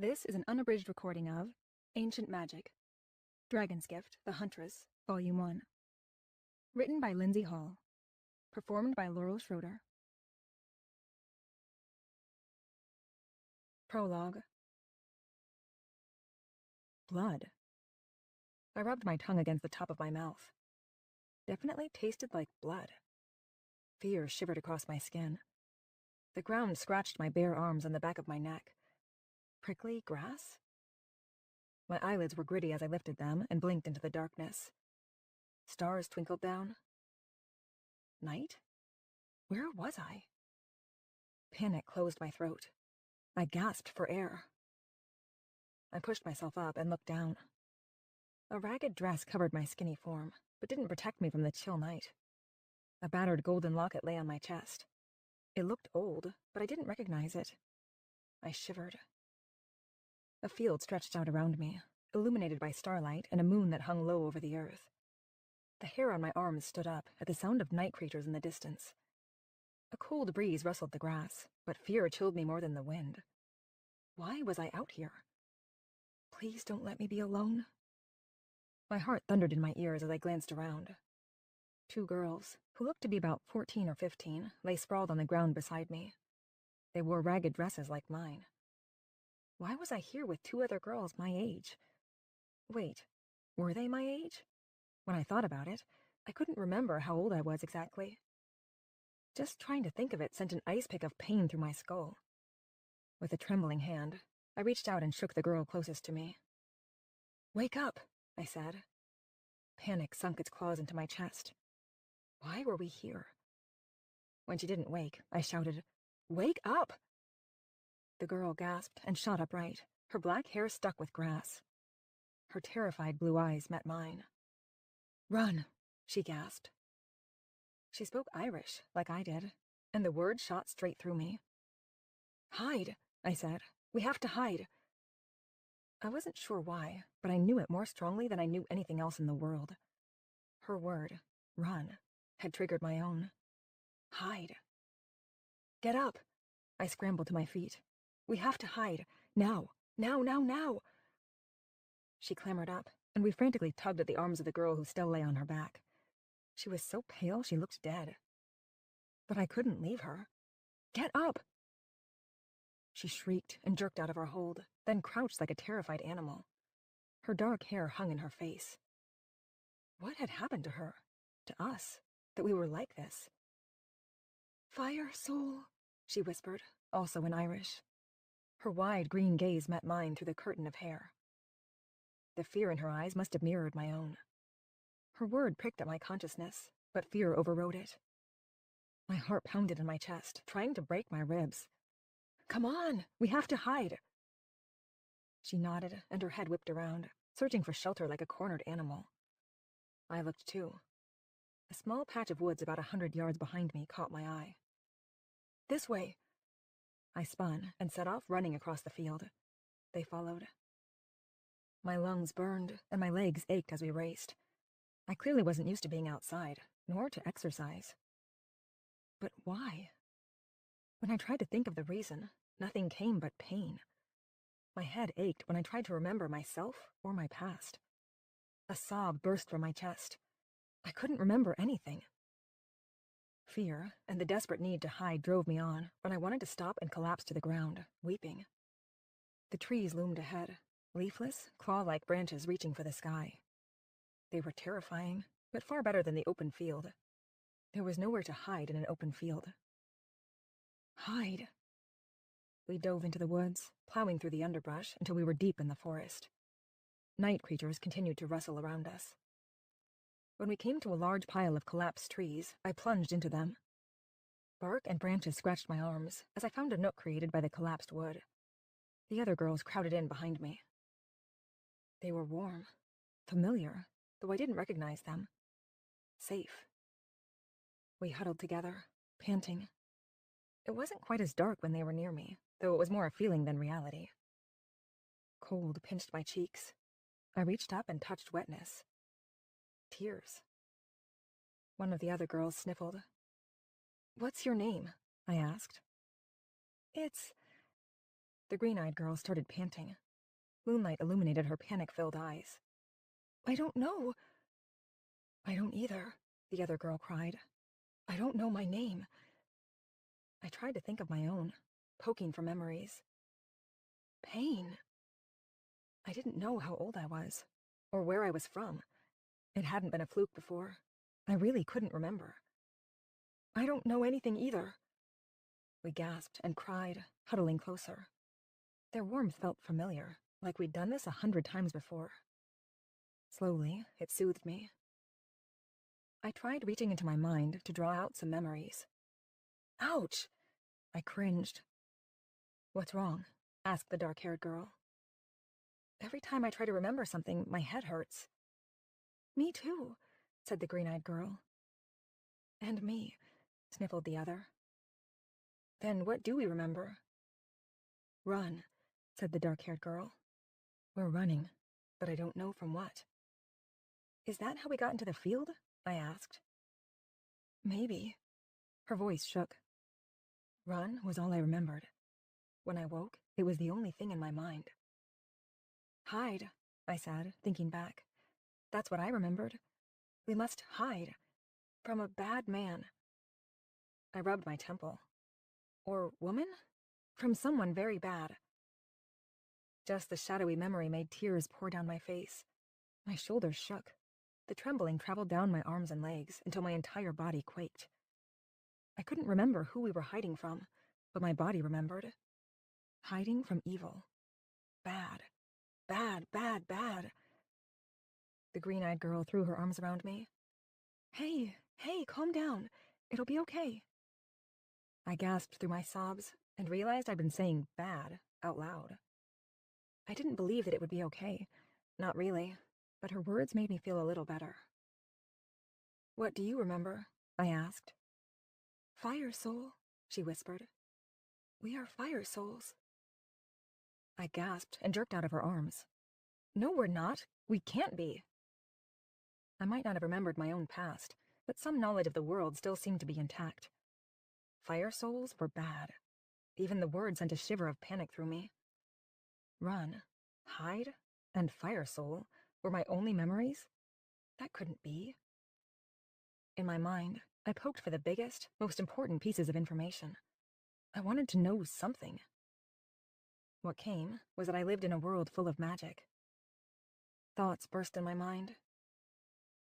This is an unabridged recording of Ancient Magic, Dragon's Gift, The Huntress, Volume 1. Written by Lindsay Hall. Performed by Laurel Schroeder. Prologue. Blood. I rubbed my tongue against the top of my mouth. Definitely tasted like blood. Fear shivered across my skin. The ground scratched my bare arms and the back of my neck. Prickly grass? My eyelids were gritty as I lifted them and blinked into the darkness. Stars twinkled down. Night? Where was I? Panic closed my throat. I gasped for air. I pushed myself up and looked down. A ragged dress covered my skinny form, but didn't protect me from the chill night. A battered golden locket lay on my chest. It looked old, but I didn't recognize it. I shivered. A field stretched out around me, illuminated by starlight and a moon that hung low over the earth. The hair on my arms stood up at the sound of night creatures in the distance. A cold breeze rustled the grass, but fear chilled me more than the wind. Why was I out here? Please don't let me be alone. My heart thundered in my ears as I glanced around. 2 girls, who looked to be about 14 or 15, lay sprawled on the ground beside me. They wore ragged dresses like mine. Why was I here with 2 other girls my age? Wait, were they my age? When I thought about it, I couldn't remember how old I was exactly. Just trying to think of it sent an ice pick of pain through my skull. With a trembling hand, I reached out and shook the girl closest to me. "Wake up," I said. Panic sunk its claws into my chest. Why were we here? When she didn't wake, I shouted, "Wake up!" The girl gasped and shot upright, her black hair stuck with grass. Her terrified blue eyes met mine. "Run," she gasped. She spoke Irish, like I did, and the word shot straight through me. "Hide," I said. "We have to hide." I wasn't sure why, but I knew it more strongly than I knew anything else in the world. Her word, run, had triggered my own. Hide. "Get up!" I scrambled to my feet. "We have to hide. Now! Now, now, now!" She clambered up, and we frantically tugged at the arms of the girl who still lay on her back. She was so pale she looked dead. But I couldn't leave her. "Get up!" She shrieked and jerked out of our hold, then crouched like a terrified animal. Her dark hair hung in her face. What had happened to her, to us, that we were like this? "Fire, soul," she whispered, also in Irish. Her wide green gaze met mine through the curtain of hair. The fear in her eyes must have mirrored my own. Her word pricked at my consciousness, but fear overrode it. My heart pounded in my chest, trying to break my ribs. "Come on, we have to hide." She nodded, and her head whipped around, searching for shelter like a cornered animal. I looked too. A small patch of woods about 100 yards behind me caught my eye. "This way." I spun and set off running across the field. They followed. My lungs burned, and my legs ached as we raced. I clearly wasn't used to being outside, nor to exercise. But why? When I tried to think of the reason, nothing came but pain. My head ached when I tried to remember myself or my past. A sob burst from my chest. I couldn't remember anything. Fear and the desperate need to hide drove me on, but I wanted to stop and collapse to the ground, weeping. The trees loomed ahead, leafless, claw-like branches reaching for the sky. They were terrifying, but far better than the open field. There was nowhere to hide in an open field. Hide. We dove into the woods, plowing through the underbrush until we were deep in the forest. Night creatures continued to rustle around us. When we came to a large pile of collapsed trees, I plunged into them. Bark and branches scratched my arms as I found a nook created by the collapsed wood. The other girls crowded in behind me. They were warm, familiar, though I didn't recognize them. Safe. We huddled together, panting. It wasn't quite as dark when they were near me, though it was more a feeling than reality. Cold pinched my cheeks. I reached up and touched wetness. Tears. One of the other girls sniffled. "What's your name?" I asked. The green-eyed girl started panting. Moonlight illuminated her panic-filled eyes. I don't know. I don't either, the other girl cried. I don't know my name. I tried to think of my own, poking for memories. Pain. I didn't know how old I was, or where I was from. It hadn't been a fluke before. I really couldn't remember. I don't know anything either. We gasped and cried, huddling closer. Their warmth felt familiar, like we'd done this 100 times before. Slowly, it soothed me. I tried reaching into my mind to draw out some memories. Ouch! I cringed. What's wrong? Asked the dark-haired girl. Every time I try to remember something, my head hurts. Me too, said the green-eyed girl. And me, sniffled the other. Then what do we remember? Run, said the dark-haired girl. We're running, but I don't know from what. Is that how we got into the field? I asked. Maybe. Her voice shook. Run was all I remembered. When I woke, it was the only thing in my mind. Hide, I said, thinking back. That's what I remembered. We must hide. From a bad man. I rubbed my temple. Or woman? From someone very bad. Just the shadowy memory made tears pour down my face. My shoulders shook. The trembling traveled down my arms and legs until my entire body quaked. I couldn't remember who we were hiding from, but my body remembered. Hiding from evil. Bad. Bad, bad, bad. The green-eyed girl threw her arms around me. Hey, calm down. It'll be okay. I gasped through my sobs and realized I'd been saying bad out loud. I didn't believe that it would be okay. Not really, but her words made me feel a little better. What do you remember? I asked. Fire soul, she whispered. We are fire souls. I gasped and jerked out of her arms. No, we're not. We can't be. I might not have remembered my own past, but some knowledge of the world still seemed to be intact. Fire souls were bad. Even the word sent a shiver of panic through me. Run, hide, and fire soul were my only memories? That couldn't be. In my mind, I poked for the biggest, most important pieces of information. I wanted to know something. What came was that I lived in a world full of magic. Thoughts burst in my mind.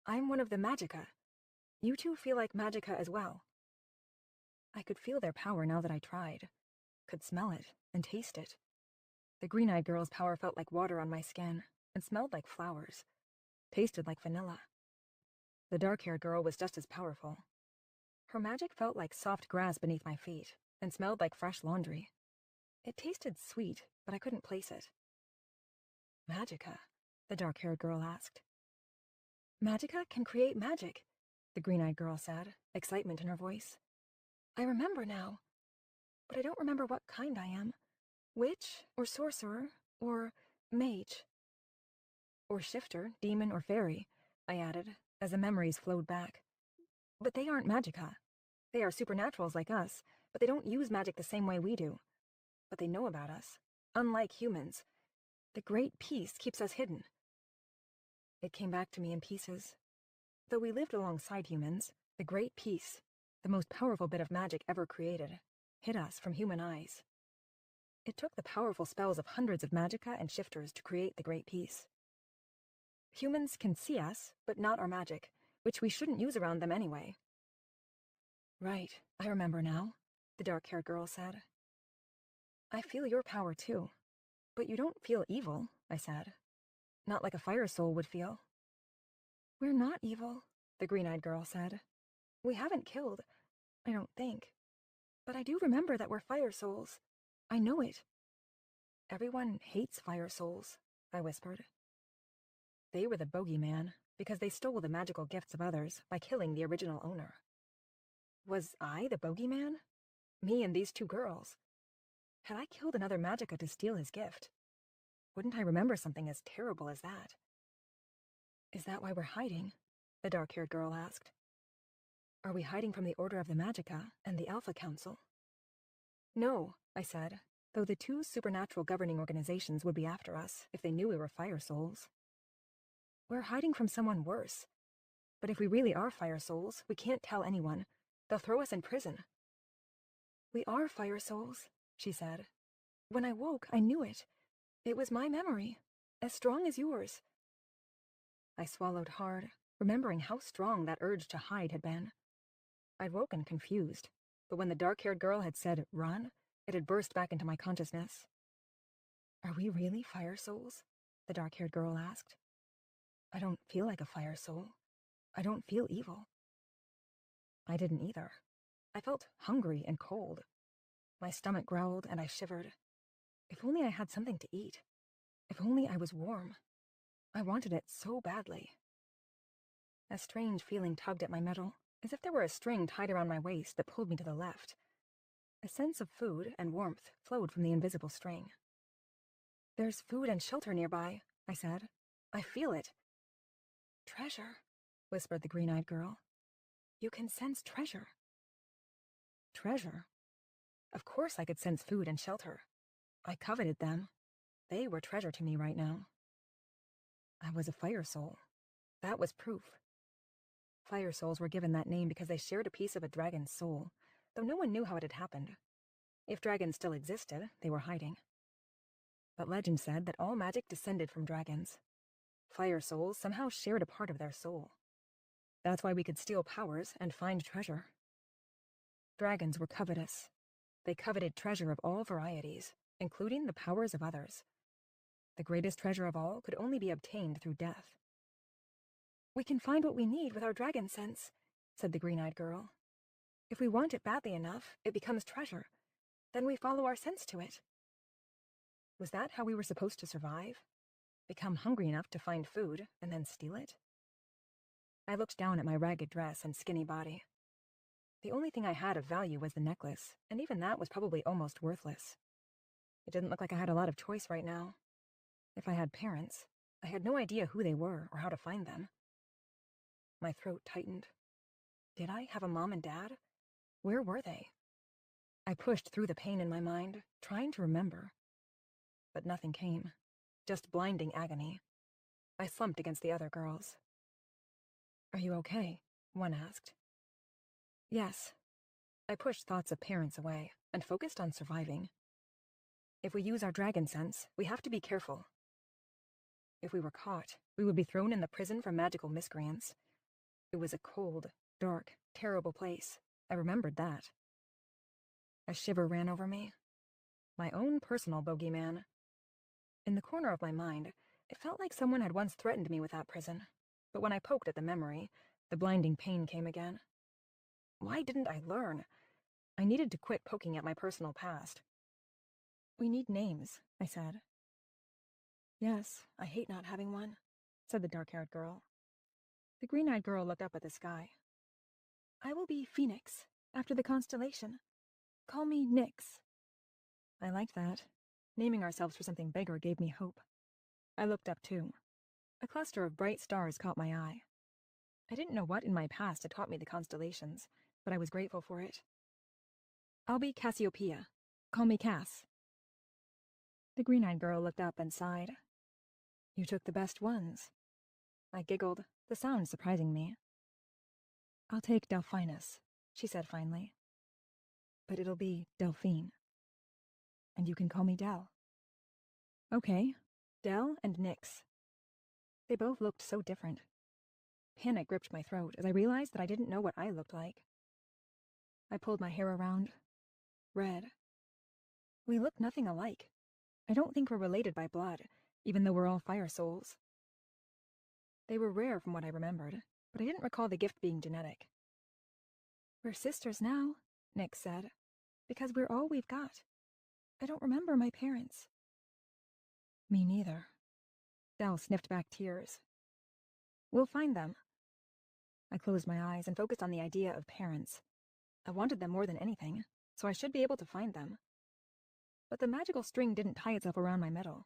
I'm one of the Magica. You two feel like Magica as well. I could feel their power now that I tried. Could smell it and taste it. The green-eyed girl's power felt like water on my skin and smelled like flowers. Tasted like vanilla. The dark-haired girl was just as powerful. Her magic felt like soft grass beneath my feet and smelled like fresh laundry. It tasted sweet, but I couldn't place it. Magica? The dark-haired girl asked. Magica can create magic, the green-eyed girl said, excitement in her voice. I remember now, but I don't remember what kind I am. Witch, or sorcerer, or mage. Or shifter, demon, or fairy, I added, as the memories flowed back. But they aren't magica. They are supernaturals like us, but they don't use magic the same way we do. But they know about us, unlike humans. The Great Peace keeps us hidden. It came back to me in pieces. Though we lived alongside humans, the Great Peace, the most powerful bit of magic ever created, hid us from human eyes. It took the powerful spells of hundreds of magica and shifters to create the Great Peace. Humans can see us, but not our magic, which we shouldn't use around them anyway. Right, I remember now, the dark-haired girl said. I feel your power too, but you don't feel evil, I said. Not like a fire soul would feel. We're not evil, the green-eyed girl said. We haven't killed, I don't think. But I do remember that we're fire souls. I know it. Everyone hates fire souls, I whispered. They were the bogeyman, because they stole the magical gifts of others by killing the original owner. Was I the bogeyman? Me and these two girls? Had I killed another magica to steal his gift? Wouldn't I remember something as terrible as that? Is that why we're hiding? The dark-haired girl asked. Are we hiding from the Order of the Magica and the Alpha Council? No, I said, though the two supernatural governing organizations would be after us if they knew we were fire souls. We're hiding from someone worse. But if we really are fire souls, we can't tell anyone. They'll throw us in prison. We are fire souls, she said. When I woke, I knew it. It was my memory, as strong as yours. I swallowed hard, remembering how strong that urge to hide had been. I'd woken confused, but when the dark-haired girl had said, "Run," it had burst back into my consciousness. Are we really fire souls? The dark-haired girl asked. I don't feel like a fire soul. I don't feel evil. I didn't either. I felt hungry and cold. My stomach growled and I shivered. If only I had something to eat. If only I was warm. I wanted it so badly. A strange feeling tugged at my metal, as if there were a string tied around my waist that pulled me to the left. A sense of food and warmth flowed from the invisible string. There's food and shelter nearby, I said. I feel it. Treasure, whispered the green-eyed girl. You can sense treasure. Treasure? Of course I could sense food and shelter. I coveted them. They were treasure to me right now. I was a fire soul. That was proof. Fire souls were given that name because they shared a piece of a dragon's soul, though no one knew how it had happened. If dragons still existed, they were hiding. But legend said that all magic descended from dragons. Fire souls somehow shared a part of their soul. That's why we could steal powers and find treasure. Dragons were covetous. They coveted treasure of all varieties, including the powers of others. The greatest treasure of all could only be obtained through death. We can find what we need with our dragon sense, said the green-eyed girl. If we want it badly enough, it becomes treasure. Then we follow our sense to it. Was that how we were supposed to survive? Become hungry enough to find food, and then steal it? I looked down at my ragged dress and skinny body. The only thing I had of value was the necklace, and even that was probably almost worthless. It didn't look like I had a lot of choice right now. If I had parents, I had no idea who they were or how to find them. My throat tightened. Did I have a mom and dad? Where were they? I pushed through the pain in my mind, trying to remember. But nothing came. Just blinding agony. I slumped against the other girls. Are you okay? One asked. Yes. I pushed thoughts of parents away and focused on surviving. If we use our dragon sense, we have to be careful. If we were caught, we would be thrown in the prison for magical miscreants. It was a cold, dark, terrible place. I remembered that. A shiver ran over me. My own personal bogeyman. In the corner of my mind, it felt like someone had once threatened me with that prison. But when I poked at the memory, the blinding pain came again. Why didn't I learn? I needed to quit poking at my personal past. We need names, I said. Yes, I hate not having one, said the dark-haired girl. The green-eyed girl looked up at the sky. I will be Phoenix, after the constellation. Call me Nyx. I liked that. Naming ourselves for something bigger gave me hope. I looked up too. A cluster of bright stars caught my eye. I didn't know what in my past had taught me the constellations, but I was grateful for it. I'll be Cassiopeia. Call me Cass. The green-eyed girl looked up and sighed. You took the best ones. I giggled, the sound surprising me. I'll take Delphinus, she said finally. But it'll be Delphine. And you can call me Del. Okay, Del and Nyx. They both looked so different. Panic gripped my throat as I realized that I didn't know what I looked like. I pulled my hair around. Red. We look nothing alike. I don't think we're related by blood, even though we're all fire souls. They were rare from what I remembered, but I didn't recall the gift being genetic. We're sisters now, Nyx said, because we're all we've got. I don't remember my parents. Me neither. Del sniffed back tears. We'll find them. I closed my eyes and focused on the idea of parents. I wanted them more than anything, so I should be able to find them. But the magical string didn't tie itself around my middle.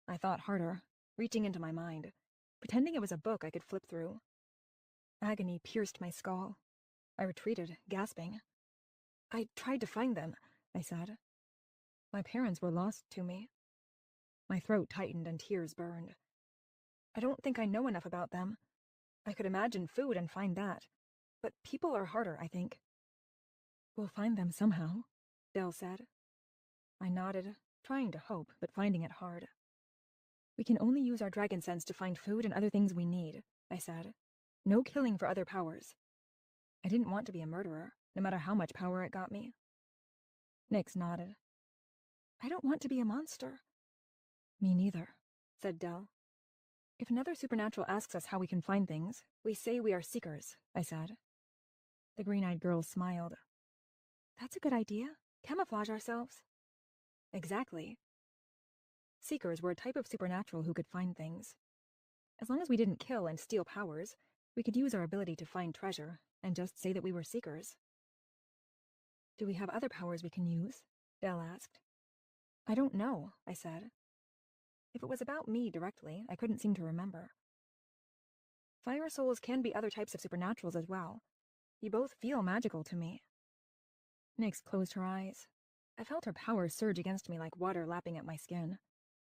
I thought harder, reaching into my mind, pretending it was a book I could flip through. Agony pierced my skull. I retreated, gasping. I tried to find them, I said. My parents were lost to me. My throat tightened and tears burned. I don't think I know enough about them. I could imagine food and find that. But people are harder, I think. We'll find them somehow, Dell said. I nodded, trying to hope, but finding it hard. We can only use our dragon sense to find food and other things we need, I said. No killing for other powers. I didn't want to be a murderer, no matter how much power it got me. Nix nodded. I don't want to be a monster. Me neither, said Dell. If another supernatural asks us how we can find things, we say we are seekers, I said. The green-eyed girl smiled. That's a good idea. Camouflage ourselves. Exactly. Seekers were a type of supernatural who could find things. As long as we didn't kill and steal powers, we could use our ability to find treasure and just say that we were seekers. Do we have other powers we can use? Dell asked. I don't know, I said. If it was about me directly, I couldn't seem to remember. Fire souls can be other types of supernaturals as well. You both feel magical to me. Nyx closed her eyes. I felt her power surge against me like water lapping at my skin.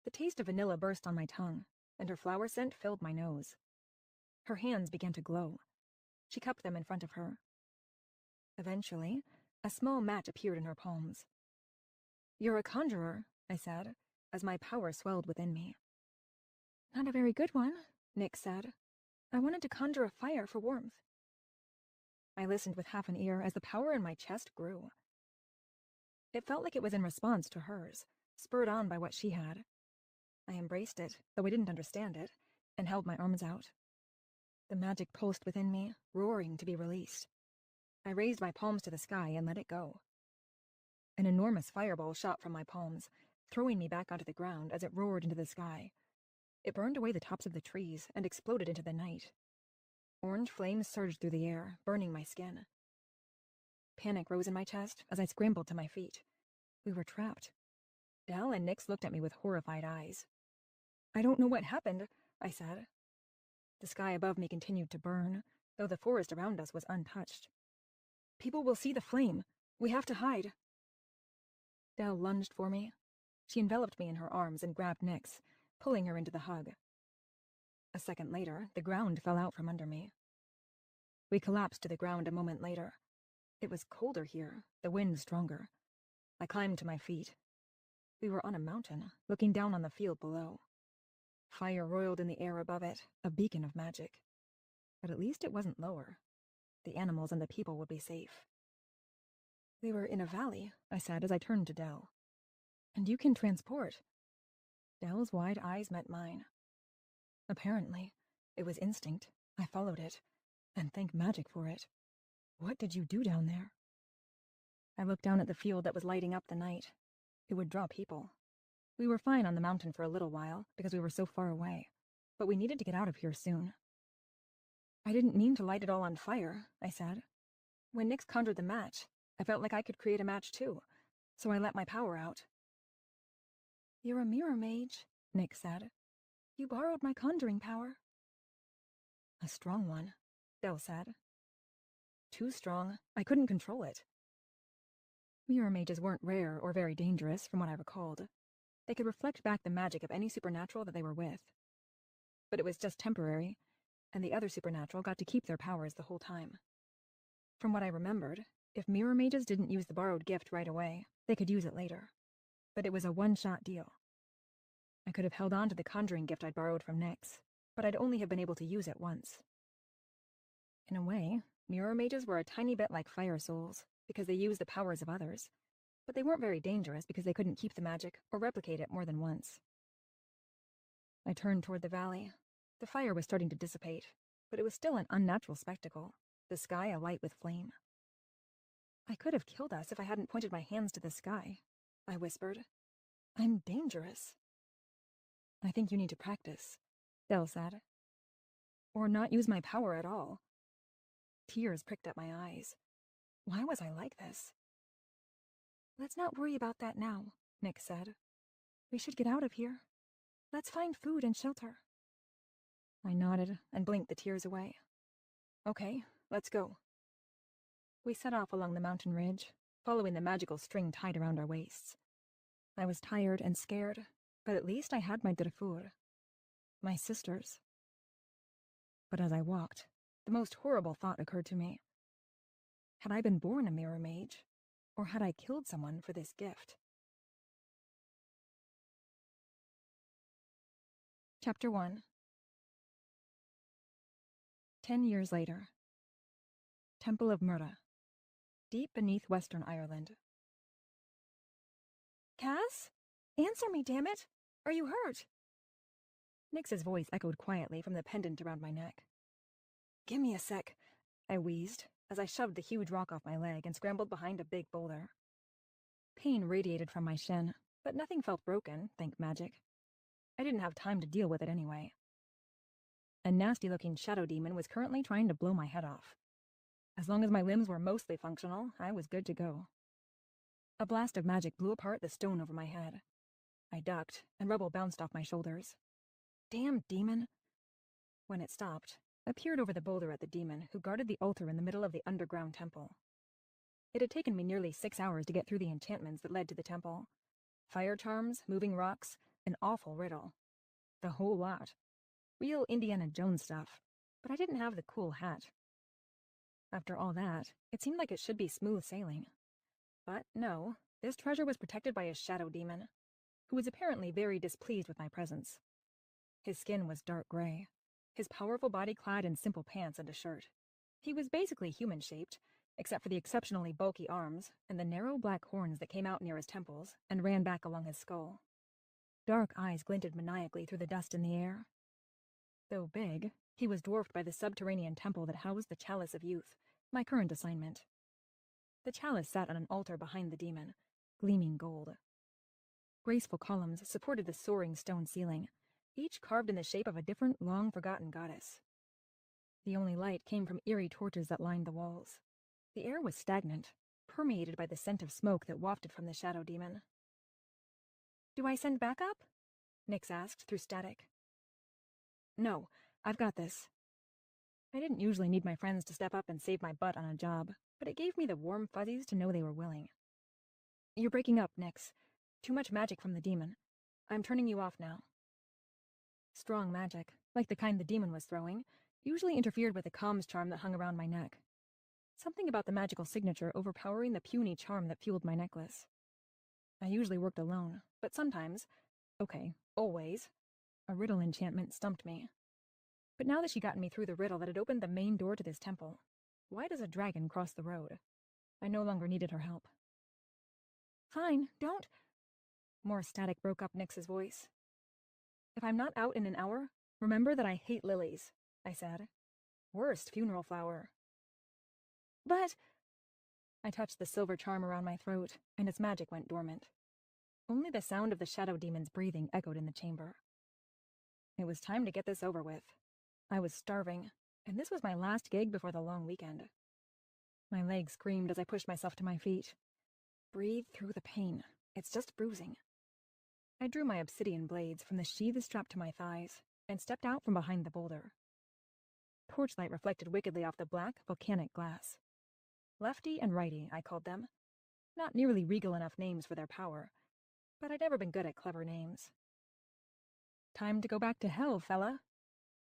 The taste of vanilla burst on my tongue, and her flower scent filled my nose. Her hands began to glow. She cupped them in front of her. Eventually, a small match appeared in her palms. You're a conjurer, I said, as my power swelled within me. Not a very good one, Nyx said. I wanted to conjure a fire for warmth. I listened with half an ear as the power in my chest grew. It felt like it was in response to hers, spurred on by what she had. I embraced it, though I didn't understand it, and held my arms out. The magic pulsed within me, roaring to be released. I raised my palms to the sky and let it go. An enormous fireball shot from my palms, throwing me back onto the ground as it roared into the sky. It burned away the tops of the trees and exploded into the night. Orange flames surged through the air, burning my skin. Panic rose in my chest as I scrambled to my feet. We were trapped. Dell and Nyx looked at me with horrified eyes. I don't know what happened, I said. The sky above me continued to burn, though the forest around us was untouched. People will see the flame. We have to hide. Dell lunged for me. She enveloped me in her arms and grabbed Nyx, pulling her into the hug. A second later, the ground fell out from under me. We collapsed to the ground a moment later. It was colder here, the wind stronger. I climbed to my feet. We were on a mountain, looking down on the field below. Fire roiled in the air above it, a beacon of magic. But at least it wasn't lower. The animals and the people would be safe. We were in a valley, I said as I turned to Dell. And you can transport. Dell's wide eyes met mine. Apparently, it was instinct. I followed it, and thank magic for it. What did you do down there? I looked down at the field that was lighting up the night. It would draw people. We were fine on the mountain for a little while, because we were so far away, but we needed to get out of here soon. I didn't mean to light it all on fire, I said. When Nyx conjured the match, I felt like I could create a match too, so I let my power out. You're a mirror mage, Nyx said. You borrowed my conjuring power. A strong one, Dell said. Too strong. I couldn't control it. Mirror mages weren't rare or very dangerous, from what I recalled. They could reflect back the magic of any supernatural that they were with. But it was just temporary, and the other supernatural got to keep their powers the whole time. From what I remembered, if mirror mages didn't use the borrowed gift right away, they could use it later. But it was a one-shot deal. I could have held on to the conjuring gift I'd borrowed from Nyx, but I'd only have been able to use it once. In a way, mirror mages were a tiny bit like fire souls, because they used the powers of others, but they weren't very dangerous because they couldn't keep the magic or replicate it more than once. I turned toward the valley. The fire was starting to dissipate, but it was still an unnatural spectacle, the sky alight with flame. I could have killed us if I hadn't pointed my hands to the sky, I whispered. I'm dangerous. I think you need to practice, Dell said. Or not use my power at all. Tears pricked at my eyes. Why was I like this? Let's not worry about that now, Nyx said. We should get out of here. Let's find food and shelter. I nodded and blinked the tears away. Okay, let's go. We set off along the mountain ridge, following the magical string tied around our waists. I was tired and scared, but at least I had my Drefur, my sisters. But as I walked, the most horrible thought occurred to me. Had I been born a mirror mage, or had I killed someone for this gift? Chapter 1. 10 years later. Temple of Murda, deep beneath Western Ireland. Cass? Answer me, damn it! Are you hurt? Nix's voice echoed quietly from the pendant around my neck. Give me a sec, I wheezed as I shoved the huge rock off my leg and scrambled behind a big boulder. Pain radiated from my shin, but nothing felt broken, thank magic. I didn't have time to deal with it anyway. A nasty-looking shadow demon was currently trying to blow my head off. As long as my limbs were mostly functional, I was good to go. A blast of magic blew apart the stone over my head. I ducked, and rubble bounced off my shoulders. Damn demon! When it stopped, I peered over the boulder at the demon who guarded the altar in the middle of the underground temple. It had taken me nearly 6 hours to get through the enchantments that led to the temple. Fire charms, moving rocks, an awful riddle. The whole lot. Real Indiana Jones stuff, but I didn't have the cool hat. After all that, it seemed like it should be smooth sailing. But no, this treasure was protected by a shadow demon, who was apparently very displeased with my presence. His skin was dark gray, his powerful body clad in simple pants and a shirt. He was basically human-shaped, except for the exceptionally bulky arms and the narrow black horns that came out near his temples and ran back along his skull. Dark eyes glinted maniacally through the dust in the air. Though big, he was dwarfed by the subterranean temple that housed the Chalice of Youth, my current assignment. The chalice sat on an altar behind the demon, gleaming gold. Graceful columns supported the soaring stone ceiling, each carved in the shape of a different, long-forgotten goddess. The only light came from eerie torches that lined the walls. The air was stagnant, permeated by the scent of smoke that wafted from the shadow demon. Do I send backup? Nix asked through static. No, I've got this. I didn't usually need my friends to step up and save my butt on a job, but it gave me the warm fuzzies to know they were willing. You're breaking up, Nix. Too much magic from the demon. I'm turning you off now. Strong magic, like the kind the demon was throwing, usually interfered with the comms charm that hung around my neck. Something about the magical signature overpowering the puny charm that fueled my necklace. I usually worked alone, but sometimes, okay, always, a riddle enchantment stumped me. But now that she'd gotten me through the riddle that had opened the main door to this temple, why does a dragon cross the road? I no longer needed her help. Fine, don't... More static broke up Nix's voice. If I'm not out in an hour, remember that I hate lilies, I said. Worst funeral flower. But... I touched the silver charm around my throat, and its magic went dormant. Only the sound of the shadow demon's breathing echoed in the chamber. It was time to get this over with. I was starving, and this was my last gig before the long weekend. My legs screamed as I pushed myself to my feet. Breathe through the pain. It's just bruising. I drew my obsidian blades from the sheath strapped to my thighs and stepped out from behind the boulder. Torchlight reflected wickedly off the black, volcanic glass. Lefty and righty, I called them. Not nearly regal enough names for their power, but I'd never been good at clever names. Time to go back to hell, fella.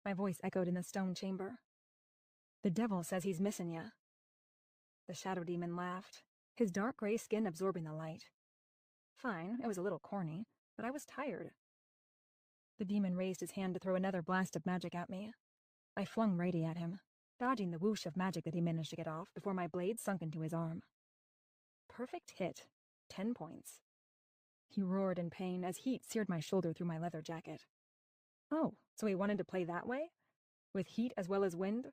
My voice echoed in the stone chamber. The devil says he's missin' ya. The shadow demon laughed, his dark gray skin absorbing the light. Fine, it was a little corny, but I was tired. The demon raised his hand to throw another blast of magic at me. I flung righty at him, dodging the whoosh of magic that he managed to get off before my blade sunk into his arm. Perfect hit. 10 points. He roared in pain as heat seared my shoulder through my leather jacket. Oh, so he wanted to play that way? With heat as well as wind?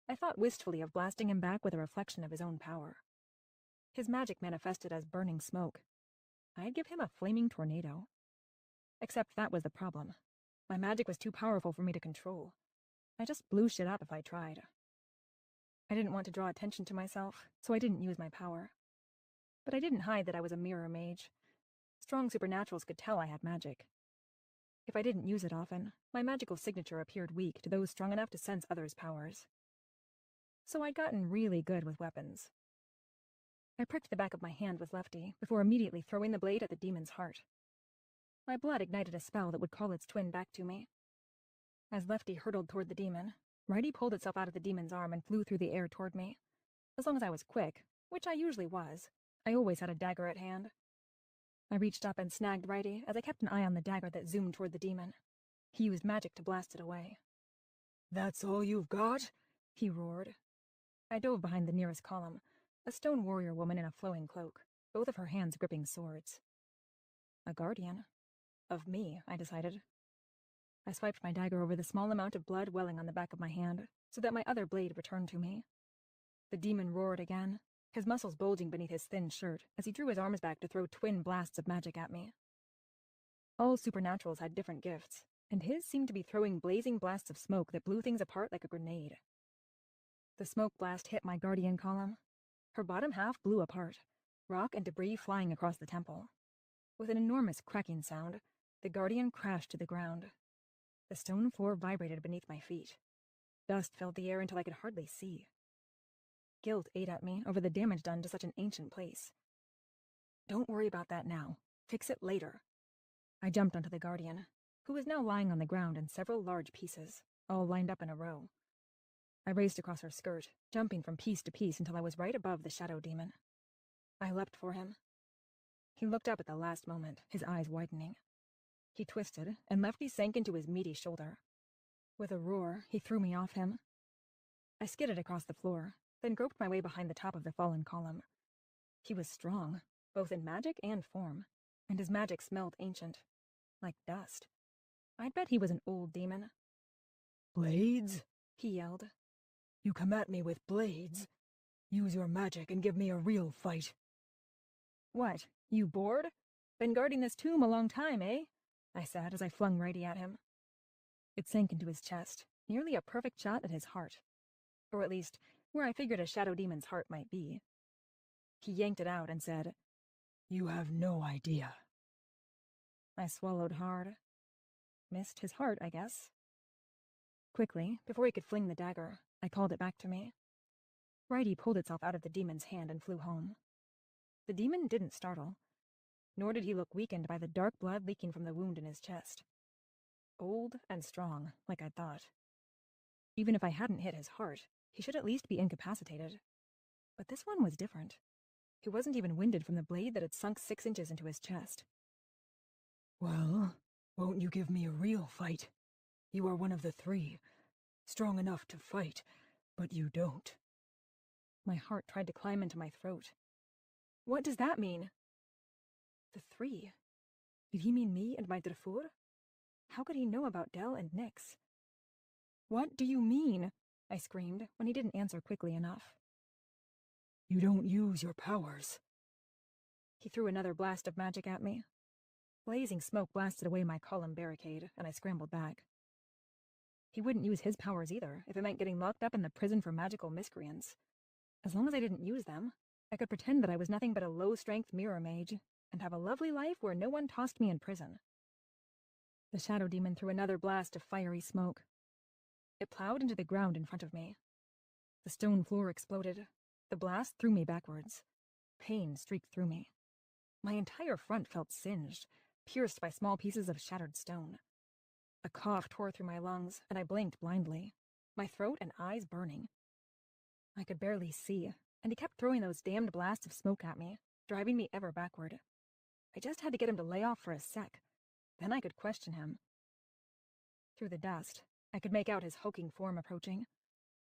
I thought wistfully of blasting him back with a reflection of his own power. His magic manifested as burning smoke. I'd give him a flaming tornado. Except that was the problem. My magic was too powerful for me to control. I just blew shit up if I tried. I didn't want to draw attention to myself, so I didn't use my power. But I didn't hide that I was a mirror mage. Strong supernaturals could tell I had magic. If I didn't use it often, my magical signature appeared weak to those strong enough to sense others' powers. So I'd gotten really good with weapons. I pricked the back of my hand with Lefty before immediately throwing the blade at the demon's heart. My blood ignited a spell that would call its twin back to me. As Lefty hurtled toward the demon, Righty pulled itself out of the demon's arm and flew through the air toward me. As long as I was quick, which I usually was, I always had a dagger at hand. I reached up and snagged Righty as I kept an eye on the dagger that zoomed toward the demon. He used magic to blast it away. "That's all you've got?" he roared. I dove behind the nearest column, a stone warrior woman in a flowing cloak, both of her hands gripping swords. A guardian. Of me, I decided. I swiped my dagger over the small amount of blood welling on the back of my hand, so that my other blade returned to me. The demon roared again, his muscles bulging beneath his thin shirt as he drew his arms back to throw twin blasts of magic at me. All supernaturals had different gifts, and his seemed to be throwing blazing blasts of smoke that blew things apart like a grenade. The smoke blast hit my guardian column. Her bottom half blew apart, rock and debris flying across the temple. With an enormous cracking sound, the guardian crashed to the ground. The stone floor vibrated beneath my feet. Dust filled the air until I could hardly see. Guilt ate at me over the damage done to such an ancient place. Don't worry about that now. Fix it later. I jumped onto the guardian, who was now lying on the ground in several large pieces, all lined up in a row. I raced across her skirt, jumping from piece to piece until I was right above the shadow demon. I leapt for him. He looked up at the last moment, his eyes widening. He twisted, and Lefty sank into his meaty shoulder. With a roar, he threw me off him. I skidded across the floor, then groped my way behind the top of the fallen column. He was strong, both in magic and form, and his magic smelled ancient, like dust. I'd bet he was an old demon. "Blades?" he yelled. "You come at me with blades? Use your magic and give me a real fight." "What, you bored? Been guarding this tomb a long time, eh?" I said as I flung Righty at him. It sank into his chest, nearly a perfect shot at his heart. Or at least, where I figured a shadow demon's heart might be. He yanked it out and said, "You have no idea." I swallowed hard. Missed his heart, I guess. Quickly, before he could fling the dagger, I called it back to me. Righty pulled itself out of the demon's hand and flew home. The demon didn't startle, nor did he look weakened by the dark blood leaking from the wound in his chest. Old and strong, like I'd thought. Even if I hadn't hit his heart, he should at least be incapacitated. But this one was different. He wasn't even winded from the blade that had sunk 6 inches into his chest. "Well, won't you give me a real fight? You are one of the 3, strong enough to fight, but you don't." My heart tried to climb into my throat. What does that mean? The 3? Did he mean me and my Drafur? How could he know about Del and Nyx? "What do you mean?" I screamed when he didn't answer quickly enough. "You don't use your powers." He threw another blast of magic at me. Blazing smoke blasted away my column barricade, and I scrambled back. He wouldn't use his powers either, if it meant getting locked up in the prison for magical miscreants. As long as I didn't use them, I could pretend that I was nothing but a low-strength mirror mage, and have a lovely life where no one tossed me in prison. The shadow demon threw another blast of fiery smoke. It plowed into the ground in front of me. The stone floor exploded. The blast threw me backwards. Pain streaked through me. My entire front felt singed, pierced by small pieces of shattered stone. A cough tore through my lungs, and I blinked blindly, my throat and eyes burning. I could barely see, and he kept throwing those damned blasts of smoke at me, driving me ever backward. I just had to get him to lay off for a sec. Then I could question him. Through the dust, I could make out his hulking form approaching.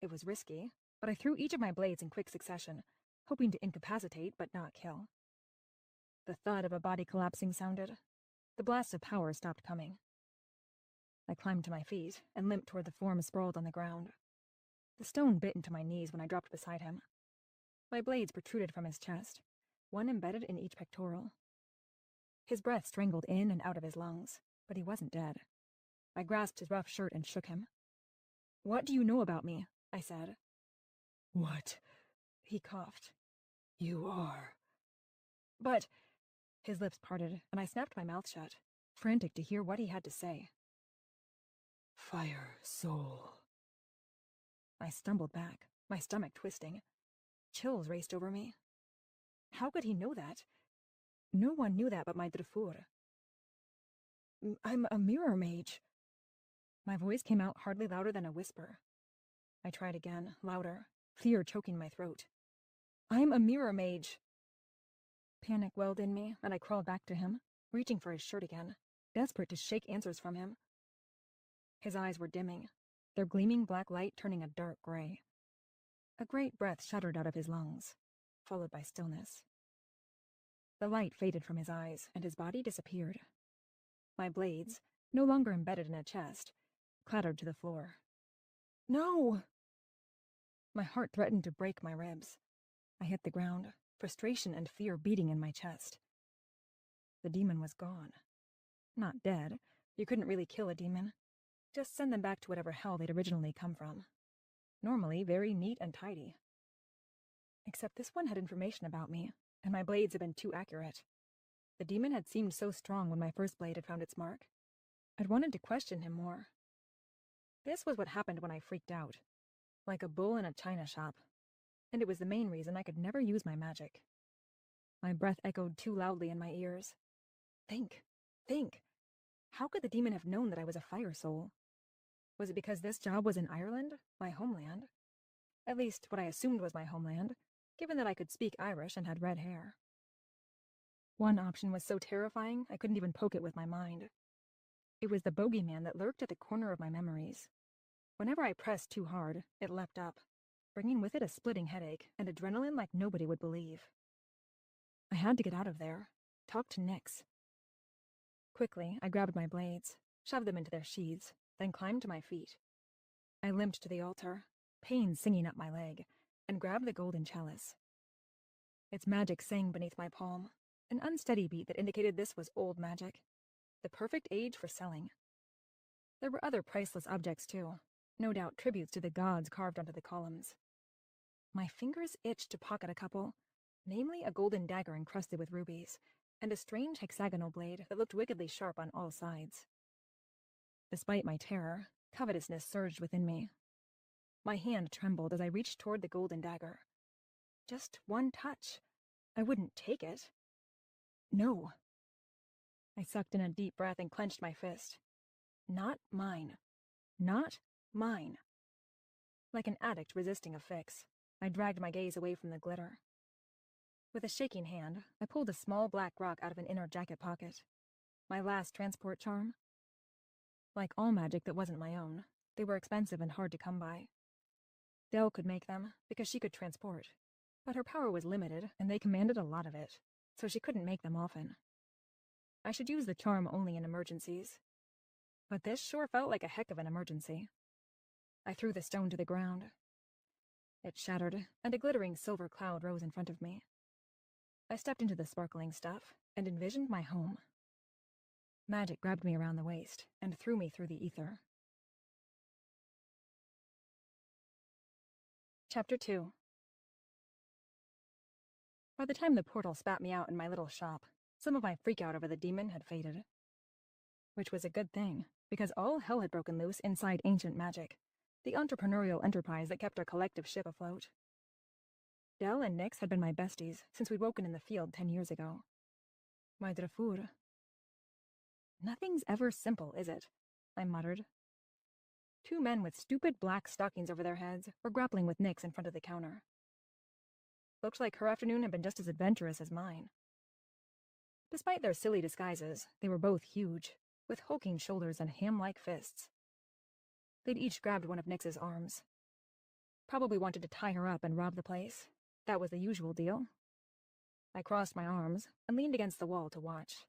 It was risky, but I threw each of my blades in quick succession, hoping to incapacitate but not kill. The thud of a body collapsing sounded. The blast of power stopped coming. I climbed to my feet and limped toward the form sprawled on the ground. The stone bit into my knees when I dropped beside him. My blades protruded from his chest, one embedded in each pectoral. His breath strangled in and out of his lungs, but he wasn't dead. I grasped his rough shirt and shook him. "What do you know about me?" I said. "What?" he coughed. "You are." "But—" His lips parted, and I snapped my mouth shut, frantic to hear what he had to say. "Fire soul." I stumbled back, my stomach twisting. Chills raced over me. How could he know that? No one knew that but my Drafur. I'm a mirror mage. My voice came out hardly louder than a whisper. I tried again, louder, fear choking my throat. I'm a mirror mage. Panic welled in me, and I crawled back to him, reaching for his shirt again, desperate to shake answers from him. His eyes were dimming, their gleaming black light turning a dark gray. A great breath shuddered out of his lungs, followed by stillness. The light faded from his eyes, and his body disappeared. My blades, no longer embedded in a chest, clattered to the floor. No! My heart threatened to break my ribs. I hit the ground, frustration and fear beating in my chest. The demon was gone. Not dead. You couldn't really kill a demon. Just send them back to whatever hell they'd originally come from. Normally very neat and tidy. Except this one had information about me, and my blades had been too accurate. The demon had seemed so strong when my first blade had found its mark. I'd wanted to question him more. This was what happened when I freaked out. Like a bull in a china shop. And it was the main reason I could never use my magic. My breath echoed too loudly in my ears. Think. How could the demon have known that I was a fire soul? Was it because this job was in Ireland, my homeland? At least, what I assumed was my homeland, given that I could speak Irish and had red hair. One option was so terrifying, I couldn't even poke it with my mind. It was the bogeyman that lurked at the corner of my memories. Whenever I pressed too hard, it leapt up, bringing with it a splitting headache and adrenaline like nobody would believe. I had to get out of there, talk to Nyx. Quickly, I grabbed my blades, shoved them into their sheaths, then climbed to my feet. I limped to the altar, pain singing up my leg, and grabbed the golden chalice. Its magic sang beneath my palm, an unsteady beat that indicated this was old magic, the perfect age for selling. There were other priceless objects too, no doubt tributes to the gods carved onto the columns. My fingers itched to pocket a couple, namely a golden dagger encrusted with rubies, and a strange hexagonal blade that looked wickedly sharp on all sides. Despite my terror, covetousness surged within me. My hand trembled as I reached toward the golden dagger. Just one touch. I wouldn't take it. No. I sucked in a deep breath and clenched my fist. Not mine. Not mine. Like an addict resisting a fix, I dragged my gaze away from the glitter. With a shaking hand, I pulled a small black rock out of an inner jacket pocket. My last transport charm. Like all magic that wasn't my own, they were expensive and hard to come by. Dell could make them, because she could transport. But her power was limited, and they commanded a lot of it, so she couldn't make them often. I should use the charm only in emergencies. But this sure felt like a heck of an emergency. I threw the stone to the ground. It shattered, and a glittering silver cloud rose in front of me. I stepped into the sparkling stuff and envisioned my home. Magic grabbed me around the waist and threw me through the ether. Chapter 2. By the time the portal spat me out in my little shop, some of my freak out over the demon had faded. Which was a good thing, because all hell had broken loose inside ancient magic, the entrepreneurial enterprise that kept our collective ship afloat. Dell and Nyx had been my besties since we'd woken in the field 10 years ago. My Drafur. Nothing's ever simple, is it? I muttered. Two men with stupid black stockings over their heads were grappling with Nyx in front of the counter. Looked like her afternoon had been just as adventurous as mine. Despite their silly disguises, they were both huge, with hulking shoulders and ham-like fists. They'd each grabbed one of Nyx's arms. Probably wanted to tie her up and rob the place. That was the usual deal. I crossed my arms and leaned against the wall to watch.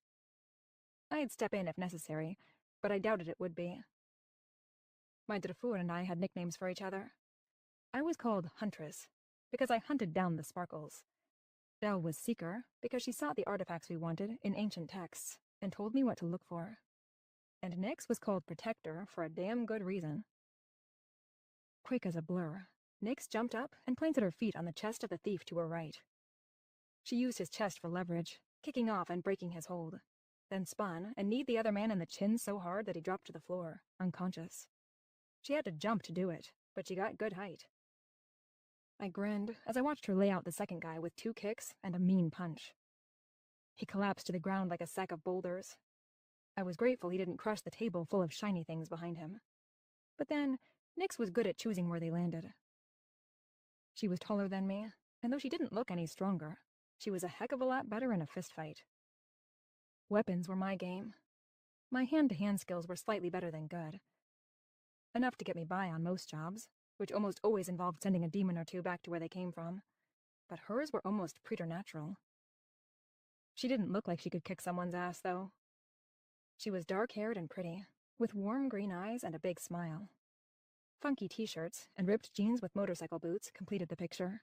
I'd step in if necessary, but I doubted it would be. My Drafur and I had nicknames for each other. I was called Huntress, because I hunted down the sparkles. Dell was Seeker, because she sought the artifacts we wanted in ancient texts, and told me what to look for. And Nyx was called Protector for a damn good reason. Quick as a blur, Nyx jumped up and planted her feet on the chest of the thief to her right. She used his chest for leverage, kicking off and breaking his hold, then spun and kneed the other man in the chin so hard that he dropped to the floor, unconscious. She had to jump to do it, but she got good height. I grinned as I watched her lay out the second guy with 2 kicks and a mean punch. He collapsed to the ground like a sack of boulders. I was grateful he didn't crush the table full of shiny things behind him. But then, Nyx was good at choosing where they landed. She was taller than me, and though she didn't look any stronger, she was a heck of a lot better in a fistfight. Weapons were my game. My hand-to-hand skills were slightly better than good. Enough to get me by on most jobs, which almost always involved sending a demon or 2 back to where they came from. But hers were almost preternatural. She didn't look like she could kick someone's ass, though. She was dark-haired and pretty, with warm green eyes and a big smile. Funky t-shirts and ripped jeans with motorcycle boots completed the picture.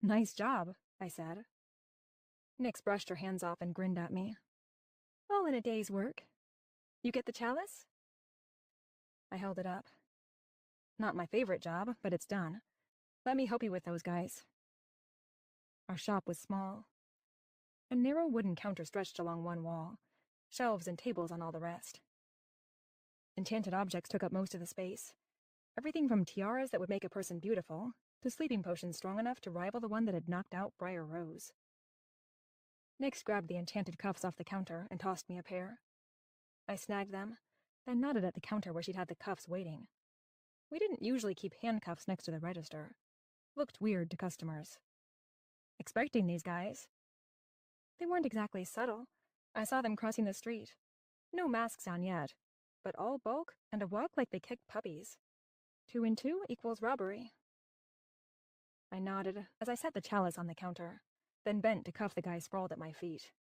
"Nice job," I said. Nyx brushed her hands off and grinned at me. "All in a day's work. You get the chalice?" I held it up. "Not my favorite job, but it's done. Let me help you with those guys." Our shop was small. A narrow wooden counter stretched along one wall, shelves and tables on all the rest. Enchanted objects took up most of the space. Everything from tiaras that would make a person beautiful to sleeping potions strong enough to rival the one that had knocked out Briar Rose. Nyx grabbed the enchanted cuffs off the counter and tossed me a pair. I snagged them, then nodded at the counter where she'd had the cuffs waiting. We didn't usually keep handcuffs next to the register. Looked weird to customers. Expecting these guys. They weren't exactly subtle. I saw them crossing the street. No masks on yet, but all bulk and a walk like they kicked puppies. 2 and 2 equals robbery. I nodded as I set the chalice on the counter, then bent to cuff the guy sprawled at my feet.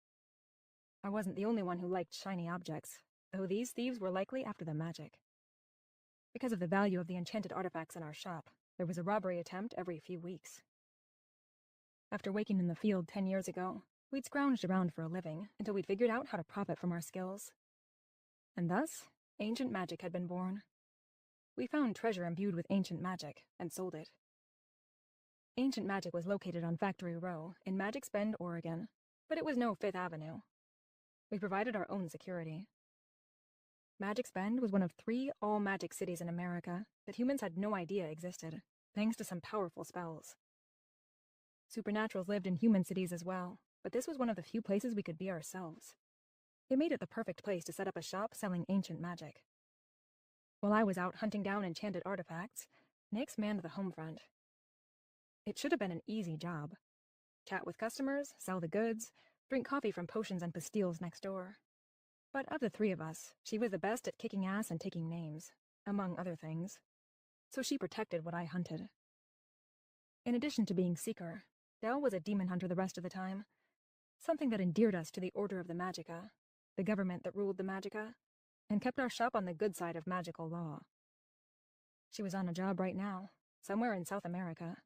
I wasn't the only one who liked shiny objects, though these thieves were likely after the magic. Because of the value of the enchanted artifacts in our shop, there was a robbery attempt every few weeks. After waking in the field 10 years ago, we'd scrounged around for a living until we'd figured out how to profit from our skills. And thus, ancient magic had been born. We found treasure imbued with ancient magic and sold it. Ancient magic was located on Factory Row in Magic's Bend, Oregon, but it was no Fifth Avenue. We provided our own security. Magic's Bend was one of 3 all-magic cities in America that humans had no idea existed, thanks to some powerful spells. Supernaturals lived in human cities as well, but this was one of the few places we could be ourselves. It made it the perfect place to set up a shop selling ancient magic. While I was out hunting down enchanted artifacts, Nyx manned the home front. It should have been an easy job. Chat with customers, sell the goods, drink coffee from potions and pastilles next door. But of the 3 of us, she was the best at kicking ass and taking names, among other things. So she protected what I hunted. In addition to being Seeker, Dell was a demon hunter the rest of the time, something that endeared us to the Order of the Magica, the government that ruled the Magica, and kept our shop on the good side of magical law. She was on a job right now, somewhere in South America.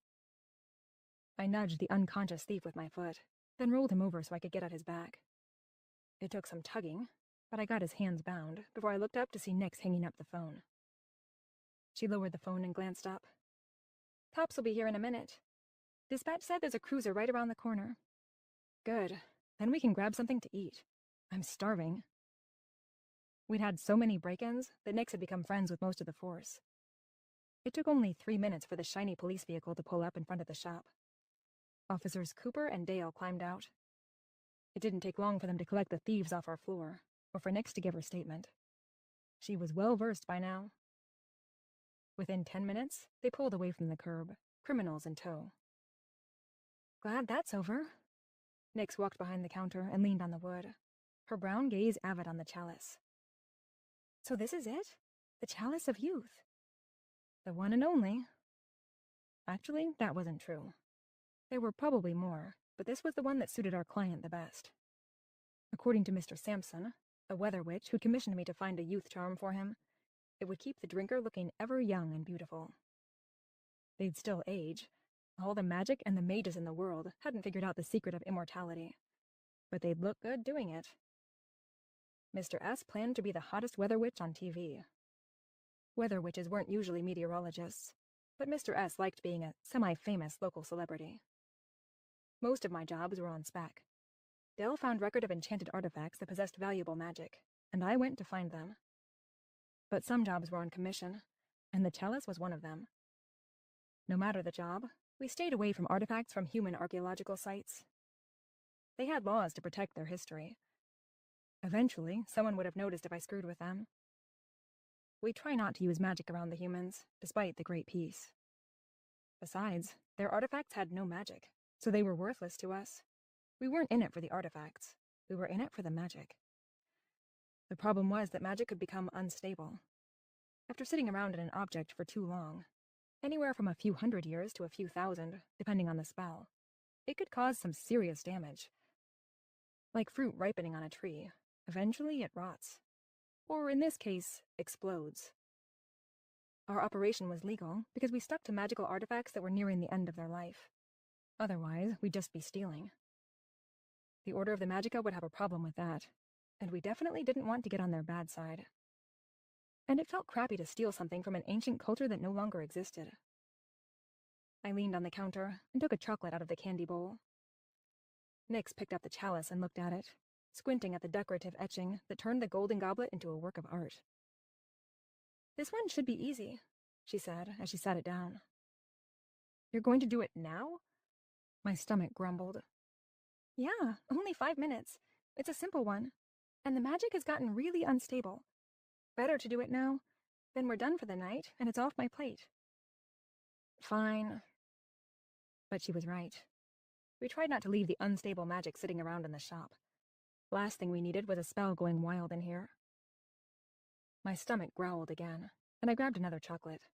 I nudged the unconscious thief with my foot, then rolled him over so I could get at his back. It took some tugging, but I got his hands bound before I looked up to see Nyx hanging up the phone. She lowered the phone and glanced up. "Cops will be here in a minute. Dispatch said there's a cruiser right around the corner." "Good. Then we can grab something to eat. I'm starving." We'd had so many break-ins that Nyx had become friends with most of the force. It took only 3 minutes for the shiny police vehicle to pull up in front of the shop. Officers Cooper and Dale climbed out. It didn't take long for them to collect the thieves off our floor, or for Nyx to give her statement. She was well-versed by now. Within 10 minutes, they pulled away from the curb, criminals in tow. "Glad that's over." Nyx walked behind the counter and leaned on the wood, her brown gaze avid on the chalice. "So this is it? The chalice of youth?" "The one and only." Actually, that wasn't true. There were probably more, but this was the one that suited our client the best. According to Mr. Sampson, a weather witch who'd commissioned me to find a youth charm for him, it would keep the drinker looking ever young and beautiful. They'd still age. All the magic and the mages in the world hadn't figured out the secret of immortality, but they'd look good doing it. Mr. S planned to be the hottest weather witch on TV. Weather witches weren't usually meteorologists, but Mr. S liked being a semi-famous local celebrity. Most of my jobs were on spec. Dell found record of enchanted artifacts that possessed valuable magic, and I went to find them. But some jobs were on commission, and the chalice was one of them. No matter the job, we stayed away from artifacts from human archaeological sites. They had laws to protect their history. Eventually, someone would have noticed if I screwed with them. We try not to use magic around the humans, despite the great peace. Besides, their artifacts had no magic, so they were worthless to us. We weren't in it for the artifacts. We were in it for the magic. The problem was that magic could become unstable. After sitting around in an object for too long, anywhere from a few hundred years to a few thousand, depending on the spell, it could cause some serious damage. Like fruit ripening on a tree, eventually it rots. Or in this case, explodes. Our operation was legal because we stuck to magical artifacts that were nearing the end of their life. Otherwise, we'd just be stealing. The Order of the Magica would have a problem with that, and we definitely didn't want to get on their bad side. And it felt crappy to steal something from an ancient culture that no longer existed. I leaned on the counter and took a chocolate out of the candy bowl. Nyx picked up the chalice and looked at it, squinting at the decorative etching that turned the golden goblet into a work of art. "This one should be easy," she said as she sat it down. "You're going to do it now?" My stomach grumbled. "Yeah, only 5 minutes. It's a simple one, and the magic has gotten really unstable. Better to do it now. Then we're done for the night, and it's off my plate." Fine. But she was right. We tried not to leave the unstable magic sitting around in the shop. Last thing we needed was a spell going wild in here. My stomach growled again, and I grabbed another chocolate,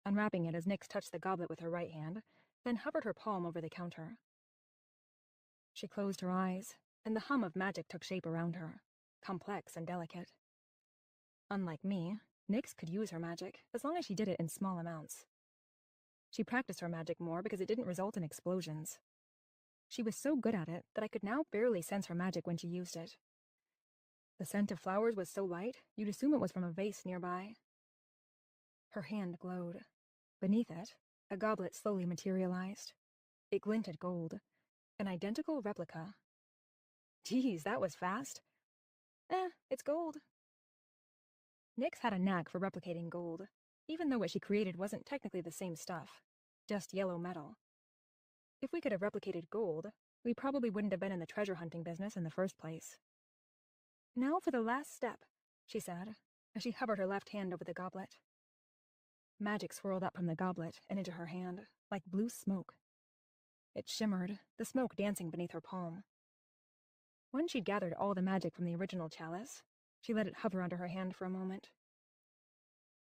unwrapping it as Nyx touched the goblet with her right hand, then hovered her palm over the counter. She closed her eyes, and the hum of magic took shape around her, complex and delicate. Unlike me, Nyx could use her magic, as long as she did it in small amounts. She practiced her magic more because it didn't result in explosions. She was so good at it that I could now barely sense her magic when she used it. The scent of flowers was so light, you'd assume it was from a vase nearby. Her hand glowed. Beneath it, a goblet slowly materialized. It glinted gold, an identical replica. Geez, that was fast. It's gold. Nyx had a knack for replicating gold, even though what she created wasn't technically the same stuff, just yellow metal. If we could have replicated gold, we probably wouldn't have been in the treasure hunting business in the first place. "Now for the last step," she said, as she hovered her left hand over the goblet. Magic swirled up from the goblet and into her hand, like blue smoke. It shimmered, the smoke dancing beneath her palm. When she'd gathered all the magic from the original chalice, she let it hover under her hand for a moment.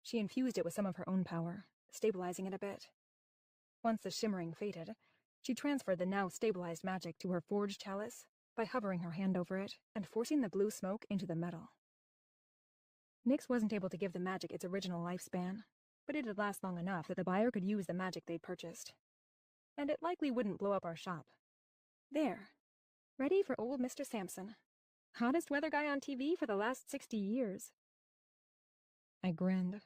She infused it with some of her own power, stabilizing it a bit. Once the shimmering faded, she transferred the now stabilized magic to her forged chalice by hovering her hand over it and forcing the blue smoke into the metal. Nyx wasn't able to give the magic its original lifespan, but it'd last long enough that the buyer could use the magic they'd purchased. And it likely wouldn't blow up our shop. There. Ready for old Mr. Sampson. Hottest weather guy on TV for the last 60 years. I grinned.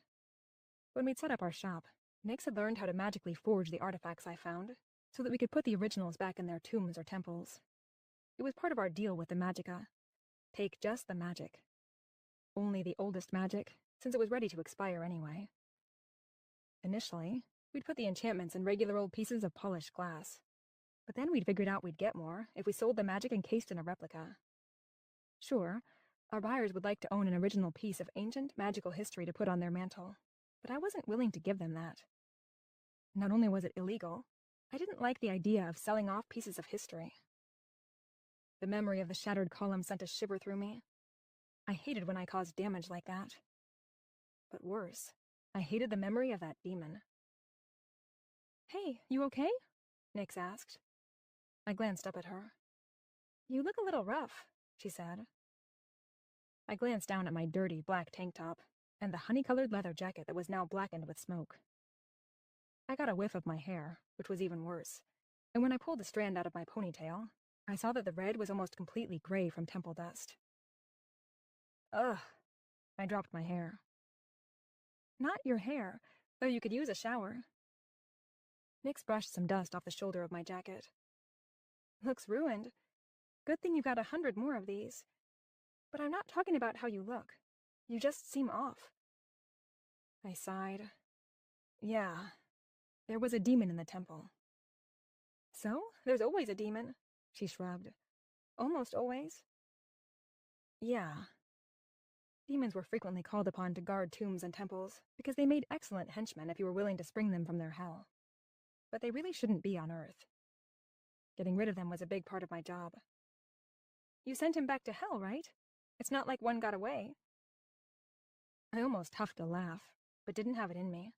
When we'd set up our shop, Nyx had learned how to magically forge the artifacts I found, so that we could put the originals back in their tombs or temples. It was part of our deal with the Magica. Take just the magic. Only the oldest magic, since it was ready to expire anyway. Initially, we'd put the enchantments in regular old pieces of polished glass. But then we'd figured out we'd get more if we sold the magic encased in a replica. Sure, our buyers would like to own an original piece of ancient magical history to put on their mantle, but I wasn't willing to give them that. Not only was it illegal, I didn't like the idea of selling off pieces of history. The memory of the shattered column sent a shiver through me. I hated when I caused damage like that. But worse, I hated the memory of that demon. "Hey, you okay?" Nyx asked. I glanced up at her. "You look a little rough," she said. I glanced down at my dirty black tank top and the honey-colored leather jacket that was now blackened with smoke. I got a whiff of my hair, which was even worse, and when I pulled a strand out of my ponytail, I saw that the red was almost completely gray from temple dust. Ugh. I dropped my hair. "Not your hair, though you could use a shower." Nyx brushed some dust off the shoulder of my jacket. "Looks ruined. Good thing you got 100 more of these. But I'm not talking about how you look. You just seem off." I sighed. "Yeah. There was a demon in the temple. So? There's always a demon, she shrugged. Almost always. Yeah. Demons were frequently called upon to guard tombs and temples, because they made excellent henchmen if you were willing to spring them from their hell. But they really shouldn't be on Earth. Getting rid of them was a big part of my job. You sent him back to hell, right? It's not like one got away. I almost huffed a laugh, but didn't have it in me.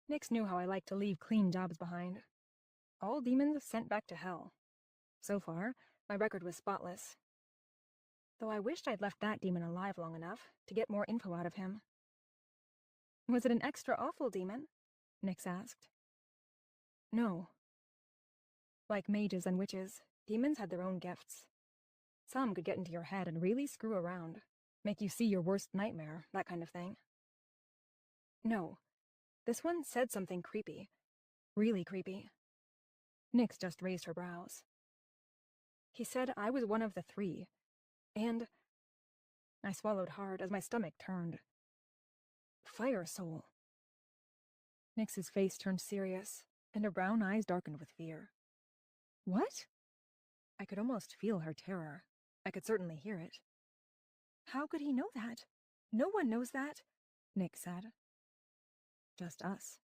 Nix knew how I liked to leave clean jobs behind. All demons sent back to hell. So far, my record was spotless. Though I wished I'd left that demon alive long enough to get more info out of him. Was it an extra awful demon? Nix asked. No. Like mages and witches, demons had their own gifts. Some could get into your head and really screw around, make you see your worst nightmare, that kind of thing. No, this one said something creepy. Really creepy. Nix just raised her brows. He said I was one of the 3, and... I swallowed hard as my stomach turned. Fire soul. Nix's face turned serious, and her brown eyes darkened with fear. What? I could almost feel her terror. I could certainly hear it. How could he know that? No one knows that, Nix said. Just us.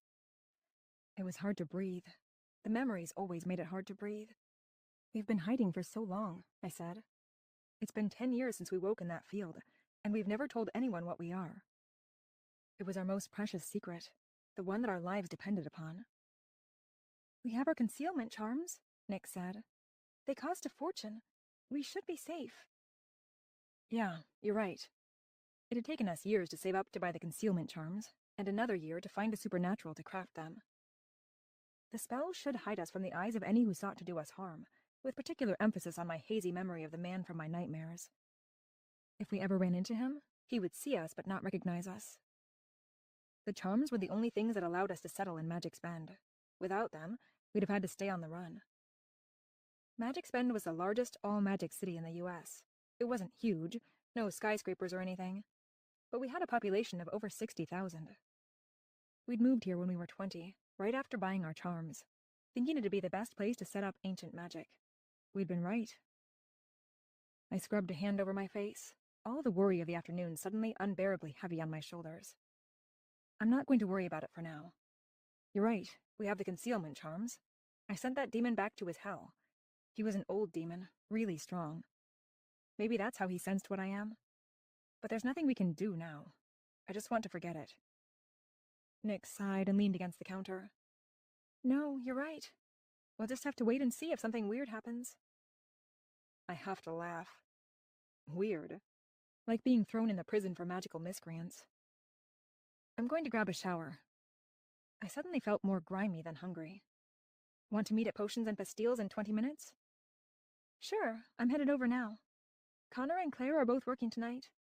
It was hard to breathe. The memories always made it hard to breathe. We've been hiding for so long, I said. It's been 10 years since we woke in that field, and we've never told anyone what we are. It was our most precious secret, the one that our lives depended upon. We have our concealment charms, Nix said. They cost a fortune. We should be safe. Yeah, you're right. It had taken us years to save up to buy the concealment charms, and another year to find a supernatural to craft them. The spell should hide us from the eyes of any who sought to do us harm, with particular emphasis on my hazy memory of the man from my nightmares. If we ever ran into him, he would see us but not recognize us. The charms were the only things that allowed us to settle in Magic's Bend. Without them, we'd have had to stay on the run. Magic's Bend was the largest all-magic city in the U.S. It wasn't huge, no skyscrapers or anything, but we had a population of over 60,000. We'd moved here when we were 20, right after buying our charms, thinking it'd be the best place to set up ancient magic. We'd been right. I scrubbed a hand over my face, all the worry of the afternoon suddenly unbearably heavy on my shoulders. I'm not going to worry about it for now. You're right, we have the concealment charms. I sent that demon back to his hell. He was an old demon, really strong. Maybe that's how he sensed what I am. But there's nothing we can do now. I just want to forget it. Nick sighed and leaned against the counter. No, you're right. We'll just have to wait and see if something weird happens. I huffed a laugh. Weird. Like being thrown in a prison for magical miscreants. I'm going to grab a shower. I suddenly felt more grimy than hungry. Want to meet at Potions and Pastilles in 20 minutes? Sure, I'm headed over now. Connor and Claire are both working tonight.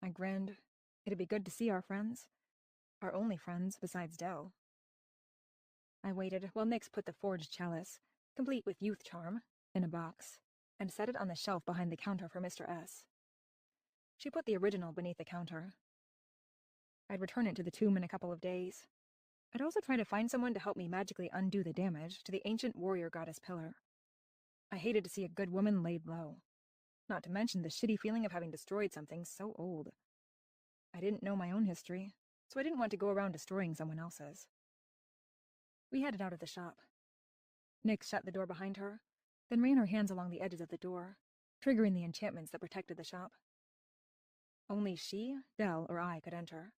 I grinned. It'd be good to see our friends. Our only friends besides Dell. I waited while Nix put the forged chalice, complete with youth charm, in a box, and set it on the shelf behind the counter for Mr. S. She put the original beneath the counter. I'd return it to the tomb in a couple of days. I'd also try to find someone to help me magically undo the damage to the ancient warrior goddess pillar. I hated to see a good woman laid low. Not to mention the shitty feeling of having destroyed something so old. I didn't know my own history, so I didn't want to go around destroying someone else's. We headed out of the shop. Nix shut the door behind her, then ran her hands along the edges of the door, triggering the enchantments that protected the shop. Only she, Dell, or I could enter.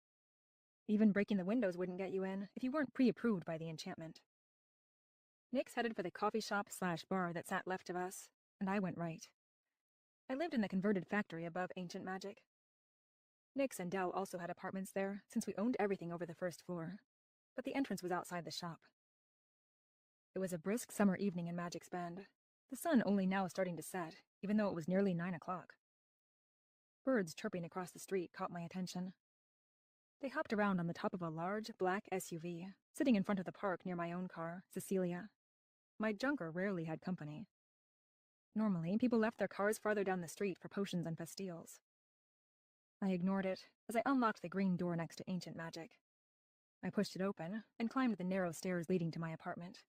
Even breaking the windows wouldn't get you in if you weren't pre-approved by the enchantment. Nix headed for the coffee shop/bar that sat left of us, and I went right. I lived in the converted factory above Ancient Magic. Nix and Dell also had apartments there, since we owned everything over the first floor, but the entrance was outside the shop. It was a brisk summer evening in Magic's Bend, the sun only now starting to set, even though it was nearly 9 o'clock. Birds chirping across the street caught my attention. They hopped around on the top of a large, black SUV, sitting in front of the park near my own car, Cecilia. My junker rarely had company. Normally, people left their cars farther down the street for Potions and Pastilles. I ignored it as I unlocked the green door next to Ancient Magic. I pushed it open and climbed the narrow stairs leading to my apartment.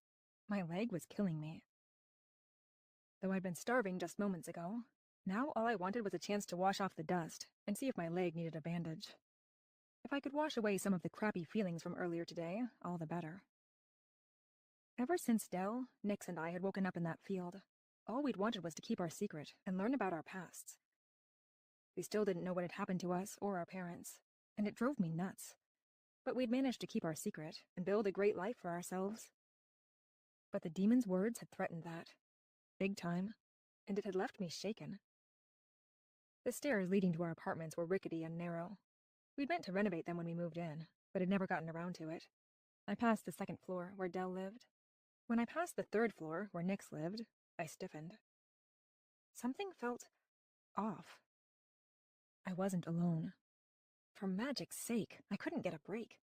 My leg was killing me. Though I'd been starving just moments ago, now all I wanted was a chance to wash off the dust and see if my leg needed a bandage. If I could wash away some of the crappy feelings from earlier today, all the better. Ever since Dell, Nix, and I had woken up in that field, all we'd wanted was to keep our secret and learn about our pasts. We still didn't know what had happened to us or our parents, and it drove me nuts. But we'd managed to keep our secret and build a great life for ourselves. But the demon's words had threatened that. Big time. And it had left me shaken. The stairs leading to our apartments were rickety and narrow. We'd meant to renovate them when we moved in, but had never gotten around to it. I passed the second floor, where Dell lived. When I passed the third floor, where Nix lived, I stiffened. Something felt off. I wasn't alone. For magic's sake, I couldn't get a break.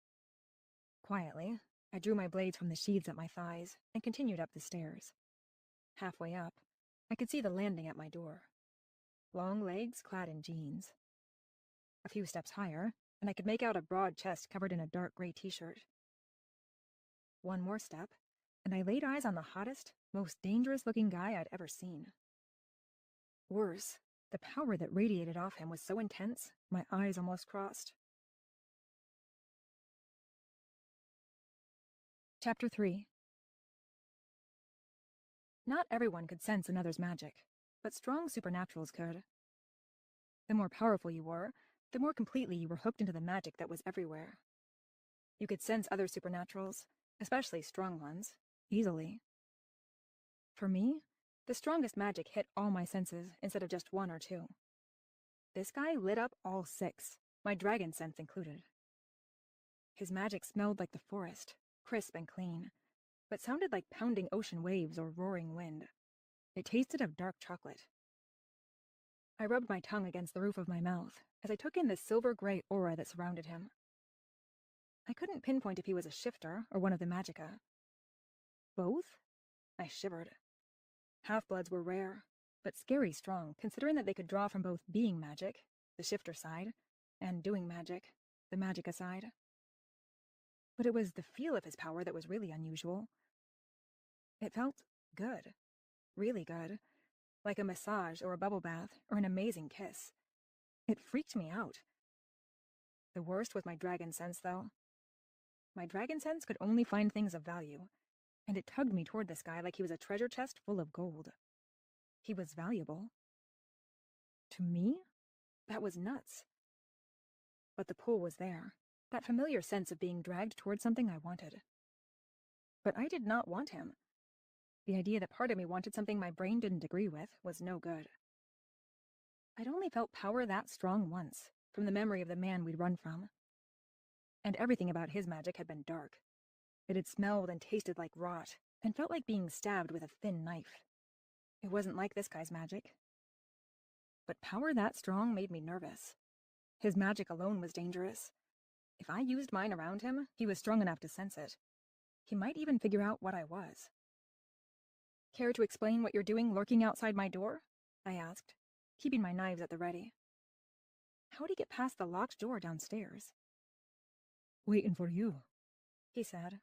Quietly, I drew my blades from the sheaths at my thighs and continued up the stairs. Halfway up, I could see the landing at my door. Long legs clad in jeans. A few steps higher, and I could make out a broad chest covered in a dark gray t-shirt. One more step, and I laid eyes on the hottest, most dangerous-looking guy I'd ever seen. Worse, the power that radiated off him was so intense, my eyes almost crossed. Chapter 3. Not everyone could sense another's magic, but strong supernaturals could. The more powerful you were, the more completely you were hooked into the magic that was everywhere. You could sense other supernaturals, especially strong ones, easily. For me, the strongest magic hit all my senses instead of just one or two. This guy lit up all six, my dragon sense included. His magic smelled like the forest, crisp and clean, but sounded like pounding ocean waves or roaring wind. It tasted of dark chocolate. I rubbed my tongue against the roof of my mouth as I took in the silver-gray aura that surrounded him. I couldn't pinpoint if he was a shifter or one of the Magicka. Both? I shivered. Half-bloods were rare, but scary strong, considering that they could draw from both being magic, the shifter side, and doing magic, the Magicka side. But it was the feel of his power that was really unusual. It felt good, really good, like a massage or a bubble bath or an amazing kiss. It freaked me out. The worst was my dragon sense, though. My dragon sense could only find things of value, and it tugged me toward this guy like he was a treasure chest full of gold. He was valuable. To me, that was nuts. But the pull was there, that familiar sense of being dragged toward something I wanted. But I did not want him. The idea that part of me wanted something my brain didn't agree with was no good. I'd only felt power that strong once, from the memory of the man we'd run from. And everything about his magic had been dark. It had smelled and tasted like rot, and felt like being stabbed with a thin knife. It wasn't like this guy's magic. But power that strong made me nervous. His magic alone was dangerous. If I used mine around him, he was strong enough to sense it. He might even figure out what I was. Care to explain what you're doing lurking outside my door? I asked, keeping my knives at the ready. How'd he get past the locked door downstairs? Waiting for you, he said.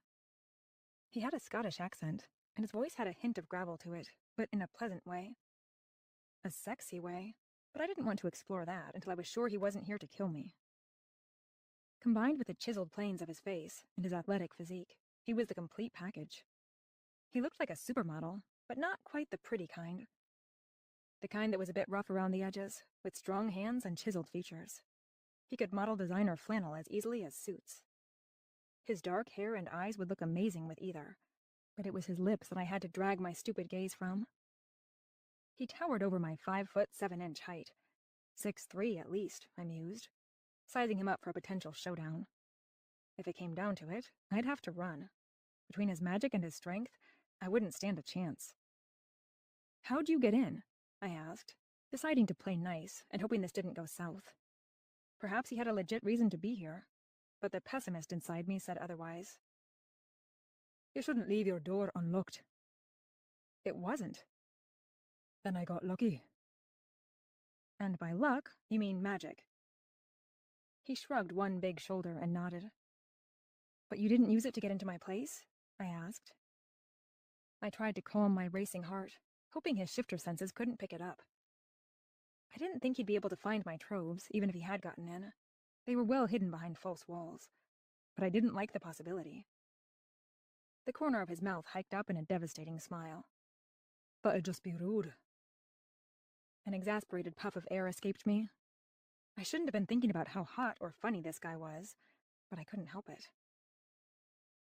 He had a Scottish accent, and his voice had a hint of gravel to it, but in a pleasant way. A sexy way, but I didn't want to explore that until I was sure he wasn't here to kill me. Combined with the chiseled planes of his face and his athletic physique, he was the complete package. He looked like a supermodel, but not quite the pretty kind. The kind that was a bit rough around the edges, with strong hands and chiseled features. He could model designer flannel as easily as suits. His dark hair and eyes would look amazing with either, but it was his lips that I had to drag my stupid gaze from. He towered over my 5'7" height. 6'3" at least, I mused, sizing him up for a potential showdown. If it came down to it, I'd have to run. Between his magic and his strength, I wouldn't stand a chance. How'd you get in? I asked, deciding to play nice and hoping this didn't go south. Perhaps he had a legit reason to be here, but the pessimist inside me said otherwise. You shouldn't leave your door unlocked. It wasn't. Then I got lucky. And by luck, you mean magic. He shrugged one big shoulder and nodded. But you didn't use it to get into my place? I asked. I tried to calm my racing heart, hoping his shifter senses couldn't pick it up. I didn't think he'd be able to find my troves, even if he had gotten in. They were well hidden behind false walls, but I didn't like the possibility. The corner of his mouth hiked up in a devastating smile. That'd just be rude. An exasperated puff of air escaped me. I shouldn't have been thinking about how hot or funny this guy was, but I couldn't help it.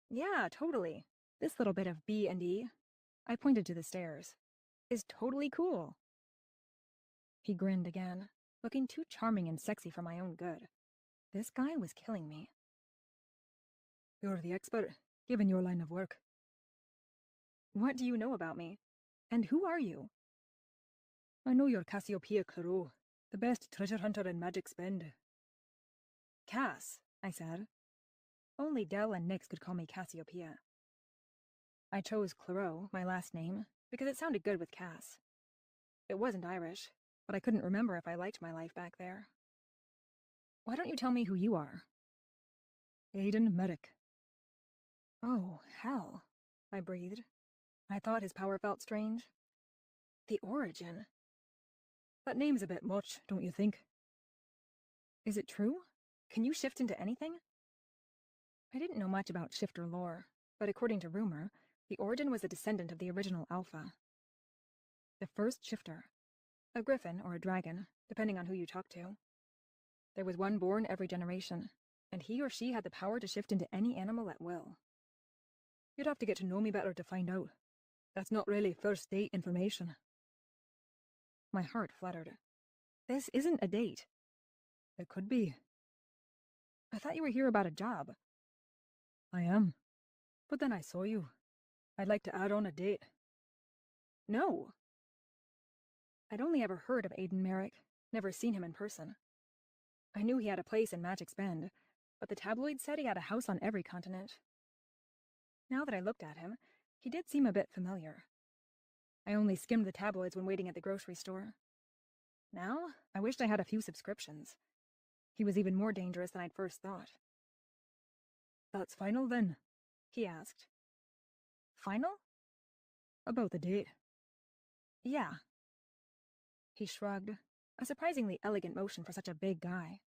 Yeah, totally. This little bit of B&E, I pointed to the stairs, is totally cool. He grinned again, looking too charming and sexy for my own good. This guy was killing me. You're the expert, given your line of work. What do you know about me? And who are you? I know you're Cassiopeia Claro, the best treasure hunter in Magic Spend. Cass, I said. Only Dell and Nyx could call me Cassiopeia. I chose Claro, my last name, because it sounded good with Cass. It wasn't Irish, but I couldn't remember if I liked my life back there. Why don't you tell me who you are? Aiden Merrick. Oh, hell, I breathed. I thought his power felt strange. The origin. That name's a bit much, don't you think? Is it true? Can you shift into anything? I didn't know much about shifter lore, but according to rumor, the origin was a descendant of the original Alpha. The first shifter. A griffin or a dragon, depending on who you talk to. There was one born every generation, and he or she had the power to shift into any animal at will. You'd have to get to know me better to find out. That's not really first date information. My heart fluttered. This isn't a date. It could be. I thought you were here about a job. I am. But then I saw you. I'd like to add on a date. No. I'd only ever heard of Aiden Merrick, never seen him in person. I knew he had a place in Magic's Bend, but the tabloids said he had a house on every continent. Now that I looked at him, he did seem a bit familiar. I only skimmed the tabloids when waiting at the grocery store. Now, I wished I had a few subscriptions. He was even more dangerous than I'd first thought. That's final then? He asked. Final? About the date. Yeah. He shrugged, a surprisingly elegant motion for such a big guy.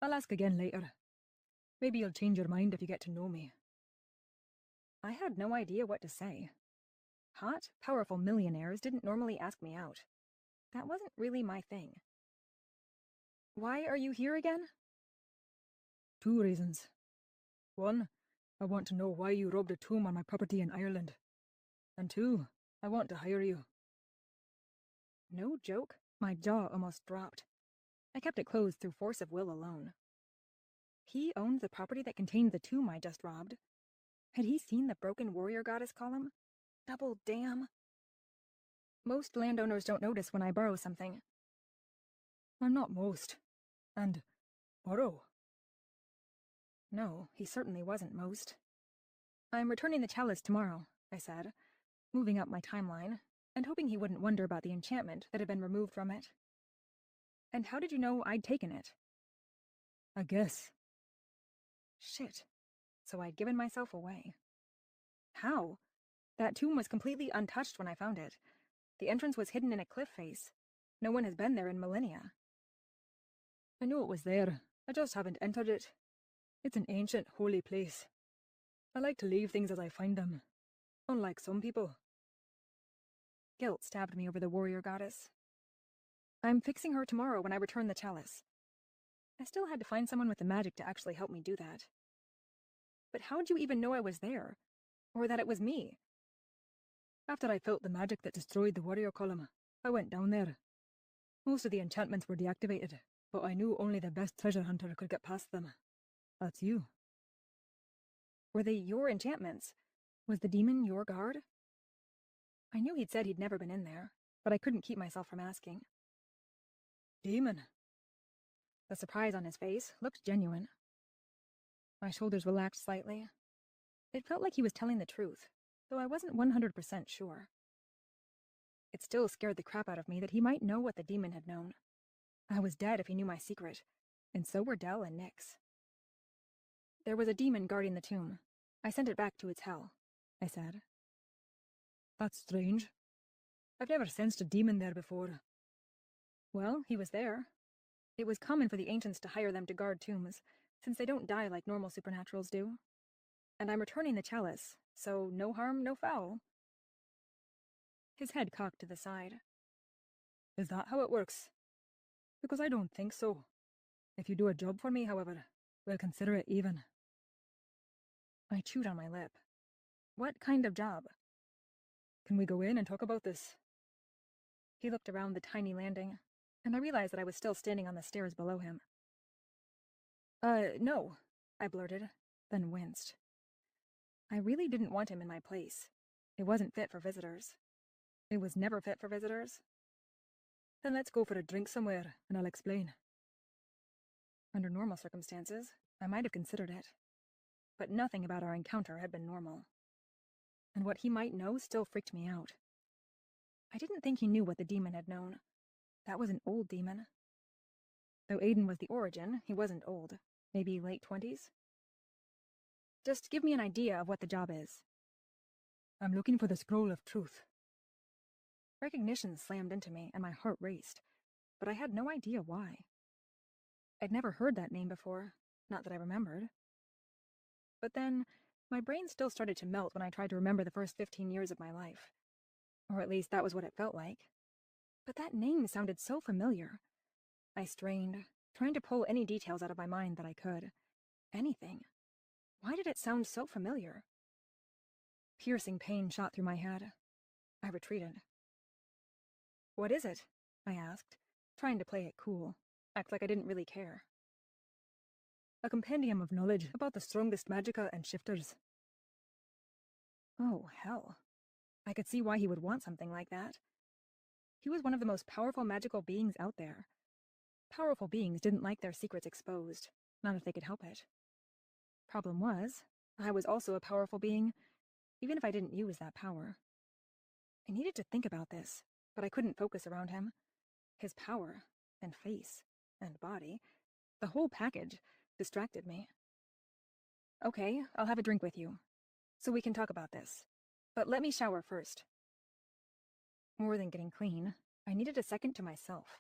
I'll ask again later. Maybe you'll change your mind if you get to know me. I had no idea what to say. Hot, powerful millionaires didn't normally ask me out. That wasn't really my thing. Why are you here again? 2 reasons. 1, I want to know why you robbed a tomb on my property in Ireland. And 2, I want to hire you. No joke, my jaw almost dropped. I kept it closed through force of will alone. He owned the property that contained the tomb I just robbed. Had he seen the broken warrior goddess column? Double damn. Most landowners don't notice when I borrow something. I'm not most. And borrow. No, he certainly wasn't most. I'm returning the chalice tomorrow, I said, moving up my timeline, and hoping he wouldn't wonder about the enchantment that had been removed from it. And how did you know I'd taken it? I guess. Shit. So I'd given myself away. How? That tomb was completely untouched when I found it. The entrance was hidden in a cliff face. No one has been there in millennia. I knew it was there. I just haven't entered it. It's an ancient, holy place. I like to leave things as I find them. Unlike some people. Guilt stabbed me over the warrior goddess. I'm fixing her tomorrow when I return the chalice. I still had to find someone with the magic to actually help me do that. But how'd you even know I was there? Or that it was me? After I felt the magic that destroyed the warrior column, I went down there. Most of the enchantments were deactivated, but I knew only the best treasure hunter could get past them. That's you. Were they your enchantments? Was the demon your guard? I knew he'd said he'd never been in there, but I couldn't keep myself from asking. Demon? The surprise on his face looked genuine. My shoulders relaxed slightly. It felt like he was telling the truth, though I wasn't 100% sure. It still scared the crap out of me that he might know what the demon had known. I was dead if he knew my secret, and so were Dell and Nyx. There was a demon guarding the tomb. I sent it back to its hell, I said. That's strange. I've never sensed a demon there before. Well, he was there. It was common for the ancients to hire them to guard tombs, since they don't die like normal supernaturals do. And I'm returning the chalice, so no harm, no foul. His head cocked to the side. Is that how it works? Because I don't think so. If you do a job for me, however, we'll consider it even. I chewed on my lip. What kind of job? Can we go in and talk about this? He looked around the tiny landing, and I realized that I was still standing on the stairs below him. No, I blurted, then winced. I really didn't want him in my place. It wasn't fit for visitors. It was never fit for visitors. Then let's go for a drink somewhere, and I'll explain. Under normal circumstances, I might have considered it. But nothing about our encounter had been normal. And what he might know still freaked me out. I didn't think he knew what the demon had known. That was an old demon. Though Aiden was the origin, he wasn't old. Maybe late 20s? Just give me an idea of what the job is. I'm looking for the scroll of truth. Recognition slammed into me, and my heart raced, but I had no idea why. I'd never heard that name before, not that I remembered. But then, my brain still started to melt when I tried to remember the first 15 years of my life. Or at least that was what it felt like. But that name sounded so familiar. I strained, trying to pull any details out of my mind that I could. Anything. Why did it sound so familiar? Piercing pain shot through my head. I retreated. What is it? I asked, trying to play it cool, act like I didn't really care. A compendium of knowledge about the strongest magicka and shifters. Oh, hell. I could see why he would want something like that. He was one of the most powerful magical beings out there. Powerful beings didn't like their secrets exposed, not if they could help it. Problem was, I was also a powerful being, even if I didn't use that power. I needed to think about this, but I couldn't focus around him. His power, and face, and body, the whole package, distracted me. Okay, I'll have a drink with you, so we can talk about this. But let me shower first. More than getting clean, I needed a second to myself.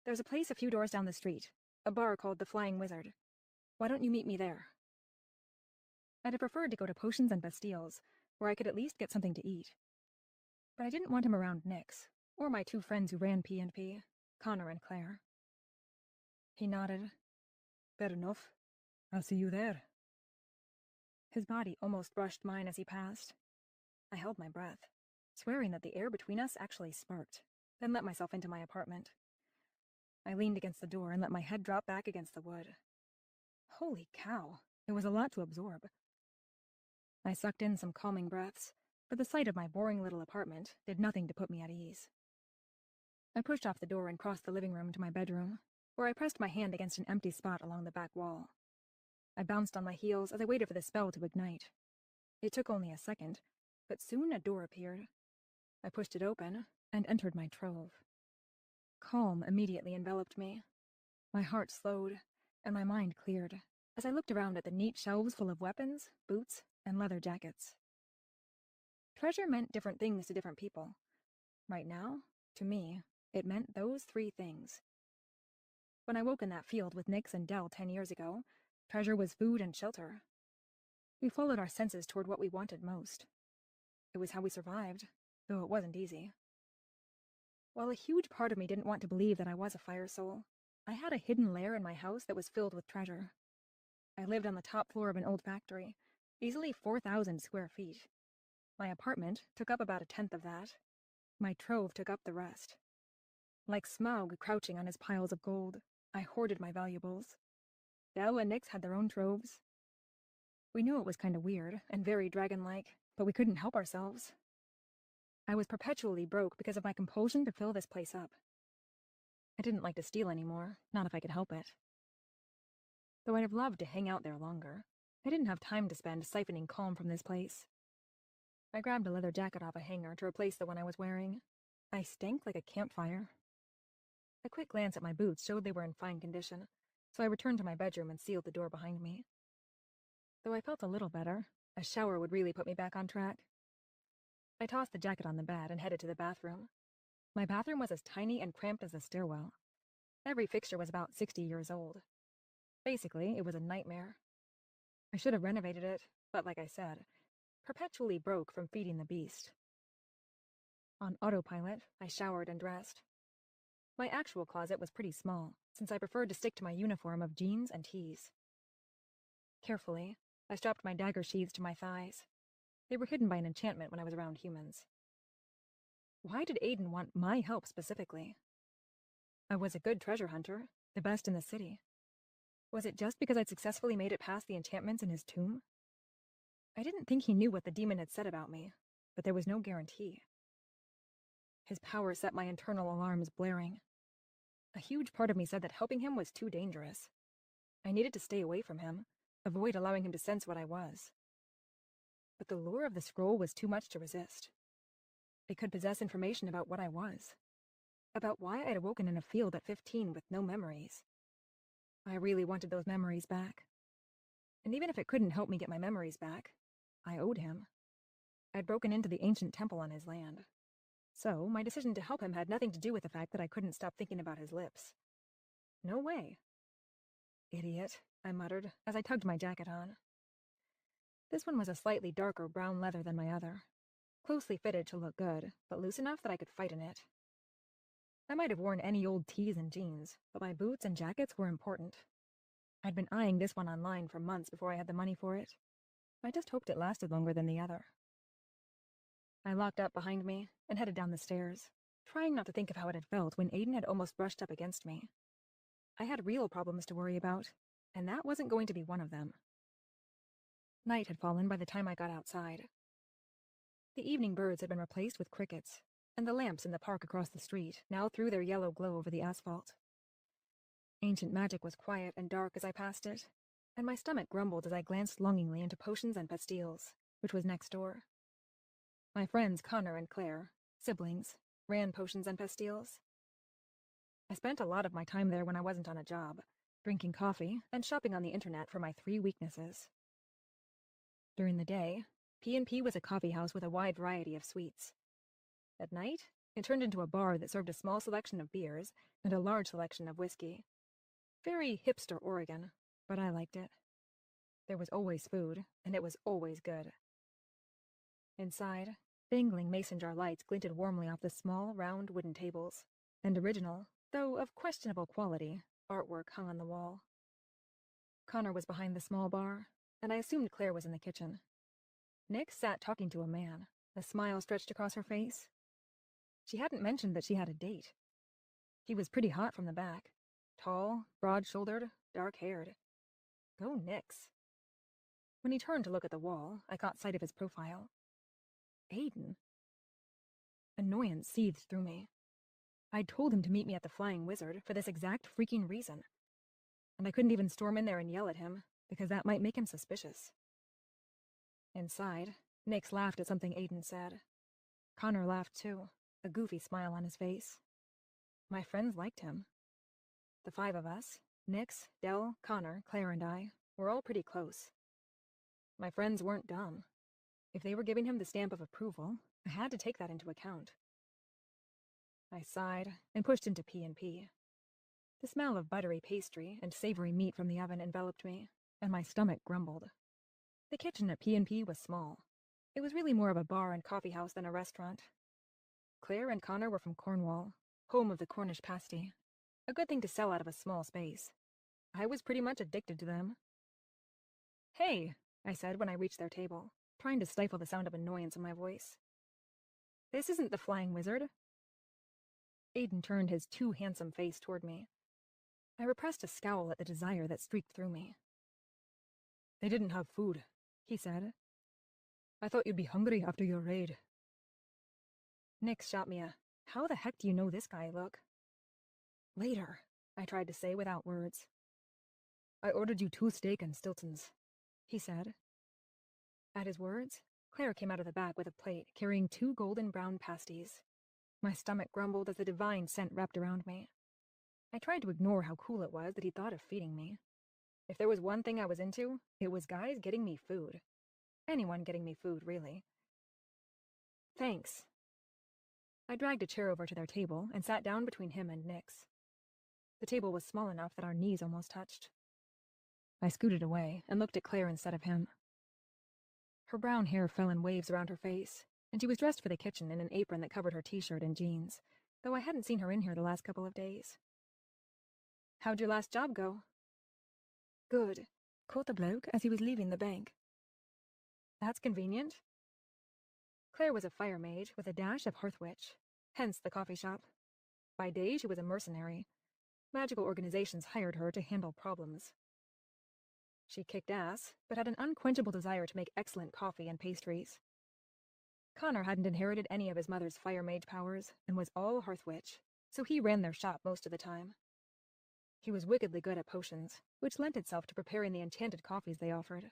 There's a place a few doors down the street, a bar called the Flying Wizard. Why don't you meet me there? I'd have preferred to go to Potions and Bastilles, where I could at least get something to eat. But I didn't want him around Nyx, or my two friends who ran P&P, Connor and Claire. He nodded. Fair enough. I'll see you there. His body almost brushed mine as he passed. I held my breath, swearing that the air between us actually sparked, then let myself into my apartment. I leaned against the door and let my head drop back against the wood. Holy cow, it was a lot to absorb. I sucked in some calming breaths, but the sight of my boring little apartment did nothing to put me at ease. I pushed off the door and crossed the living room to my bedroom, where I pressed my hand against an empty spot along the back wall. I bounced on my heels as I waited for the spell to ignite. It took only a second, but soon a door appeared. I pushed it open and entered my trove. Calm immediately enveloped me. My heart slowed, and my mind cleared as I looked around at the neat shelves full of weapons, boots, and leather jackets. Treasure meant different things to different people. Right now, to me, it meant those three things. When I woke in that field with Nyx and Dell 10 years ago, treasure was food and shelter. We followed our senses toward what we wanted most. It was how we survived, though it wasn't easy. While a huge part of me didn't want to believe that I was a fire soul, I had a hidden lair in my house that was filled with treasure. I lived on the top floor of an old factory, easily 4,000 square feet. My apartment took up about a tenth of that. My trove took up the rest. Like Smaug crouching on his piles of gold, I hoarded my valuables. Dell and Nyx had their own troves. We knew it was kind of weird and very dragon-like, but we couldn't help ourselves. I was perpetually broke because of my compulsion to fill this place up. I didn't like to steal anymore, not if I could help it. Though I'd have loved to hang out there longer, I didn't have time to spend siphoning calm from this place. I grabbed a leather jacket off a hanger to replace the one I was wearing. I stank like a campfire. A quick glance at my boots showed they were in fine condition, so I returned to my bedroom and sealed the door behind me. Though I felt a little better, a shower would really put me back on track. I tossed the jacket on the bed and headed to the bathroom. My bathroom was as tiny and cramped as a stairwell. Every fixture was about 60 years old. Basically, it was a nightmare. I should have renovated it, but like I said, perpetually broke from feeding the beast. On autopilot, I showered and dressed. My actual closet was pretty small, since I preferred to stick to my uniform of jeans and tees. Carefully, I strapped my dagger sheaths to my thighs. They were hidden by an enchantment when I was around humans. Why did Aiden want my help specifically? I was a good treasure hunter, the best in the city. Was it just because I'd successfully made it past the enchantments in his tomb? I didn't think he knew what the demon had said about me, but there was no guarantee. His power set my internal alarms blaring. A huge part of me said that helping him was too dangerous. I needed to stay away from him, avoid allowing him to sense what I was. But the lure of the scroll was too much to resist. It could possess information about what I was, about why I'd awoken in a field at 15 with no memories. I really wanted those memories back. And even if it couldn't help me get my memories back, I owed him. I'd broken into the ancient temple on his land. So, my decision to help him had nothing to do with the fact that I couldn't stop thinking about his lips. No way. Idiot, I muttered as I tugged my jacket on. This one was a slightly darker brown leather than my other. Closely fitted to look good, but loose enough that I could fight in it. I might have worn any old tees and jeans, but my boots and jackets were important. I'd been eyeing this one online for months before I had the money for it. I just hoped it lasted longer than the other. I locked up behind me and headed down the stairs, trying not to think of how it had felt when Aiden had almost brushed up against me. I had real problems to worry about, and that wasn't going to be one of them. Night had fallen by the time I got outside. The evening birds had been replaced with crickets, and the lamps in the park across the street now threw their yellow glow over the asphalt. Ancient magic was quiet and dark as I passed it, and my stomach grumbled as I glanced longingly into Potions and Pastilles, which was next door. My friends Connor and Claire, siblings, ran Potions and Pastilles. I spent a lot of my time there when I wasn't on a job, drinking coffee and shopping on the internet for my 3 weaknesses. During the day, P&P was a coffee house with a wide variety of sweets. At night, it turned into a bar that served a small selection of beers and a large selection of whiskey. Very hipster Oregon, but I liked it. There was always food, and it was always good. Inside, dangling mason jar lights glinted warmly off the small, round wooden tables, and original, though of questionable quality, artwork hung on the wall. Connor was behind the small bar, and I assumed Claire was in the kitchen. Nick sat talking to a man, a smile stretched across her face. She hadn't mentioned that she had a date. He was pretty hot from the back. Tall, broad-shouldered, dark-haired. Go Nix. When he turned to look at the wall, I caught sight of his profile. Aiden. Annoyance seethed through me. I'd told him to meet me at the Flying Wizard for this exact freaking reason. And I couldn't even storm in there and yell at him, because that might make him suspicious. Inside, Nix laughed at something Aiden said. Connor laughed too, a goofy smile on his face. My friends liked him. The 5 of us, Nix, Dell, Connor, Claire, and I, were all pretty close. My friends weren't dumb. If they were giving him the stamp of approval, I had to take that into account. I sighed and pushed into P&P. The smell of buttery pastry and savory meat from the oven enveloped me, and my stomach grumbled. The kitchen at P&P was small. It was really more of a bar and coffee house than a restaurant. Claire and Connor were from Cornwall, home of the Cornish pasty. A good thing to sell out of a small space. I was pretty much addicted to them. Hey, I said when I reached their table, trying to stifle the sound of annoyance in my voice. This isn't the Flying Wizard. Aiden turned his too handsome face toward me. I repressed a scowl at the desire that streaked through me. They didn't have food, he said. I thought you'd be hungry after your raid. Nick shot me a, how the heck do you know this guy look? Later, I tried to say without words. I ordered you 2 steak and Stiltons, he said. At his words, Claire came out of the back with a plate carrying 2 golden brown pasties. My stomach grumbled as the divine scent wrapped around me. I tried to ignore how cool it was that he thought of feeding me. If there was one thing I was into, it was guys getting me food. Anyone getting me food, really. Thanks. I dragged a chair over to their table and sat down between him and Nick's. The table was small enough that our knees almost touched. I scooted away and looked at Claire instead of him. Her brown hair fell in waves around her face, and she was dressed for the kitchen in an apron that covered her t-shirt and jeans, though I hadn't seen her in here the last couple of days. How'd your last job go? Good, quoth the bloke as he was leaving the bank. That's convenient. Claire was a fire maid with a dash of hearth witch, hence the coffee shop. By day, she was a mercenary. Magical organizations hired her to handle problems. She kicked ass, but had an unquenchable desire to make excellent coffee and pastries. Connor hadn't inherited any of his mother's fire mage powers and was all hearth witch, so he ran their shop most of the time. He was wickedly good at potions, which lent itself to preparing the enchanted coffees they offered.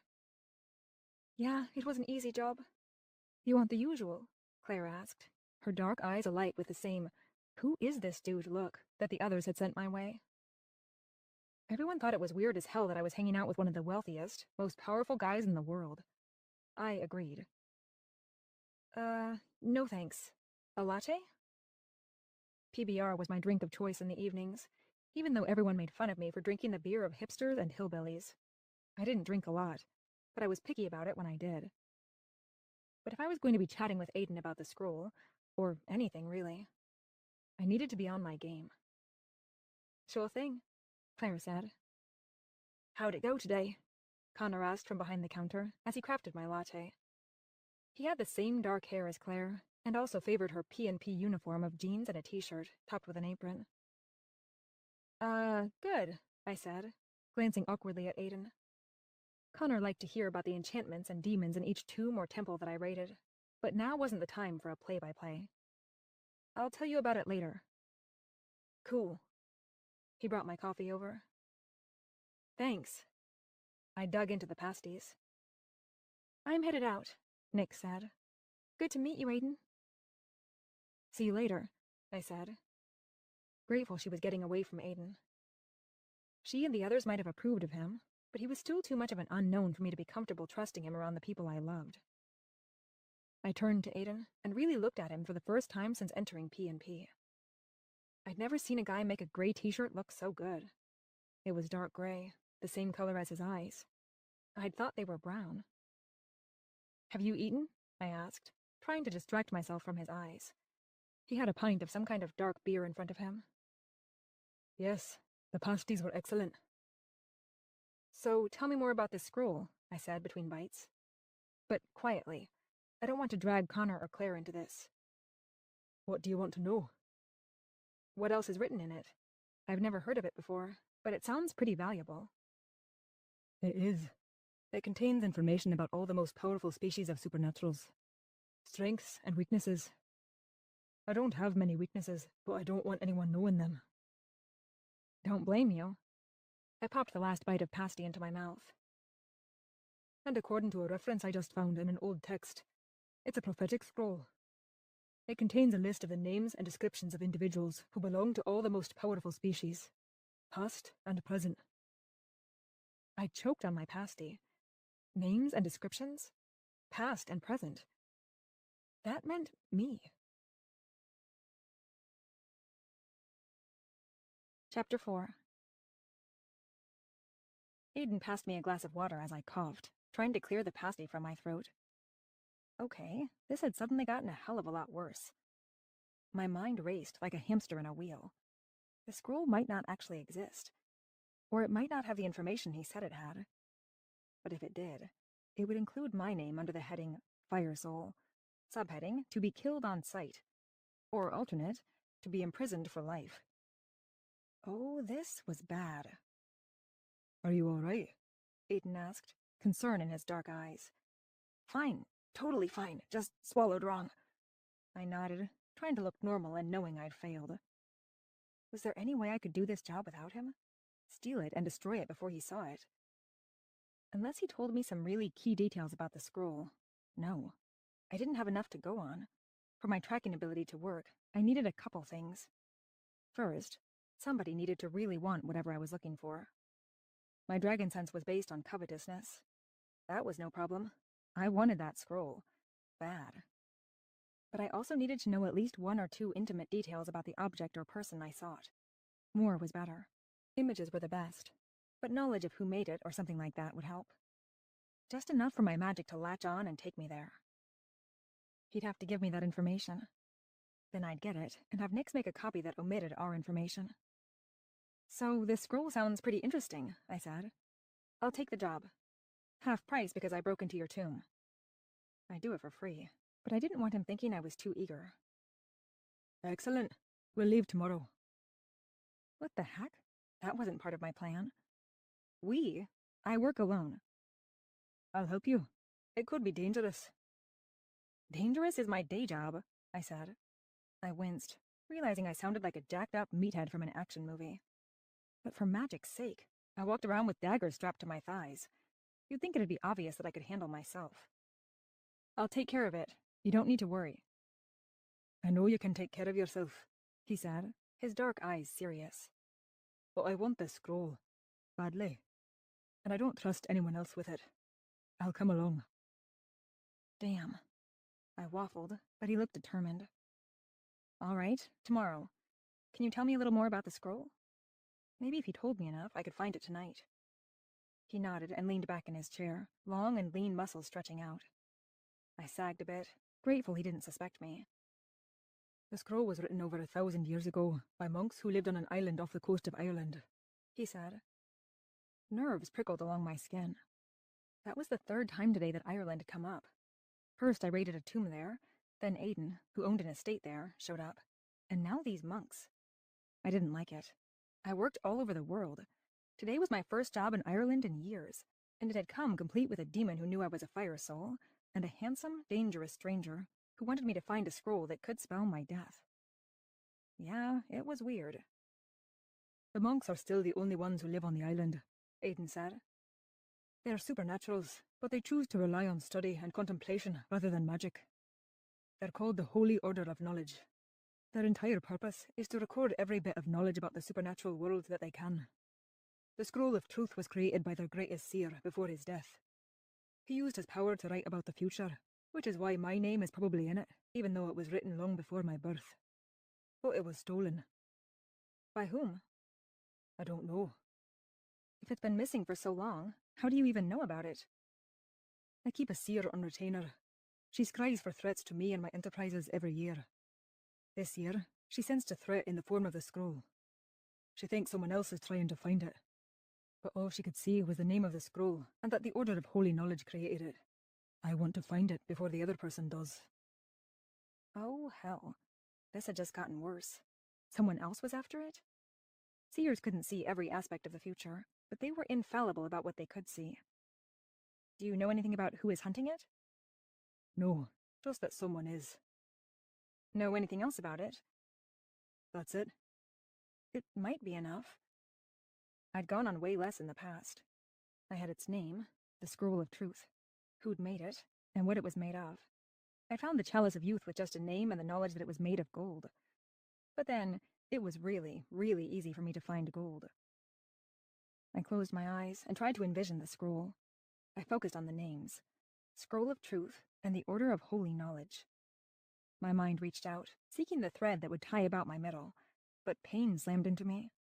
Yeah, it was an easy job. You want the usual? Claire asked, her dark eyes alight with the same "who is this dude" look that the others had sent my way. Everyone thought it was weird as hell that I was hanging out with one of the wealthiest, most powerful guys in the world. I agreed. No thanks. A latte? PBR was my drink of choice in the evenings, even though everyone made fun of me for drinking the beer of hipsters and hillbillies. I didn't drink a lot, but I was picky about it when I did. But if I was going to be chatting with Aiden about the scroll, or anything really, I needed to be on my game. Sure thing, Claire said. How'd it go today? Connor asked from behind the counter as he crafted my latte. He had the same dark hair as Claire, and also favored her P&P uniform of jeans and a t-shirt, topped with an apron. Good, I said, glancing awkwardly at Aiden. Connor liked to hear about the enchantments and demons in each tomb or temple that I raided, but now wasn't the time for a play-by-play. I'll tell you about it later. Cool. He brought my coffee over. Thanks. I dug into the pasties. I'm headed out, Nick said. Good to meet you, Aiden. See you later, I said, grateful she was getting away from Aiden. She and the others might have approved of him, but he was still too much of an unknown for me to be comfortable trusting him around the people I loved. I turned to Aiden and really looked at him for the first time since entering P&P. I'd never seen a guy make a gray t-shirt look so good. It was dark gray, the same color as his eyes. I'd thought they were brown. Have you eaten? I asked, trying to distract myself from his eyes. He had a pint of some kind of dark beer in front of him. Yes, the pasties were excellent. So tell me more about this scroll, I said between bites. But quietly. I don't want to drag Connor or Claire into this. What do you want to know? What else is written in it? I've never heard of it before, but it sounds pretty valuable. It is. It contains information about all the most powerful species of supernaturals. Strengths and weaknesses. I don't have many weaknesses, but I don't want anyone knowing them. Don't blame you. I popped the last bite of pasty into my mouth. And according to a reference I just found in an old text, it's a prophetic scroll. It contains a list of the names and descriptions of individuals who belong to all the most powerful species, past and present. I choked on my pasty. Names and descriptions? Past and present. That meant me. Chapter 4. Aiden passed me a glass of water as I coughed, trying to clear the pasty from my throat. Okay, this had suddenly gotten a hell of a lot worse. My mind raced like a hamster in a wheel. The scroll might not actually exist, or it might not have the information he said it had. But if it did, it would include my name under the heading Fire Soul, subheading to be killed on sight, or alternate, to be imprisoned for life. Oh, this was bad. Are you all right? Aiden asked, concern in his dark eyes. Fine, totally fine, just swallowed wrong. I nodded, trying to look normal and knowing I'd failed. Was there any way I could do this job without him? Steal it and destroy it before he saw it? Unless he told me some really key details about the scroll, no. I didn't have enough to go on. For my tracking ability to work, I needed a couple things. First, somebody needed to really want whatever I was looking for. My dragon sense was based on covetousness. That was no problem. I wanted that scroll. Bad. But I also needed to know at least 1 or 2 intimate details about the object or person I sought. More was better. Images were the best, but knowledge of who made it or something like that would help. Just enough for my magic to latch on and take me there. He'd have to give me that information. Then I'd get it, and have Nix make a copy that omitted our information. So this scroll sounds pretty interesting, I said. I'll take the job. Half price because I broke into your tomb. I'd do it for free, but I didn't want him thinking I was too eager. Excellent. We'll leave tomorrow. What the heck? That wasn't part of my plan. I work alone. I'll help you. It could be dangerous. Dangerous is my day job, I said. I winced, realizing I sounded like a jacked-up meathead from an action movie. But for magic's sake, I walked around with daggers strapped to my thighs. You'd think it'd be obvious that I could handle myself. I'll take care of it. You don't need to worry. I know you can take care of yourself, he said, his dark eyes serious. But I want this scroll, badly, and I don't trust anyone else with it. I'll come along. Damn. I waffled, but he looked determined. All right, tomorrow. Can you tell me a little more about the scroll? Maybe if he told me enough, I could find it tonight. He nodded and leaned back in his chair, long and lean muscles stretching out. I sagged a bit, grateful he didn't suspect me. The scroll was written over 1,000 years ago by monks who lived on an island off the coast of Ireland, he said. Nerves prickled along my skin. That was the 3rd time today that Ireland had come up. First I raided a tomb there, then Aidan, who owned an estate there, showed up. And now these monks. I didn't like it. I worked all over the world. Today was my first job in Ireland in years, and it had come complete with a demon who knew I was a fire soul, and a handsome, dangerous stranger who wanted me to find a scroll that could spell my death. Yeah, it was weird. The monks are still the only ones who live on the island, Aidan said. They're supernaturals, but they choose to rely on study and contemplation rather than magic. They're called the Holy Order of Knowledge. Their entire purpose is to record every bit of knowledge about the supernatural world that they can. The Scroll of Truth was created by their greatest seer before his death. He used his power to write about the future, which is why my name is probably in it, even though it was written long before my birth. But it was stolen. By whom? I don't know. If it's been missing for so long, how do you even know about it? I keep a seer on retainer. She scries for threats to me and my enterprises every year. This year, she sensed a threat in the form of the scroll. She thinks someone else is trying to find it. But all she could see was the name of the scroll, and that the Order of Holy Knowledge created it. I want to find it before the other person does. Oh, hell. This had just gotten worse. Someone else was after it? Seers couldn't see every aspect of the future, but they were infallible about what they could see. Do you know anything about who is hunting it? No, just that someone is. Know anything else about it? That's it. It might be enough. I'd gone on way less in the past. I had its name, the Scroll of Truth, who'd made it, and what it was made of. I found the Chalice of Youth with just a name and the knowledge that it was made of gold. But then, it was really, really easy for me to find gold. I closed my eyes and tried to envision the scroll. I focused on the names. Scroll of Truth and the Order of Holy Knowledge. My mind reached out, seeking the thread that would tie about my middle, but pain slammed into me.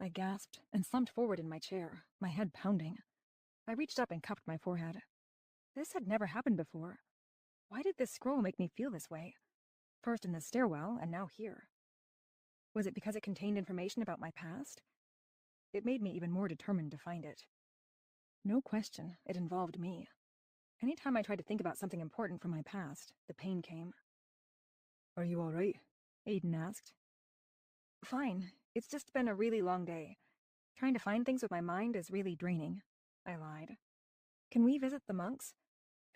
I gasped and slumped forward in my chair, my head pounding. I reached up and cupped my forehead. This had never happened before. Why did this scroll make me feel this way? First in the stairwell, and now here. Was it because it contained information about my past? It made me even more determined to find it. No question, it involved me. Anytime I tried to think about something important from my past, the pain came. Are you all right? Aidan asked. Fine. It's just been a really long day. Trying to find things with my mind is really draining, I lied. Can we visit the monks?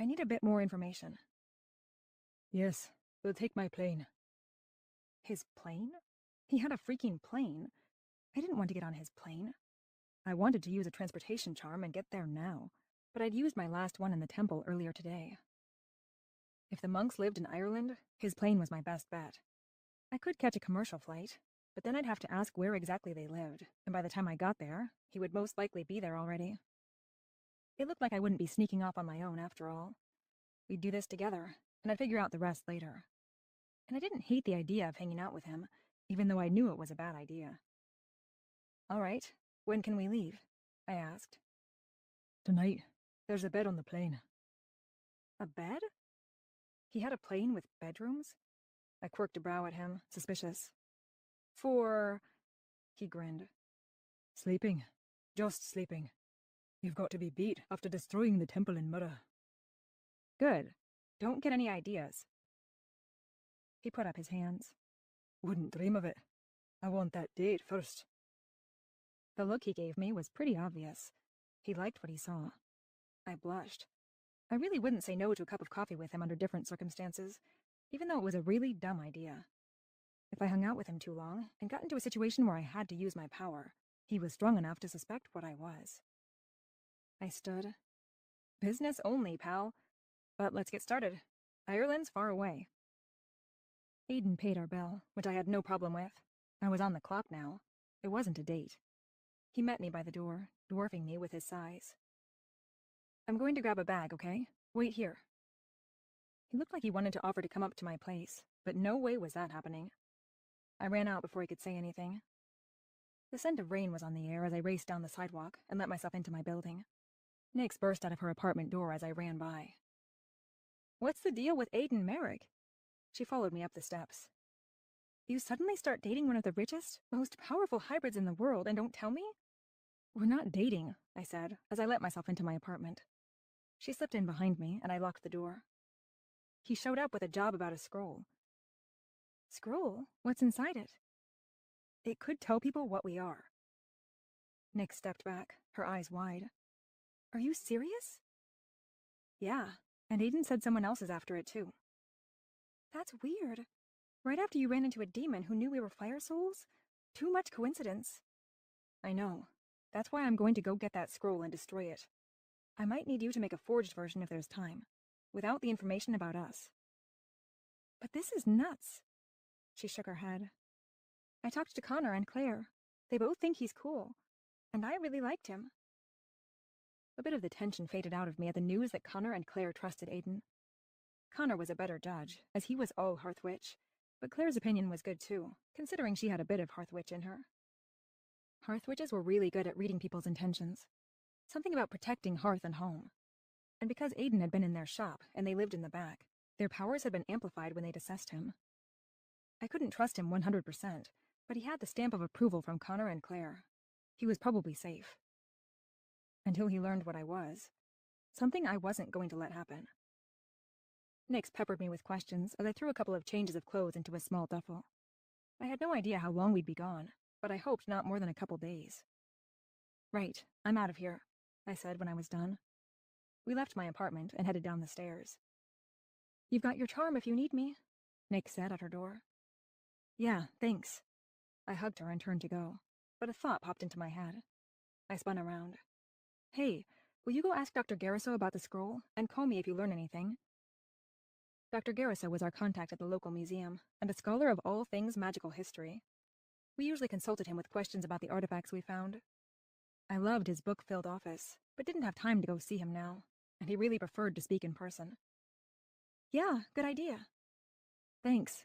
I need a bit more information. Yes, we'll take my plane. His plane? He had a freaking plane. I didn't want to get on his plane. I wanted to use a transportation charm and get there now, but I'd used my last one in the temple earlier today. If the monks lived in Ireland, his plane was my best bet. I could catch a commercial flight, but then I'd have to ask where exactly they lived, and by the time I got there, he would most likely be there already. It looked like I wouldn't be sneaking off on my own after all. We'd do this together, and I'd figure out the rest later. And I didn't hate the idea of hanging out with him, even though I knew it was a bad idea. All right, when can we leave? I asked. Tonight. There's a bed on the plane. A bed? He had a plane with bedrooms? I quirked a brow at him, suspicious. For... He grinned. Sleeping. Just sleeping. You've got to be beat after destroying the temple in Murrah. Good. Don't get any ideas. He put up his hands. Wouldn't dream of it. I want that date first. The look he gave me was pretty obvious. He liked what he saw. I blushed. I really wouldn't say no to a cup of coffee with him under different circumstances, even though it was a really dumb idea. If I hung out with him too long and got into a situation where I had to use my power, he was strong enough to suspect what I was. I stood. Business only, pal. But let's get started. Ireland's far away. Aiden paid our bill, which I had no problem with. I was on the clock now. It wasn't a date. He met me by the door, dwarfing me with his size. I'm going to grab a bag, okay? Wait here. He looked like he wanted to offer to come up to my place, but no way was that happening. I ran out before he could say anything. The scent of rain was on the air as I raced down the sidewalk and let myself into my building. Nyx burst out of her apartment door as I ran by. What's the deal with Aiden Merrick? She followed me up the steps. You suddenly start dating one of the richest, most powerful hybrids in the world and don't tell me? We're not dating, I said, as I let myself into my apartment. She slipped in behind me, and I locked the door. He showed up with a job about a scroll. Scroll? What's inside it? It could tell people what we are. Nyx stepped back, her eyes wide. Are you serious? Yeah, and Aiden said someone else is after it too. That's weird. Right after you ran into a demon who knew we were fire souls? Too much coincidence. I know. That's why I'm going to go get that scroll and destroy it. I might need you to make a forged version if there's time, without the information about us. But this is nuts. She shook her head. I talked to Connor and Claire. They both think he's cool, and I really liked him. A bit of the tension faded out of me at the news that Connor and Claire trusted Aiden. Connor was a better judge, as he was all Hearthwitch, but Claire's opinion was good too, considering she had a bit of Hearthwitch in her. Hearthwitches were really good at reading people's intentions. Something about protecting hearth and home. And because Aiden had been in their shop, and they lived in the back, their powers had been amplified when they'd assessed him. I couldn't trust him 100%, but he had the stamp of approval from Connor and Claire. He was probably safe. Until he learned what I was. Something I wasn't going to let happen. Nyx peppered me with questions as I threw a couple of changes of clothes into a small duffel. I had no idea how long we'd be gone, but I hoped not more than a couple days. Right, I'm out of here, I said when I was done. We left my apartment and headed down the stairs. You've got your charm if you need me, Nyx said at her door. Yeah, thanks. I hugged her and turned to go, but a thought popped into my head. I spun around. Hey, will you go ask Dr. Garriso about the scroll, and call me if you learn anything? Dr. Garriso was our contact at the local museum, and a scholar of all things magical history. We usually consulted him with questions about the artifacts we found. I loved his book-filled office, but didn't have time to go see him now, and he really preferred to speak in person. Yeah, good idea. Thanks.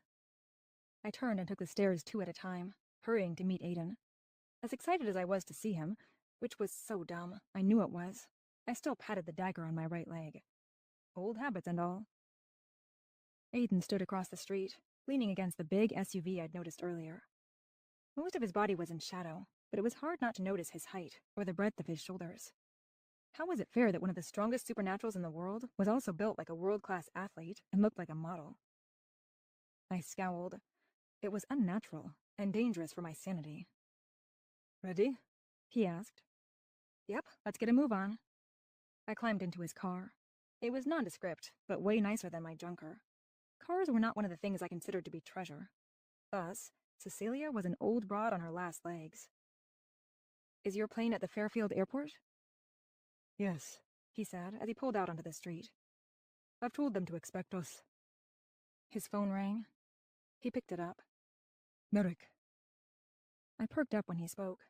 I turned and took the stairs 2 at a time, hurrying to meet Aiden. As excited as I was to see him, which was so dumb, I knew it was, I still patted the dagger on my right leg. Old habits and all. Aiden stood across the street, leaning against the big SUV I'd noticed earlier. Most of his body was in shadow, but it was hard not to notice his height or the breadth of his shoulders. How was it fair that one of the strongest supernaturals in the world was also built like a world-class athlete and looked like a model? I scowled. It was unnatural and dangerous for my sanity. Ready? He asked. Yep, let's get a move on. I climbed into his car. It was nondescript, but way nicer than my junker. Cars were not one of the things I considered to be treasure. Thus, Cecilia was an old broad on her last legs. Is your plane at the Fairfield airport? Yes, he said as he pulled out onto the street. I've told them to expect us. His phone rang. He picked it up. Merrick. I perked up when he spoke.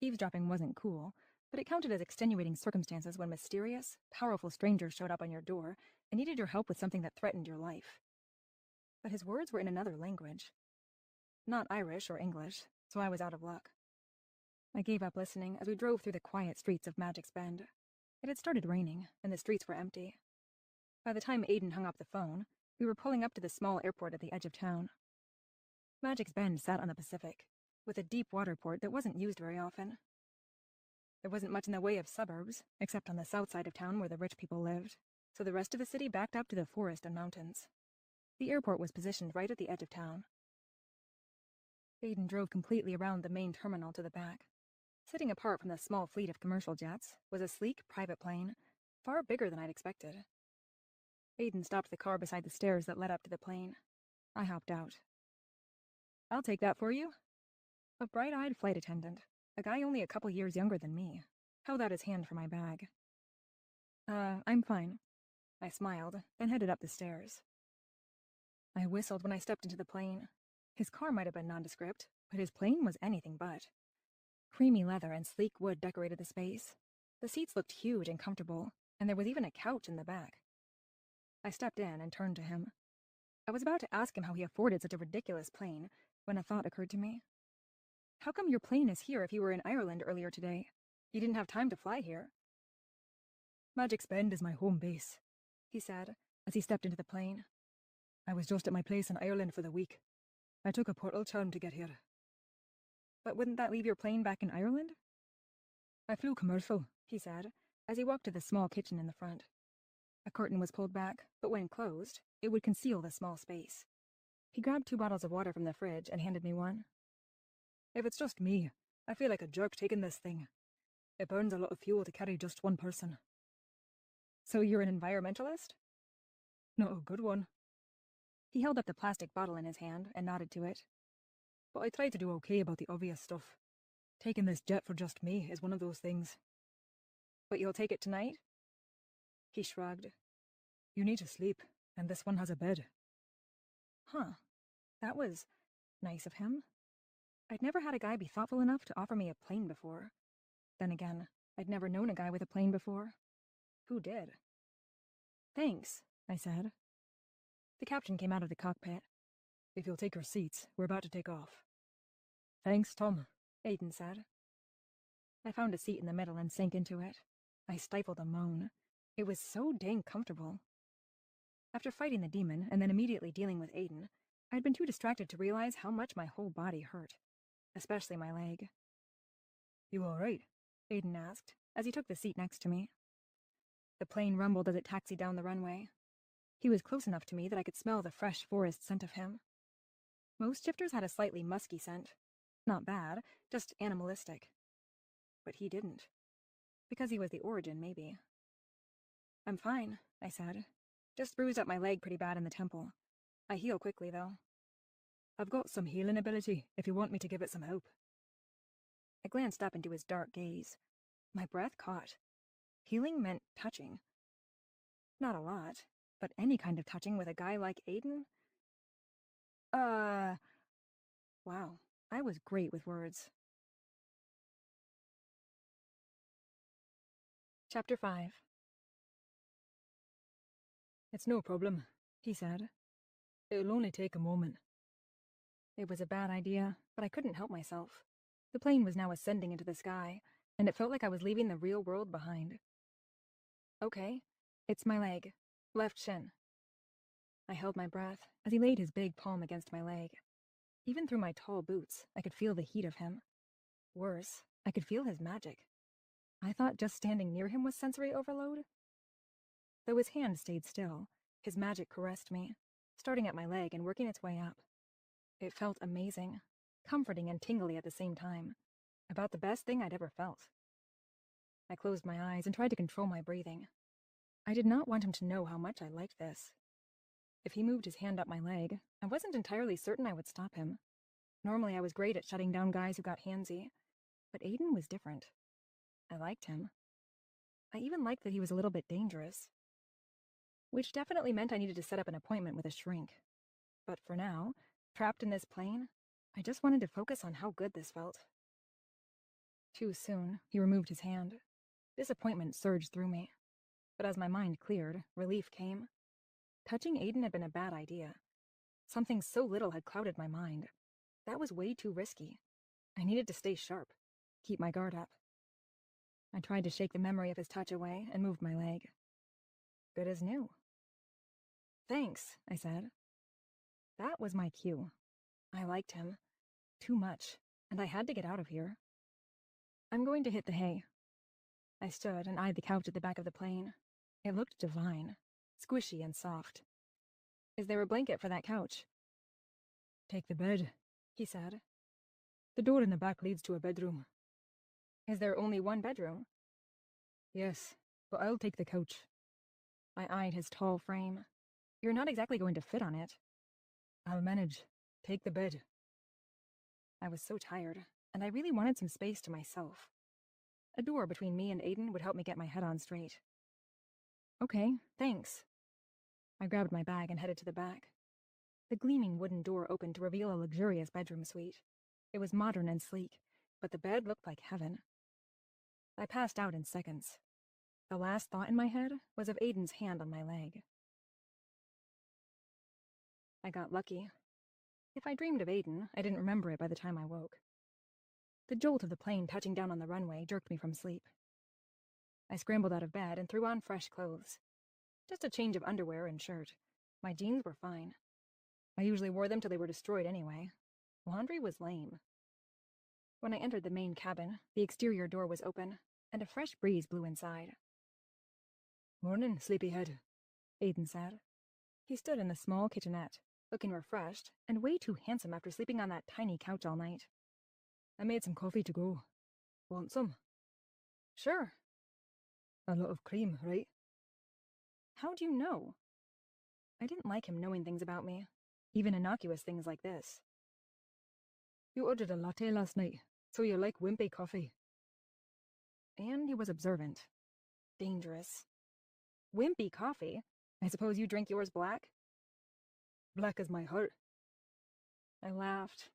Eavesdropping wasn't cool, but it counted as extenuating circumstances when mysterious, powerful strangers showed up on your door and needed your help with something that threatened your life. But his words were in another language. Not Irish or English, so I was out of luck. I gave up listening as we drove through the quiet streets of Magic's Bend. It had started raining, and the streets were empty. By the time Aiden hung up the phone, we were pulling up to the small airport at the edge of town. Magic's Bend sat on the Pacific, with a deep water port that wasn't used very often. There wasn't much in the way of suburbs, except on the south side of town where the rich people lived, so the rest of the city backed up to the forest and mountains. The airport was positioned right at the edge of town. Aiden drove completely around the main terminal to the back. Sitting apart from the small fleet of commercial jets was a sleek private plane, far bigger than I'd expected. Aiden stopped the car beside the stairs that led up to the plane. I hopped out. "I'll take that for you." A bright-eyed flight attendant, a guy only a couple years younger than me, held out his hand for my bag. I'm fine." I smiled, then headed up the stairs. I whistled when I stepped into the plane. His car might have been nondescript, but his plane was anything but. Creamy leather and sleek wood decorated the space. The seats looked huge and comfortable, and there was even a couch in the back. I stepped in and turned to him. I was about to ask him how he afforded such a ridiculous plane when a thought occurred to me. "How come your plane is here if you were in Ireland earlier today? You didn't have time to fly here." "Magic's Bend is my home base," he said as he stepped into the plane. "I was just at my place in Ireland for the week. I took a portal charm to get here." "But wouldn't that leave your plane back in Ireland?" "I flew commercial," he said, as he walked to the small kitchen in the front. A curtain was pulled back, but when closed, it would conceal the small space. He grabbed 2 bottles of water from the fridge and handed me one. "If it's just me, I feel like a jerk taking this thing. It burns a lot of fuel to carry just one person." "So you're an environmentalist?" "Not a good one." He held up the plastic bottle in his hand and nodded to it. "But I try to do okay about the obvious stuff. Taking this jet for just me is one of those things." "But you'll take it tonight?" He shrugged. "You need to sleep, and this one has a bed." Huh. That was nice of him. I'd never had a guy be thoughtful enough to offer me a plane before. Then again, I'd never known a guy with a plane before. Who did? "Thanks," I said. The captain came out of the cockpit. "If you'll take your seats, we're about to take off." "Thanks, Tom," Aiden said. I found a seat in the middle and sank into it. I stifled a moan. It was so dang comfortable. After fighting the demon and then immediately dealing with Aiden, I'd been too distracted to realize how much my whole body hurt, especially my leg. "You all right?" Aiden asked, as he took the seat next to me. The plane rumbled as it taxied down the runway. He was close enough to me that I could smell the fresh forest scent of him. Most shifters had a slightly musky scent. Not bad, just animalistic. But he didn't. Because he was the origin, maybe. "I'm fine," I said. "Just bruised up my leg pretty bad in the temple. I heal quickly, though." "I've got some healing ability if you want me to give it some help." I glanced up into his dark gaze. My breath caught. Healing meant touching. Not a lot, but any kind of touching with a guy like Aiden? Wow, I was great with words. Chapter 5. "It's no problem," he said. "It'll only take a moment." It was a bad idea, but I couldn't help myself. The plane was now ascending into the sky, and it felt like I was leaving the real world behind. "Okay, it's my leg. Left shin." I held my breath as he laid his big palm against my leg. Even through my tall boots, I could feel the heat of him. Worse, I could feel his magic. I thought just standing near him was sensory overload. Though his hand stayed still, his magic caressed me, starting at my leg and working its way up. It felt amazing, comforting and tingly at the same time. About the best thing I'd ever felt. I closed my eyes and tried to control my breathing. I did not want him to know how much I liked this. If he moved his hand up my leg, I wasn't entirely certain I would stop him. Normally I was great at shutting down guys who got handsy, but Aiden was different. I liked him. I even liked that he was a little bit dangerous. Which definitely meant I needed to set up an appointment with a shrink. But for now, trapped in this plane, I just wanted to focus on how good this felt. Too soon, he removed his hand. Disappointment surged through me. But as my mind cleared, relief came. Touching Aiden had been a bad idea. Something so little had clouded my mind. That was way too risky. I needed to stay sharp, keep my guard up. I tried to shake the memory of his touch away and moved my leg. Good as new. Thanks, I said. That was my cue. I liked him. Too much, and I had to get out of here. I'm going to hit the hay. I stood and eyed the couch at the back of the plane. It looked divine, squishy and soft. Is there a blanket for that couch? Take the bed, he said. The door in the back leads to a bedroom. Is there only one bedroom? Yes, but I'll take the couch. I eyed his tall frame. You're not exactly going to fit on it. I'll manage. Take the bed. I was so tired, and I really wanted some space to myself. A door between me and Aiden would help me get my head on straight. Okay, thanks. I grabbed my bag and headed to the back. The gleaming wooden door opened to reveal a luxurious bedroom suite. It was modern and sleek, but the bed looked like heaven. I passed out in seconds. The last thought in my head was of Aiden's hand on my leg. I got lucky. If I dreamed of Aiden, I didn't remember it by the time I woke. The jolt of the plane touching down on the runway jerked me from sleep. I scrambled out of bed and threw on fresh clothes. Just a change of underwear and shirt. My jeans were fine. I usually wore them till they were destroyed anyway. Laundry was lame. When I entered the main cabin, the exterior door was open, and a fresh breeze blew inside. Morning, sleepyhead, Aiden said. He stood in the small kitchenette, looking refreshed and way too handsome after sleeping on that tiny couch all night. I made some coffee to go. Want some? Sure. A lot of cream, right? How'd you know? I didn't like him knowing things about me, even innocuous things like this. You ordered a latte last night, so you like wimpy coffee. And he was observant. Dangerous. Wimpy coffee? I suppose you drink yours black? Black as my heart. I laughed.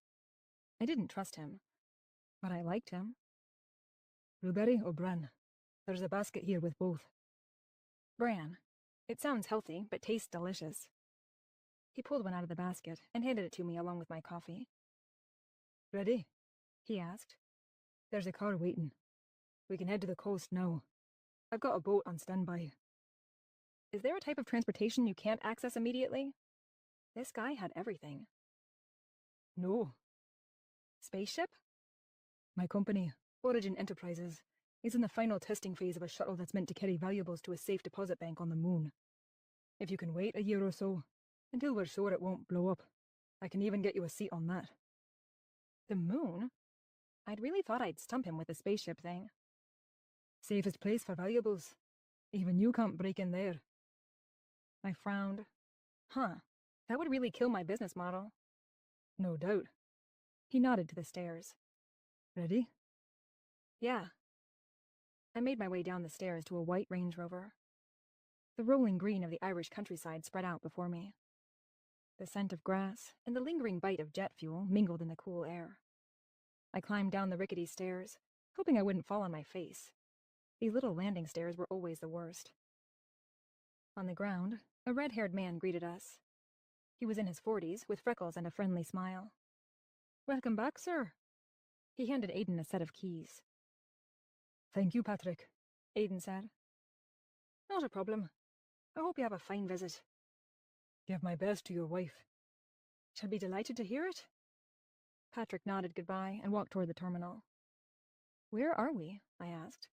I didn't trust him, but I liked him. Blueberry or bran? There's a basket here with both. Bran. It sounds healthy, but tastes delicious. He pulled one out of the basket and handed it to me along with my coffee. Ready? He asked. There's a car waiting. We can head to the coast now. I've got a boat on standby. Is there a type of transportation you can't access immediately? This guy had everything. No. Spaceship? My company, Origin Enterprises, is in the final testing phase of a shuttle that's meant to carry valuables to a safe deposit bank on the moon. If you can wait a year or so, until we're sure it won't blow up, I can even get you a seat on that. The moon? I'd really thought I'd stump him with the spaceship thing. Safest place for valuables. Even you can't break in there. I frowned. Huh, that would really kill my business model. No doubt. He nodded to the stairs. Ready? Yeah. I made my way down the stairs to a white Range Rover. The rolling green of the Irish countryside spread out before me. The scent of grass and the lingering bite of jet fuel mingled in the cool air. I climbed down the rickety stairs, hoping I wouldn't fall on my face. These little landing stairs were always the worst. On the ground, a red-haired man greeted us. He was in his 40s, with freckles and a friendly smile. Welcome back, sir. He handed Aiden a set of keys. Thank you, Patrick, Aiden said. Not a problem. I hope you have a fine visit. Give my best to your wife. She'll be delighted to hear it. Patrick nodded goodbye and walked toward the terminal. Where are we? I asked.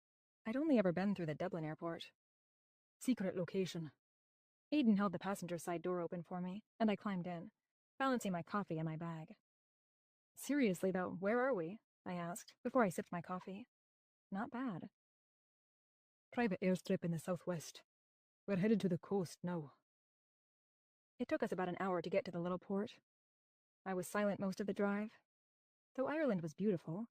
I'd only ever been through the Dublin airport. Secret location. Aiden held the passenger side door open for me, and I climbed in, balancing my coffee in my bag. Seriously, though, where are we? I asked, before I sipped my coffee. Not bad. Private airstrip in the southwest. We're headed to the coast now. It took us about an hour to get to the little port. I was silent most of the drive. Though Ireland was beautiful,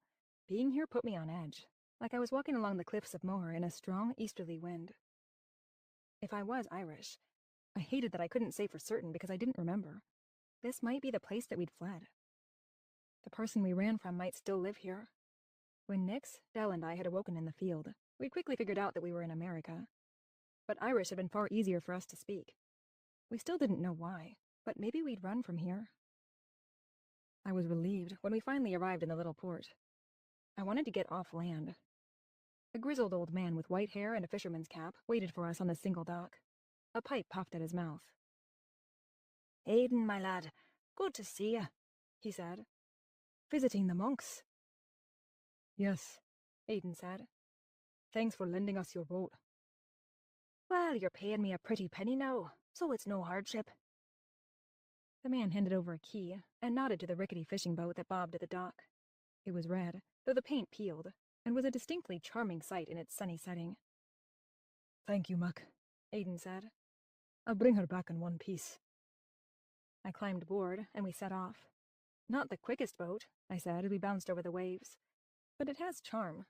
being here put me on edge, like I was walking along the cliffs of Moher in a strong easterly wind. If I was Irish, I hated that I couldn't say for certain because I didn't remember. This might be the place that we'd fled. The person we ran from might still live here. When Nix, Dell, and I had awoken in the field, we'd quickly figured out that we were in America. But Irish had been far easier for us to speak. We still didn't know why, but maybe we'd run from here. I was relieved when we finally arrived in the little port. I wanted to get off land. A grizzled old man with white hair and a fisherman's cap waited for us on the single dock. A pipe puffed at his mouth. "Aidan, my lad, good to see you," he said. "Visiting the monks?" "Yes," Aidan said. "Thanks for lending us your boat." "Well, you're paying me a pretty penny now, so it's no hardship." The man handed over a key and nodded to the rickety fishing boat that bobbed at the dock. It was red, though the paint peeled, and was a distinctly charming sight in its sunny setting. "Thank you, Mac," Aidan said. "I'll bring her back in one piece." I climbed aboard, and we set off. "Not the quickest boat," I said as we bounced over the waves, "but it has charm."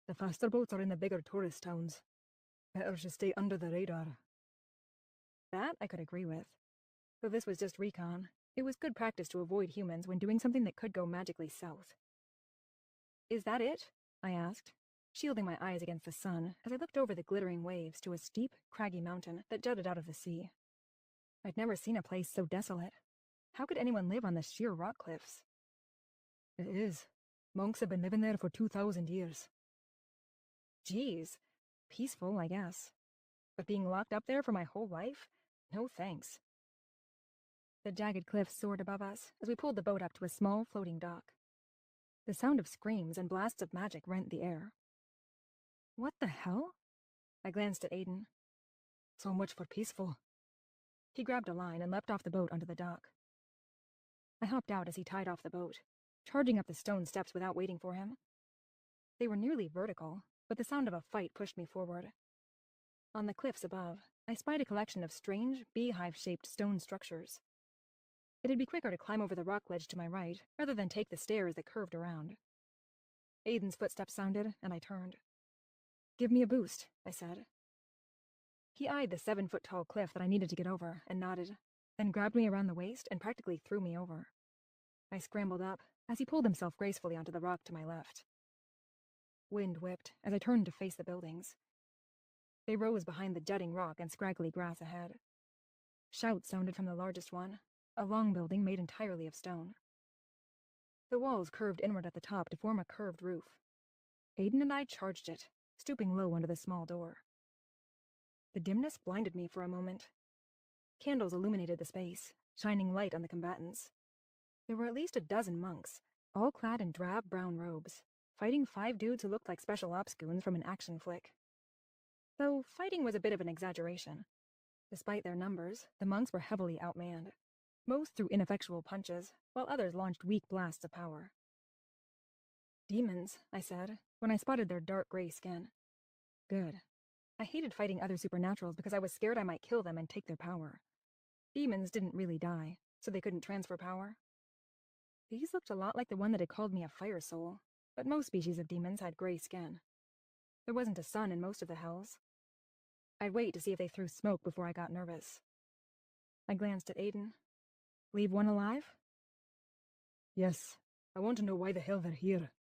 "The faster boats are in the bigger tourist towns. Better to stay under the radar." That I could agree with. Though this was just recon, it was good practice to avoid humans when doing something that could go magically south. "Is that it?" I asked, shielding my eyes against the sun as I looked over the glittering waves to a steep, craggy mountain that jutted out of the sea. I'd never seen a place so desolate. How could anyone live on the sheer rock cliffs? "It is. Monks have been living there for 2,000 years. Geez, peaceful, I guess. But being locked up there for my whole life? No thanks." The jagged cliffs soared above us as we pulled the boat up to a small floating dock. The sound of screams and blasts of magic rent the air. What the hell? I glanced at Aidan. "So much for peaceful." He grabbed a line and leapt off the boat onto the dock. I hopped out as he tied off the boat, charging up the stone steps without waiting for him. They were nearly vertical, but the sound of a fight pushed me forward. On the cliffs above, I spied a collection of strange, beehive-shaped stone structures. It'd be quicker to climb over the rock ledge to my right, rather than take the stairs that curved around. Aidan's footsteps sounded, and I turned. "Give me a boost," I said. He eyed the 7-foot-tall cliff that I needed to get over, and nodded, then grabbed me around the waist and practically threw me over. I scrambled up, as he pulled himself gracefully onto the rock to my left. Wind whipped as I turned to face the buildings. They rose behind the jutting rock and scraggly grass ahead. Shouts sounded from the largest one, a long building made entirely of stone. The walls curved inward at the top to form a curved roof. Aidan and I charged it, stooping low under the small door. The dimness blinded me for a moment. Candles illuminated the space, shining light on the combatants. There were at least a dozen monks, all clad in drab brown robes, fighting 5 dudes who looked like special ops goons from an action flick. Though fighting was a bit of an exaggeration. Despite their numbers, the monks were heavily outmanned. Most threw ineffectual punches, while others launched weak blasts of power. "Demons," I said, when I spotted their dark gray skin. Good. I hated fighting other supernaturals because I was scared I might kill them and take their power. Demons didn't really die, so they couldn't transfer power. These looked a lot like the one that had called me a fire soul, but most species of demons had gray skin. There wasn't a sun in most of the hells. I'd wait to see if they threw smoke before I got nervous. I glanced at Aidan. "Leave one alive?" "Yes. I want to know why the hell they're here."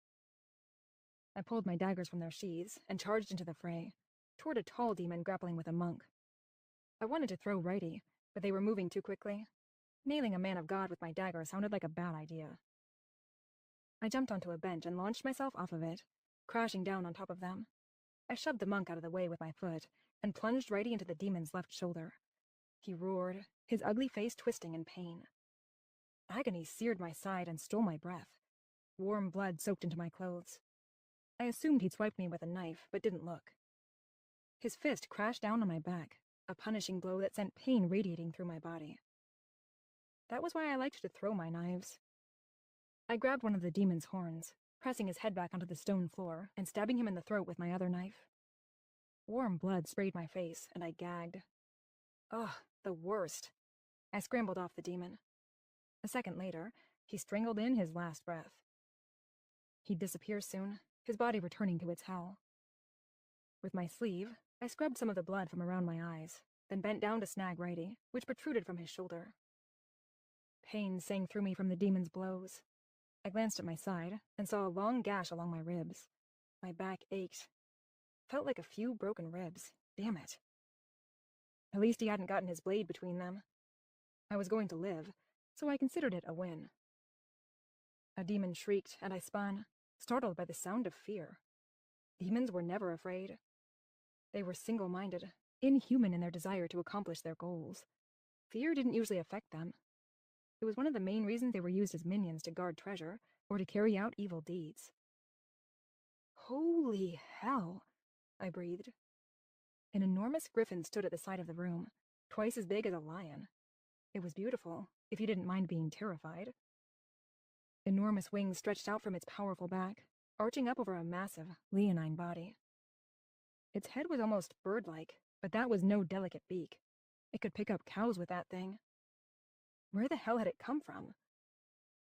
I pulled my daggers from their sheaths and charged into the fray, toward a tall demon grappling with a monk. I wanted to throw righty, but they were moving too quickly. Nailing a man of God with my dagger sounded like a bad idea. I jumped onto a bench and launched myself off of it, crashing down on top of them. I shoved the monk out of the way with my foot and plunged righty into the demon's left shoulder. He roared, his ugly face twisting in pain. Agony seared my side and stole my breath. Warm blood soaked into my clothes. I assumed he'd swiped me with a knife, but didn't look. His fist crashed down on my back, a punishing blow that sent pain radiating through my body. That was why I liked to throw my knives. I grabbed one of the demon's horns, pressing his head back onto the stone floor and stabbing him in the throat with my other knife. Warm blood sprayed my face, and I gagged. Ugh, the worst. I scrambled off the demon. A second later, he strangled in his last breath. He'd disappear soon, his body returning to its hell. With my sleeve, I scrubbed some of the blood from around my eyes, then bent down to snag Righty, which protruded from his shoulder. Pain sang through me from the demon's blows. I glanced at my side and saw a long gash along my ribs. My back ached. Felt like a few broken ribs. Damn it. At least he hadn't gotten his blade between them. I was going to live, so I considered it a win. A demon shrieked, and I spun, startled by the sound of fear. Demons were never afraid. They were single-minded, inhuman in their desire to accomplish their goals. Fear didn't usually affect them. It was one of the main reasons they were used as minions to guard treasure or to carry out evil deeds. Holy hell, I breathed. An enormous griffin stood at the side of the room, twice as big as a lion. It was beautiful, if you didn't mind being terrified. Enormous wings stretched out from its powerful back, arching up over a massive, leonine body. Its head was almost bird-like, but that was no delicate beak. It could pick up cows with that thing. Where the hell had it come from?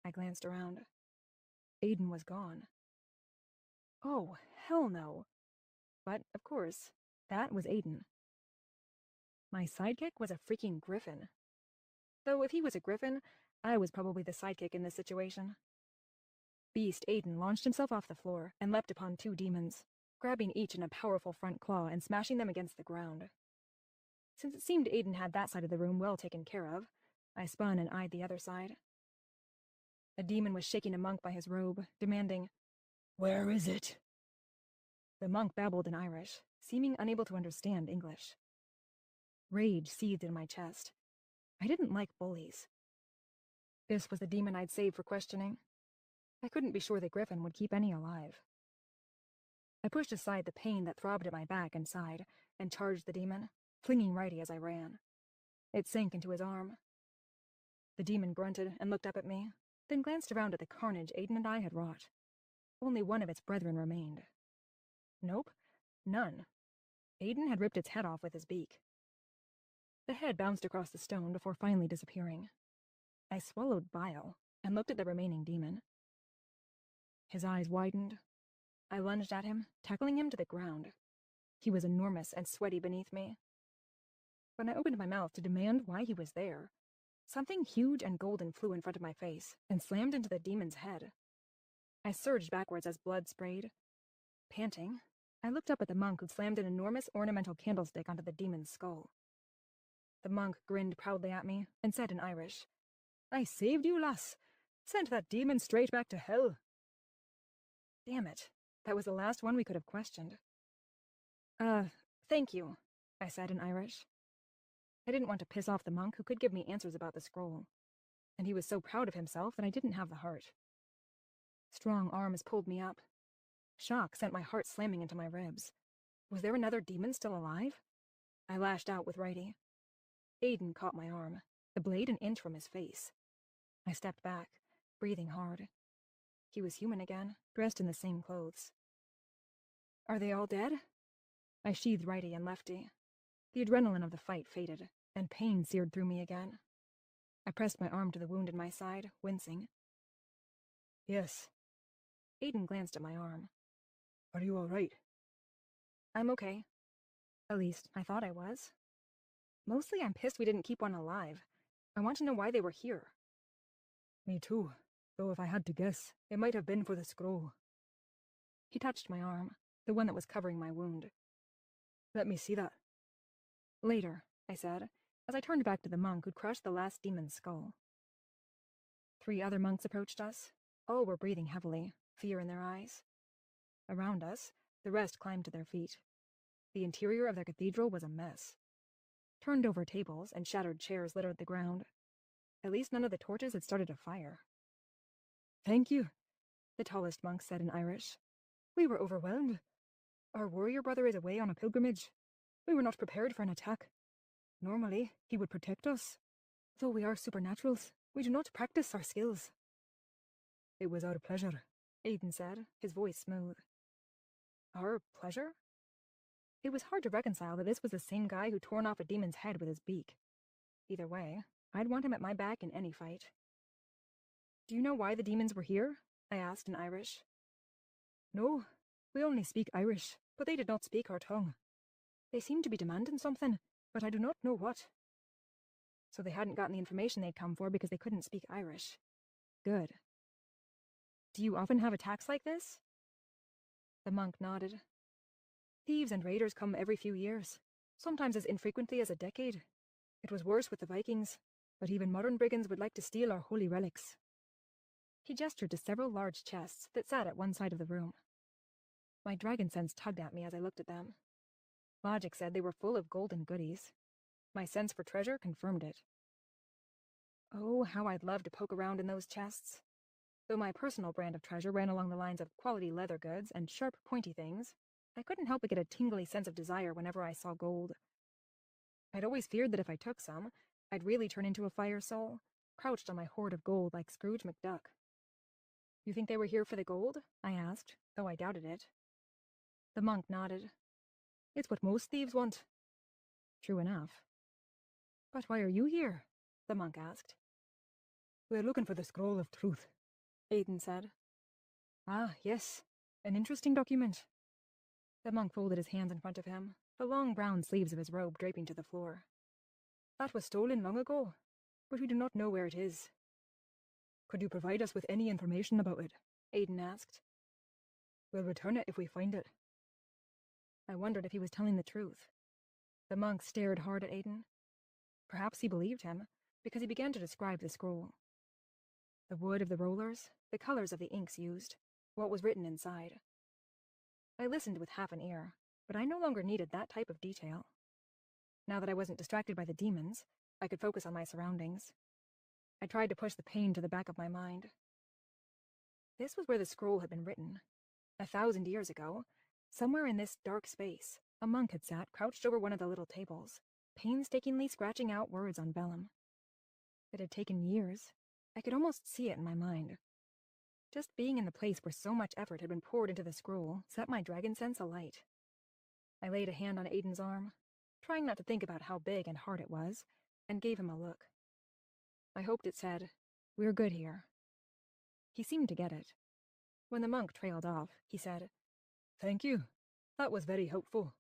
I glanced around. Aiden was gone. Oh, hell no. But, of course, that was Aiden. My sidekick was a freaking griffin. Though if he was a griffin, I was probably the sidekick in this situation. Beast Aiden launched himself off the floor and leapt upon two demons, grabbing each in a powerful front claw and smashing them against the ground. Since it seemed Aiden had that side of the room well taken care of, I spun and eyed the other side. A demon was shaking a monk by his robe, demanding, "Where is it?" The monk babbled in Irish, seeming unable to understand English. Rage seethed in my chest. I didn't like bullies. This was the demon I'd saved for questioning. I couldn't be sure the griffin would keep any alive. I pushed aside the pain that throbbed at my back and side, and charged the demon, flinging Righty as I ran. It sank into his arm. The demon grunted and looked up at me, then glanced around at the carnage Aiden and I had wrought. Only one of its brethren remained. Nope, none. Aiden had ripped its head off with his beak. The head bounced across the stone before finally disappearing. I swallowed bile and looked at the remaining demon. His eyes widened. I lunged at him, tackling him to the ground. He was enormous and sweaty beneath me. When I opened my mouth to demand why he was there, something huge and golden flew in front of my face and slammed into the demon's head. I surged backwards as blood sprayed. Panting, I looked up at the monk who slammed an enormous ornamental candlestick onto the demon's skull. The monk grinned proudly at me and said in Irish, "I saved you, lass. Sent that demon straight back to hell." Damn it, that was the last one we could have questioned. Thank you, I said in Irish. I didn't want to piss off the monk who could give me answers about the scroll, and he was so proud of himself that I didn't have the heart. Strong arms pulled me up. Shock sent my heart slamming into my ribs. Was there another demon still alive? I lashed out with Righty. Aiden caught my arm, the blade an inch from his face. I stepped back, breathing hard. He was human again, dressed in the same clothes. Are they all dead? I sheathed Righty and Lefty. The adrenaline of the fight faded, and pain seared through me again. I pressed my arm to the wound in my side, wincing. Yes. Aiden glanced at my arm. Are you all right? I'm okay. At least, I thought I was. Mostly I'm pissed we didn't keep one alive. I want to know why they were here. Me too, though if I had to guess, it might have been for the scroll. He touched my arm, the one that was covering my wound. Let me see that. Later, I said, as I turned back to the monk who'd crushed the last demon's skull. 3 other monks approached us. All were breathing heavily, fear in their eyes. Around us, the rest climbed to their feet. The interior of their cathedral was a mess. Turned over tables and shattered chairs littered the ground. At least none of the torches had started a fire. Thank you, the tallest monk said in Irish. We were overwhelmed. Our warrior brother is away on a pilgrimage. We were not prepared for an attack. Normally, he would protect us. Though we are supernaturals, we do not practice our skills. It was our pleasure, Aiden said, his voice smooth. Our pleasure? It was hard to reconcile that this was the same guy who torn off a demon's head with his beak. Either way, I'd want him at my back in any fight. Do you know why the demons were here? I asked in Irish. No, we only speak Irish, but they did not speak our tongue. They seemed to be demanding something, but I do not know what. So they hadn't gotten the information they'd come for because they couldn't speak Irish. Good. Do you often have attacks like this? The monk nodded. Thieves and raiders come every few years, sometimes as infrequently as a decade. It was worse with the Vikings, but even modern brigands would like to steal our holy relics. He gestured to several large chests that sat at one side of the room. My dragon sense tugged at me as I looked at them. Logic said they were full of golden goodies. My sense for treasure confirmed it. Oh, how I'd love to poke around in those chests. Though my personal brand of treasure ran along the lines of quality leather goods and sharp, pointy things, I couldn't help but get a tingly sense of desire whenever I saw gold. I'd always feared that if I took some, I'd really turn into a fire soul, crouched on my hoard of gold like Scrooge McDuck. You think they were here for the gold? I asked, though I doubted it. The monk nodded. It's what most thieves want. True enough. But why are you here? The monk asked. We're looking for the Scroll of Truth, Aidan said. Ah, yes. An interesting document. The monk folded his hands in front of him, the long brown sleeves of his robe draping to the floor. That was stolen long ago, but we do not know where it is. Could you provide us with any information about it? Aidan asked. We'll return it if we find it. I wondered if he was telling the truth. The monk stared hard at Aidan. Perhaps he believed him, because he began to describe the scroll. The wood of the rollers, the colors of the inks used, what was written inside. I listened with half an ear, but I no longer needed that type of detail. Now that I wasn't distracted by the demons, I could focus on my surroundings. I tried to push the pain to the back of my mind. This was where the scroll had been written. 1,000 years ago, somewhere in this dark space, a monk had sat crouched over one of the little tables, painstakingly scratching out words on vellum. It had taken years. I could almost see it in my mind. Just being in the place where so much effort had been poured into the scroll set my dragon sense alight. I laid a hand on Aidan's arm, trying not to think about how big and hard it was, and gave him a look. I hoped it said, "We're good here." He seemed to get it. When the monk trailed off, he said, "Thank you. That was very helpful.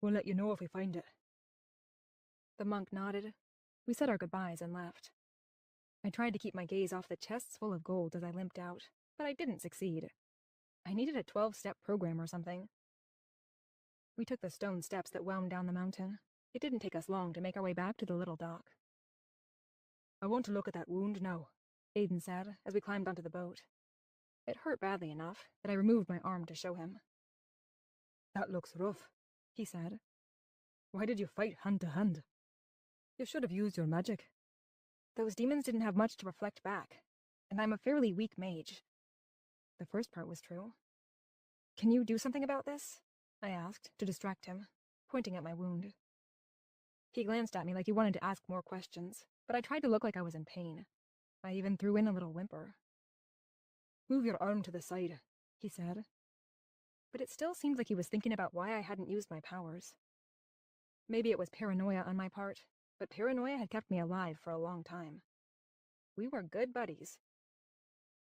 We'll let you know if we find it." The monk nodded. We said our goodbyes and left. I tried to keep my gaze off the chests full of gold as I limped out, but I didn't succeed. I needed a 12-step program or something. We took the stone steps that wound down the mountain. It didn't take us long to make our way back to the little dock. I want to look at that wound now, Aidan said as we climbed onto the boat. It hurt badly enough that I removed my arm to show him. That looks rough, he said. Why did you fight hand to hand? You should have used your magic. Those demons didn't have much to reflect back, and I'm a fairly weak mage. The first part was true. Can you do something about this? I asked, to distract him, pointing at my wound. He glanced at me like he wanted to ask more questions, but I tried to look like I was in pain. I even threw in a little whimper. Move your arm to the side, he said. But it still seemed like he was thinking about why I hadn't used my powers. Maybe it was paranoia on my part, but paranoia had kept me alive for a long time. We were good buddies.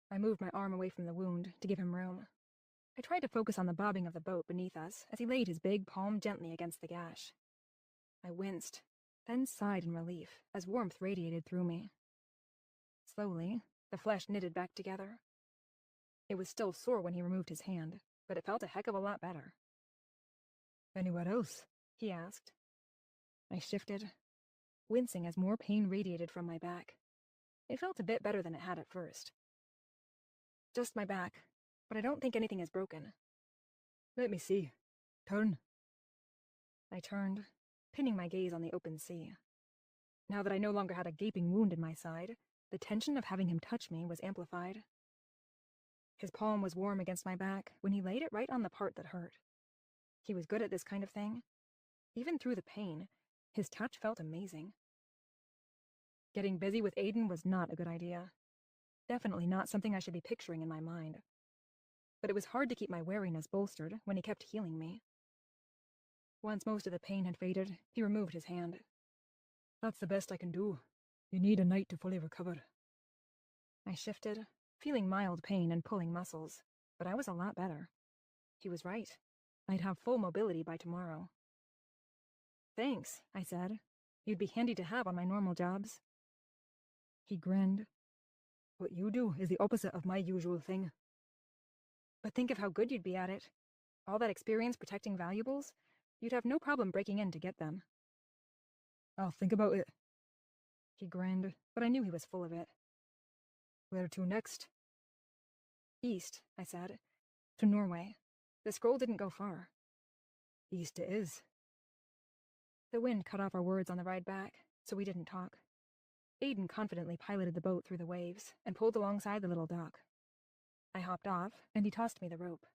I moved my arm away from the wound to give him room. I tried to focus on the bobbing of the boat beneath us as he laid his big palm gently against the gash. I winced, then sighed in relief as warmth radiated through me. Slowly, the flesh knitted back together. It was still sore when he removed his hand, but it felt a heck of a lot better. Anywhere else? He asked. I shifted, wincing as more pain radiated from my back. It felt a bit better than it had at first. Just my back, but I don't think anything is broken. Let me see. Turn. I turned, pinning my gaze on the open sea. Now that I no longer had a gaping wound in my side, the tension of having him touch me was amplified. His palm was warm against my back when he laid it right on the part that hurt. He was good at this kind of thing. Even through the pain, his touch felt amazing. Getting busy with Aidan was not a good idea. Definitely not something I should be picturing in my mind. But it was hard to keep my wariness bolstered when he kept healing me. Once most of the pain had faded, he removed his hand. That's the best I can do. You need a night to fully recover. I shifted, feeling mild pain and pulling muscles, but I was a lot better. He was right. I'd have full mobility by tomorrow. Thanks, I said. You'd be handy to have on my normal jobs. He grinned. What you do is the opposite of my usual thing. But think of how good you'd be at it. All that experience protecting valuables, you'd have no problem breaking in to get them. I'll think about it. He grinned, but I knew he was full of it. Where to next? East, I said. To Norway. The scroll didn't go far. East it is. The wind cut off our words on the ride back, so we didn't talk. Aiden confidently piloted the boat through the waves and pulled alongside the little dock. I hopped off, and he tossed me the rope.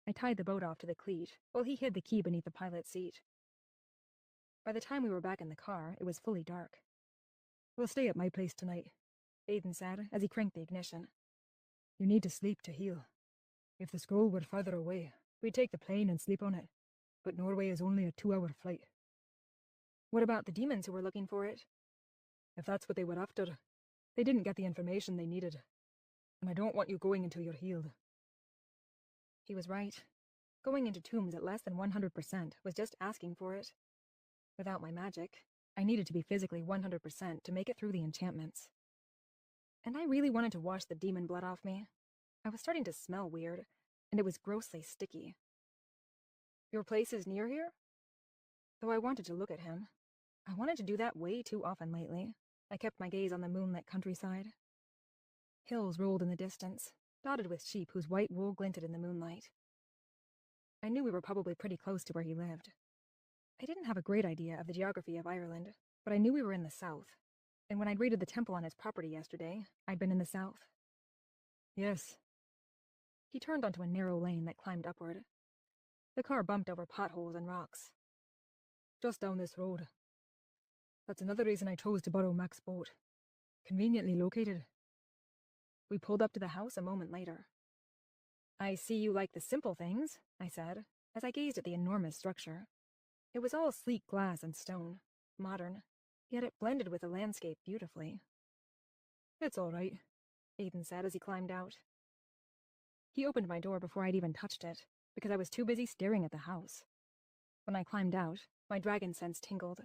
I tied the boat off to the cleat, while he hid the key beneath the pilot's seat. By the time we were back in the car, it was fully dark. We'll stay at my place tonight, Aiden said as he cranked the ignition. You need to sleep to heal. If the scroll were farther away, we'd take the plane and sleep on it. But Norway is only a 2-hour flight. What about the demons who were looking for it? If that's what they were after, they didn't get the information they needed. And I don't want you going until you're healed. He was right. Going into tombs at less than 100% was just asking for it. Without my magic, I needed to be physically 100% to make it through the enchantments. And I really wanted to wash the demon blood off me. I was starting to smell weird, and it was grossly sticky. Your place is near here? Though I wanted to look at him, I wanted to do that way too often lately. I kept my gaze on the moonlit countryside. Hills rolled in the distance, dotted with sheep whose white wool glinted in the moonlight. I knew we were probably pretty close to where he lived. I didn't have a great idea of the geography of Ireland, but I knew we were in the south, and when I'd raided the temple on his property yesterday, I'd been in the south. Yes. He turned onto a narrow lane that climbed upward. The car bumped over potholes and rocks. Just down this road. That's another reason I chose to borrow Mac's boat. Conveniently located. We pulled up to the house a moment later. I see you like the simple things, I said, as I gazed at the enormous structure. It was all sleek glass and stone, modern, yet it blended with the landscape beautifully. It's all right, Aiden said as he climbed out. He opened my door before I'd even touched it, because I was too busy staring at the house. When I climbed out, my dragon sense tingled.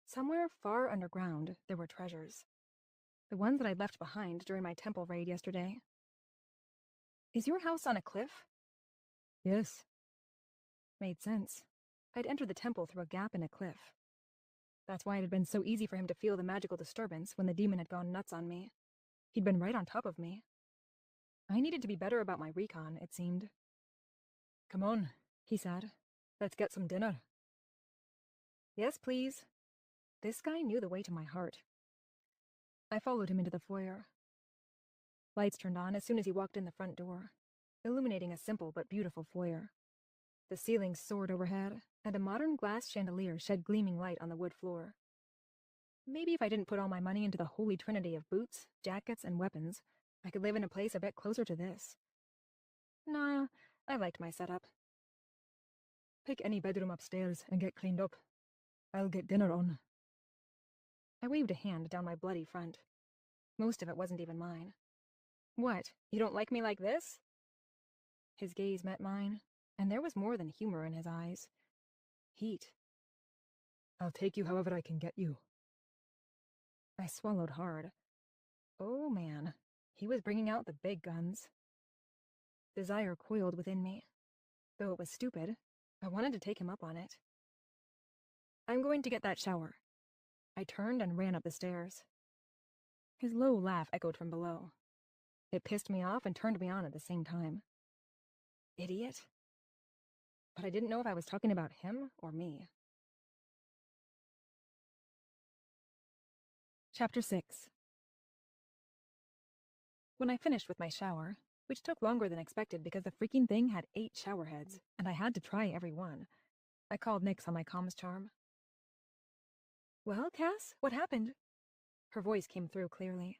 Somewhere far underground, there were treasures. The ones that I'd left behind during my temple raid yesterday. Is your house on a cliff? Yes. Made sense. I'd entered the temple through a gap in a cliff. That's why it had been so easy for him to feel the magical disturbance when the demon had gone nuts on me. He'd been right on top of me. I needed to be better about my recon, it seemed. Come on, he said. Let's get some dinner. Yes, please. This guy knew the way to my heart. I followed him into the foyer. Lights turned on as soon as he walked in the front door, illuminating a simple but beautiful foyer. The ceiling soared overhead, and a modern glass chandelier shed gleaming light on the wood floor. Maybe if I didn't put all my money into the holy trinity of boots, jackets, and weapons, I could live in a place a bit closer to this. Nah, I liked my setup. Pick any bedroom upstairs and get cleaned up. I'll get dinner on. I waved a hand down my bloody front. Most of it wasn't even mine. What, you don't like me like this? His gaze met mine, and there was more than humor in his eyes. Heat. I'll take you however I can get you. I swallowed hard. Oh man, he was bringing out the big guns. Desire coiled within me. Though it was stupid, I wanted to take him up on it. I'm going to get that shower. I turned and ran up the stairs. His low laugh echoed from below. It pissed me off and turned me on at the same time. Idiot. But I didn't know if I was talking about him or me. Chapter 6. When I finished with my shower, which took longer than expected because the freaking thing had 8 shower heads, and I had to try every one, I called Nyx on my comms charm. Well, Cass, what happened? Her voice came through clearly.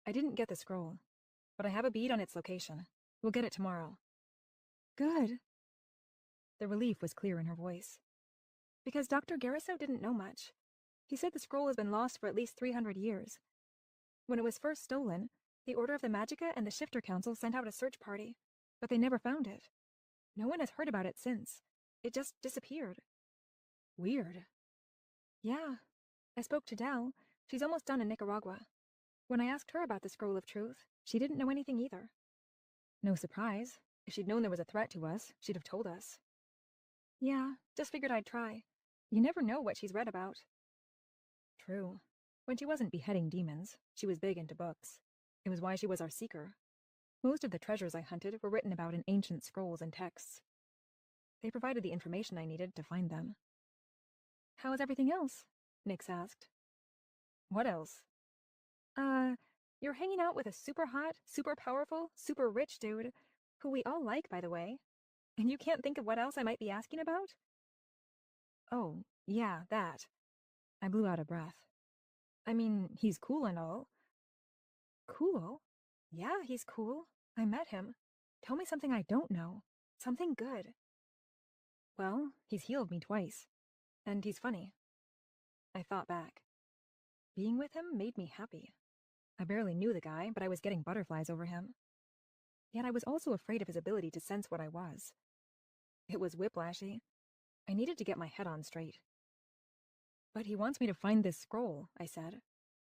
I didn't get the scroll, but I have a bead on its location. We'll get it tomorrow. Good. The relief was clear in her voice. Because Dr. Gariso didn't know much. He said the scroll has been lost for at least 300 years. When it was first stolen, the Order of the Magicka and the Shifter Council sent out a search party, but they never found it. No one has heard about it since. It just disappeared. Weird. Yeah. I spoke to Dell. She's almost done in Nicaragua. When I asked her about the Scroll of Truth, she didn't know anything either. No surprise. If she'd known there was a threat to us, she'd have told us. Yeah, just figured I'd try. You never know what she's read about. True. When she wasn't beheading demons, she was big into books. It was why she was our seeker. Most of the treasures I hunted were written about in ancient scrolls and texts. They provided the information I needed to find them. How is everything else? Nix asked. What else? You're hanging out with a super hot, super powerful, super rich dude, who we all like, by the way. And you can't think of what else I might be asking about? Oh, yeah, that. I blew out a breath. I mean, he's cool and all. Cool? Yeah, he's cool. I met him. Tell me something I don't know. Something good. Well, he's healed me twice. And he's funny. I thought back. Being with him made me happy. I barely knew the guy, but I was getting butterflies over him. Yet I was also afraid of his ability to sense what I was. It was whiplashy. I needed to get my head on straight. But he wants me to find this scroll, I said.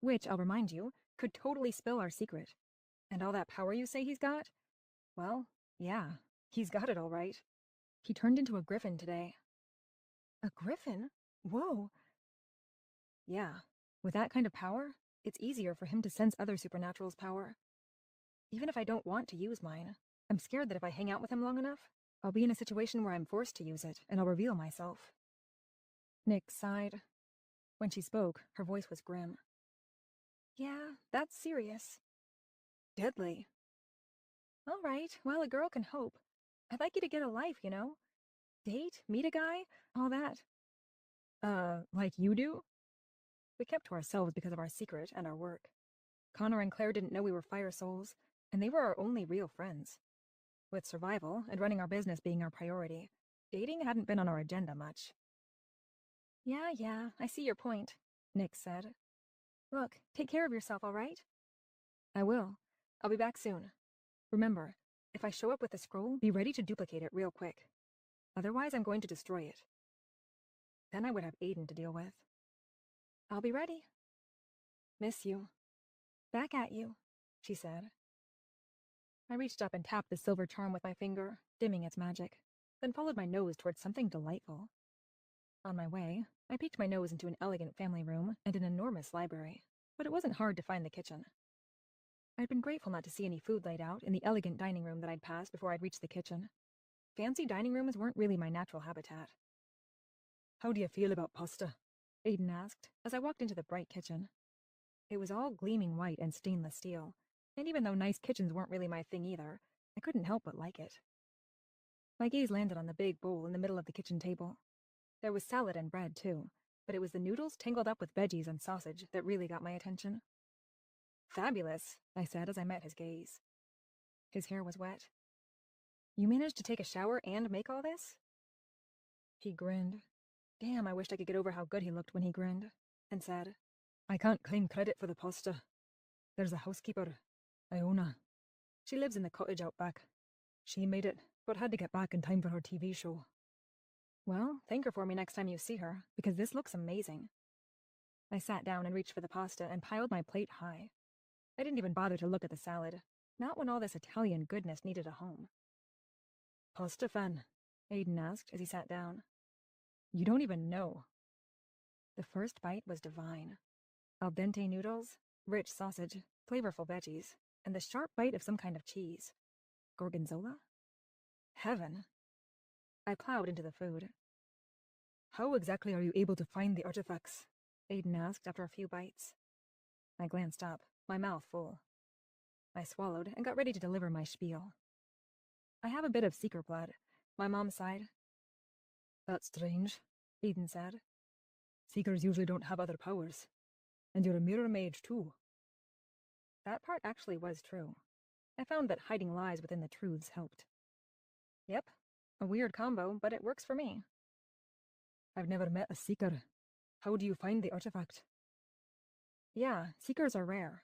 Which, I'll remind you, could totally spill our secret. And all that power you say he's got? Well, yeah, he's got it all right. He turned into a griffin today. A griffin? Whoa. Yeah, with that kind of power, it's easier for him to sense other supernatural's power. Even if I don't want to use mine, I'm scared that if I hang out with him long enough, I'll be in a situation where I'm forced to use it, and I'll reveal myself. Nick sighed. When she spoke, her voice was grim. Yeah, that's serious. Deadly. All right, well, a girl can hope. I'd like you to get a life, you know? Date, meet a guy, all that. Like you do? We kept to ourselves because of our secret and our work. Connor and Claire didn't know we were fire souls, and they were our only real friends. With survival and running our business being our priority, dating hadn't been on our agenda much. Yeah, I see your point, Nick said. Look, take care of yourself, all right? I will. I'll be back soon. Remember, if I show up with the scroll, be ready to duplicate it real quick. Otherwise, I'm going to destroy it. Then I would have Aiden to deal with. I'll be ready. Miss you. Back at you, she said. I reached up and tapped the silver charm with my finger, dimming its magic, then followed my nose towards something delightful. On my way, I peeked my nose into an elegant family room and an enormous library, but it wasn't hard to find the kitchen. I'd been grateful not to see any food laid out in the elegant dining room that I'd passed before I'd reached the kitchen. Fancy dining rooms weren't really my natural habitat. How do you feel about pasta? Aiden asked as I walked into the bright kitchen. It was all gleaming white and stainless steel, and even though nice kitchens weren't really my thing either, I couldn't help but like it. My gaze landed on the big bowl in the middle of the kitchen table. There was salad and bread, too, but it was the noodles tangled up with veggies and sausage that really got my attention. Fabulous, I said as I met his gaze. His hair was wet. You managed to take a shower and make all this? He grinned. Damn, I wished I could get over how good he looked when he grinned, and said, I can't claim credit for the pasta. There's a housekeeper, Iona. She lives in the cottage out back. She made it, but had to get back in time for her TV show. Well, thank her for me next time you see her, because this looks amazing. I sat down and reached for the pasta and piled my plate high. I didn't even bother to look at the salad, not when all this Italian goodness needed a home. Pasta fan? Aiden asked as he sat down. You don't even know. The first bite was divine. Al dente noodles, rich sausage, flavorful veggies, and the sharp bite of some kind of cheese. Gorgonzola? Heaven. I plowed into the food. How exactly are you able to find the artifacts? Aiden asked after a few bites. I glanced up, my mouth full. I swallowed and got ready to deliver my spiel. I have a bit of seeker blood. My mom sighed. That's strange, Aiden said. Seekers usually don't have other powers. And you're a mirror mage, too. That part actually was true. I found that hiding lies within the truths helped. Yep, a weird combo, but it works for me. I've never met a seeker. How do you find the artifact? Yeah, seekers are rare.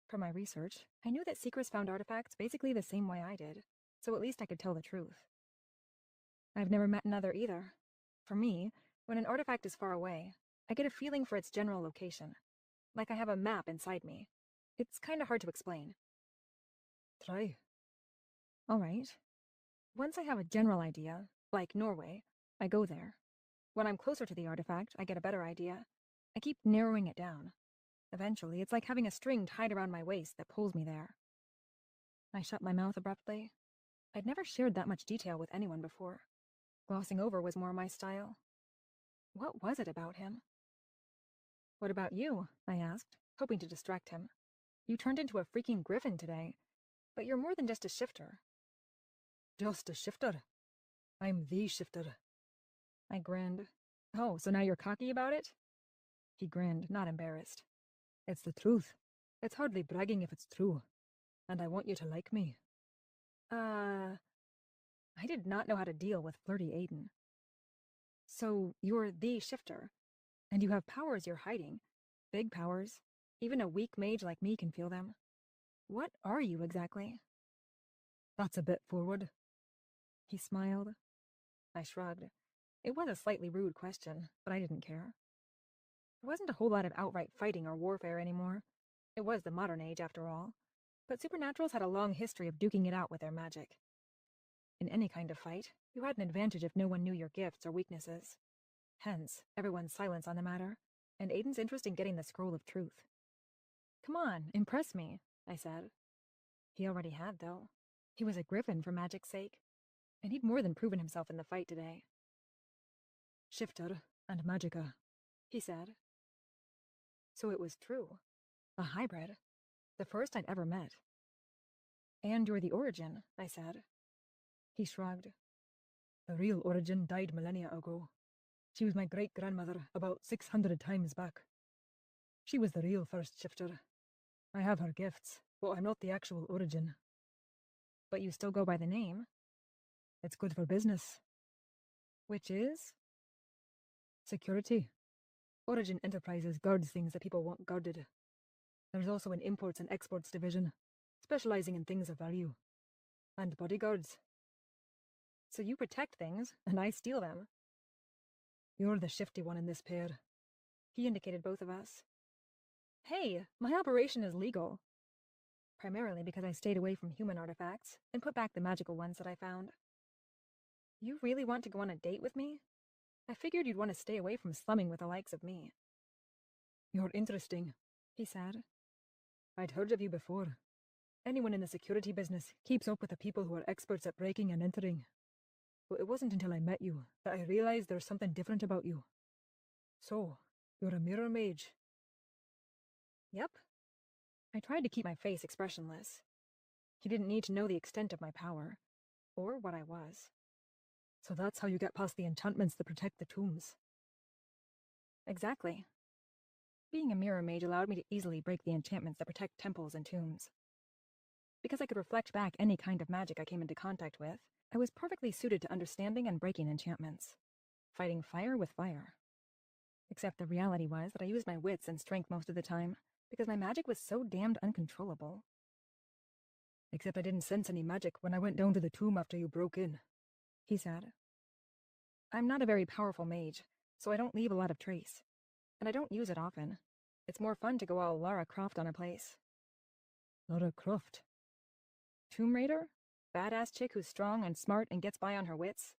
From my research, I knew that seekers found artifacts basically the same way I did, so at least I could tell the truth. I've never met another either. For me, when an artifact is far away, I get a feeling for its general location, like I have a map inside me. It's kinda hard to explain. Try. All right. Once I have a general idea, like Norway, I go there. When I'm closer to the artifact, I get a better idea. I keep narrowing it down. Eventually, it's like having a string tied around my waist that pulls me there. I shut my mouth abruptly. I'd never shared that much detail with anyone before. Glossing over was more my style. What was it about him? What about you? I asked, hoping to distract him. You turned into a freaking griffin today, but you're more than just a shifter. Just a shifter? I'm the shifter. I grinned. Oh, so now you're cocky about it? He grinned, not embarrassed. It's the truth. It's hardly bragging if it's true. And I want you to like me. I did not know how to deal with flirty Aiden. So you're the shifter, and you have powers you're hiding. Big powers. Even a weak mage like me can feel them. What are you exactly? That's a bit forward. He smiled. I shrugged. It was a slightly rude question, but I didn't care. There wasn't a whole lot of outright fighting or warfare anymore. It was the modern age, after all. But supernaturals had a long history of duking it out with their magic. In any kind of fight, you had an advantage if no one knew your gifts or weaknesses. Hence, everyone's silence on the matter, and Aiden's interest in getting the scroll of truth. Come on, impress me, I said. He already had, though. He was a griffin for magic's sake, and he'd more than proven himself in the fight today. Shifter and Magica, he said. So it was true. A hybrid. The first I'd ever met. And you're the origin, I said. He shrugged. The real origin died millennia ago. She was my great-grandmother about 600 times back. She was the real first shifter. I have her gifts, but I'm not the actual origin. But you still go by the name? It's good for business. Which is? Security. Origin Enterprises guards things that people want guarded. There's also an imports and exports division, specializing in things of value. And bodyguards. So you protect things, and I steal them. You're the shifty one in this pair. He indicated both of us. Hey, my operation is legal. Primarily because I stayed away from human artifacts and put back the magical ones that I found. You really want to go on a date with me? I figured you'd want to stay away from slumming with the likes of me. You're interesting, he said. I'd heard of you before. Anyone in the security business keeps up with the people who are experts at breaking and entering. But it wasn't until I met you that I realized there's something different about you. So, you're a mirror mage. Yep. I tried to keep my face expressionless. He didn't need to know the extent of my power, or what I was. So that's how you get past the enchantments that protect the tombs. Exactly. Being a mirror mage allowed me to easily break the enchantments that protect temples and tombs. Because I could reflect back any kind of magic I came into contact with, I was perfectly suited to understanding and breaking enchantments. Fighting fire with fire. Except the reality was that I used my wits and strength most of the time, because my magic was so damned uncontrollable. Except I didn't sense any magic when I went down to the tomb after you broke in, he said. I'm not a very powerful mage, so I don't leave a lot of trace. And I don't use it often. It's more fun to go all Lara Croft on a place. Lara Croft? Tomb Raider? Badass chick who's strong and smart and gets by on her wits?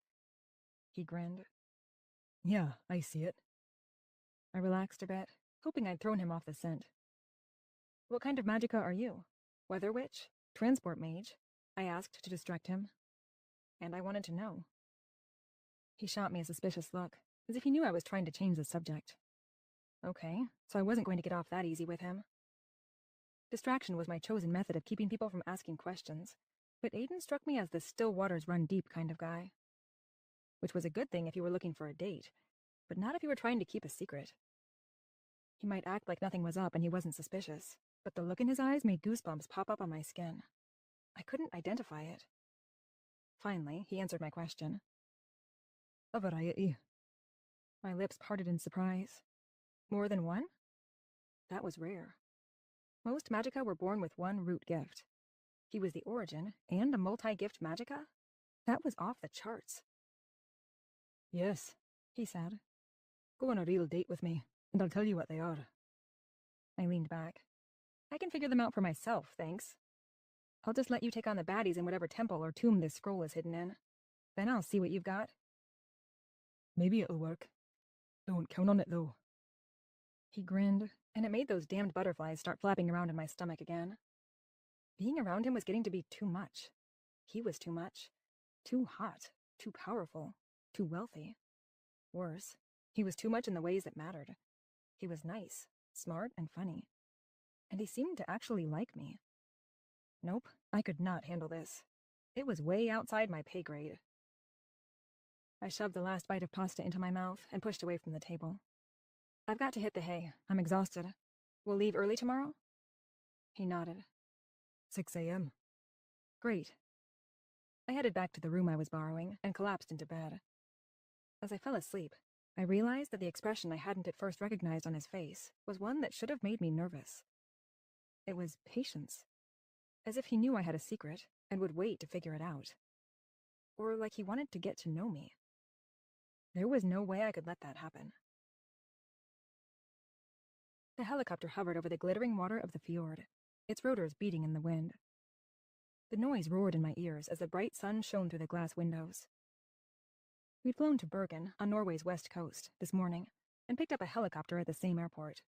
He grinned. Yeah, I see it. I relaxed a bit, hoping I'd thrown him off the scent. What kind of magicka are you? Weather witch? Transport mage? I asked to distract him. And I wanted to know. He shot me a suspicious look, as if he knew I was trying to change the subject. Okay, so I wasn't going to get off that easy with him. Distraction was my chosen method of keeping people from asking questions, but Aiden struck me as the still waters run deep kind of guy. Which was a good thing if you were looking for a date, but not if you were trying to keep a secret. He might act like nothing was up and he wasn't suspicious, but the look in his eyes made goosebumps pop up on my skin. I couldn't identify it. Finally, he answered my question. A variety. My lips parted in surprise. More than one? That was rare. Most magicka were born with one root gift. He was the origin, and a multi-gift magicka? That was off the charts. Yes, he said. Go on a real date with me, and I'll tell you what they are. I leaned back. I can figure them out for myself, thanks. I'll just let you take on the baddies in whatever temple or tomb this scroll is hidden in. Then I'll see what you've got. Maybe it'll work. Don't count on it, though. He grinned, and it made those damned butterflies start flapping around in my stomach again. Being around him was getting to be too much. He was too much. Too hot. Too powerful. Too wealthy. Worse, he was too much in the ways that mattered. He was nice, smart, and funny. And he seemed to actually like me. Nope, I could not handle this. It was way outside my pay grade. I shoved the last bite of pasta into my mouth and pushed away from the table. I've got to hit the hay. I'm exhausted. We'll leave early tomorrow? He nodded. 6 a.m. Great. I headed back to the room I was borrowing and collapsed into bed. As I fell asleep, I realized that the expression I hadn't at first recognized on his face was one that should have made me nervous. It was patience. As if he knew I had a secret and would wait to figure it out. Or like he wanted to get to know me. There was no way I could let that happen. The helicopter hovered over the glittering water of the fjord, its rotors beating in the wind. The noise roared in my ears as the bright sun shone through the glass windows. We'd flown to Bergen, on Norway's west coast, this morning, and picked up a helicopter at the same airport.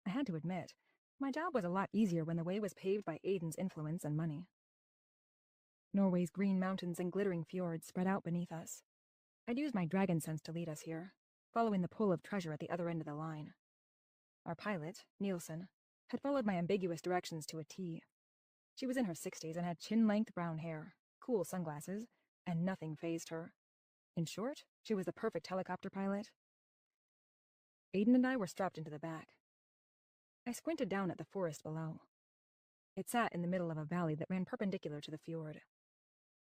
I had to admit, my job was a lot easier when the way was paved by Aiden's influence and money. Norway's green mountains and glittering fjords spread out beneath us. I'd used my dragon sense to lead us here, following the pull of treasure at the other end of the line. Our pilot, Nielsen, had followed my ambiguous directions to a T. She was in her 60s and had chin-length brown hair, cool sunglasses, and nothing fazed her. In short, she was the perfect helicopter pilot. Aiden and I were strapped into the back. I squinted down at the forest below. It sat in the middle of a valley that ran perpendicular to the fjord,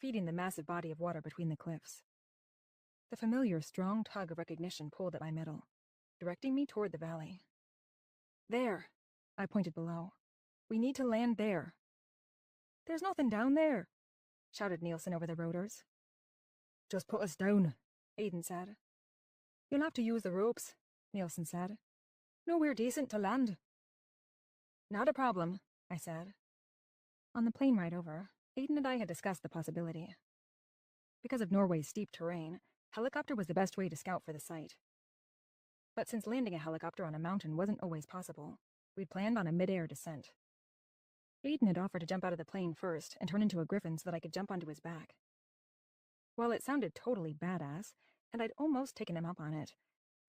feeding the massive body of water between the cliffs. The familiar, strong tug of recognition pulled at my middle, directing me toward the valley. There, I pointed below. We need to land there. There's nothing down there, shouted Nielsen over the rotors. Just put us down, Aiden said. You'll have to use the ropes, Nielsen said. Nowhere decent to land. Not a problem, I said. On the plane ride over, Aiden and I had discussed the possibility. Because of Norway's steep terrain, helicopter was the best way to scout for the site. But since landing a helicopter on a mountain wasn't always possible, we'd planned on a mid-air descent. Aiden had offered to jump out of the plane first and turn into a griffin so that I could jump onto his back. While it sounded totally badass, and I'd almost taken him up on it,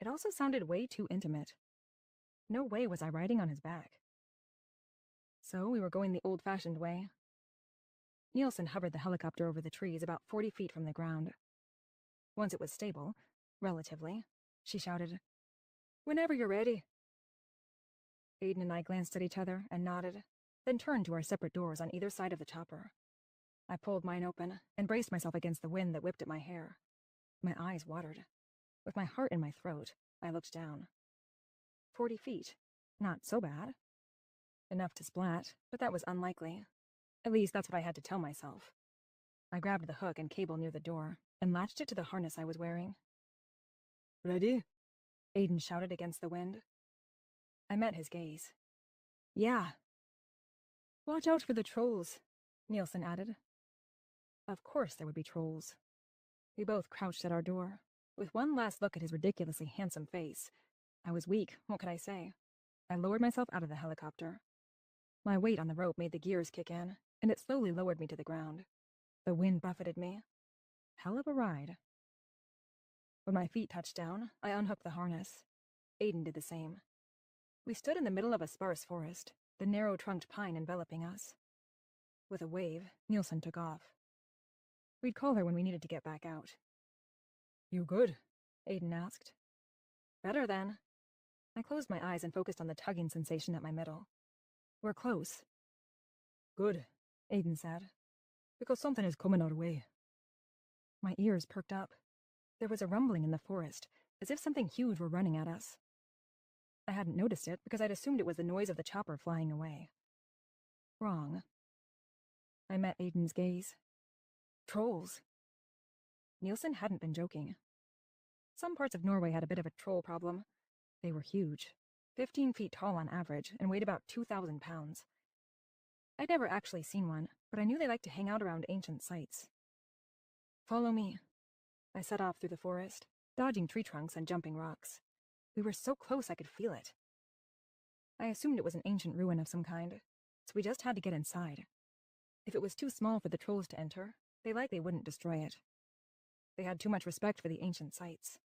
it also sounded way too intimate. No way was I riding on his back. So we were going the old-fashioned way. Nielsen hovered the helicopter over the trees about 40 feet from the ground. Once it was stable, relatively, she shouted, "Whenever you're ready." Aiden and I glanced at each other and nodded, then turned to our separate doors on either side of the chopper. I pulled mine open and braced myself against the wind that whipped at my hair. My eyes watered. With my heart in my throat, I looked down. 40 feet. Not so bad. Enough to splat, but that was unlikely. At least that's what I had to tell myself. I grabbed the hook and cable near the door and latched it to the harness I was wearing. Ready? Aiden shouted against the wind. I met his gaze. Yeah. Watch out for the trolls, Nielsen added. Of course there would be trolls. We both crouched at our door, with one last look at his ridiculously handsome face. I was weak, what could I say? I lowered myself out of the helicopter. My weight on the rope made the gears kick in, and it slowly lowered me to the ground. The wind buffeted me. Hell of a ride. When my feet touched down, I unhooked the harness. Aiden did the same. We stood in the middle of a sparse forest, the narrow-trunked pine enveloping us. With a wave, Nielsen took off. We'd call her when we needed to get back out. You good? Aiden asked. Better then. I closed my eyes and focused on the tugging sensation at my middle. We're close. Good, Aiden said. Because something is coming our way. My ears perked up. There was a rumbling in the forest, as if something huge were running at us. I hadn't noticed it because I'd assumed it was the noise of the chopper flying away. Wrong. I met Aiden's gaze. Trolls. Nielsen hadn't been joking. Some parts of Norway had a bit of a troll problem. They were huge, 15 feet tall on average, and weighed about 2,000 pounds. I'd never actually seen one, but I knew they liked to hang out around ancient sites. Follow me. I set off through the forest, dodging tree trunks and jumping rocks. We were so close I could feel it. I assumed it was an ancient ruin of some kind, so we just had to get inside. If it was too small for the trolls to enter, they likely wouldn't destroy it. They had too much respect for the ancient sites.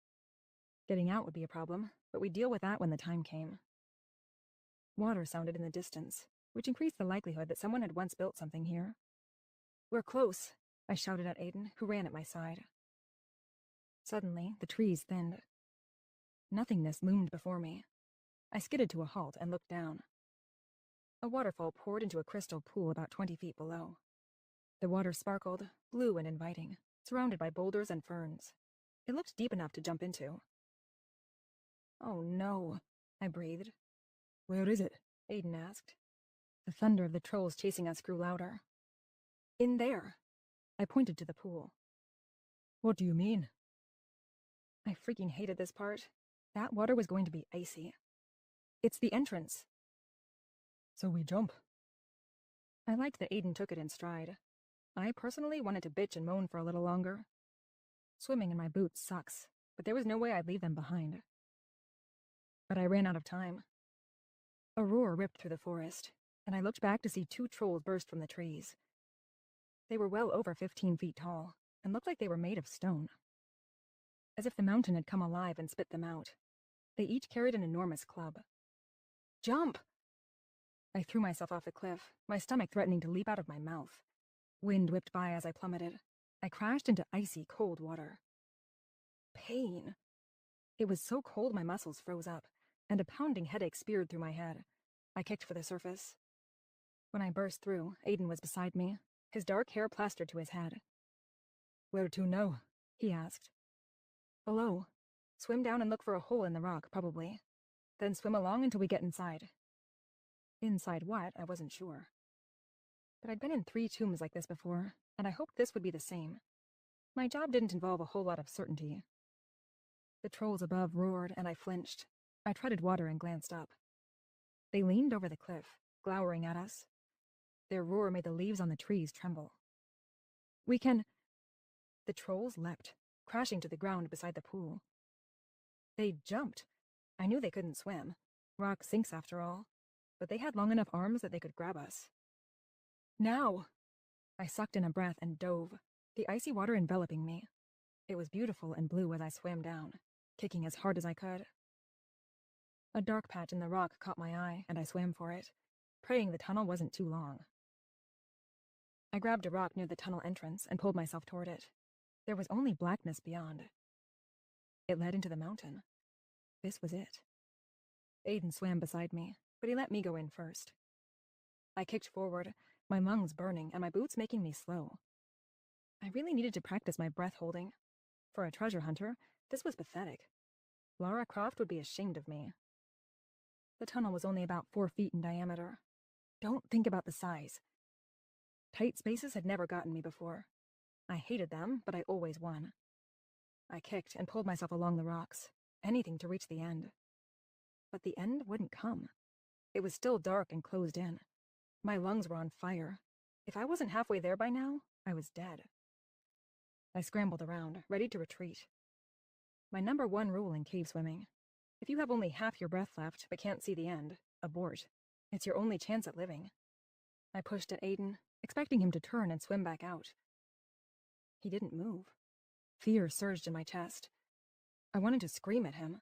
Getting out would be a problem, but we'd deal with that when the time came. Water sounded in the distance, which increased the likelihood that someone had once built something here. We're close, I shouted at Aiden, who ran at my side. Suddenly, the trees thinned. Nothingness loomed before me. I skidded to a halt and looked down. A waterfall poured into a crystal pool about 20 feet below. The water sparkled, blue and inviting, surrounded by boulders and ferns. It looked deep enough to jump into. Oh no, I breathed. Where is it? Aiden asked. The thunder of the trolls chasing us grew louder. In there. I pointed to the pool. What do you mean? I freaking hated this part. That water was going to be icy. It's the entrance. So we jump. I liked that Aiden took it in stride. I personally wanted to bitch and moan for a little longer. Swimming in my boots sucks, but there was no way I'd leave them behind. But I ran out of time. A roar ripped through the forest, and I looked back to see 2 trolls burst from the trees. They were well over 15 feet tall, and looked like they were made of stone. As if the mountain had come alive and spit them out. They each carried an enormous club. Jump! I threw myself off the cliff, my stomach threatening to leap out of my mouth. Wind whipped by as I plummeted. I crashed into icy, cold water. Pain. It was so cold my muscles froze up, and a pounding headache speared through my head. I kicked for the surface. When I burst through, Aiden was beside me, his dark hair plastered to his head. Where to now? He asked. Below. Swim down and look for a hole in the rock, probably. Then swim along until we get inside. Inside what, I wasn't sure. But I'd been in 3 tombs like this before, and I hoped this would be the same. My job didn't involve a whole lot of certainty. The trolls above roared, and I flinched. I treaded water and glanced up. They leaned over the cliff, glowering at us. Their roar made the leaves on the trees tremble. We can... The trolls leapt, crashing to the ground beside the pool. They jumped. I knew they couldn't swim. Rock sinks after all. But they had long enough arms that they could grab us. Now! I sucked in a breath and dove, the icy water enveloping me. It was beautiful and blue as I swam down, kicking as hard as I could. A dark patch in the rock caught my eye, and I swam for it, praying the tunnel wasn't too long. I grabbed a rock near the tunnel entrance and pulled myself toward it. There was only blackness beyond. It led into the mountain. This was it. Aiden swam beside me, but he let me go in first. I kicked forward, my lungs burning and my boots making me slow. I really needed to practice my breath holding. For a treasure hunter, this was pathetic. Lara Croft would be ashamed of me. The tunnel was only about 4 feet in diameter. Don't think about the size. Tight spaces had never gotten me before. I hated them, but I always won. I kicked and pulled myself along the rocks, anything to reach the end. But the end wouldn't come. It was still dark and closed in. My lungs were on fire. If I wasn't halfway there by now, I was dead. I scrambled around, ready to retreat. My #1 rule in cave swimming: if you have only half your breath left but can't see the end, abort. It's your only chance at living. I pushed at Aiden, expecting him to turn and swim back out. He didn't move. Fear surged in my chest. I wanted to scream at him.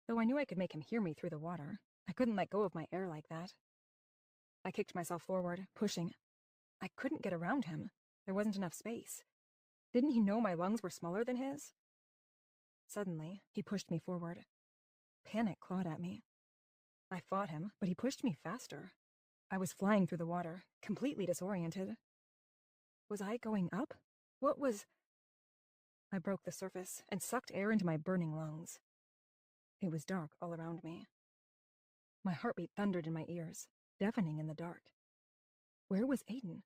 Though I knew I could make him hear me through the water, I couldn't let go of my air like that. I kicked myself forward, pushing. I couldn't get around him. There wasn't enough space. Didn't he know my lungs were smaller than his? Suddenly, he pushed me forward. Panic clawed at me. I fought him, but he pushed me faster. I was flying through the water, completely disoriented. Was I going up? What was... I broke the surface and sucked air into my burning lungs. It was dark all around me. My heartbeat thundered in my ears, deafening in the dark. Where was Aiden?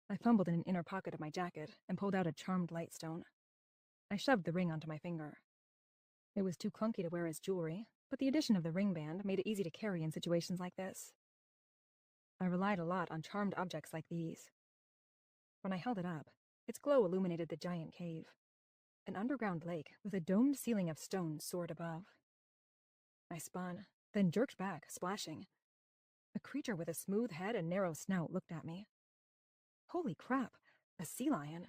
I fumbled in an inner pocket of my jacket and pulled out a charmed lightstone. I shoved the ring onto my finger. It was too clunky to wear as jewelry, but the addition of the ring band made it easy to carry in situations like this. I relied a lot on charmed objects like these. When I held it up, its glow illuminated the giant cave. An underground lake with a domed ceiling of stone soared above. I spun, then jerked back, splashing. A creature with a smooth head and narrow snout looked at me. Holy crap, a sea lion.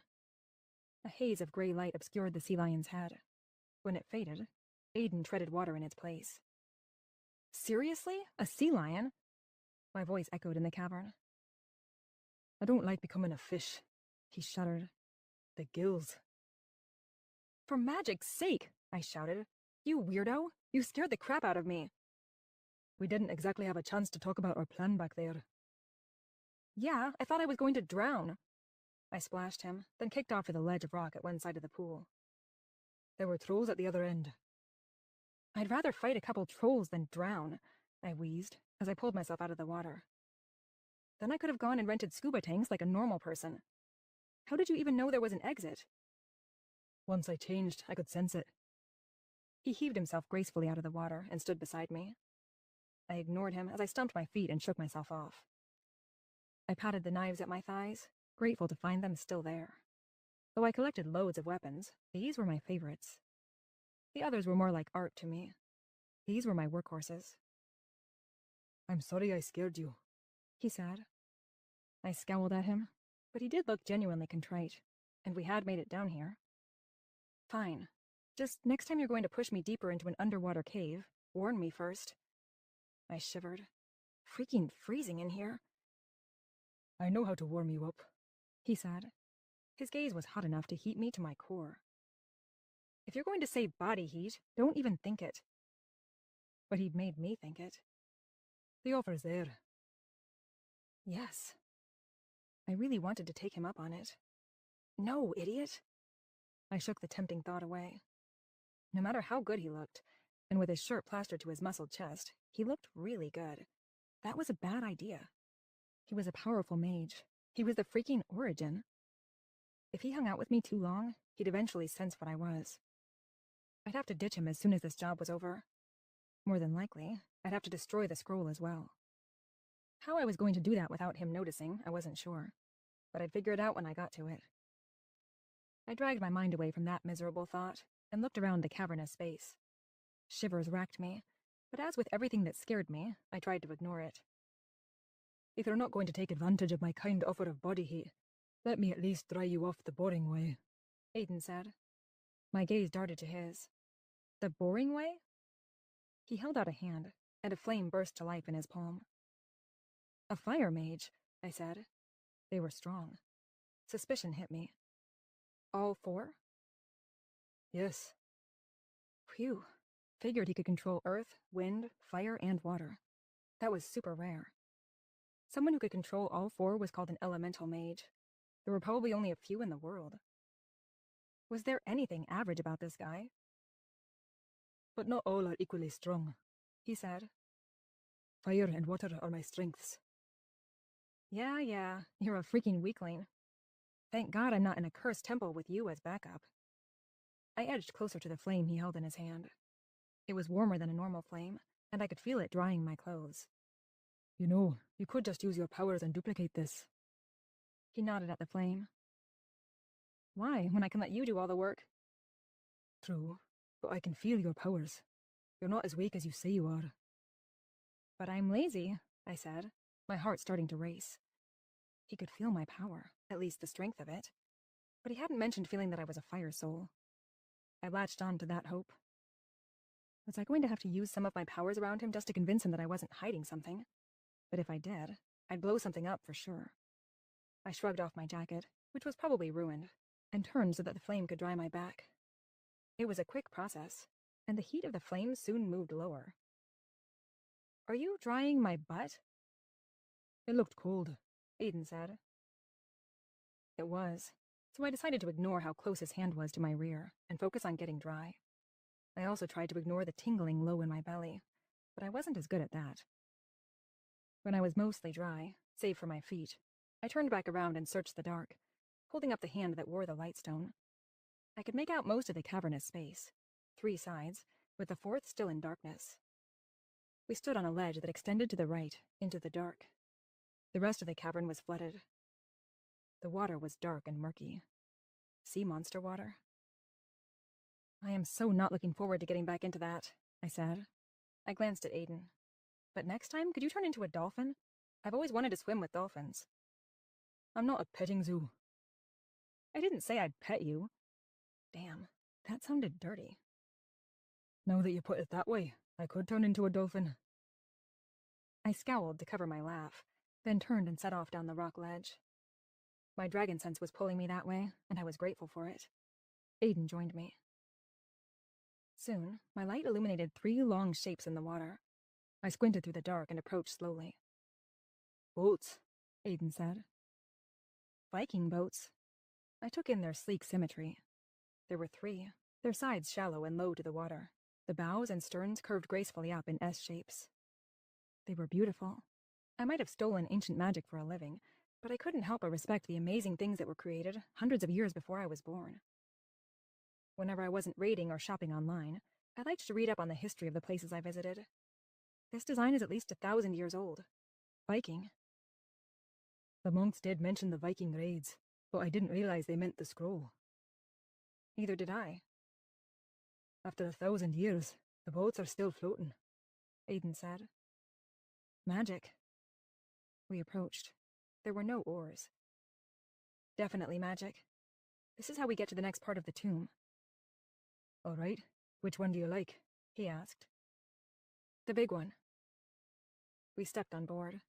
A haze of gray light obscured the sea lion's head. When it faded, Aiden treaded water in its place. Seriously? A sea lion? My voice echoed in the cavern. I don't like becoming a fish, he shuddered. The gills. For magic's sake, I shouted. You weirdo! You scared the crap out of me. We didn't exactly have a chance to talk about our plan back there. Yeah, I thought I was going to drown. I splashed him, then kicked off to the ledge of rock at one side of the pool. There were trolls at the other end. I'd rather fight a couple trolls than drown, I wheezed, as I pulled myself out of the water. Then I could have gone and rented scuba tanks like a normal person. How did you even know there was an exit? Once I changed, I could sense it. He heaved himself gracefully out of the water and stood beside me. I ignored him as I stumped my feet and shook myself off. I patted the knives at my thighs, grateful to find them still there. Though I collected loads of weapons, these were my favorites. The others were more like art to me. These were my workhorses. I'm sorry I scared you, he said. I scowled at him, but he did look genuinely contrite, and we had made it down here. Fine. Just next time you're going to push me deeper into an underwater cave, warn me first. I shivered. Freaking freezing in here. I know how to warm you up, he said. His gaze was hot enough to heat me to my core. If you're going to say body heat, don't even think it. But he'd made me think it. The offer's there. Yes. I really wanted to take him up on it. No, idiot. I shook the tempting thought away. No matter how good he looked, and with his shirt plastered to his muscled chest, he looked really good. That was a bad idea. He was a powerful mage. He was the freaking Origin. If he hung out with me too long, he'd eventually sense what I was. I'd have to ditch him as soon as this job was over. More than likely, I'd have to destroy the scroll as well. How I was going to do that without him noticing, I wasn't sure, but I'd figure it out when I got to it. I dragged my mind away from that miserable thought and looked around the cavernous space. Shivers racked me, but as with everything that scared me, I tried to ignore it. If you're not going to take advantage of my kind offer of body heat, let me at least dry you off the boring way, Aiden said. My gaze darted to his. The boring way? He held out a hand, and a flame burst to life in his palm. A fire mage, I said. They were strong. Suspicion hit me. All four? Yes. Phew. Figured he could control earth, wind, fire, and water. That was super rare. Someone who could control all four was called an elemental mage. There were probably only a few in the world. Was there anything average about this guy? But not all are equally strong, he said. Fire and water are my strengths. Yeah, you're a freaking weakling. Thank God I'm not in a cursed temple with you as backup. I edged closer to the flame he held in his hand. It was warmer than a normal flame, and I could feel it drying my clothes. You know, you could just use your powers and duplicate this. He nodded at the flame. Why, when I can let you do all the work? True, but I can feel your powers. You're not as weak as you say you are. But I'm lazy, I said, my heart starting to race. He could feel my power, at least the strength of it. But he hadn't mentioned feeling that I was a fire soul. I latched on to that hope. Was I going to have to use some of my powers around him just to convince him that I wasn't hiding something? But if I did, I'd blow something up for sure. I shrugged off my jacket, which was probably ruined, and turned so that the flame could dry my back. It was a quick process, and the heat of the flame soon moved lower. Are you drying my butt? It looked cold, Aiden said. It was, so I decided to ignore how close his hand was to my rear and focus on getting dry. I also tried to ignore the tingling low in my belly, but I wasn't as good at that. When I was mostly dry, save for my feet, I turned back around and searched the dark, holding up the hand that wore the lightstone. I could make out most of the cavernous space, 3 sides, with the 4th still in darkness. We stood on a ledge that extended to the right, into the dark. The rest of the cavern was flooded. The water was dark and murky. Sea monster water. I am so not looking forward to getting back into that, I said. I glanced at Aiden. But next time, could you turn into a dolphin? I've always wanted to swim with dolphins. I'm not a petting zoo. I didn't say I'd pet you. Damn, that sounded dirty. Now that you put it that way, I could turn into a dolphin. I scowled to cover my laugh, then turned and set off down the rock ledge. My dragon sense was pulling me that way, and I was grateful for it. Aiden joined me. Soon, my light illuminated 3 long shapes in the water. I squinted through the dark and approached slowly. Boats, Aiden said. Viking boats. I took in their sleek symmetry. There were 3, their sides shallow and low to the water. The bows and sterns curved gracefully up in S shapes. They were beautiful. I might have stolen ancient magic for a living, but I couldn't help but respect the amazing things that were created hundreds of years before I was born. Whenever I wasn't raiding or shopping online, I liked to read up on the history of the places I visited. This design is at least 1,000 years old. Viking. The monks did mention the Viking raids, but I didn't realize they meant the scroll. Neither did I. After 1,000 years, the boats are still floating, Aiden said. Magic. We approached. There were no oars. Definitely magic. This is how we get to the next part of the tomb. All right, which one do you like? He asked. The big one. We stepped on board.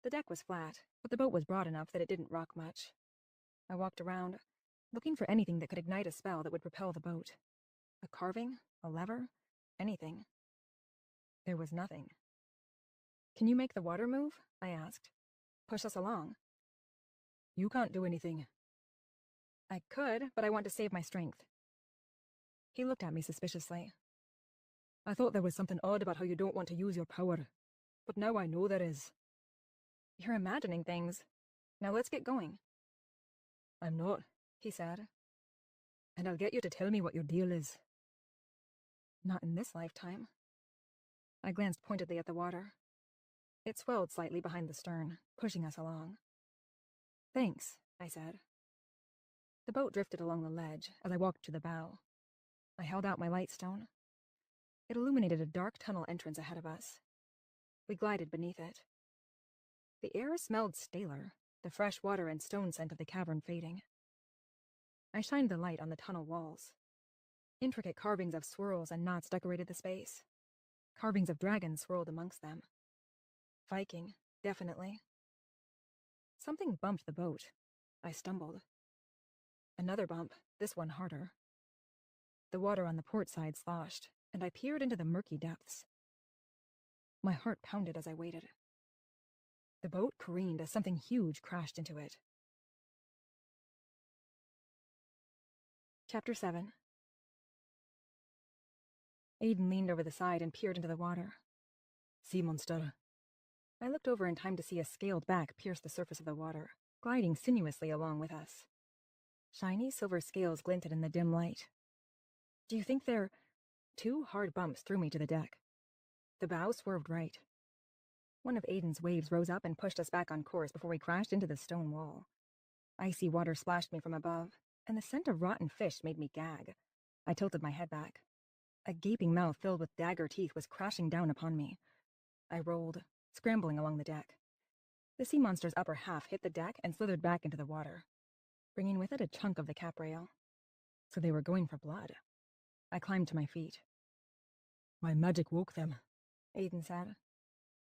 The deck was flat, but the boat was broad enough that it didn't rock much. I walked around, looking for anything that could ignite a spell that would propel the boat. A carving, a lever, anything. There was nothing. Can you make the water move? I asked. Push us along. You can't do anything. I could, but I want to save my strength. He looked at me suspiciously. I thought there was something odd about how you don't want to use your power, but now I know there is. You're imagining things. Now let's get going. I'm not, he said. And I'll get you to tell me what your deal is. Not in this lifetime. I glanced pointedly at the water. It swelled slightly behind the stern, pushing us along. Thanks, I said. The boat drifted along the ledge as I walked to the bow. I held out my lightstone. It illuminated a dark tunnel entrance ahead of us. We glided beneath it. The air smelled staler, the fresh water and stone scent of the cavern fading. I shined the light on the tunnel walls. Intricate carvings of swirls and knots decorated the space. Carvings of dragons swirled amongst them. Viking, definitely. Something bumped the boat. I stumbled. Another bump, this one harder. The water on the port side sloshed, and I peered into the murky depths. My heart pounded as I waited. The boat careened as something huge crashed into it. Chapter 7. Aiden leaned over the side and peered into the water. Sea monster. I looked over in time to see a scaled back pierce the surface of the water, gliding sinuously along with us. Shiny silver scales glinted in the dim light. Do you think they're... 2 hard bumps threw me to the deck. The bow swerved right. One of Aiden's waves rose up and pushed us back on course before we crashed into the stone wall. Icy water splashed me from above, and the scent of rotten fish made me gag. I tilted my head back. A gaping mouth filled with dagger teeth was crashing down upon me. I rolled, scrambling along the deck. The sea monster's upper half hit the deck and slithered back into the water, bringing with it a chunk of the cap rail. So they were going for blood. I climbed to my feet. My magic woke them, Aiden said.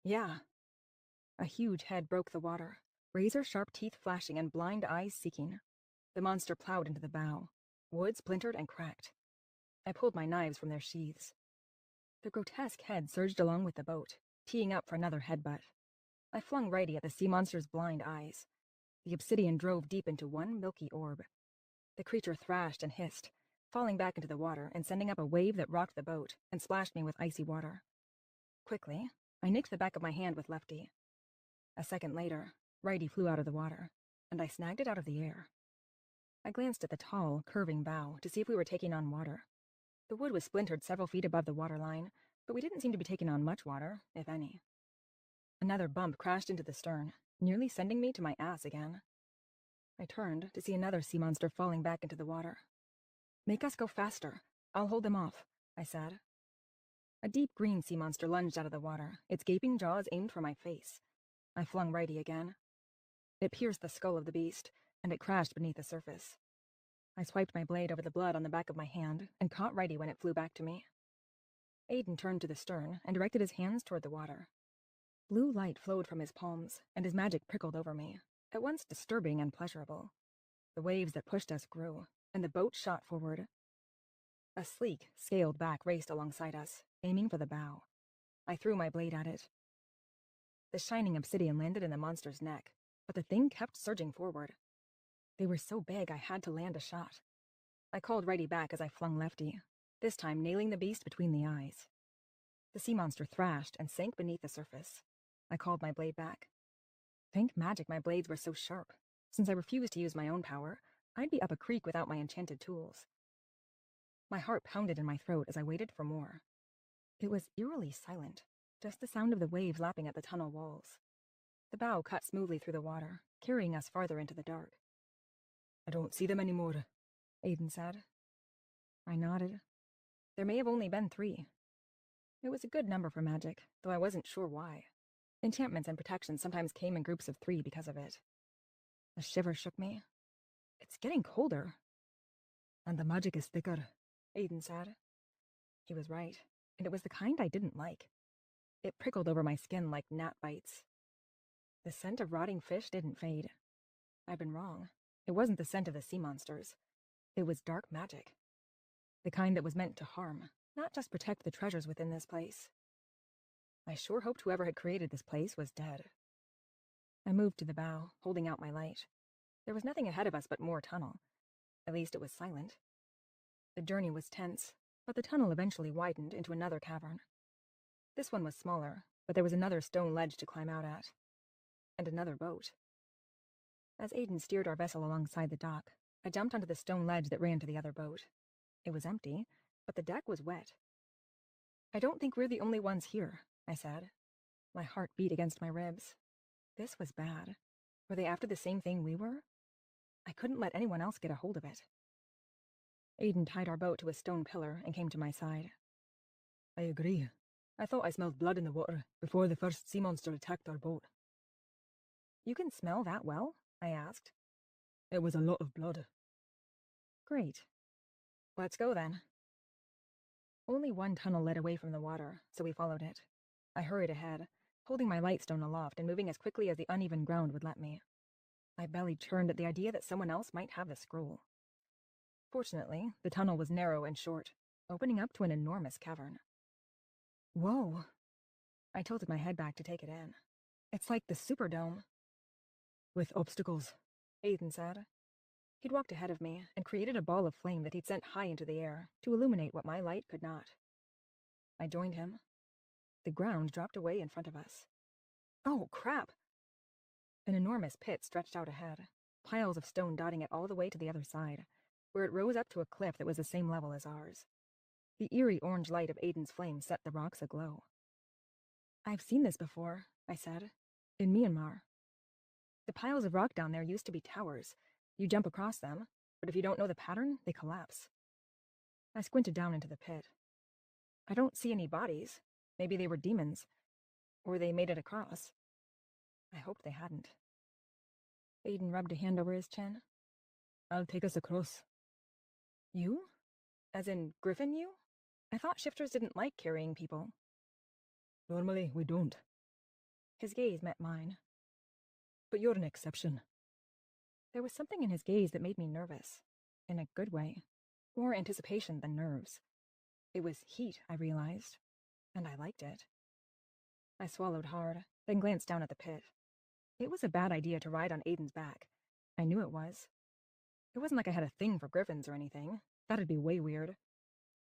Yeah. A huge head broke the water, razor-sharp teeth flashing and blind eyes seeking. The monster plowed into the bow. Wood splintered and cracked. I pulled my knives from their sheaths. The grotesque head surged along with the boat, teeing up for another headbutt. I flung righty at the sea monster's blind eyes. The obsidian drove deep into one milky orb. The creature thrashed and hissed, falling back into the water and sending up a wave that rocked the boat and splashed me with icy water. Quickly, I nicked the back of my hand with lefty. A second later, righty flew out of the water, and I snagged it out of the air. I glanced at the tall, curving bow to see if we were taking on water. The wood was splintered several feet above the waterline, but we didn't seem to be taking on much water, if any. Another bump crashed into the stern, nearly sending me to my ass again. I turned to see another sea monster falling back into the water. "Make us go faster. I'll hold them off," I said. A deep green sea monster lunged out of the water, its gaping jaws aimed for my face. I flung righty again. It pierced the skull of the beast, and it crashed beneath the surface. I swiped my blade over the blood on the back of my hand and caught righty when it flew back to me. Aiden turned to the stern and directed his hands toward the water. Blue light flowed from his palms, and his magic prickled over me, at once disturbing and pleasurable. The waves that pushed us grew, and the boat shot forward. A sleek, scaled back raced alongside us, aiming for the bow. I threw my blade at it. The shining obsidian landed in the monster's neck, but the thing kept surging forward. They were so big I had to land a shot. I called righty back as I flung lefty, this time nailing the beast between the eyes. The sea monster thrashed and sank beneath the surface. I called my blade back. Thank magic my blades were so sharp. Since I refused to use my own power, I'd be up a creek without my enchanted tools. My heart pounded in my throat as I waited for more. It was eerily silent, just the sound of the waves lapping at the tunnel walls. The bow cut smoothly through the water, carrying us farther into the dark. "I don't see them anymore," Aiden said. I nodded. There may have only been 3. It was a good number for magic, though I wasn't sure why. Enchantments and protections sometimes came in groups of 3 because of it. A shiver shook me. "It's getting colder." "And the magic is thicker," Aiden said. He was right, and it was the kind I didn't like. It prickled over my skin like gnat bites. The scent of rotting fish didn't fade. I'd been wrong. It wasn't the scent of the sea monsters. It was dark magic. The kind that was meant to harm, not just protect the treasures within this place. I sure hoped whoever had created this place was dead. I moved to the bow, holding out my light. There was nothing ahead of us but more tunnel. At least it was silent. The journey was tense, but the tunnel eventually widened into another cavern. This one was smaller, but there was another stone ledge to climb out at. And another boat. As Aiden steered our vessel alongside the dock, I jumped onto the stone ledge that ran to the other boat. It was empty, but the deck was wet. "I don't think we're the only ones here," I said. My heart beat against my ribs. This was bad. Were they after the same thing we were? I couldn't let anyone else get a hold of it. Aiden tied our boat to a stone pillar and came to my side. "I agree. I thought I smelled blood in the water before the first sea monster attacked our boat." "You can smell that well?" I asked. "It was a lot of blood." "Great. Let's go then." Only one tunnel led away from the water, so we followed it. I hurried ahead, holding my lightstone aloft and moving as quickly as the uneven ground would let me. My belly churned at the idea that someone else might have the scroll. Fortunately, the tunnel was narrow and short, opening up to an enormous cavern. Whoa! I tilted my head back to take it in. It's like the Superdome. "With obstacles," Aiden said. He'd walked ahead of me and created a ball of flame that he'd sent high into the air to illuminate what my light could not. I joined him. The ground dropped away in front of us. Oh, crap! An enormous pit stretched out ahead, piles of stone dotting it all the way to the other side, where it rose up to a cliff that was the same level as ours. The eerie orange light of Aiden's flame set the rocks aglow. "I've seen this before," I said. "In Myanmar. The piles of rock down there used to be towers. You jump across them, but if you don't know the pattern, they collapse." I squinted down into the pit. I don't see any bodies. Maybe they were demons. Or they made it across. I hoped they hadn't. Aiden rubbed a hand over his chin. "I'll take us across." "You? As in Griffin you? I thought shifters didn't like carrying people." "Normally, we don't." His gaze met mine. "But you're an exception." There was something in his gaze that made me nervous. In a good way. More anticipation than nerves. It was heat, I realized. And I liked it. I swallowed hard, then glanced down at the pit. It was a bad idea to ride on Aiden's back. I knew it was. It wasn't like I had a thing for griffins or anything. That'd be way weird.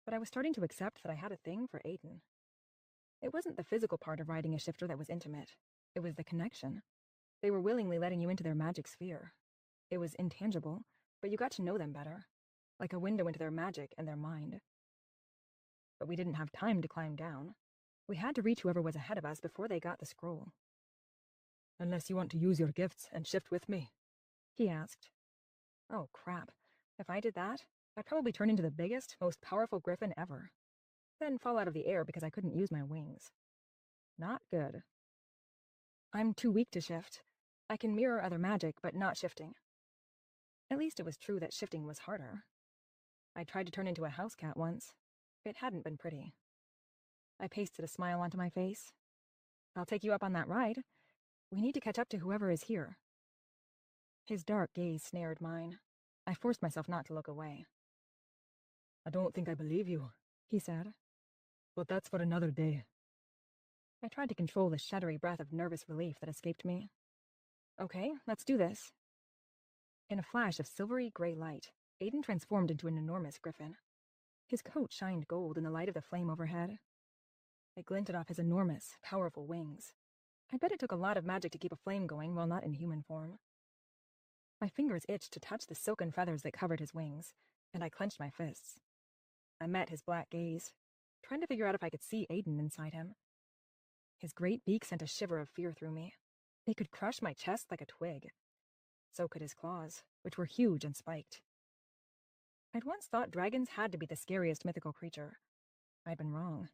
But I was starting to accept that I had a thing for Aiden. It wasn't the physical part of riding a shifter that was intimate. It was the connection. They were willingly letting you into their magic sphere. It was intangible, but you got to know them better. Like a window into their magic and their mind. But we didn't have time to climb down. We had to reach whoever was ahead of us before they got the scroll. Unless you want to use your gifts and shift with me, he asked. Oh, crap. If I did that, I'd probably turn into the biggest, most powerful griffin ever. Then fall out of the air because I couldn't use my wings. Not good. I'm too weak to shift. I can mirror other magic, but not shifting. At least it was true that shifting was harder. I tried to turn into a house cat once. It hadn't been pretty. I pasted a smile onto my face. I'll take you up on that ride. We need to catch up to whoever is here. His dark gaze snared mine. I forced myself not to look away. I don't think I believe you, he said. But that's for another day. I tried to control the shuddery breath of nervous relief that escaped me. Okay, let's do this. In a flash of silvery gray light, Aiden transformed into an enormous griffin. His coat shined gold in the light of the flame overhead. It glinted off his enormous, powerful wings. I bet it took a lot of magic to keep a flame going while not in human form. My fingers itched to touch the silken feathers that covered his wings, and I clenched my fists. I met his black gaze, trying to figure out if I could see Aiden inside him. His great beak sent a shiver of fear through me. It could crush my chest like a twig. So could his claws, which were huge and spiked. I'd once thought dragons had to be the scariest mythical creature. I'd been wrong.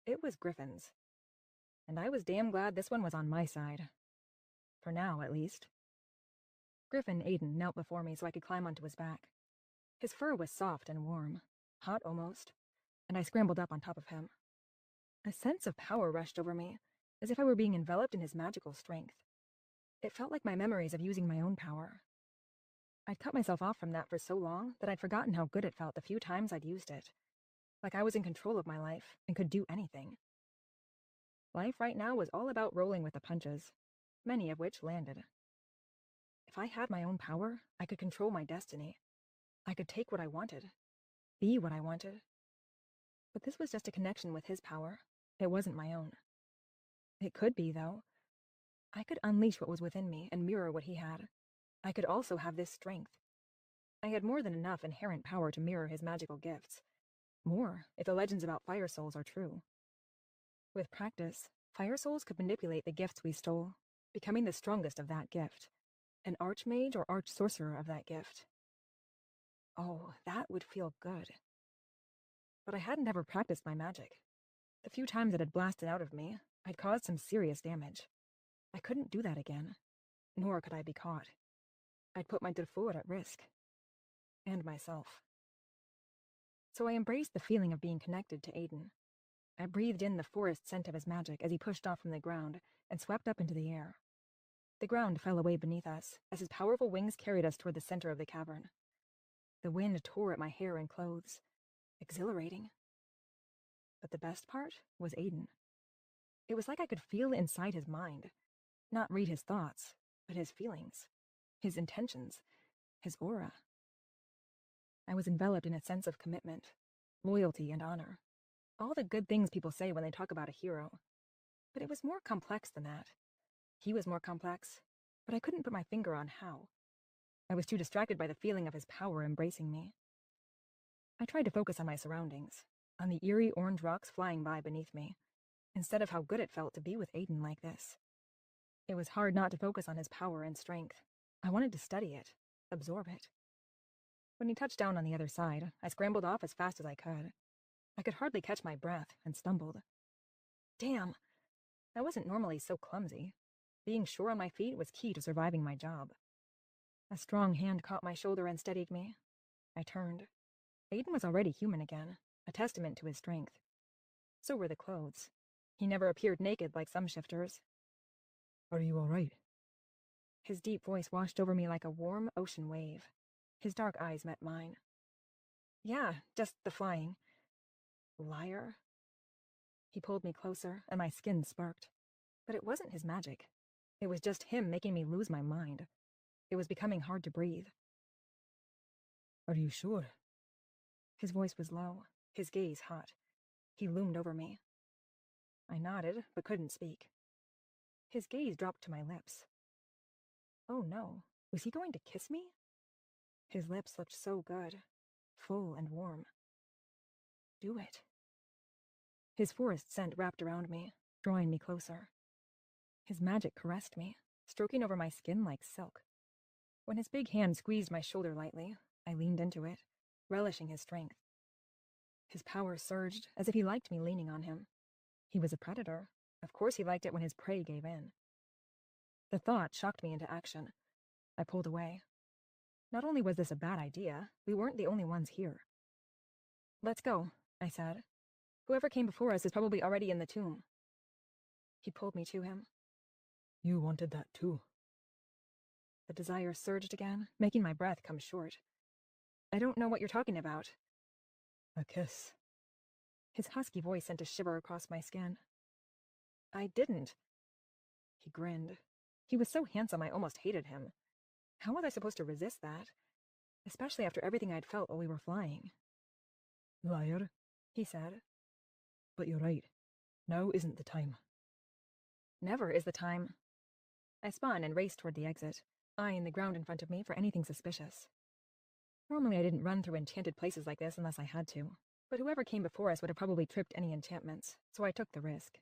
It was griffins. And I was damn glad this one was on my side. For now, at least. Griffin Aiden knelt before me so I could climb onto his back. His fur was soft and warm, hot almost, and I scrambled up on top of him. A sense of power rushed over me, as if I were being enveloped in his magical strength. It felt like my memories of using my own power. I'd cut myself off from that for so long that I'd forgotten how good it felt the few times I'd used it. Like I was in control of my life and could do anything. Life right now was all about rolling with the punches, many of which landed. If I had my own power, I could control my destiny. I could take what I wanted, be what I wanted. But this was just a connection with his power. It wasn't my own. It could be, though. I could unleash what was within me and mirror what he had. I could also have this strength. I had more than enough inherent power to mirror his magical gifts. More, if the legends about fire souls are true. With practice, fire souls could manipulate the gifts we stole, becoming the strongest of that gift. An archmage or arch-sorcerer of that gift. Oh, that would feel good. But I hadn't ever practiced my magic. The few times it had blasted out of me, I'd caused some serious damage. I couldn't do that again, nor could I be caught. I'd put my Dufour at risk. And myself. So I embraced the feeling of being connected to Aiden. I breathed in the forest scent of his magic as he pushed off from the ground and swept up into the air. The ground fell away beneath us as his powerful wings carried us toward the center of the cavern. The wind tore at my hair and clothes. Exhilarating. But the best part was Aiden. It was like I could feel inside his mind. Not read his thoughts, but his feelings, his intentions, his aura. I was enveloped in a sense of commitment, loyalty, and honor. All the good things people say when they talk about a hero. But it was more complex than that. He was more complex, but I couldn't put my finger on how. I was too distracted by the feeling of his power embracing me. I tried to focus on my surroundings, on the eerie orange rocks flying by beneath me, instead of how good it felt to be with Aiden like this. It was hard not to focus on his power and strength. I wanted to study it, absorb it. When he touched down on the other side, I scrambled off as fast as I could. I could hardly catch my breath and stumbled. Damn! I wasn't normally so clumsy. Being sure on my feet was key to surviving my job. A strong hand caught my shoulder and steadied me. I turned. Aiden was already human again, a testament to his strength. So were the clothes. He never appeared naked like some shifters. Are you all right? His deep voice washed over me like a warm ocean wave. His dark eyes met mine. Yeah, just the flying. Liar. He pulled me closer, and my skin sparked. But it wasn't his magic. It was just him making me lose my mind. It was becoming hard to breathe. Are you sure? His voice was low, his gaze hot. He loomed over me. I nodded, but couldn't speak. His gaze dropped to my lips. Oh no, was he going to kiss me? His lips looked so good, full and warm. Do it. His forest scent wrapped around me, drawing me closer. His magic caressed me, stroking over my skin like silk. When his big hand squeezed my shoulder lightly, I leaned into it, relishing his strength. His power surged, as if he liked me leaning on him. He was a predator. Of course he liked it when his prey gave in. The thought shocked me into action. I pulled away. Not only was this a bad idea, we weren't the only ones here. "Let's go," I said. "Whoever came before us is probably already in the tomb." He pulled me to him. You wanted that too. The desire surged again, making my breath come short. "I don't know what you're talking about." A kiss. His husky voice sent a shiver across my skin. "I didn't." He grinned. He was so handsome I almost hated him. How was I supposed to resist that? Especially after everything I'd felt while we were flying. "Liar," he said. "But you're right. Now isn't the time." "Never is the time." I spun and raced toward the exit, eyeing the ground in front of me for anything suspicious. Normally I didn't run through enchanted places like this unless I had to, but whoever came before us would have probably tripped any enchantments, so I took the risk.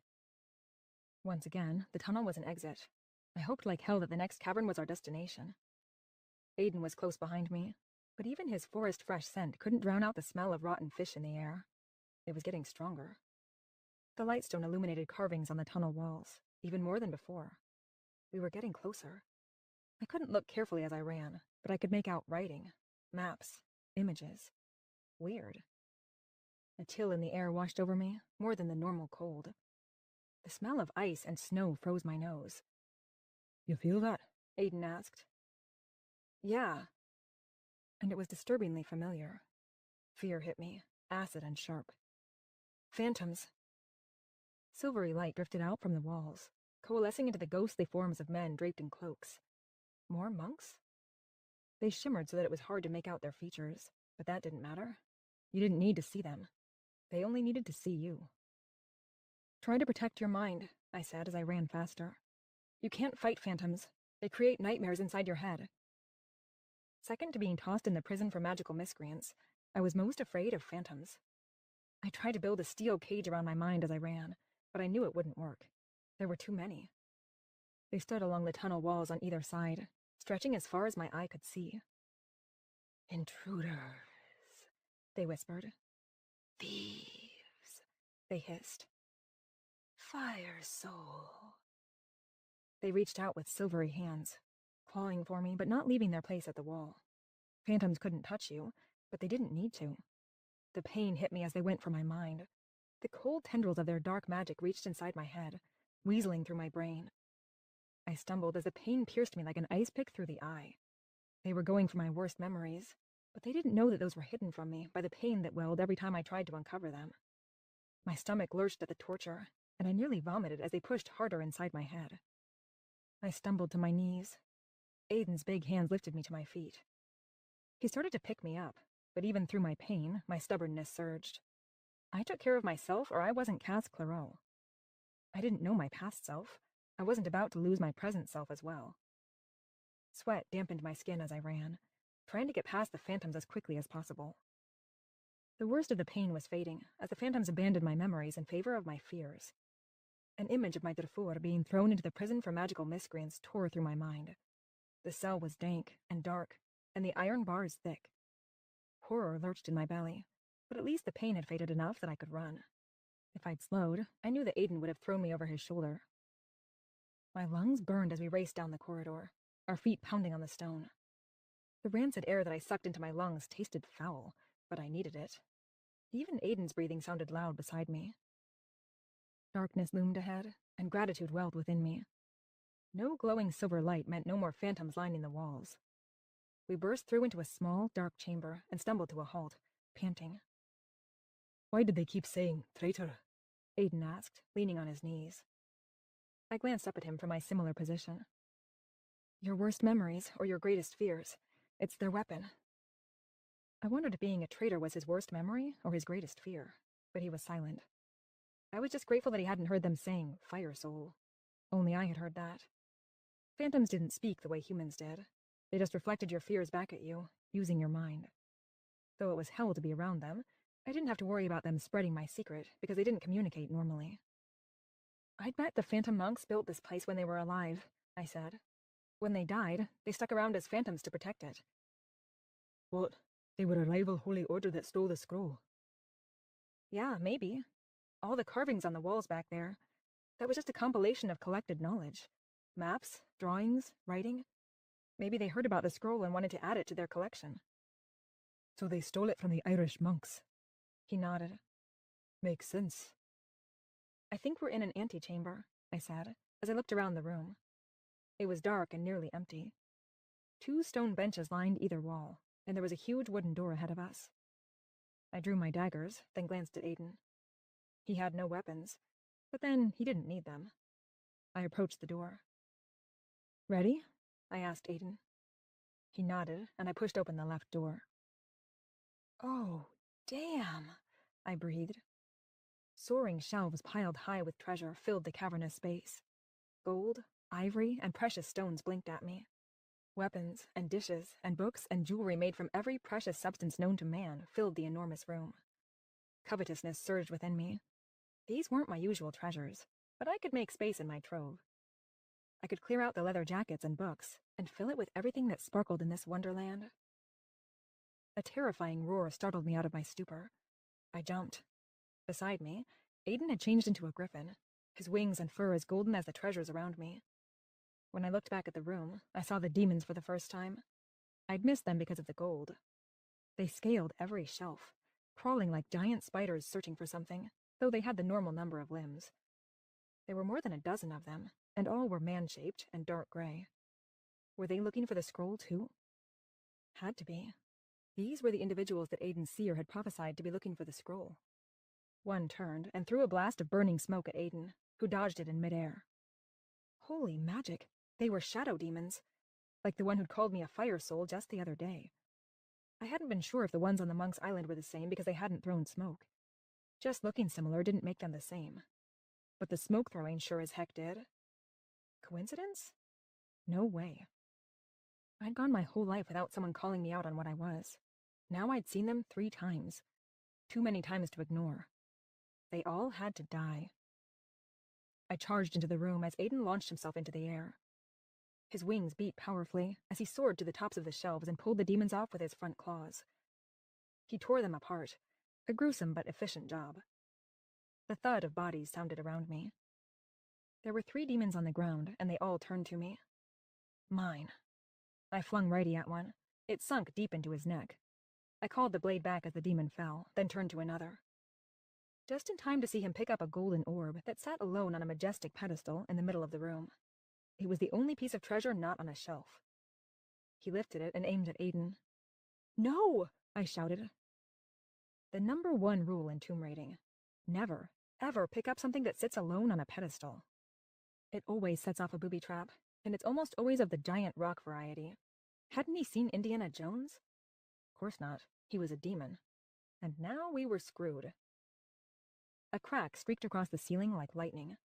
Once again, the tunnel was an exit. I hoped like hell that the next cavern was our destination. Aiden was close behind me, but even his forest-fresh scent couldn't drown out the smell of rotten fish in the air. It was getting stronger. The lightstone illuminated carvings on the tunnel walls, even more than before. We were getting closer. I couldn't look carefully as I ran, but I could make out writing, maps, images. Weird. A chill in the air washed over me, more than the normal cold. The smell of ice and snow froze my nose. "You feel that?" Aiden asked. "Yeah." And it was disturbingly familiar. Fear hit me, acid and sharp. "Phantoms." Silvery light drifted out from the walls, coalescing into the ghostly forms of men draped in cloaks. More monks? They shimmered so that it was hard to make out their features, but that didn't matter. You didn't need to see them. They only needed to see you. "Try to protect your mind," I said as I ran faster. "You can't fight phantoms. They create nightmares inside your head." Second to being tossed in the prison for magical miscreants, I was most afraid of phantoms. I tried to build a steel cage around my mind as I ran, but I knew it wouldn't work. There were too many. They stood along the tunnel walls on either side, stretching as far as my eye could see. "Intruders," they whispered. "Thieves," they hissed. "Fire soul." They reached out with silvery hands, clawing for me, but not leaving their place at the wall. Phantoms couldn't touch you, but they didn't need to. The pain hit me as they went for my mind. The cold tendrils of their dark magic reached inside my head, weaseling through my brain. I stumbled as the pain pierced me like an ice pick through the eye. They were going for my worst memories, but they didn't know that those were hidden from me by the pain that welled every time I tried to uncover them. My stomach lurched at the torture, and I nearly vomited as they pushed harder inside my head. I stumbled to my knees. Aiden's big hands lifted me to my feet. He started to pick me up, but even through my pain, my stubbornness surged. I took care of myself, or I wasn't Cass Clairol. I didn't know my past self. I wasn't about to lose my present self as well. Sweat dampened my skin as I ran, trying to get past the phantoms as quickly as possible. The worst of the pain was fading, as the phantoms abandoned my memories in favor of my fears. An image of my Darfur being thrown into the prison for magical miscreants tore through my mind. The cell was dank and dark, and the iron bars thick. Horror lurched in my belly, but at least the pain had faded enough that I could run. If I'd slowed, I knew that Aiden would have thrown me over his shoulder. My lungs burned as we raced down the corridor, our feet pounding on the stone. The rancid air that I sucked into my lungs tasted foul, but I needed it. Even Aiden's breathing sounded loud beside me. Darkness loomed ahead, and gratitude welled within me. No glowing silver light meant no more phantoms lining the walls. We burst through into a small, dark chamber and stumbled to a halt, panting. "Why did they keep saying traitor?" Aiden asked, leaning on his knees. I glanced up at him from my similar position. "Your worst memories, or your greatest fears. It's their weapon." I wondered if being a traitor was his worst memory or his greatest fear, but he was silent. I was just grateful that he hadn't heard them saying, "Fire soul." Only I had heard that. Phantoms didn't speak the way humans did. They just reflected your fears back at you, using your mind. Though it was hell to be around them, I didn't have to worry about them spreading my secret, because they didn't communicate normally. "I'd bet the phantom monks built this place when they were alive," I said. When they died, they stuck around as phantoms to protect it. What? They were a rival holy order that stole the scroll? Yeah, maybe. All the carvings on the walls back there. That was just a compilation of collected knowledge. Maps, drawings, writing. Maybe they heard about the scroll and wanted to add it to their collection. So they stole it from the Irish monks? He nodded. Makes sense. I think we're in an antechamber, I said, as I looked around the room. It was dark and nearly empty. 2 stone benches lined either wall, and there was a huge wooden door ahead of us. I drew my daggers, then glanced at Aiden. He had no weapons, but then he didn't need them. I approached the door. Ready? I asked Aiden. He nodded, and I pushed open the left door. Oh, damn, I breathed. Soaring shelves piled high with treasure filled the cavernous space. Gold, ivory, and precious stones blinked at me. Weapons and dishes and books and jewelry made from every precious substance known to man filled the enormous room. Covetousness surged within me. These weren't my usual treasures, but I could make space in my trove. I could clear out the leather jackets and books and fill it with everything that sparkled in this wonderland. A terrifying roar startled me out of my stupor. I jumped. Beside me, Aiden had changed into a griffin, his wings and fur as golden as the treasures around me. When I looked back at the room, I saw the demons for the first time. I'd missed them because of the gold. They scaled every shelf, crawling like giant spiders searching for something, though they had the normal number of limbs. There were more than a dozen of them, and all were man-shaped and dark gray. Were they looking for the scroll too? Had to be. These were the individuals that Aiden's seer had prophesied to be looking for the scroll. One turned and threw a blast of burning smoke at Aiden, who dodged it in midair. Holy magic! They were shadow demons, like the one who'd called me a fire soul just the other day. I hadn't been sure if the ones on the Monk's Island were the same because they hadn't thrown smoke. Just looking similar didn't make them the same. But the smoke throwing sure as heck did. Coincidence? No way. I'd gone my whole life without someone calling me out on what I was. Now I'd seen them 3 times. Too many times to ignore. They all had to die. I charged into the room as Aiden launched himself into the air. His wings beat powerfully as he soared to the tops of the shelves and pulled the demons off with his front claws. He tore them apart, a gruesome but efficient job. The thud of bodies sounded around me. There were 3 demons on the ground, and they all turned to me. Mine. I flung righty at one. It sunk deep into his neck. I called the blade back as the demon fell, then turned to another. Just in time to see him pick up a golden orb that sat alone on a majestic pedestal in the middle of the room. It was the only piece of treasure not on a shelf. He lifted it and aimed at Aiden. No! I shouted. The number 1 rule in tomb raiding. Never, ever pick up something that sits alone on a pedestal. It always sets off a booby trap, and it's almost always of the giant rock variety. Hadn't he seen Indiana Jones? Of course not. He was a demon. And now we were screwed. A crack streaked across the ceiling like lightning.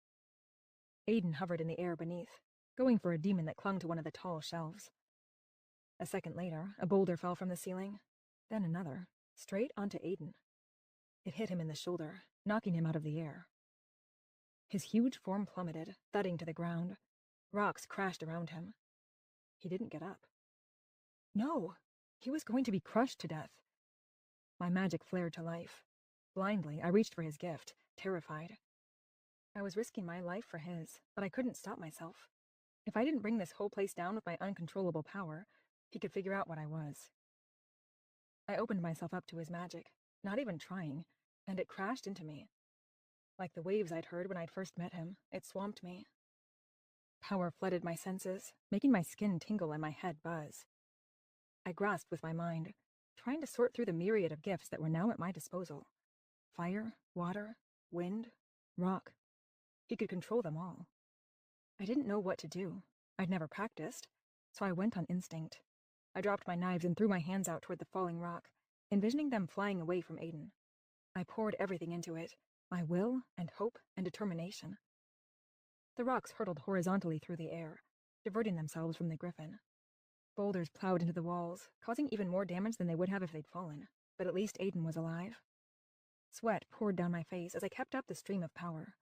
Aiden hovered in the air beneath, going for a demon that clung to one of the tall shelves. A second later, a boulder fell from the ceiling, then another, straight onto Aiden. It hit him in the shoulder, knocking him out of the air. His huge form plummeted, thudding to the ground. Rocks crashed around him. He didn't get up. No! He was going to be crushed to death. My magic flared to life. Blindly, I reached for his gift, terrified. I was risking my life for his, but I couldn't stop myself. If I didn't bring this whole place down with my uncontrollable power, he could figure out what I was. I opened myself up to his magic, not even trying, and it crashed into me. Like the waves I'd heard when I'd first met him, it swamped me. Power flooded my senses, making my skin tingle and my head buzz. I grasped with my mind, trying to sort through the myriad of gifts that were now at my disposal. Fire, water, wind, rock. He could control them all. I didn't know what to do. I'd never practiced, so I went on instinct. I dropped my knives and threw my hands out toward the falling rock, envisioning them flying away from Aiden. I poured everything into it, my will and hope and determination. The rocks hurtled horizontally through the air, diverting themselves from the griffin. Boulders plowed into the walls, causing even more damage than they would have if they'd fallen, but at least Aiden was alive. Sweat poured down my face as I kept up the stream of power.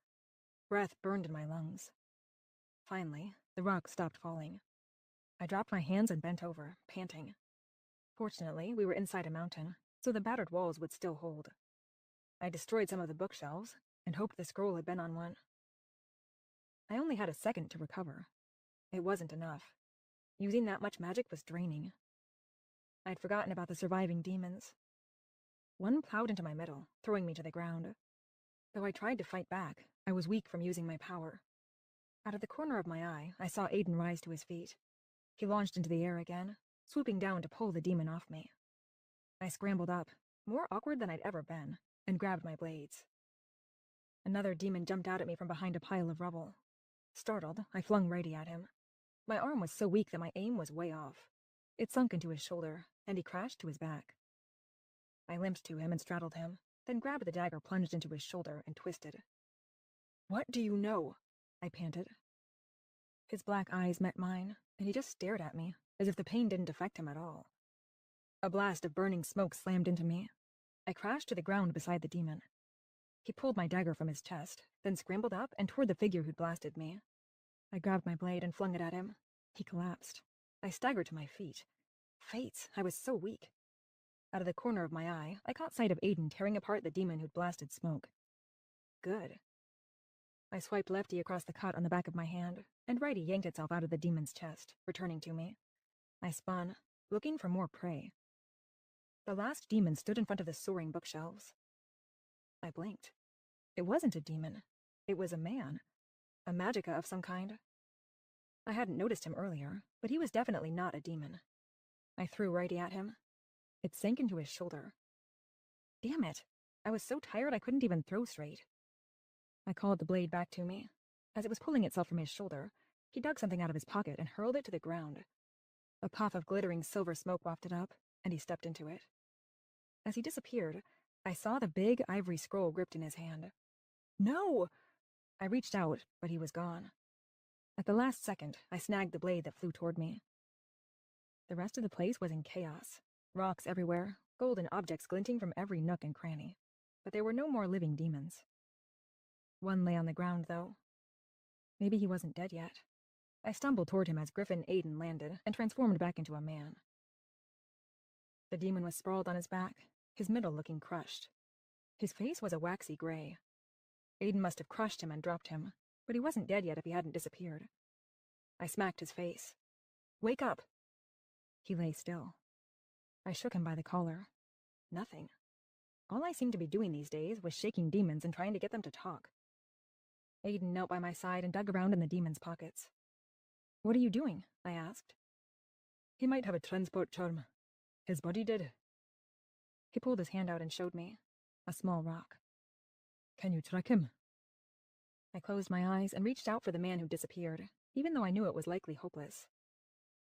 Breath burned in my lungs. Finally, the rocks stopped falling. I dropped my hands and bent over, panting. Fortunately, we were inside a mountain, so the battered walls would still hold. I destroyed some of the bookshelves and hoped the scroll had been on one. I only had a second to recover. It wasn't enough. Using that much magic was draining. I'd forgotten about the surviving demons. One plowed into my middle, throwing me to the ground. Though I tried to fight back, I was weak from using my power. Out of the corner of my eye, I saw Aiden rise to his feet. He launched into the air again, swooping down to pull the demon off me. I scrambled up, more awkward than I'd ever been, and grabbed my blades. Another demon jumped out at me from behind a pile of rubble. Startled, I flung righty at him. My arm was so weak that my aim was way off. It sunk into his shoulder, and he crashed to his back. I limped to him and straddled him, then grabbed the dagger plunged into his shoulder and twisted. "What do you know?" I panted. His black eyes met mine, and he just stared at me, as if the pain didn't affect him at all. A blast of burning smoke slammed into me. I crashed to the ground beside the demon. He pulled my dagger from his chest, then scrambled up and toward the figure who'd blasted me. I grabbed my blade and flung it at him. He collapsed. I staggered to my feet. Fates, I was so weak. Out of the corner of my eye, I caught sight of Aiden tearing apart the demon who'd blasted Smoke. Good. I swiped lefty across the cut on the back of my hand, and righty yanked itself out of the demon's chest, returning to me. I spun, looking for more prey. The last demon stood in front of the soaring bookshelves. I blinked. It wasn't a demon. It was a man. A magicka of some kind. I hadn't noticed him earlier, but he was definitely not a demon. I threw righty at him. It sank into his shoulder. Damn it! I was so tired I couldn't even throw straight. I called the blade back to me. As it was pulling itself from his shoulder, he dug something out of his pocket and hurled it to the ground. A puff of glittering silver smoke wafted up, and he stepped into it. As he disappeared, I saw the big ivory scroll gripped in his hand. No! I reached out, but he was gone. At the last second, I snagged the blade that flew toward me. The rest of the place was in chaos. Rocks everywhere, golden objects glinting from every nook and cranny. But there were no more living demons. One lay on the ground, though. Maybe he wasn't dead yet. I stumbled toward him as Griffin Aiden landed and transformed back into a man. The demon was sprawled on his back, his middle looking crushed. His face was a waxy gray. Aiden must have crushed him and dropped him, but he wasn't dead yet if he hadn't disappeared. I smacked his face. Wake up! He lay still. I shook him by the collar. Nothing. All I seemed to be doing these days was shaking demons and trying to get them to talk. Aiden knelt by my side and dug around in the demon's pockets. What are you doing? I asked. He might have a transport charm. His body did. He pulled his hand out and showed me. A small rock. Can you track him? I closed my eyes and reached out for the man who disappeared, even though I knew it was likely hopeless.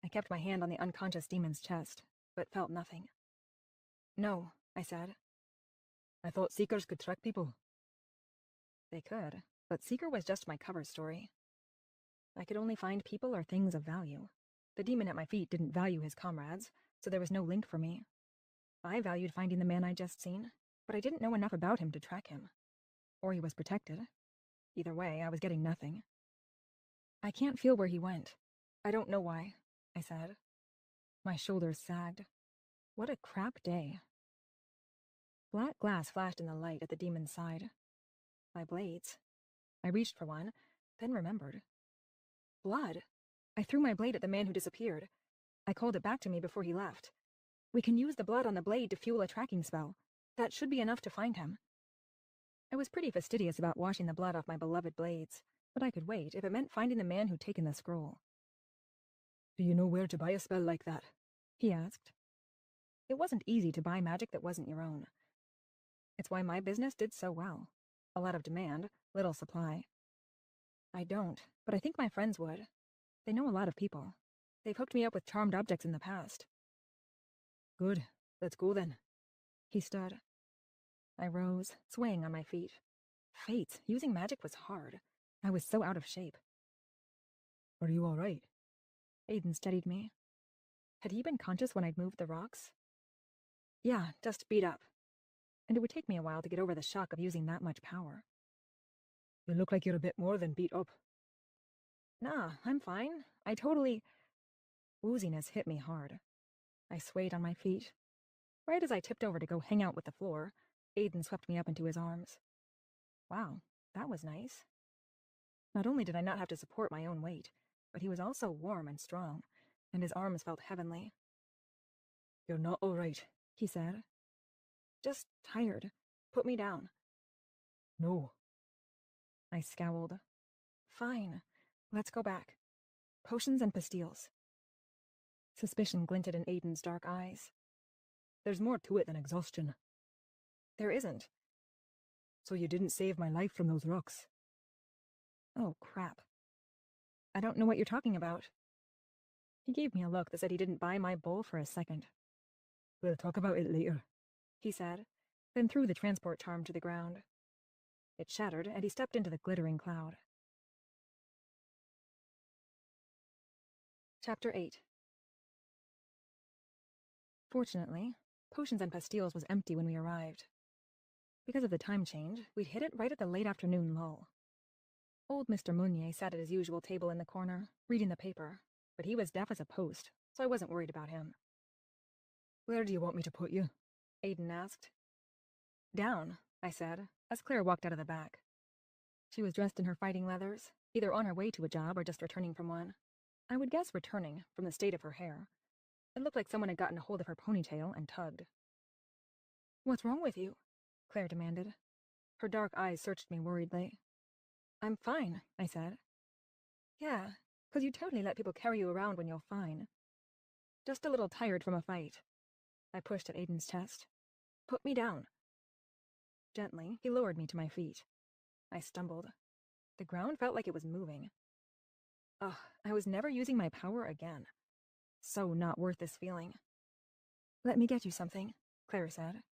I kept my hand on the unconscious demon's chest, but felt nothing. No, I said. I thought Seekers could track people. They could, but Seeker was just my cover story. I could only find people or things of value. The demon at my feet didn't value his comrades, so there was no link for me. I valued finding the man I'd just seen, but I didn't know enough about him to track him. Or he was protected. Either way, I was getting nothing. I can't feel where he went. I don't know why, I said. My shoulders sagged. What a crap day. Black glass flashed in the light at the demon's side. My blades. I reached for one, then remembered. Blood. I threw my blade at the man who disappeared. I called it back to me before he left. We can use the blood on the blade to fuel a tracking spell. That should be enough to find him. I was pretty fastidious about washing the blood off my beloved blades, but I could wait if it meant finding the man who'd taken the scroll. Do you know where to buy a spell like that? He asked. It wasn't easy to buy magic that wasn't your own. It's why my business did so well. A lot of demand, little supply. I don't, but I think my friends would. They know a lot of people. They've hooked me up with charmed objects in the past. Good. Let's go then. He stood. I rose, swaying on my feet. Fates, using magic was hard. I was so out of shape. Are you all right? Aiden steadied me. Had he been conscious when I'd moved the rocks? Yeah, just beat up. And it would take me a while to get over the shock of using that much power. You look like you're a bit more than beat up. Nah, I'm fine. I totally... Wooziness hit me hard. I swayed on my feet. Right as I tipped over to go hang out with the floor, Aiden swept me up into his arms. Wow, that was nice. Not only did I not have to support my own weight, but he was also warm and strong, and his arms felt heavenly. "You're not all right," he said. "Just tired. Put me down." "No." I scowled. "Fine. Let's go back. Potions and pastilles." Suspicion glinted in Aiden's dark eyes. "There's more to it than exhaustion." "There isn't." "So you didn't save my life from those rocks?" "Oh, crap. I don't know what you're talking about." He gave me a look that said he didn't buy my bull for a second. "We'll talk about it later," he said, then threw the transport charm to the ground. It shattered, and he stepped into the glittering cloud. Chapter 8. Fortunately, Potions and Pastilles was empty when we arrived. Because of the time change, we'd hit it right at the late afternoon lull. Old Mr. Meunier sat at his usual table in the corner, reading the paper, but he was deaf as a post, so I wasn't worried about him. "Where do you want me to put you?" Aiden asked. "Down," I said, as Claire walked out of the back. She was dressed in her fighting leathers, either on her way to a job or just returning from one. I would guess returning, from the state of her hair. It looked like someone had gotten a hold of her ponytail and tugged. "What's wrong with you?" Claire demanded. Her dark eyes searched me worriedly. "I'm fine," I said. "Yeah, 'cause you totally let people carry you around when you're fine." "Just a little tired from a fight." I pushed at Aiden's chest. "Put me down." Gently, he lowered me to my feet. I stumbled. The ground felt like it was moving. Ugh, I was never using my power again. So not worth this feeling. "Let me get you something," Claire said.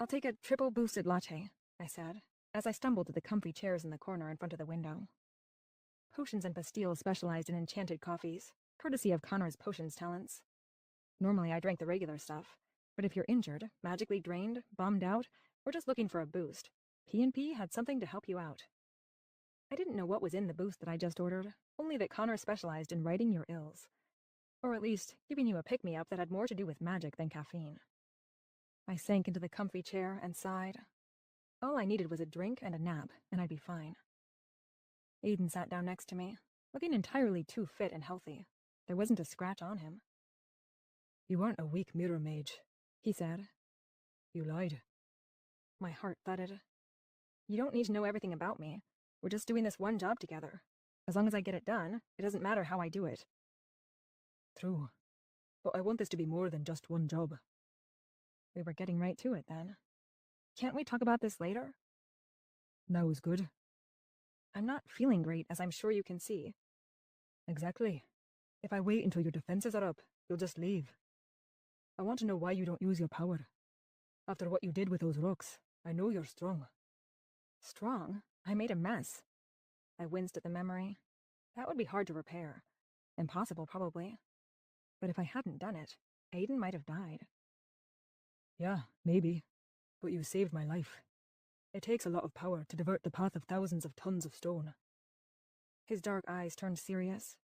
"I'll take a triple boosted latte," I said, as I stumbled to the comfy chairs in the corner in front of the window. Potions and Pastilles specialized in enchanted coffees, courtesy of Connor's potions talents. Normally I drank the regular stuff, but if you're injured, magically drained, bummed out, or just looking for a boost, P&P had something to help you out. I didn't know what was in the boost that I just ordered, only that Connor specialized in righting your ills. Or at least, giving you a pick-me-up that had more to do with magic than caffeine. I sank into the comfy chair and sighed. All I needed was a drink and a nap, and I'd be fine. Aiden sat down next to me, looking entirely too fit and healthy. There wasn't a scratch on him. "You aren't a weak mirror mage," he said. "You lied." My heart thudded. You don't need to know everything about me. We're just doing this one job together. As long as I get it done, it doesn't matter how I do it. "True. But I want this to be more than just one job." We were getting right to it then. Can't we talk about this later? "Now is good." I'm not feeling great, as I'm sure you can see. "Exactly. If I wait until your defenses are up, you'll just leave. I want to know why you don't use your power. After what you did with those rocks, I know you're strong." Strong? I made a mess. I winced at the memory. That would be hard to repair. Impossible, probably. But if I hadn't done it, Aiden might have died. "Yeah, maybe. But you saved my life. It takes a lot of power to divert the path of thousands of tons of stone." His dark eyes turned serious.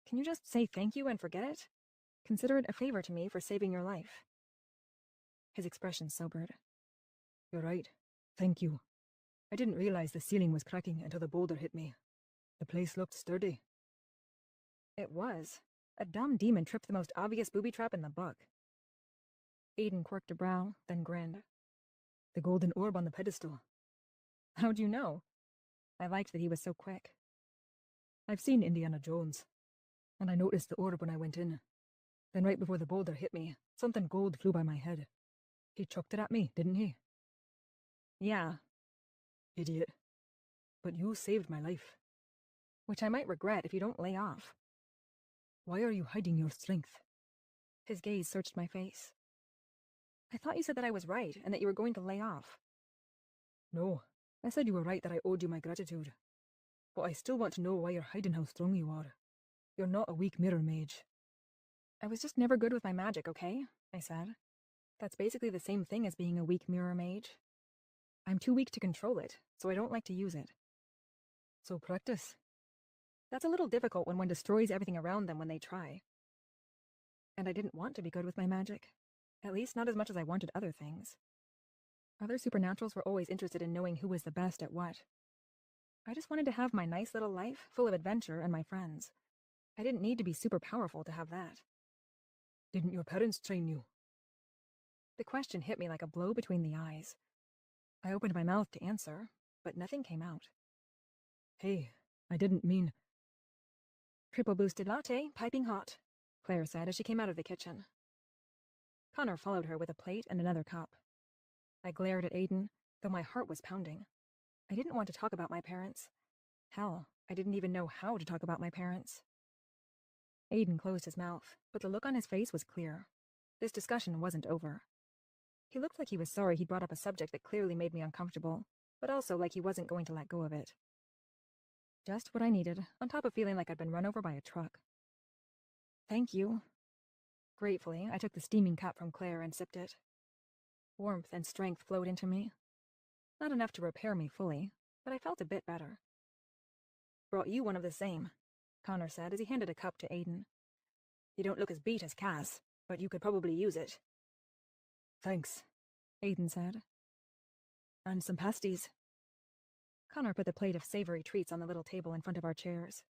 Can you just say thank you and forget it? Consider it a favor to me for saving your life. His expression sobered. "You're right. Thank you. I didn't realize the ceiling was cracking until the boulder hit me. The place looked sturdy." It was. A dumb demon tripped the most obvious booby trap in the book. Aiden quirked a brow, then grinned. "The golden orb on the pedestal." How'd you know? I liked that he was so quick. "I've seen Indiana Jones, and I noticed the orb when I went in. Then right before the boulder hit me, something gold flew by my head. He chucked it at me, didn't he?" Yeah. "Idiot. But you saved my life." Which I might regret if you don't lay off. "Why are you hiding your strength?" His gaze searched my face. I thought you said that I was right, and that you were going to lay off. "No, I said you were right that I owed you my gratitude. But I still want to know why you're hiding how strong you are. You're not a weak mirror mage." I was just never good with my magic, okay? I said. That's basically the same thing as being a weak mirror mage. I'm too weak to control it, so I don't like to use it. "So practice." That's a little difficult when one destroys everything around them when they try. And I didn't want to be good with my magic. At least not as much as I wanted other things. Other supernaturals were always interested in knowing who was the best at what. I just wanted to have my nice little life, full of adventure and my friends. I didn't need to be super powerful to have that. Didn't your parents train you? The question hit me like a blow between the eyes. I opened my mouth to answer, but nothing came out. Hey, I didn't mean... Triple boosted latte, piping hot, Claire said as she came out of the kitchen. Connor followed her with a plate and another cup. I glared at Aiden, though my heart was pounding. I didn't want to talk about my parents. Hell, I didn't even know how to talk about my parents. Aiden closed his mouth, but the look on his face was clear. This discussion wasn't over. He looked like he was sorry he'd brought up a subject that clearly made me uncomfortable, but also like he wasn't going to let go of it. Just what I needed, on top of feeling like I'd been run over by a truck. Thank you. Gratefully, I took the steaming cup from Claire and sipped it. Warmth and strength flowed into me. Not enough to repair me fully, but I felt a bit better. Brought you one of the same, Connor said as he handed a cup to Aiden. You don't look as beat as Cass, but you could probably use it. Thanks, Aiden said. And some pasties. Connor put the plate of savory treats on the little table in front of our chairs.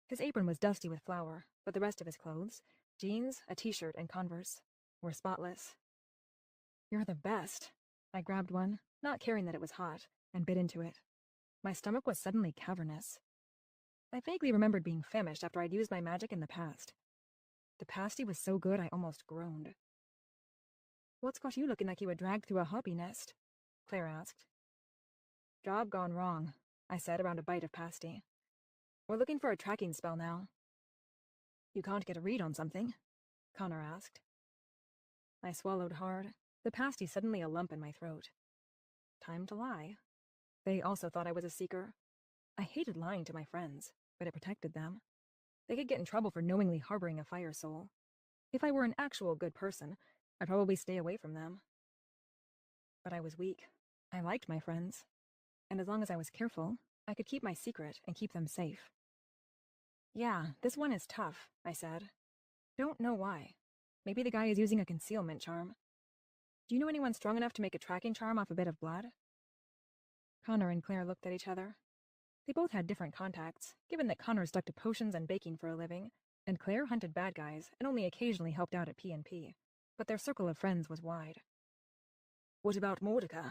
His apron was dusty with flour, but the rest of his clothes, jeans, a t-shirt, and Converse, were spotless. You're the best. I grabbed one, not caring that it was hot, and bit into it. My stomach was suddenly cavernous. I vaguely remembered being famished after I'd used my magic in the past. The pasty was so good I almost groaned. What's got you looking like you were dragged through a hobby nest? Claire asked. Job gone wrong, I said around a bite of pasty. We're looking for a tracking spell now. You can't get a read on something? Connor asked. I swallowed hard, the pasty suddenly a lump in my throat. Time to lie. They also thought I was a seeker. I hated lying to my friends, but it protected them. They could get in trouble for knowingly harboring a fire soul. If I were an actual good person, I'd probably stay away from them. But I was weak. I liked my friends. And as long as I was careful, I could keep my secret and keep them safe. Yeah, this one is tough, I said. Don't know why. Maybe the guy is using a concealment charm. Do you know anyone strong enough to make a tracking charm off a bit of blood? Connor and Claire looked at each other. They both had different contacts, given that Connor stuck to potions and baking for a living, and Claire hunted bad guys and only occasionally helped out at P&P, but their circle of friends was wide. What about Mordecai?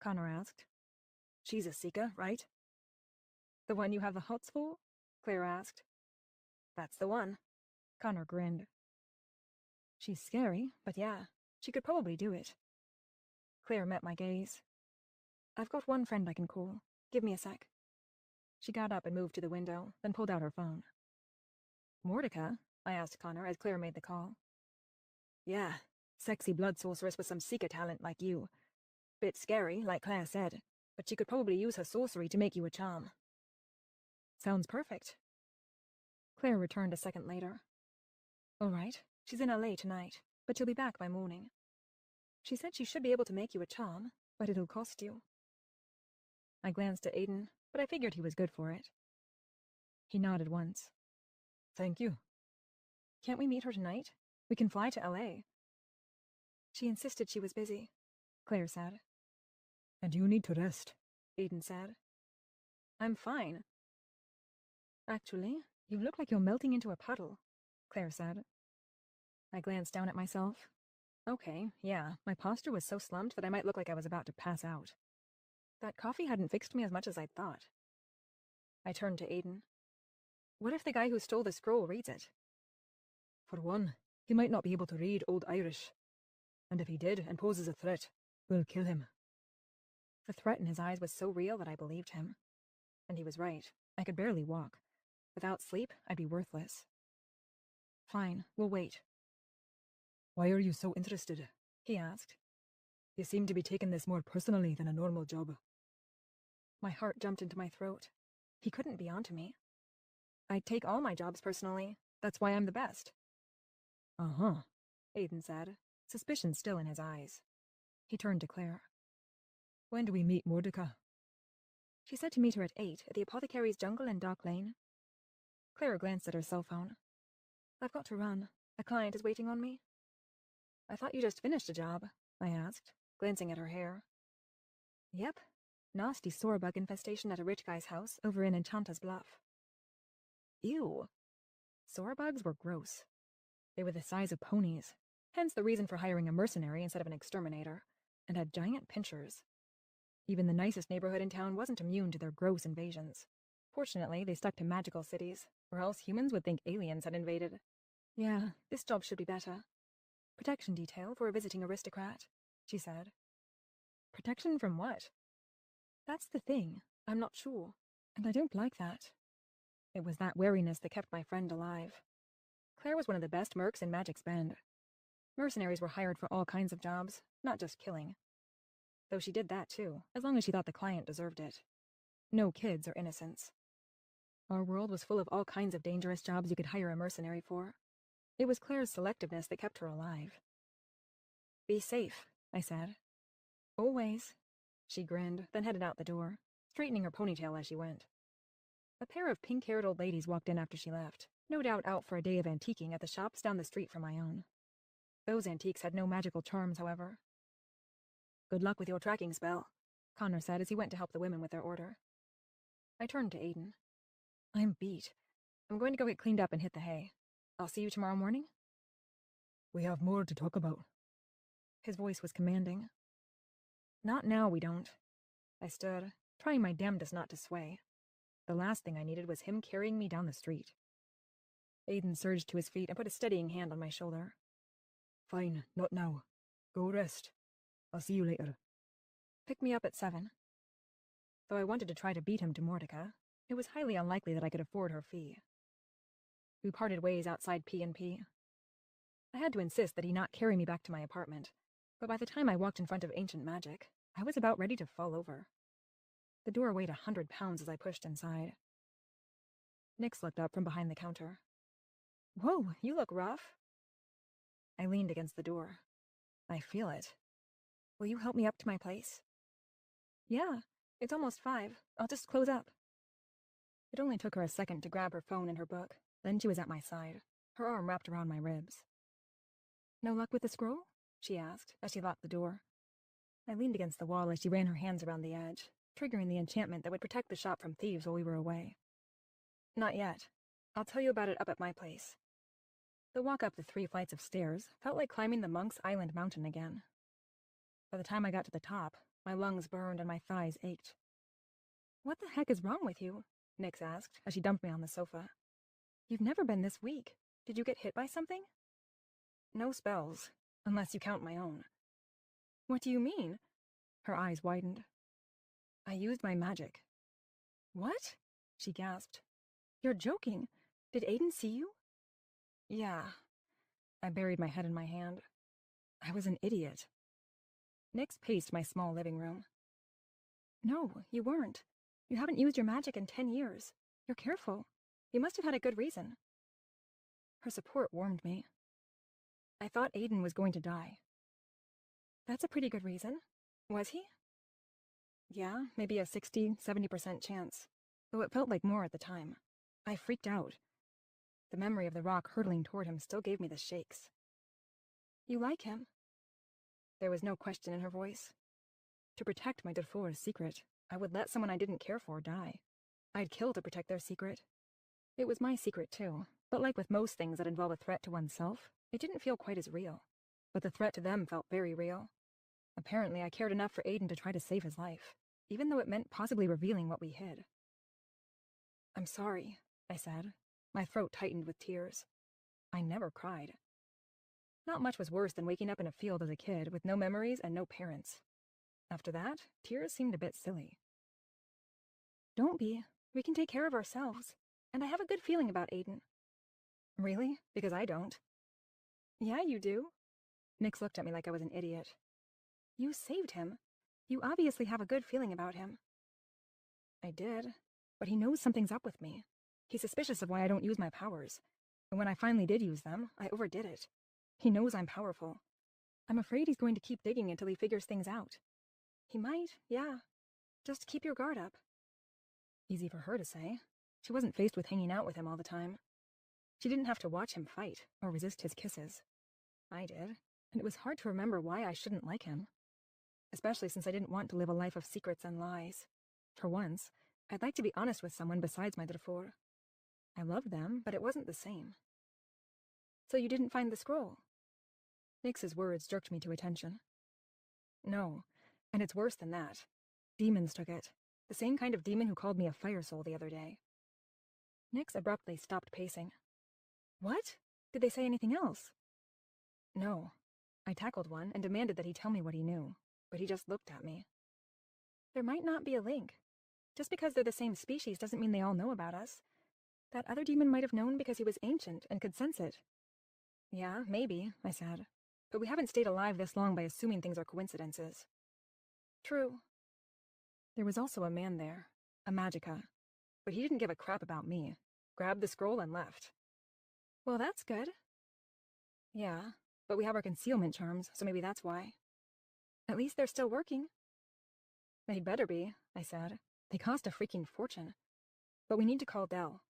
Connor asked. She's a seeker, right? The one you have the hots for? Claire asked. That's the one. Connor grinned. She's scary, but yeah, she could probably do it. Claire met my gaze. I've got one friend I can call. Give me a sec. She got up and moved to the window, then pulled out her phone. Mordecai? I asked Connor as Claire made the call. Yeah, sexy blood sorceress with some seeker talent like you. Bit scary, like Claire said, but she could probably use her sorcery to make you a charm. Sounds perfect. Claire returned a second later. All right, she's in LA tonight, but she'll be back by morning. She said she should be able to make you a charm, but it'll cost you. I glanced at Aiden, but I figured he was good for it. He nodded once. Thank you. Can't we meet her tonight? We can fly to LA. She insisted she was busy, Claire said. And you need to rest, Aiden said. I'm fine. Actually, you look like you're melting into a puddle, Claire said. I glanced down at myself. Okay, yeah, my posture was so slumped that I might look like I was about to pass out. That coffee hadn't fixed me as much as I'd thought. I turned to Aiden. What if the guy who stole the scroll reads it? For one, he might not be able to read Old Irish. And if he did and poses a threat, we'll kill him. The threat in his eyes was so real that I believed him. And he was right. I could barely walk. Without sleep, I'd be worthless. Fine, we'll wait. Why are you so interested? He asked. You seem to be taking this more personally than a normal job. My heart jumped into my throat. He couldn't be onto me. I take all my jobs personally. That's why I'm the best. Uh-huh, Aiden said, suspicion still in his eyes. He turned to Claire. When do we meet Mordecai? She said to meet her at 8 at the Apothecary's Jungle in Dock Lane. Claire glanced at her cell phone. I've got to run. A client is waiting on me. I thought you just finished a job, I asked, glancing at her hair. Yep. Nasty sorebug infestation at a rich guy's house over in Enchanta's Bluff. Ew. Sorebugs were gross. They were the size of ponies, hence the reason for hiring a mercenary instead of an exterminator, and had giant pinchers. Even the nicest neighborhood in town wasn't immune to their gross invasions. Fortunately, they stuck to magical cities, or else humans would think aliens had invaded. Yeah, this job should be better. Protection detail for a visiting aristocrat, she said. Protection from what? That's the thing. I'm not sure. And I don't like that. It was that wariness that kept my friend alive. Claire was one of the best mercs in Magic's Bend. Mercenaries were hired for all kinds of jobs, not just killing. Though she did that too, as long as she thought the client deserved it. No kids or innocents. Our world was full of all kinds of dangerous jobs you could hire a mercenary for. It was Claire's selectiveness that kept her alive. Be safe, I said. Always. She grinned, then headed out the door, straightening her ponytail as she went. A pair of pink-haired old ladies walked in after she left, no doubt out for a day of antiquing at the shops down the street from my own. Those antiques had no magical charms, however. Good luck with your tracking spell, Connor said as he went to help the women with their order. I turned to Aiden. I'm beat. I'm going to go get cleaned up and hit the hay. I'll see you tomorrow morning? We have more to talk about. His voice was commanding. Not now, we don't. I stood, trying my damnedest not to sway. The last thing I needed was him carrying me down the street. Aiden surged to his feet and put a steadying hand on my shoulder. Fine, not now. Go rest. I'll see you later. Pick me up at 7. Though I wanted to try to beat him to Mordecai, it was highly unlikely that I could afford her fee. We parted ways outside P&P. I had to insist that he not carry me back to my apartment, but by the time I walked in front of Ancient Magic, I was about ready to fall over. The door weighed 100 pounds as I pushed inside. Nix looked up from behind the counter. Whoa, you look rough. I leaned against the door. I feel it. Will you help me up to my place? Yeah, it's almost 5. I'll just close up. It only took her a second to grab her phone and her book. Then she was at my side, her arm wrapped around my ribs. No luck with the scroll? She asked as she locked the door. I leaned against the wall as she ran her hands around the edge, triggering the enchantment that would protect the shop from thieves while we were away. Not yet. I'll tell you about it up at my place. The walk up the 3 flights of stairs felt like climbing the Monk's Island mountain again. By the time I got to the top, my lungs burned and my thighs ached. What the heck is wrong with you? Nix asked as she dumped me on the sofa. You've never been this weak. Did you get hit by something? No spells, unless you count my own. What do you mean? Her eyes widened. I used my magic. What? She gasped. You're joking. Did Aiden see you? Yeah. I buried my head in my hand. I was an idiot. Nix paced my small living room. No, you weren't. You haven't used your magic in 10 years. You're careful. You must have had a good reason. Her support warmed me. I thought Aiden was going to die. That's a pretty good reason. Was he? Yeah, maybe a 60-70% chance, though it felt like more at the time. I freaked out. The memory of the rock hurtling toward him still gave me the shakes. You like him? There was no question in her voice. To protect my Dufour's secret, I would let someone I didn't care for die. I'd kill to protect their secret. It was my secret too, but like with most things that involve a threat to oneself, it didn't feel quite as real. But the threat to them felt very real. Apparently, I cared enough for Aiden to try to save his life, even though it meant possibly revealing what we hid. I'm sorry, I said. My throat tightened with tears. I never cried. Not much was worse than waking up in a field as a kid with no memories and no parents. After that, tears seemed a bit silly. Don't be. We can take care of ourselves. And I have a good feeling about Aiden. Really? Because I don't. Yeah, you do. Nix looked at me like I was an idiot. You saved him. You obviously have a good feeling about him. I did, but he knows something's up with me. He's suspicious of why I don't use my powers. And when I finally did use them, I overdid it. He knows I'm powerful. I'm afraid he's going to keep digging until he figures things out. He might, yeah. Just keep your guard up. Easy for her to say. She wasn't faced with hanging out with him all the time. She didn't have to watch him fight or resist his kisses. I did, and it was hard to remember why I shouldn't like him. Especially since I didn't want to live a life of secrets and lies. For once, I'd like to be honest with someone besides my Darfur. I loved them, but it wasn't the same. So you didn't find the scroll? Nyx's words jerked me to attention. No, and it's worse than that. Demons took it. The same kind of demon who called me a fire soul the other day. Nyx abruptly stopped pacing. What? Did they say anything else? No. I tackled one and demanded that he tell me what he knew, but he just looked at me. There might not be a link. Just because they're the same species doesn't mean they all know about us. That other demon might have known because he was ancient and could sense it. Yeah, maybe, I said. But we haven't stayed alive this long by assuming things are coincidences. True. There was also a man there, a Magica. But he didn't give a crap about me. Grabbed the scroll and left. Well, that's good. Yeah, but we have our concealment charms, so maybe that's why. At least they're still working. They'd better be, I said. They cost a freaking fortune. But we need to call Dell.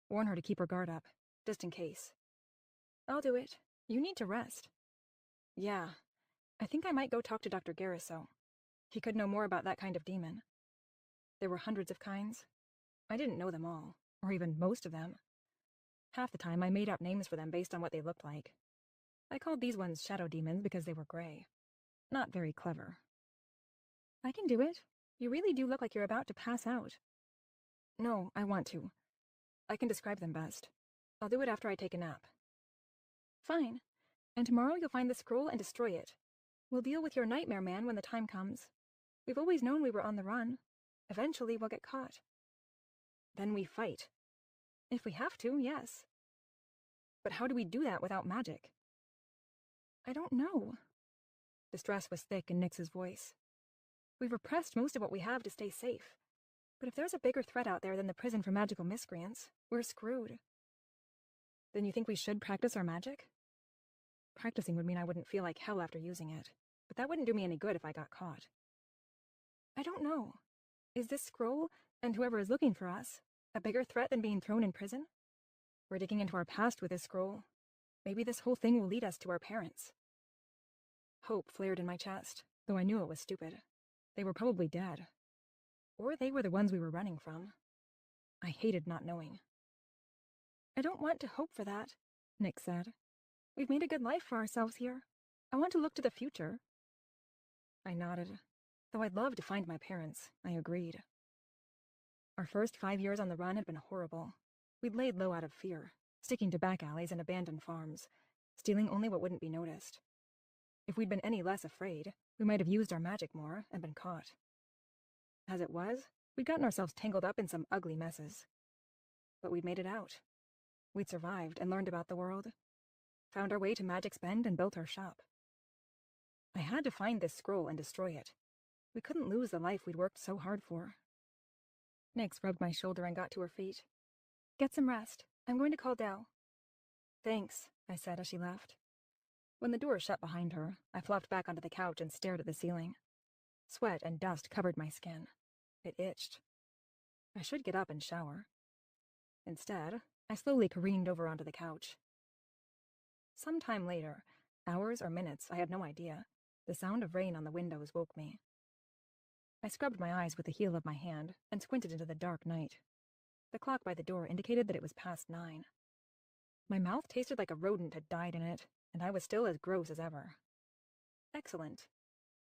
Warn her to keep her guard up, just in case. I'll do it. You need to rest. Yeah. I think I might go talk to Dr. Garriso. He could know more about that kind of demon. There were hundreds of kinds. I didn't know them all, or even most of them. Half the time I made up names for them based on what they looked like. I called these ones shadow demons because they were gray. Not very clever. I can do it. You really do look like you're about to pass out. No, I want to. I can describe them best. I'll do it after I take a nap. Fine. And tomorrow you'll find the scroll and destroy it. We'll deal with your nightmare man when the time comes. We've always known we were on the run. Eventually we'll get caught. Then we fight. If we have to, yes. But how do we do that without magic? I don't know. Distress was thick in Nyx's voice. We've repressed most of what we have to stay safe. But if there's a bigger threat out there than the prison for magical miscreants, we're screwed. Then you think we should practice our magic? Practicing would mean I wouldn't feel like hell after using it, but that wouldn't do me any good if I got caught. I don't know. Is this scroll, and whoever is looking for us, a bigger threat than being thrown in prison? We're digging into our past with this scroll. Maybe this whole thing will lead us to our parents. Hope flared in my chest, though I knew it was stupid. They were probably dead. Or they were the ones we were running from. I hated not knowing. I don't want to hope for that, Nyx said. We've made a good life for ourselves here. I want to look to the future. I nodded. Though I'd love to find my parents, I agreed. Our first 5 years on the run had been horrible. We'd laid low out of fear, sticking to back alleys and abandoned farms, stealing only what wouldn't be noticed. If we'd been any less afraid, we might have used our magic more and been caught. As it was, we'd gotten ourselves tangled up in some ugly messes. But we'd made it out. We'd survived and learned about the world, found our way to Magic's Bend and built our shop. I had to find this scroll and destroy it. We couldn't lose the life we'd worked so hard for. Nyx rubbed my shoulder and got to her feet. Get some rest. I'm going to call Dell. Thanks, I said as she left. When the door shut behind her, I flopped back onto the couch and stared at the ceiling. Sweat and dust covered my skin. It itched. I should get up and shower. Instead, I slowly careened over onto the couch. Some time later, hours or minutes, I had no idea, the sound of rain on the windows woke me. I scrubbed my eyes with the heel of my hand and squinted into the dark night. The clock by the door indicated that it was past 9. My mouth tasted like a rodent had died in it, and I was still as gross as ever. Excellent.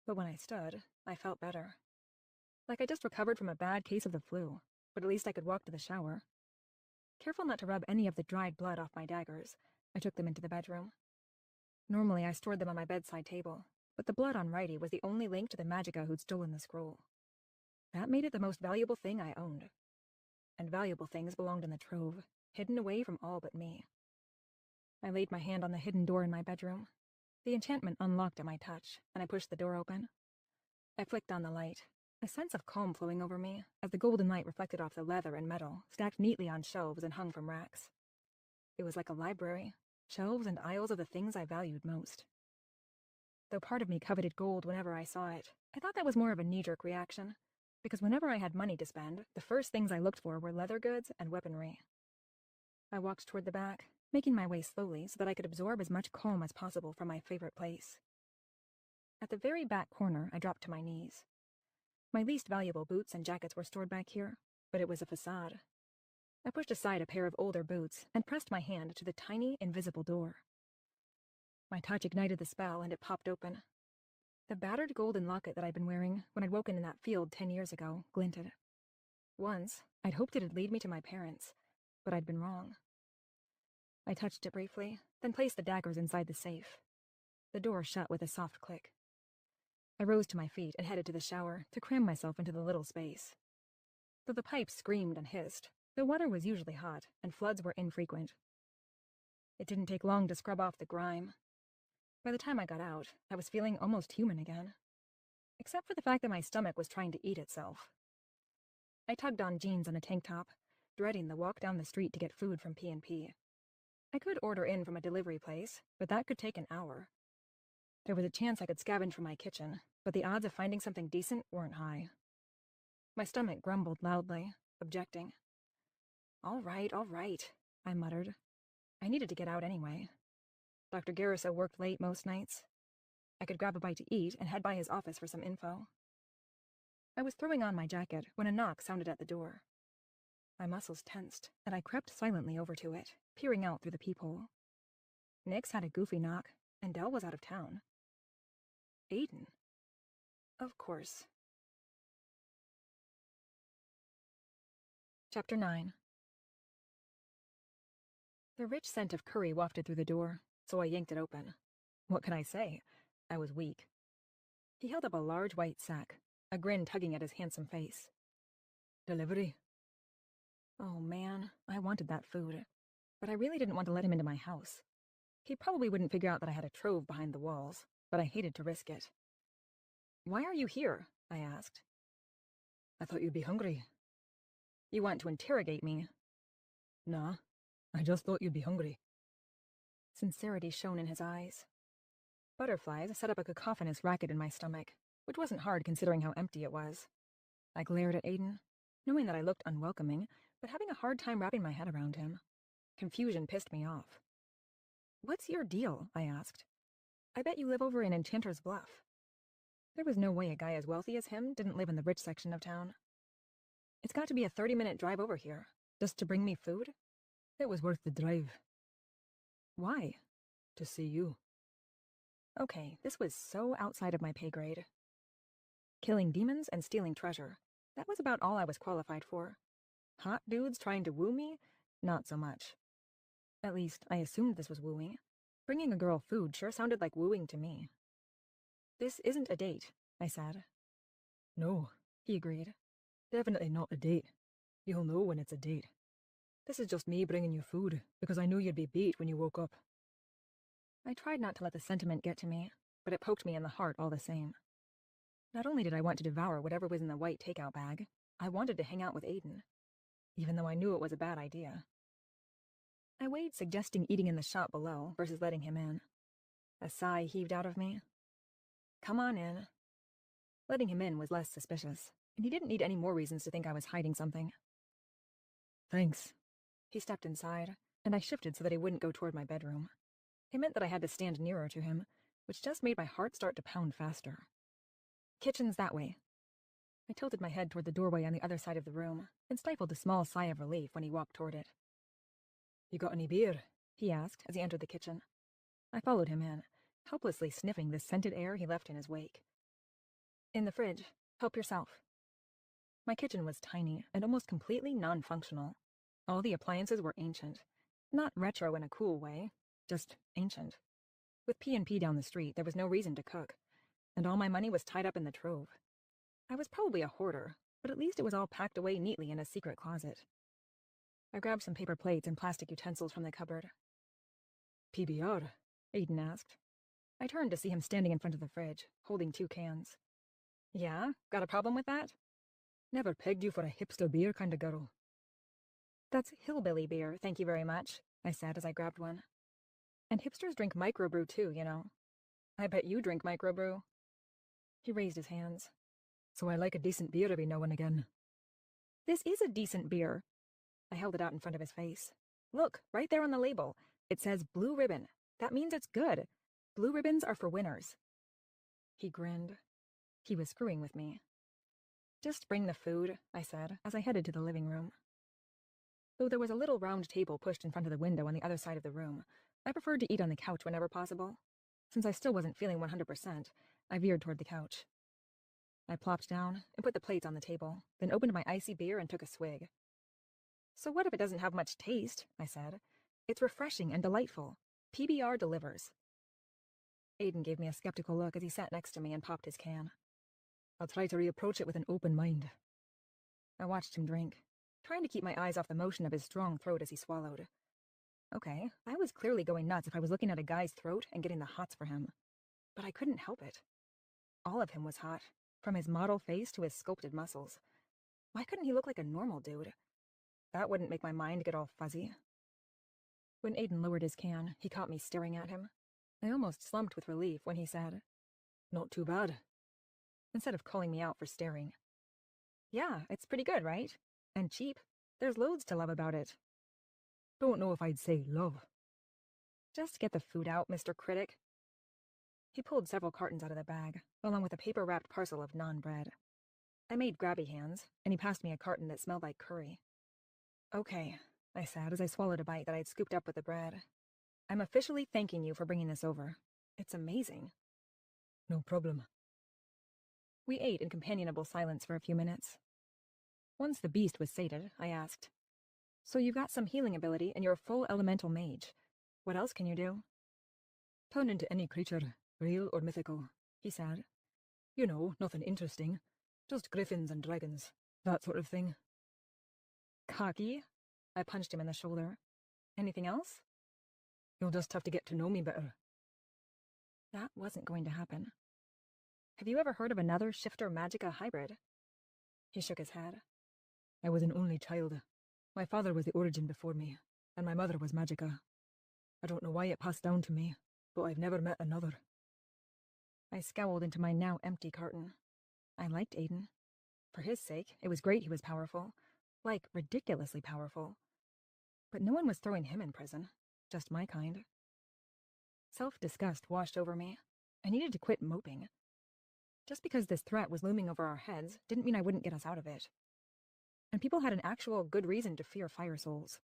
But when I stood, I felt better. Like I just recovered from a bad case of the flu, but at least I could walk to the shower. Careful not to rub any of the dried blood off my daggers, I took them into the bedroom. Normally I stored them on my bedside table, but the blood on Righty was the only link to the Magica who'd stolen the scroll. That made it the most valuable thing I owned. And valuable things belonged in the trove, hidden away from all but me. I laid my hand on the hidden door in my bedroom. The enchantment unlocked at my touch, and I pushed the door open. I flicked on the light, a sense of calm flowing over me as the golden light reflected off the leather and metal stacked neatly on shelves and hung from racks. It was like a library, shelves and aisles of the things I valued most. Though part of me coveted gold whenever I saw it, I thought that was more of a knee-jerk reaction. because whenever I had money to spend, the first things I looked for were leather goods and weaponry. I walked toward the back, making my way slowly so that I could absorb as much calm as possible from my favorite place. At the very back corner, I dropped to my knees. My least valuable boots and jackets were stored back here, but it was a facade. I pushed aside a pair of older boots and pressed my hand to the tiny, invisible door. My touch ignited the spell, and it popped open. The battered golden locket that I'd been wearing when I'd woken in that field 10 years ago glinted. Once, I'd hoped it'd lead me to my parents, but I'd been wrong. I touched it briefly, then placed the daggers inside the safe. The door shut with a soft click. I rose to my feet and headed to the shower to cram myself into the little space. Though the pipes screamed and hissed, the water was usually hot, and floods were infrequent. It didn't take long to scrub off the grime. By the time I got out, I was feeling almost human again, except for the fact that my stomach was trying to eat itself. I tugged on jeans and a tank top, dreading the walk down the street to get food from P&P. I could order in from a delivery place, but that could take an hour. There was a chance I could scavenge from my kitchen, but the odds of finding something decent weren't high. My stomach grumbled loudly, objecting. All right, I muttered. I needed to get out anyway. Dr. Garriso worked late most nights. I could grab a bite to eat and head by his office for some info. I was throwing on my jacket when a knock sounded at the door. My muscles tensed, and I crept silently over to it, peering out through the peephole. Nix had a goofy knock, and Dell was out of town. Aiden. Of course. Chapter 9. The rich scent of curry wafted through the door, so I yanked it open. What could I say? I was weak. He held up a large white sack, a grin tugging at his handsome face. Delivery? Oh man, I wanted that food, but I really didn't want to let him into my house. He probably wouldn't figure out that I had a trove behind the walls, but I hated to risk it. Why are you here? I asked. I thought you'd be hungry. You want to interrogate me? Nah, I just thought you'd be hungry. Sincerity shone in his eyes. Butterflies set up a cacophonous racket in my stomach, which wasn't hard considering how empty it was. I glared at Aiden, knowing that I looked unwelcoming, but having a hard time wrapping my head around him. Confusion pissed me off. What's your deal? I asked. I bet you live over in Enchanter's Bluff. There was no way a guy as wealthy as him didn't live in the rich section of town. It's got to be a 30-minute drive over here, just to bring me food? It was worth the drive. Why? To see you. Okay, this was so outside of my pay grade. Killing demons and stealing treasure. That was about all I was qualified for. Hot dudes trying to woo me? Not so much. At least, I assumed this was wooing. Bringing a girl food sure sounded like wooing to me. This isn't a date, I said. No, he agreed. Definitely not a date. You'll know when it's a date. This is just me bringing you food, because I knew you'd be beat when you woke up. I tried not to let the sentiment get to me, but it poked me in the heart all the same. Not only did I want to devour whatever was in the white takeout bag, I wanted to hang out with Aiden, even though I knew it was a bad idea. I weighed suggesting eating in the shop below versus letting him in. A sigh heaved out of me. Come on in. Letting him in was less suspicious, and he didn't need any more reasons to think I was hiding something. Thanks. He stepped inside, and I shifted so that he wouldn't go toward my bedroom. It meant that I had to stand nearer to him, which just made my heart start to pound faster. Kitchen's that way. I tilted my head toward the doorway on the other side of the room, and stifled a small sigh of relief when he walked toward it. You got any beer? He asked as he entered the kitchen. I followed him in, helplessly sniffing the scented air he left in his wake. In the fridge. Help yourself. My kitchen was tiny and almost completely non-functional. All the appliances were ancient. Not retro in a cool way, just ancient. With P&P down the street, there was no reason to cook, and all my money was tied up in the trove. I was probably a hoarder, but at least it was all packed away neatly in a secret closet. I grabbed some paper plates and plastic utensils from the cupboard. PBR? Aiden asked. I turned to see him standing in front of the fridge, holding 2 cans. Yeah? Got a problem with that? Never pegged you for a hipster beer kind of girl. That's hillbilly beer, thank you very much, I said as I grabbed one. And hipsters drink microbrew too, you know. I bet you drink microbrew. He raised his hands. so I like a decent beer every now and again. This is a decent beer. I held it out in front of his face. Look, right there on the label. It says Blue Ribbon. That means it's good. Blue ribbons are for winners. He grinned. He was screwing with me. Just bring the food, I said, as I headed to the living room. Though there was a little round table pushed in front of the window on the other side of the room, I preferred to eat on the couch whenever possible. Since I still wasn't feeling 100%, I veered toward the couch. I plopped down and put the plates on the table, then opened my icy beer and took a swig. So what if it doesn't have much taste? I said. It's refreshing and delightful. PBR delivers. Aiden gave me a skeptical look as he sat next to me and popped his can. I'll try to reapproach it with an open mind. I watched him drink, trying to keep my eyes off the motion of his strong throat as he swallowed. Okay, I was clearly going nuts if I was looking at a guy's throat and getting the hots for him. But I couldn't help it. All of him was hot, from his model face to his sculpted muscles. Why couldn't he look like a normal dude? That wouldn't make my mind get all fuzzy. When Aiden lowered his can, he caught me staring at him. I almost slumped with relief when he said, "Not too bad," instead of calling me out for staring. Yeah, it's pretty good, right? And cheap. There's loads to love about it. Don't know if I'd say love. Just get the food out, Mr. Critic. He pulled several cartons out of the bag, along with a paper-wrapped parcel of naan-bread. I made grabby hands, and he passed me a carton that smelled like curry. Okay, I said as I swallowed a bite that I'd scooped up with the bread. I'm officially thanking you for bringing this over. It's amazing. No problem. We ate in companionable silence for a few minutes. Once the beast was sated, I asked, So you've got some healing ability and you're a full elemental mage. What else can you do? Turn into any creature, real or mythical, he said. You know, nothing interesting. Just griffins and dragons, that sort of thing. Cocky? I punched him in the shoulder. Anything else? You'll just have to get to know me better. That wasn't going to happen. Have you ever heard of another Shifter Magica hybrid? He shook his head. I was an only child. My father was the origin before me, and my mother was Magica. I don't know why it passed down to me, but I've never met another. I scowled into my now empty carton. I liked Aiden. For his sake, it was great he was powerful. Like, ridiculously powerful. But no one was throwing him in prison. Just my kind. Self-disgust washed over me. I needed to quit moping. Just because this threat was looming over our heads didn't mean I wouldn't get us out of it. And people had an actual good reason to fear fire souls.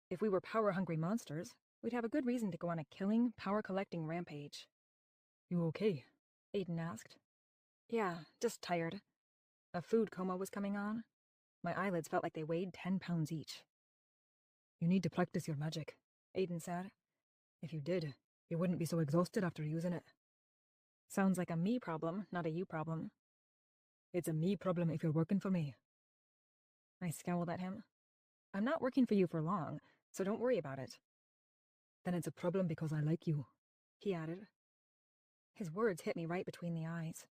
If we were power-hungry monsters, we'd have a good reason to go on a killing, power-collecting rampage. You okay? Aiden asked. Yeah, just tired. A food coma was coming on. My eyelids felt like they weighed 10 pounds each. You need to practice your magic, Aiden said. If you did, you wouldn't be so exhausted after using it. Sounds like a me problem, not a you problem. It's a me problem if you're working for me. I scowled at him. I'm not working for you for long, so don't worry about it. Then it's a problem because I like you, he added. His words hit me right between the eyes.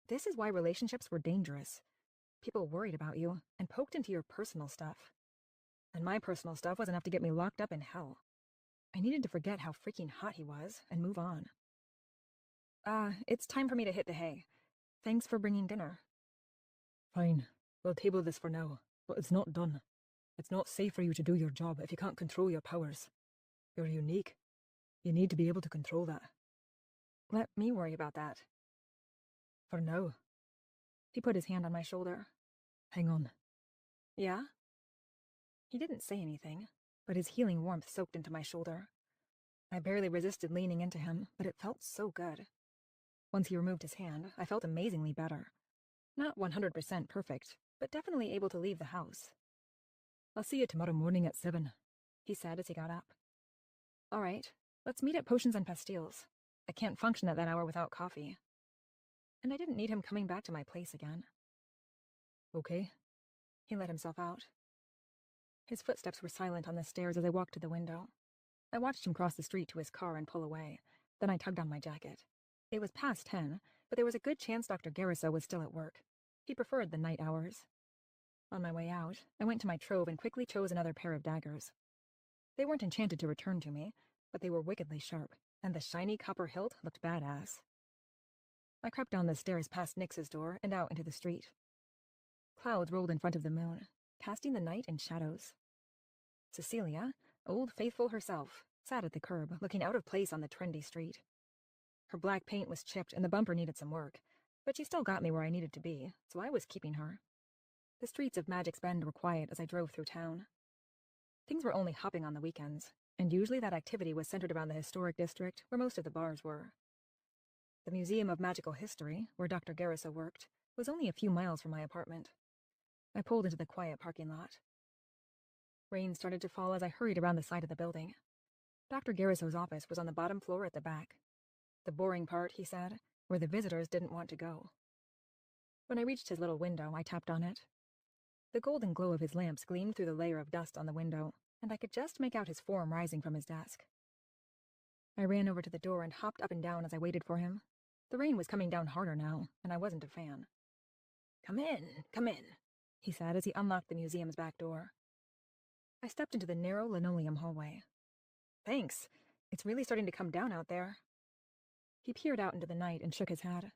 This is why relationships were dangerous. People worried about you and poked into your personal stuff. And my personal stuff was enough to get me locked up in hell. I needed to forget how freaking hot he was and move on. It's time for me to hit the hay. Thanks for bringing dinner. Fine. We'll table this for now, but it's not done. It's not safe for you to do your job if you can't control your powers. You're unique. You need to be able to control that. Let me worry about that. For now. He put his hand on my shoulder. Hang on. Yeah? He didn't say anything, but his healing warmth soaked into my shoulder. I barely resisted leaning into him, but it felt so good. Once he removed his hand, I felt amazingly better. Not 100% perfect, but definitely able to leave the house. I'll see you tomorrow morning at 7, he said as he got up. All right, let's meet at Potions and Pastilles. I can't function at that hour without coffee. And I didn't need him coming back to my place again. Okay. He let himself out. His footsteps were silent on the stairs as I walked to the window. I watched him cross the street to his car and pull away. Then I tugged on my jacket. It was past 10, but there was a good chance Dr. Garriso was still at work. He preferred the night hours. On my way out, I went to my trove and quickly chose another pair of daggers. They weren't enchanted to return to me, but they were wickedly sharp, and the shiny copper hilt looked badass. I crept down the stairs past Nix's door and out into the street. Clouds rolled in front of the moon, casting the night in shadows. Cecilia, old faithful herself, sat at the curb, looking out of place on the trendy street. Her black paint was chipped and the bumper needed some work, but she still got me where I needed to be, so I was keeping her. The streets of Magic's Bend were quiet as I drove through town. Things were only hopping on the weekends, and usually that activity was centered around the historic district where most of the bars were. The Museum of Magical History, where Dr. Garriso worked, was only a few miles from my apartment. I pulled into the quiet parking lot. Rain started to fall as I hurried around the side of the building. Dr. Garriso's office was on the bottom floor at the back. The boring part, he said, where the visitors didn't want to go. When I reached his little window, I tapped on it. The golden glow of his lamps gleamed through the layer of dust on the window, and I could just make out his form rising from his desk. I ran over to the door and hopped up and down as I waited for him. The rain was coming down harder now, and I wasn't a fan. Come in, he said as he unlocked the museum's back door. I stepped into the narrow linoleum hallway. Thanks. It's really starting to come down out there. He peered out into the night and shook his head.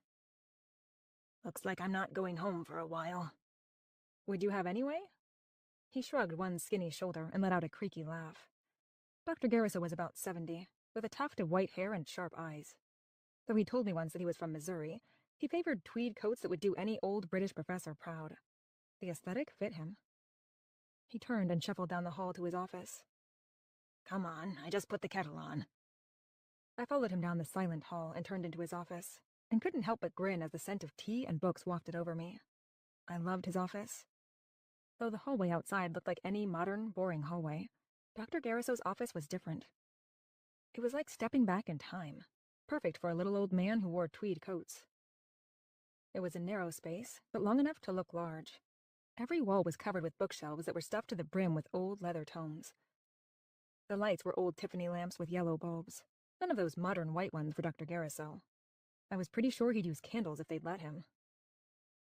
Looks like I'm not going home for a while. Would you have anyway? He shrugged one skinny shoulder and let out a creaky laugh. Dr. Garriso was about 70, with a tuft of white hair and sharp eyes. Though he told me once that he was from Missouri, he favored tweed coats that would do any old British professor proud. The aesthetic fit him. He turned and shuffled down the hall to his office. Come on, I just put the kettle on. I followed him down the silent hall and turned into his office, and couldn't help but grin as the scent of tea and books wafted over me. I loved his office. Though the hallway outside looked like any modern, boring hallway, Dr. Garriso's office was different. It was like stepping back in time, perfect for a little old man who wore tweed coats. It was a narrow space, but long enough to look large. Every wall was covered with bookshelves that were stuffed to the brim with old leather tomes. The lights were old Tiffany lamps with yellow bulbs, none of those modern white ones for Dr. Garriso. I was pretty sure he'd use candles if they'd let him.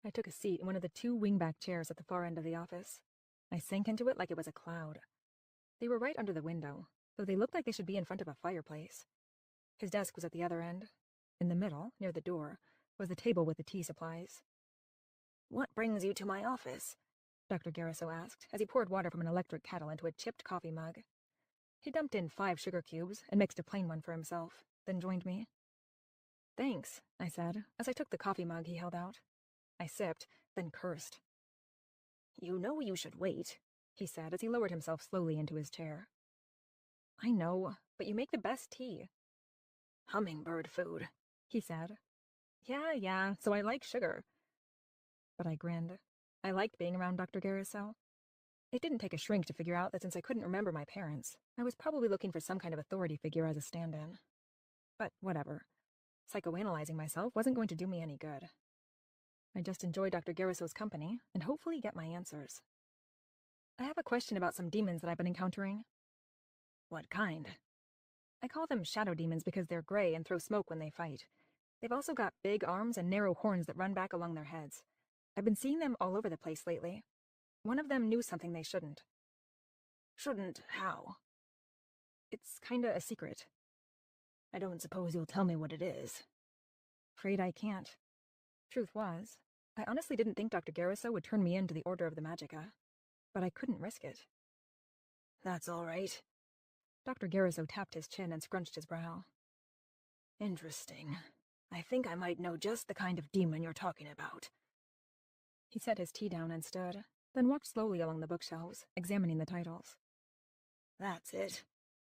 I took a seat in one of the two wingback chairs at the far end of the office. I sank into it like it was a cloud. They were right under the window, though they looked like they should be in front of a fireplace. His desk was at the other end. In the middle, near the door, was the table with the tea supplies. What brings you to my office? Dr. Garriso asked, as he poured water from an electric kettle into a chipped coffee mug. He dumped in 5 sugar cubes and mixed a plain one for himself, then joined me. Thanks, I said, as I took the coffee mug he held out. I sipped, then cursed. You know you should wait, he said as he lowered himself slowly into his chair. I know, but you make the best tea. Hummingbird food, he said. Yeah, so I like sugar. But I grinned. I liked being around Dr. Garriso. It didn't take a shrink to figure out that since I couldn't remember my parents, I was probably looking for some kind of authority figure as a stand-in. But whatever. Psychoanalyzing myself wasn't going to do me any good. I just enjoyed Dr. Garriso's company and hopefully get my answers. I have a question about some demons that I've been encountering. What kind? I call them shadow demons because they're gray and throw smoke when they fight. They've also got big arms and narrow horns that run back along their heads. I've been seeing them all over the place lately. One of them knew something they shouldn't. Shouldn't how? It's kinda a secret. I don't suppose you'll tell me what it is. Afraid I can't. Truth was, I honestly didn't think Dr. Garriso would turn me in to the Order of the Magica, but I couldn't risk it. That's all right. Dr. Garriso tapped his chin and scrunched his brow. Interesting. I think I might know just the kind of demon you're talking about. He set his tea down and stood, then walked slowly along the bookshelves, examining the titles. That's it,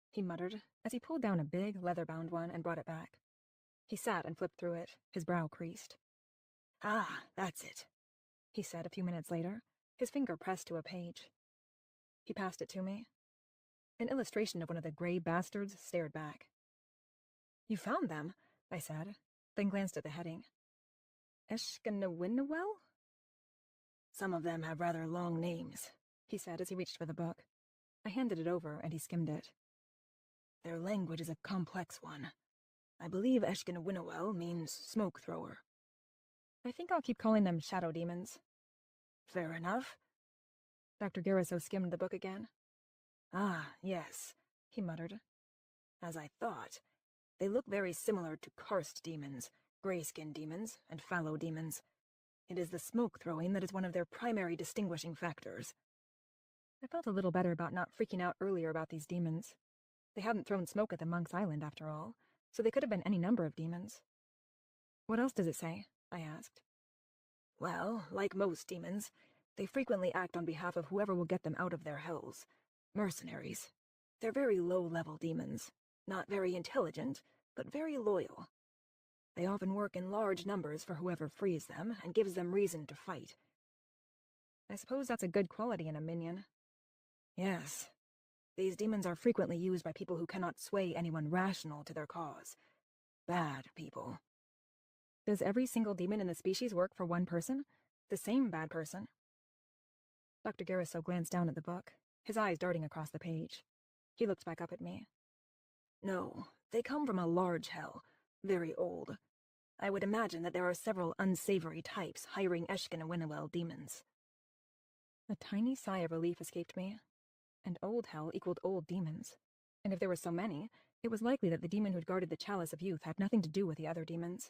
he muttered, as he pulled down a big, leather-bound one and brought it back. He sat and flipped through it, his brow creased. Ah, that's it, he said a few minutes later, his finger pressed to a page. He passed it to me. An illustration of one of the gray bastards stared back. You found them, I said, then glanced at the heading. Eshkanawinawel? Some of them have rather long names, he said as he reached for the book. I handed it over and he skimmed it. Their language is a complex one. I believe Eshkanawinawel means smoke thrower. I think I'll keep calling them shadow demons. Fair enough. Dr. Garriso skimmed the book again. Ah, yes, he muttered. As I thought, they look very similar to karst demons, gray-skinned demons and fallow demons. It is the smoke throwing that is one of their primary distinguishing factors. I felt a little better about not freaking out earlier about these demons. They hadn't thrown smoke at the Monk's Island, after all, so they could have been any number of demons. What else does it say? I asked. Well, like most demons, they frequently act on behalf of whoever will get them out of their hells. Mercenaries. They're very low-level demons. Not very intelligent, but very loyal. They often work in large numbers for whoever frees them and gives them reason to fight. I suppose that's a good quality in a minion. Yes. These demons are frequently used by people who cannot sway anyone rational to their cause. Bad people. Does every single demon in the species work for one person? The same bad person? Dr. Garriso glanced down at the book, his eyes darting across the page. He looked back up at me. No, they come from a large hell, very old. I would imagine that there are several unsavory types hiring Eshkin and Winnowell demons. A tiny sigh of relief escaped me. And old hell equaled old demons. And if there were so many, it was likely that the demon who'd guarded the Chalice of Youth had nothing to do with the other demons.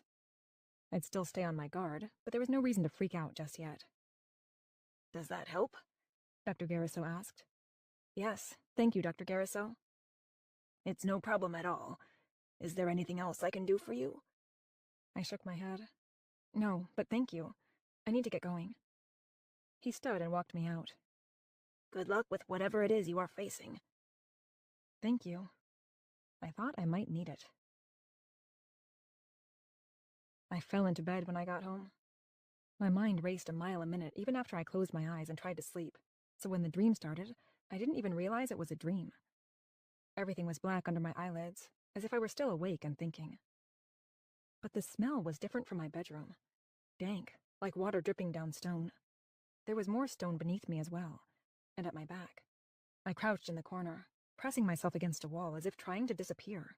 I'd still stay on my guard, but there was no reason to freak out just yet. Does that help? Dr. Garriso asked. Yes, thank you, Dr. Garriso. It's no problem at all. Is there anything else I can do for you? I shook my head. No, but thank you. I need to get going. He stood and walked me out. Good luck with whatever it is you are facing. Thank you. I thought I might need it. I fell into bed when I got home. My mind raced a mile a minute even after I closed my eyes and tried to sleep, so when the dream started, I didn't even realize it was a dream. Everything was black under my eyelids, as if I were still awake and thinking. But the smell was different from my bedroom. Dank, like water dripping down stone. There was more stone beneath me as well, and at my back. I crouched in the corner, pressing myself against a wall as if trying to disappear.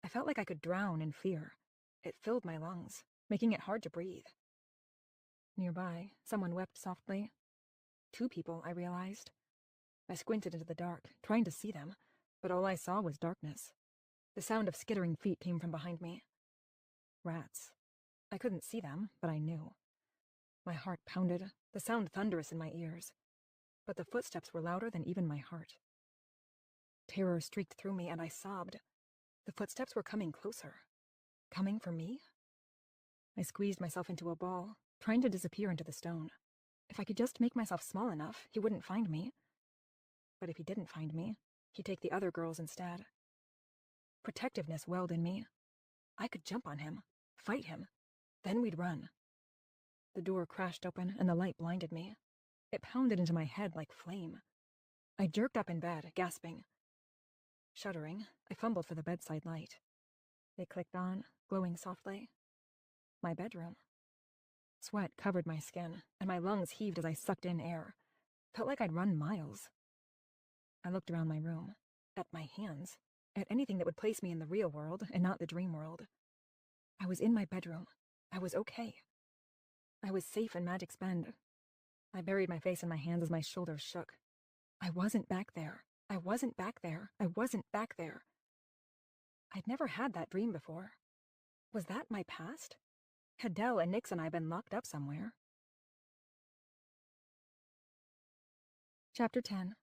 I felt like I could drown in fear. It filled my lungs, making it hard to breathe. Nearby, someone wept softly. 2 people, I realized. I squinted into the dark, trying to see them, but all I saw was darkness. The sound of skittering feet came from behind me. Rats. I couldn't see them, but I knew. My heart pounded, the sound thunderous in my ears. But the footsteps were louder than even my heart. Terror streaked through me, and I sobbed. The footsteps were coming closer. Coming for me? I squeezed myself into a ball, trying to disappear into the stone. If I could just make myself small enough, he wouldn't find me. But if he didn't find me, he'd take the other girls instead. Protectiveness welled in me. I could jump on him, fight him. Then we'd run. The door crashed open, and the light blinded me. It pounded into my head like flame. I jerked up in bed, gasping. Shuddering, I fumbled for the bedside light. It clicked on, glowing softly. My bedroom. Sweat covered my skin, and my lungs heaved as I sucked in air. Felt like I'd run miles. I looked around my room, at my hands, at anything that would place me in the real world and not the dream world. I was in my bedroom. I was okay. I was safe in Magic's Bend. I buried my face in my hands as my shoulders shook. I wasn't back there. I wasn't back there. I wasn't back there. I'd never had that dream before. Was that my past? Had Dell and Nix and I been locked up somewhere? Chapter 10.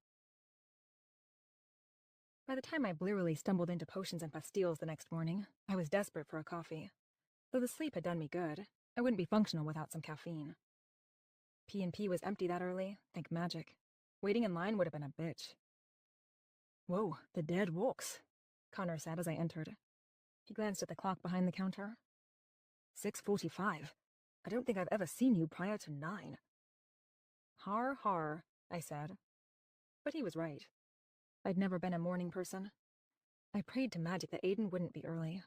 By the time I blearily stumbled into potions and pastilles the next morning, I was desperate for a coffee. Though the sleep had done me good, I wouldn't be functional without some caffeine. P&P was empty that early, thank magic. Waiting in line would have been a bitch. Whoa, the dead walks, Connor said as I entered. He glanced at the clock behind the counter. 6:45. I don't think I've ever seen you prior to 9. Har har, I said. But he was right. I'd never been a morning person. I prayed to magic that Aiden wouldn't be early.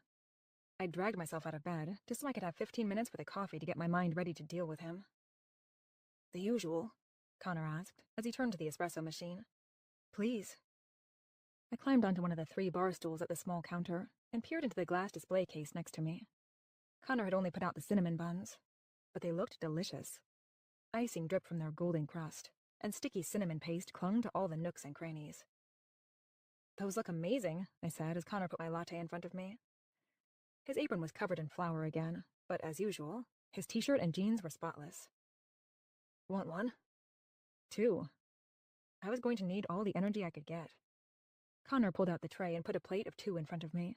I dragged myself out of bed just so I could have 15 minutes with a coffee to get my mind ready to deal with him. The usual? Connor asked as he turned to the espresso machine. Please. I climbed onto one of the 3 bar stools at the small counter and peered into the glass display case next to me. Connor had only put out the cinnamon buns, but they looked delicious. Icing dripped from their golden crust, and sticky cinnamon paste clung to all the nooks and crannies. Those look amazing, I said as Connor put my latte in front of me. His apron was covered in flour again, but as usual, his t-shirt and jeans were spotless. Want one? 2. I was going to need all the energy I could get. Connor pulled out the tray and put a plate of 2 in front of me.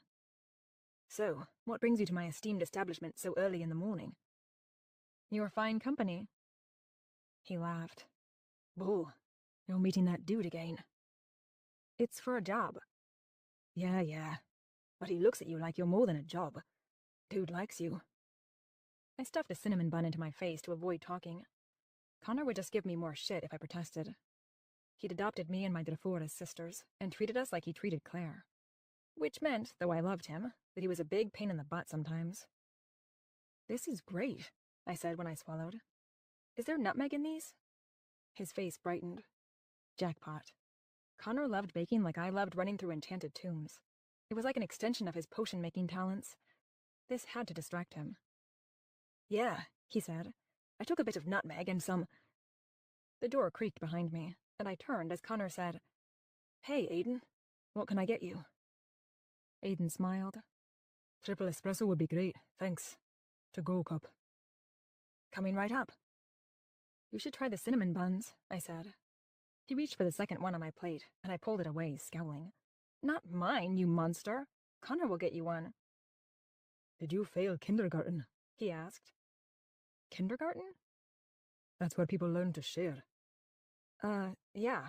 So, what brings you to my esteemed establishment so early in the morning? Your fine company. He laughed. Bull, you're meeting that dude again. It's for a job. Yeah. But he looks at you like you're more than a job. Dude likes you. I stuffed a cinnamon bun into my face to avoid talking. Connor would just give me more shit if I protested. He'd adopted me and my Drafor as sisters, and treated us like he treated Claire. Which meant, though I loved him, that he was a big pain in the butt sometimes. This is great, I said when I swallowed. Is there nutmeg in these? His face brightened. Jackpot. Connor loved baking like I loved running through enchanted tombs. It was like an extension of his potion-making talents. This had to distract him. Yeah, he said. I took a bit of nutmeg and some... The door creaked behind me, and I turned as Connor said, Hey, Aiden, what can I get you? Aiden smiled. Triple espresso would be great, thanks. To-go cup. Coming right up. You should try the cinnamon buns, I said. He reached for the second one on my plate, and I pulled it away, scowling. Not mine, you monster. Connor will get you one. Did you fail kindergarten? He asked. Kindergarten? That's where people learn to share. Yeah.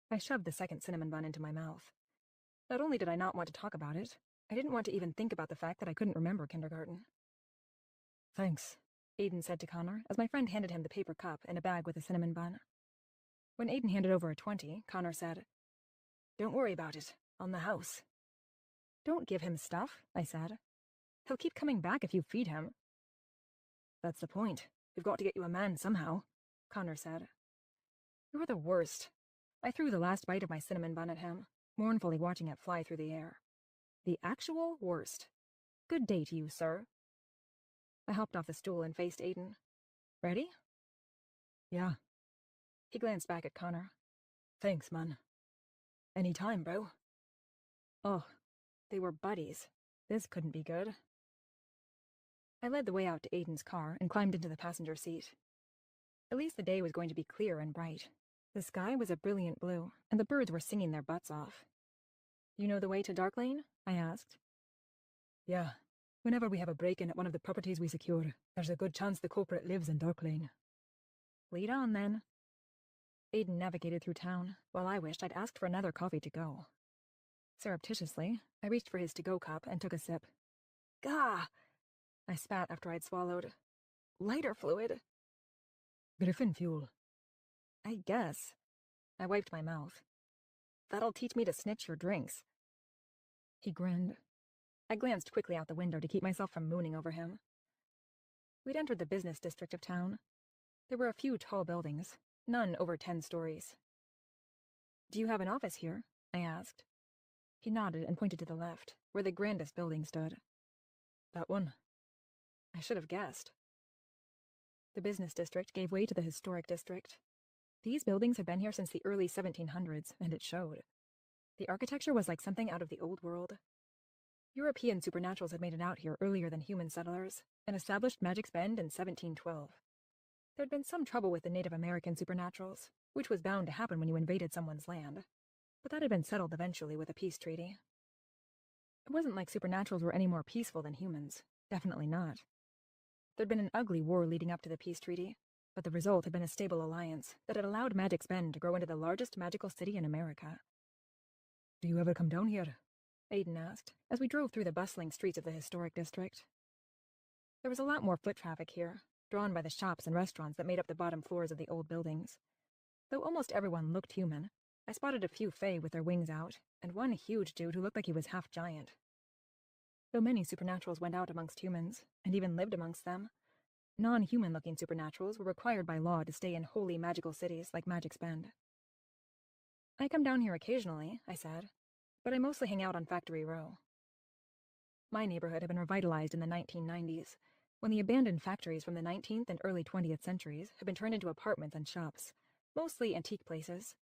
I shoved the second cinnamon bun into my mouth. Not only did I not want to talk about it, I didn't want to even think about the fact that I couldn't remember kindergarten. Thanks, Aiden said to Connor as my friend handed him the paper cup and a bag with a cinnamon bun. When Aiden handed over a 20, Connor said, Don't worry about it. On the house. Don't give him stuff, I said. He'll keep coming back if you feed him. That's the point. We've got to get you a man somehow, Connor said. You're the worst. I threw the last bite of my cinnamon bun at him, mournfully watching it fly through the air. The actual worst. Good day to you, sir. I hopped off the stool and faced Aiden. Ready? Yeah. He glanced back at Connor. Thanks, man. Any time, bro. Oh, they were buddies. This couldn't be good. I led the way out to Aiden's car and climbed into the passenger seat. At least the day was going to be clear and bright. The sky was a brilliant blue, and the birds were singing their butts off. You know the way to Dark Lane? I asked. Yeah. Whenever we have a break-in at one of the properties we secure, there's a good chance the culprit lives in Dark Lane. Lead on, then. Aiden navigated through town, while I wished I'd asked for another coffee to go. Surreptitiously, I reached for his to-go cup and took a sip. Gah! I spat after I'd swallowed. Lighter fluid. Griffin fuel. I guess. I wiped my mouth. That'll teach me to snitch your drinks. He grinned. I glanced quickly out the window to keep myself from mooning over him. We'd entered the business district of town. There were a few tall buildings, none over 10 stories. Do you have an office here? I asked. He nodded and pointed to the left, where the grandest building stood. That one. I should have guessed. The business district gave way to the historic district. These buildings had been here since the early 1700s, and it showed. The architecture was like something out of the old world. European supernaturals had made it out here earlier than human settlers, and established Magic's Bend in 1712. There'd been some trouble with the Native American supernaturals, which was bound to happen when you invaded someone's land, but that had been settled eventually with a peace treaty. It wasn't like supernaturals were any more peaceful than humans. Definitely not. There'd been an ugly war leading up to the peace treaty, but the result had been a stable alliance that had allowed Magic's Bend to grow into the largest magical city in America. Do you ever come down here? Aiden asked, as we drove through the bustling streets of the historic district. There was a lot more foot traffic here, drawn by the shops and restaurants that made up the bottom floors of the old buildings. Though almost everyone looked human, I spotted a few fae with their wings out, and one huge dude who looked like he was half giant. Though many supernaturals went out amongst humans, and even lived amongst them, non-human-looking supernaturals were required by law to stay in holy magical cities like Magic's Bend. I come down here occasionally, I said, but I mostly hang out on Factory Row. My neighborhood had been revitalized in the 1990s, when the abandoned factories from the 19th and early 20th centuries had been turned into apartments and shops, mostly antique places.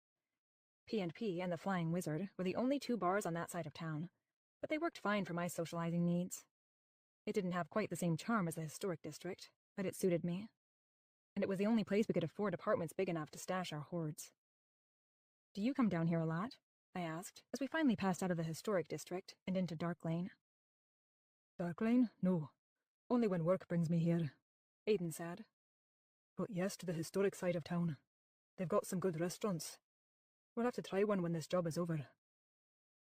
P&P and the Flying Wizard were the only 2 bars on that side of town, but they worked fine for my socializing needs. It didn't have quite the same charm as the historic district, but it suited me. And it was the only place we could afford apartments big enough to stash our hoards. "Do you come down here a lot?" I asked, as we finally passed out of the historic district and into Dark Lane. Dark Lane? No. Only when work brings me here, Aiden said. But yes, to the historic side of town. They've got some good restaurants. We'll have to try one when this job is over.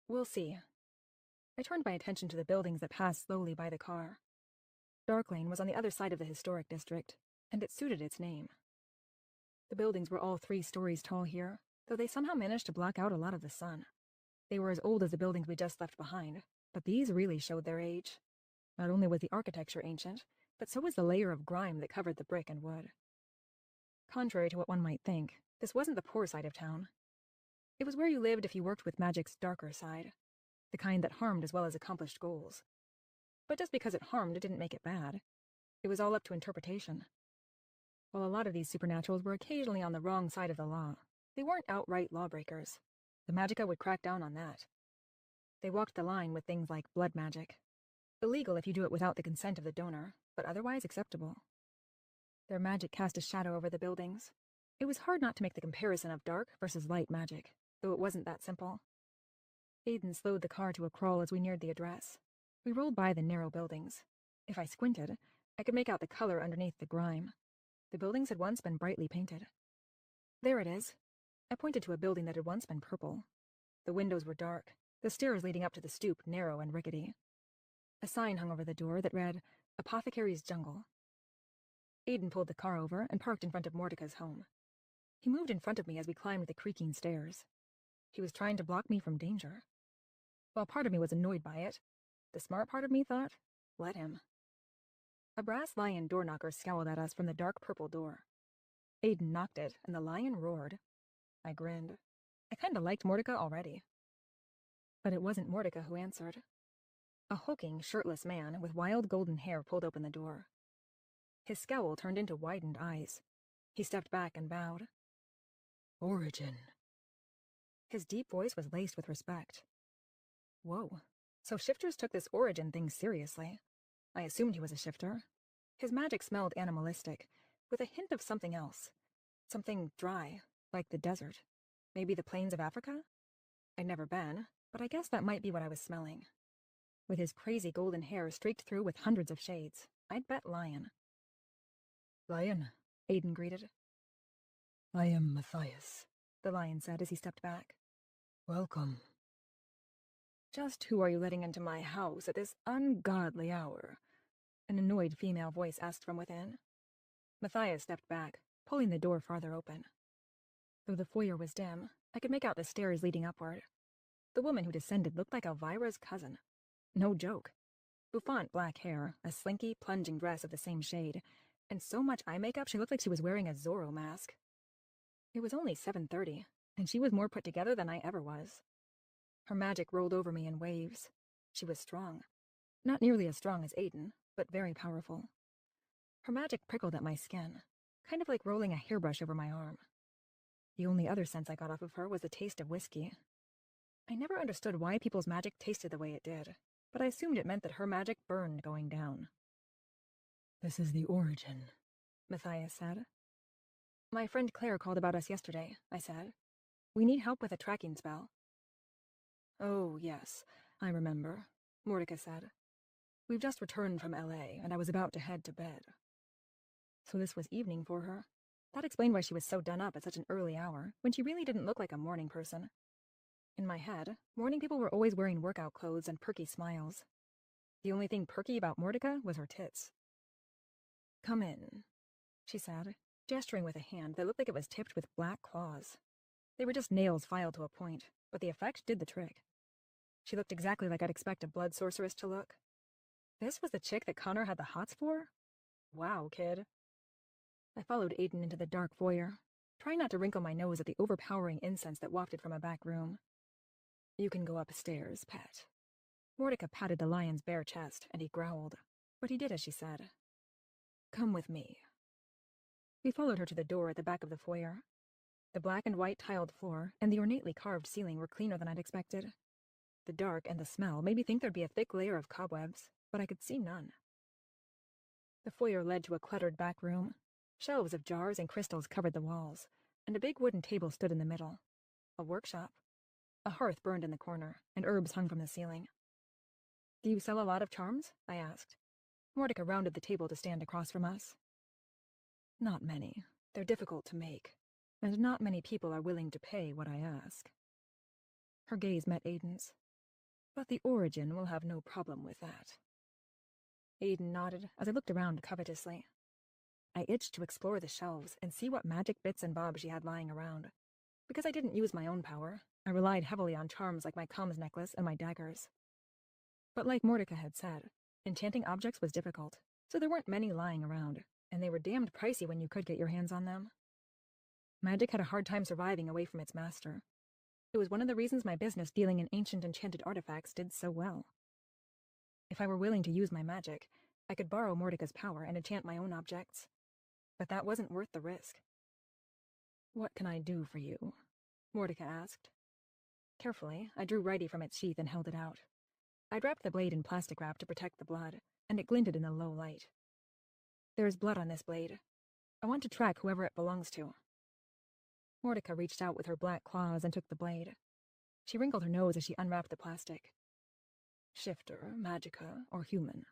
We'll see. I turned my attention to the buildings that passed slowly by the car. Dark Lane was on the other side of the historic district, and it suited its name. The buildings were all 3 stories tall here, though they somehow managed to block out a lot of the sun. They were as old as the buildings we just left behind, but these really showed their age. Not only was the architecture ancient, but so was the layer of grime that covered the brick and wood. Contrary to what one might think, this wasn't the poor side of town. It was where you lived if you worked with magic's darker side, the kind that harmed as well as accomplished goals. But just because it harmed didn't make it bad. It was all up to interpretation. While a lot of these supernaturals were occasionally on the wrong side of the law, they weren't outright lawbreakers. The Magica would crack down on that. They walked the line with things like blood magic. Illegal if you do it without the consent of the donor, but otherwise acceptable. Their magic cast a shadow over the buildings. It was hard not to make the comparison of dark versus light magic, though it wasn't that simple. Aiden slowed the car to a crawl as we neared the address. We rolled by the narrow buildings. If I squinted, I could make out the color underneath the grime. The buildings had once been brightly painted. "There it is." I pointed to a building that had once been purple. The windows were dark, the stairs leading up to the stoop narrow and rickety. A sign hung over the door that read, "Apothecary's Jungle." Aiden pulled the car over and parked in front of Mordecai's home. He moved in front of me as we climbed the creaking stairs. He was trying to block me from danger. While part of me was annoyed by it, the smart part of me thought, let him. A brass lion door knocker scowled at us from the dark purple door. Aiden knocked it, and the lion roared. I grinned. I kinda liked Mordecai already. But it wasn't Mordecai who answered. A hulking, shirtless man with wild golden hair pulled open the door. His scowl turned into widened eyes. He stepped back and bowed. Origin. His deep voice was laced with respect. Whoa, so shifters took this origin thing seriously. I assumed he was a shifter. His magic smelled animalistic, with a hint of something else. Something dry, like the desert. Maybe the plains of Africa? I'd never been, but I guess that might be what I was smelling. With his crazy golden hair streaked through with hundreds of shades, I'd bet lion. Lion, Aiden greeted. I am Matthias, the lion said as he stepped back. Welcome. Just who are you letting into my house at this ungodly hour? An annoyed female voice asked from within. Matthias stepped back, pulling the door farther open. Though the foyer was dim, I could make out the stairs leading upward. The woman who descended looked like Elvira's cousin. No joke. Bouffant black hair, a slinky, plunging dress of the same shade, and so much eye makeup she looked like she was wearing a Zorro mask. It was only 7:30, and she was more put together than I ever was. Her magic rolled over me in waves. She was strong. Not nearly as strong as Aiden, but very powerful. Her magic prickled at my skin, kind of like rolling a hairbrush over my arm. The only other sense I got off of her was the taste of whiskey. I never understood why people's magic tasted the way it did, but I assumed it meant that her magic burned going down. This is the origin, Matthias said. My friend Claire called about us yesterday, I said. We need help with a tracking spell. Oh, yes, I remember, Mordecai said. We've just returned from LA, and I was about to head to bed. So this was evening for her. That explained why she was so done up at such an early hour, when she really didn't look like a morning person. In my head, morning people were always wearing workout clothes and perky smiles. The only thing perky about Mordecai was her tits. Come in, she said, gesturing with a hand that looked like it was tipped with black claws. They were just nails filed to a point, but the effect did the trick. She looked exactly like I'd expect a blood sorceress to look. This was the chick that Connor had the hots for? Wow, kid. I followed Aiden into the dark foyer, trying not to wrinkle my nose at the overpowering incense that wafted from a back room. You can go upstairs, pet. Mordecai patted the lion's bare chest, and he growled, but he did as she said. Come with me. We followed her to the door at the back of the foyer. The black and white tiled floor and the ornately carved ceiling were cleaner than I'd expected. The dark and the smell made me think there'd be a thick layer of cobwebs, but I could see none. The foyer led to a cluttered back room. Shelves of jars and crystals covered the walls, and a big wooden table stood in the middle. A workshop. A hearth burned in the corner, and herbs hung from the ceiling. "Do you sell a lot of charms?" I asked. Mordecai rounded the table to stand across from us. "Not many. They're difficult to make, and not many people are willing to pay what I ask." Her gaze met Aiden's. "But the Origin will have no problem with that." Aiden nodded as I looked around covetously. I itched to explore the shelves and see what magic bits and bobs she had lying around. Because I didn't use my own power, I relied heavily on charms like my comms necklace and my daggers. But like Mordecai had said, enchanting objects was difficult, so there weren't many lying around, and they were damned pricey when you could get your hands on them. Magic had a hard time surviving away from its master. It was one of the reasons my business dealing in ancient enchanted artifacts did so well. If I were willing to use my magic, I could borrow Mordecai's power and enchant my own objects. But that wasn't worth the risk. "What can I do for you?" Mordecai asked. Carefully, I drew Righty from its sheath and held it out. I'd wrapped the blade in plastic wrap to protect the blood, and it glinted in the low light. "There is blood on this blade. I want to track whoever it belongs to." Mordecai reached out with her black claws and took the blade. She wrinkled her nose as she unwrapped the plastic. "Shifter, Magica, or human?"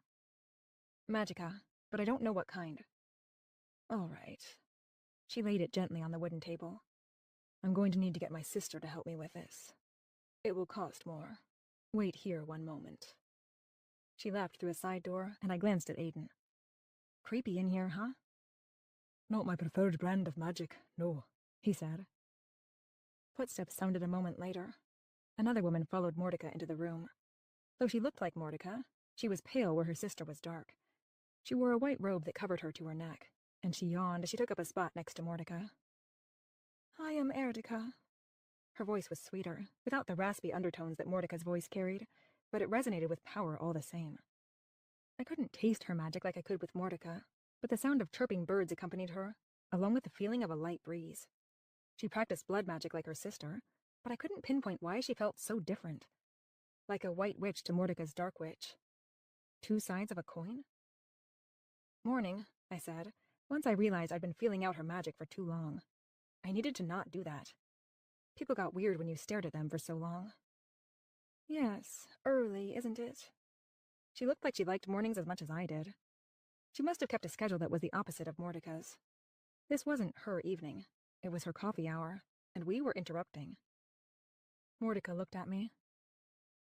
"Magica, but I don't know what kind." "All right." She laid it gently on the wooden table. "I'm going to need to get my sister to help me with this. It will cost more. Wait here one moment." She laughed through a side door, and I glanced at Aiden. "Creepy in here, huh?" "Not my preferred brand of magic, no," he said. Footsteps sounded a moment later. Another woman followed Mordecai into the room. Though she looked like Mordecai, she was pale where her sister was dark. She wore a white robe that covered her to her neck, and she yawned as she took up a spot next to Mordecai. "I am Erdica." Her voice was sweeter, without the raspy undertones that Mordecai's voice carried, but it resonated with power all the same. I couldn't taste her magic like I could with Mordecai, but the sound of chirping birds accompanied her, along with the feeling of a light breeze. She practiced blood magic like her sister, but I couldn't pinpoint why she felt so different. Like a white witch to Mordecai's dark witch. Two sides of a coin? "Morning," I said, once I realized I'd been feeling out her magic for too long. I needed to not do that. People got weird when you stared at them for so long. "Yes, early, isn't it?" She looked like she liked mornings as much as I did. She must have kept a schedule that was the opposite of Mordecai's. This wasn't her evening. It was her coffee hour, and we were interrupting. Mordecai looked at me.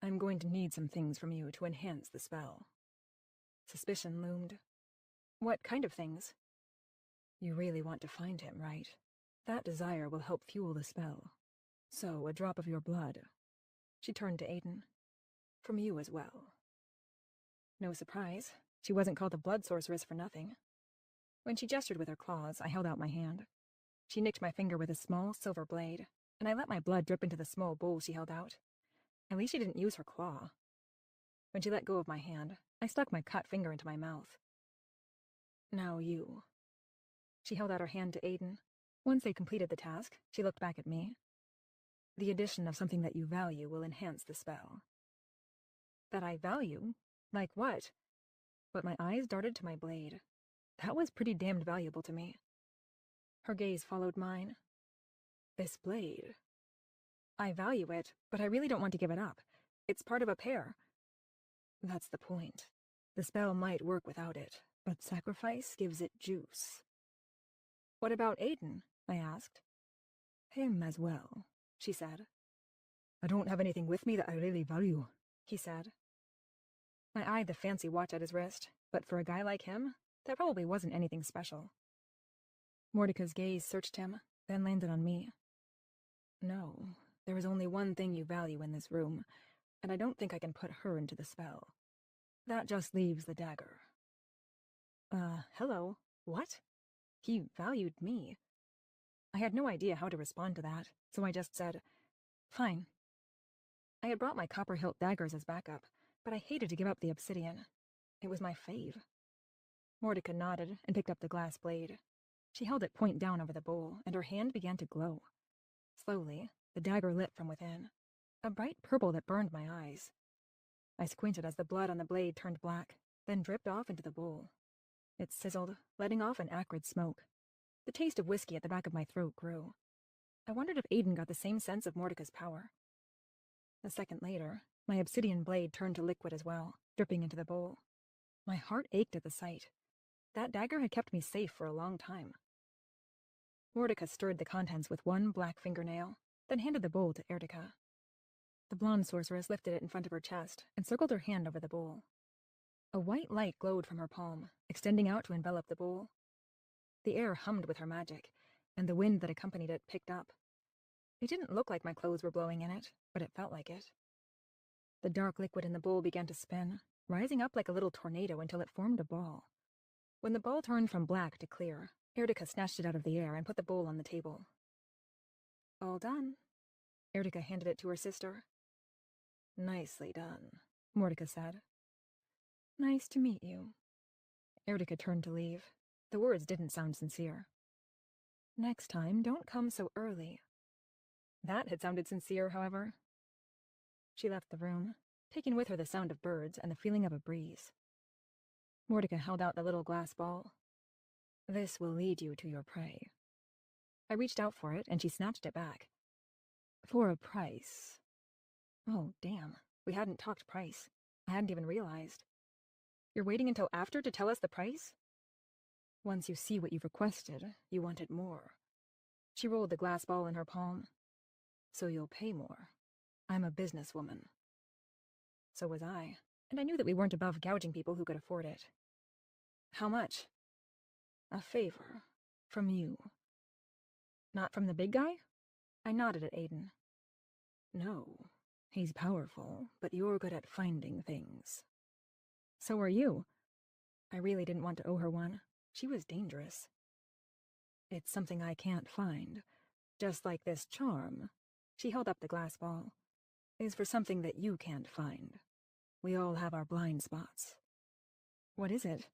"I'm going to need some things from you to enhance the spell." Suspicion loomed. "What kind of things?" "You really want to find him, right? That desire will help fuel the spell. So, a drop of your blood." She turned to Aiden. "From you as well." No surprise. She wasn't called a blood sorceress for nothing. When she gestured with her claws, I held out my hand. She nicked my finger with a small silver blade, and I let my blood drip into the small bowl she held out. At least she didn't use her claw. When she let go of my hand, I stuck my cut finger into my mouth. "Now you." She held out her hand to Aiden. Once they completed the task, she looked back at me. "The addition of something that you value will enhance the spell." That I value? Like what? But my eyes darted to my blade. That was pretty damned valuable to me. Her gaze followed mine. "This blade. I value it, but I really don't want to give it up. It's part of a pair." "That's the point. The spell might work without it, but sacrifice gives it juice." "What about Aiden?" I asked. "Him as well," she said. "I don't have anything with me that I really value," he said. I eyed the fancy watch at his wrist, but for a guy like him, that probably wasn't anything special. Mordecai's gaze searched him, then landed on me. "No, there is only one thing you value in this room, and I don't think I can put her into the spell. That just leaves the dagger." Hello. What? He valued me. I had no idea how to respond to that, so I just said, "Fine." I had brought my copper-hilt daggers as backup, but I hated to give up the obsidian. It was my fave. Mordecai nodded and picked up the glass blade. She held it point down over the bowl, and her hand began to glow. Slowly, the dagger lit from within, a bright purple that burned my eyes. I squinted as the blood on the blade turned black, then dripped off into the bowl. It sizzled, letting off an acrid smoke. The taste of whiskey at the back of my throat grew. I wondered if Aiden got the same sense of Mordecai's power. A second later, my obsidian blade turned to liquid as well, dripping into the bowl. My heart ached at the sight. That dagger had kept me safe for a long time. Mordecai stirred the contents with one black fingernail, then handed the bowl to Erdica. The blonde sorceress lifted it in front of her chest and circled her hand over the bowl. A white light glowed from her palm, extending out to envelop the bowl. The air hummed with her magic, and the wind that accompanied it picked up. It didn't look like my clothes were blowing in it, but it felt like it. The dark liquid in the bowl began to spin, rising up like a little tornado until it formed a ball. When the ball turned from black to clear, Erdica snatched it out of the air and put the bowl on the table. All done. Erdica handed it to her sister. Nicely done, Mordecai said. Nice to meet you. Erdica turned to leave. The words didn't sound sincere. Next time, don't come so early. That had sounded sincere, however. She left the room, taking with her the sound of birds and the feeling of a breeze. Mordecai held out the little glass ball. This will lead you to your prey. I reached out for it, and she snatched it back. For a price. Oh, damn. We hadn't talked price. I hadn't even realized. You're waiting until after to tell us the price? Once you see what you've requested, you want it more. She rolled the glass ball in her palm. So you'll pay more. I'm a businesswoman. So was I, and I knew that we weren't above gouging people who could afford it. How much? A favor. From you. Not from the big guy? I nodded at Aiden. No. He's powerful, but you're good at finding things. So are you. I really didn't want to owe her one. She was dangerous. It's something I can't find. Just like this charm. She held up the glass ball. Is for something that you can't find. We all have our blind spots. What is it?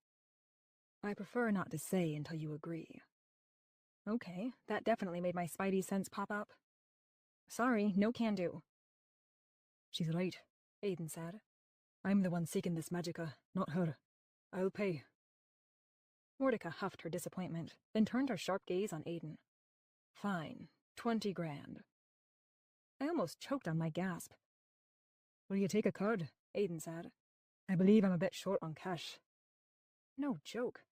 I prefer not to say until you agree. Okay, that definitely made my spidey sense pop up. Sorry, no can do. She's right, Aiden said. I'm the one seeking this magicka, not her. I'll pay. Mordecai huffed her disappointment, then turned her sharp gaze on Aiden. Fine, 20 grand. I almost choked on my gasp. Will you take a card? Aiden said. I believe I'm a bit short on cash. No joke.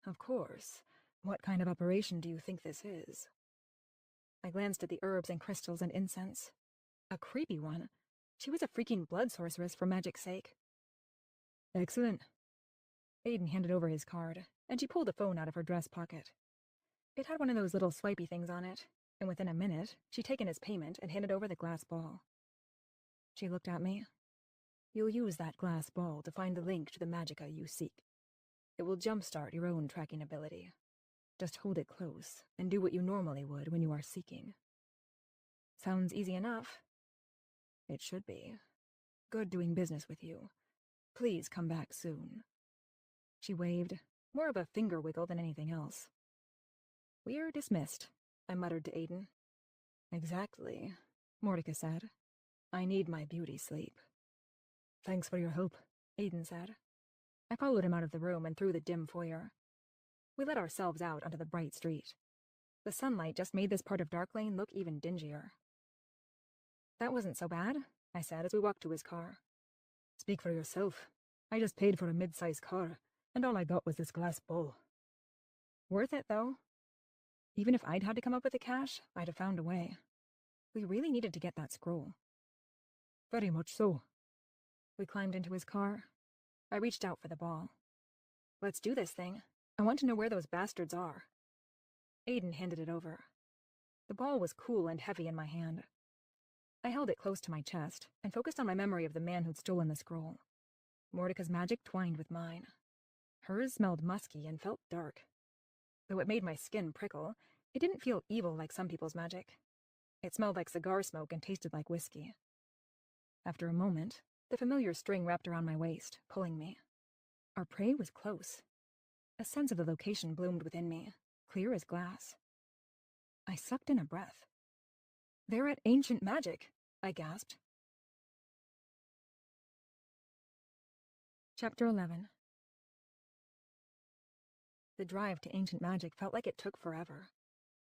Of course. What kind of operation do you think this is? I glanced at the herbs and crystals and incense. A creepy one. She was a freaking blood sorceress for magic's sake. Excellent. Aiden handed over his card, and she pulled a phone out of her dress pocket. It had one of those little swipey things on it, and within a minute, she'd taken his payment and handed over the glass ball. She looked at me. You'll use that glass ball to find the link to the magicka you seek. It will jumpstart your own tracking ability. Just hold it close, and do what you normally would when you are seeking. Sounds easy enough. It should be. Good doing business with you. Please come back soon. She waved, more of a finger wiggle than anything else. We're dismissed, I muttered to Aiden. Exactly, Mordecai said. I need my beauty sleep. Thanks for your help, Aiden said. I followed him out of the room and through the dim foyer. We let ourselves out onto the bright street. The sunlight just made this part of Dark Lane look even dingier. That wasn't so bad, I said as we walked to his car. Speak for yourself. I just paid for a mid-sized car, and all I got was this glass bowl. Worth it, though. Even if I'd had to come up with the cash, I'd have found a way. We really needed to get that scroll. Very much so. We climbed into his car. I reached out for the ball. Let's do this thing. I want to know where those bastards are. Aiden handed it over. The ball was cool and heavy in my hand. I held it close to my chest and focused on my memory of the man who'd stolen the scroll. Mordecai's magic twined with mine. Hers smelled musky and felt dark. Though it made my skin prickle, it didn't feel evil like some people's magic. It smelled like cigar smoke and tasted like whiskey. After a moment, the familiar string wrapped around my waist, pulling me. Our prey was close. A sense of the location bloomed within me, clear as glass. I sucked in a breath. They're at Ancient Magic, I gasped. Chapter 11. The drive to ancient magic felt like it took forever.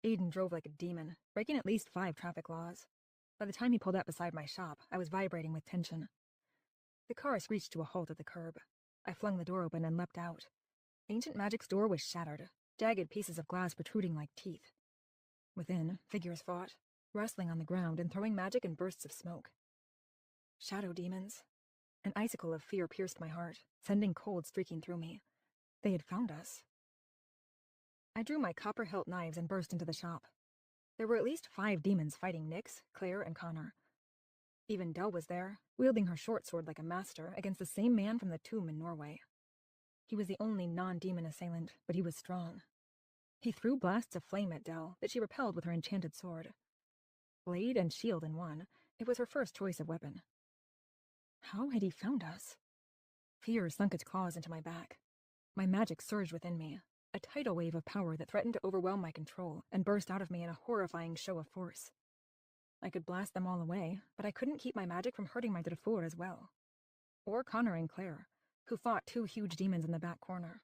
Aiden drove like a demon, breaking at least 5 traffic laws. By the time he pulled up beside my shop, I was vibrating with tension. The car screeched to a halt at the curb. I flung the door open and leapt out. Ancient Magic's door was shattered, jagged pieces of glass protruding like teeth. Within, figures fought, wrestling on the ground and throwing magic in bursts of smoke. Shadow demons. An icicle of fear pierced my heart, sending cold streaking through me. They had found us. I drew my copper-hilt knives and burst into the shop. There were at least 5 demons fighting Nyx, Claire, and Connor. Even Dell was there, wielding her short sword like a master against the same man from the tomb in Norway. He was the only non-demon assailant, but he was strong. He threw blasts of flame at Dell that she repelled with her enchanted sword. Blade and shield in one, it was her first choice of weapon. How had he found us? Fear sunk its claws into my back. My magic surged within me, a tidal wave of power that threatened to overwhelm my control and burst out of me in a horrifying show of force. I could blast them all away, but I couldn't keep my magic from hurting my Drafour as well. Or Connor and Claire, who fought 2 huge demons in the back corner.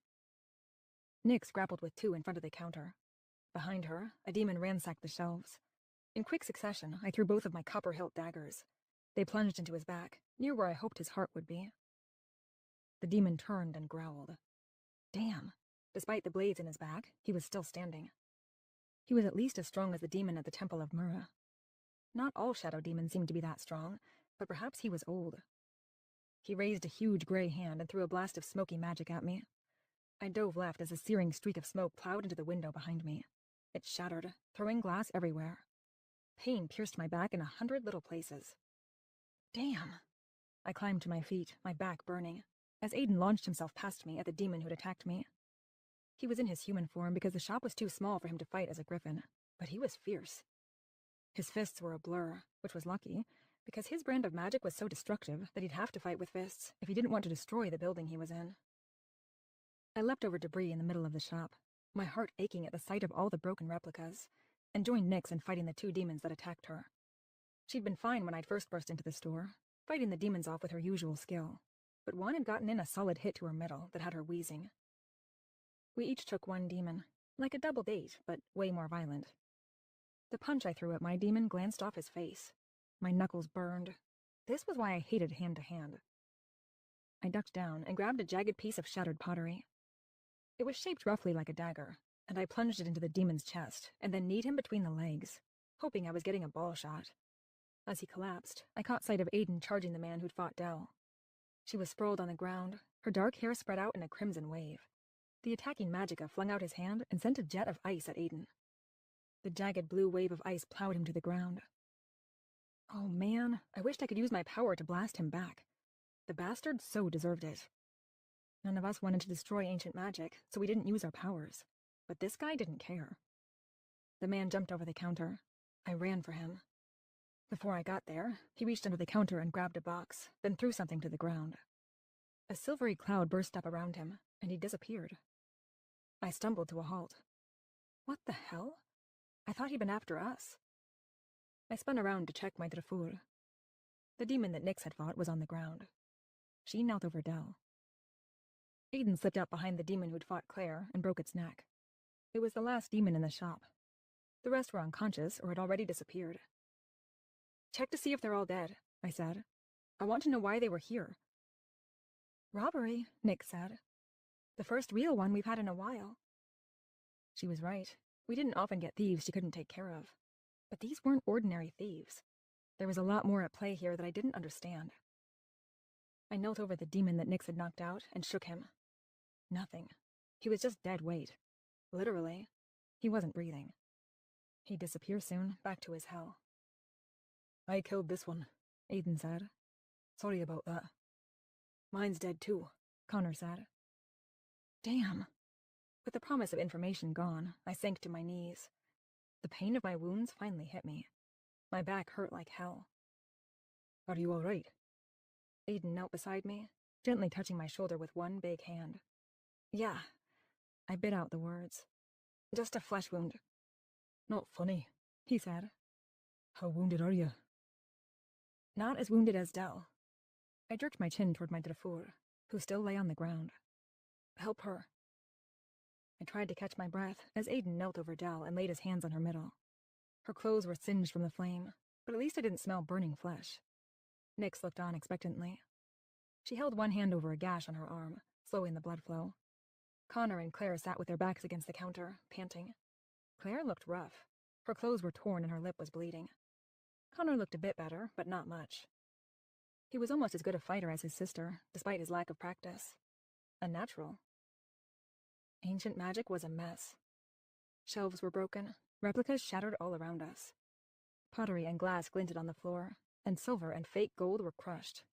Nyx grappled with 2 in front of the counter. Behind her, a demon ransacked the shelves. In quick succession, I threw both of my copper-hilt daggers. They plunged into his back, near where I hoped his heart would be. The demon turned and growled. Damn. Despite the blades in his back, he was still standing. He was at least as strong as the demon at the Temple of Mura. Not all shadow demons seemed to be that strong, but perhaps he was old. He raised a huge gray hand and threw a blast of smoky magic at me. I dove left as a searing streak of smoke plowed into the window behind me. It shattered, throwing glass everywhere. Pain pierced my back in 100 little places. Damn! I climbed to my feet, my back burning, as Aiden launched himself past me at the demon who'd attacked me. He was in his human form because the shop was too small for him to fight as a griffin, but he was fierce. His fists were a blur, which was lucky, because his brand of magic was so destructive that he'd have to fight with fists if he didn't want to destroy the building he was in. I leapt over debris in the middle of the shop, my heart aching at the sight of all the broken replicas, and joined Nyx in fighting the 2 demons that attacked her. She'd been fine when I'd first burst into the store, fighting the demons off with her usual skill, but one had gotten in a solid hit to her metal that had her wheezing. We each took 1 demon, like a double date, but way more violent. The punch I threw at my demon glanced off his face. My knuckles burned. This was why I hated hand-to-hand. I ducked down and grabbed a jagged piece of shattered pottery. It was shaped roughly like a dagger, and I plunged it into the demon's chest and then kneed him between the legs, hoping I was getting a ball shot. As he collapsed, I caught sight of Aiden charging the man who'd fought Dell. She was sprawled on the ground, her dark hair spread out in a crimson wave. The attacking Magica flung out his hand and sent a jet of ice at Aiden. The jagged blue wave of ice plowed him to the ground. Oh man, I wished I could use my power to blast him back. The bastard so deserved it. None of us wanted to destroy ancient magic, so we didn't use our powers. But this guy didn't care. The man jumped over the counter. I ran for him. Before I got there, he reached under the counter and grabbed a box, then threw something to the ground. A silvery cloud burst up around him, and he disappeared. I stumbled to a halt. What the hell? I thought he'd been after us. I spun around to check my Drafour. The demon that Nyx had fought was on the ground. She knelt over Dell. Aiden slipped up behind the demon who'd fought Claire and broke its neck. It was the last demon in the shop. The rest were unconscious or had already disappeared. Check to see if they're all dead, I said. I want to know why they were here. Robbery, Nyx said. The first real one we've had in a while. She was right. We didn't often get thieves she couldn't take care of. But these weren't ordinary thieves. There was a lot more at play here that I didn't understand. I knelt over the demon that Nyx had knocked out and shook him. Nothing. He was just dead weight. Literally. He wasn't breathing. He'd disappear soon, back to his hell. I killed this one, Aiden said. Sorry about that. Mine's dead too, Connor said. Damn. With the promise of information gone, I sank to my knees. The pain of my wounds finally hit me. My back hurt like hell. Are you all right? Aiden knelt beside me, gently touching my shoulder with one big hand. Yeah. I bit out the words. Just a flesh wound. Not funny, he said. How wounded are you? Not as wounded as Dell. I jerked my chin toward my Drafour, who still lay on the ground. Help her. I tried to catch my breath as Aiden knelt over Dell and laid his hands on her middle. Her clothes were singed from the flame, but at least I didn't smell burning flesh. Nix looked on expectantly. She held one hand over a gash on her arm, slowing the blood flow. Connor and Claire sat with their backs against the counter, panting. Claire looked rough. Her clothes were torn and her lip was bleeding. Connor looked a bit better, but not much. He was almost as good a fighter as his sister, despite his lack of practice. Unnatural. Ancient magic was a mess. Shelves were broken, replicas shattered all around us. Pottery and glass glinted on the floor, and silver and fake gold were crushed.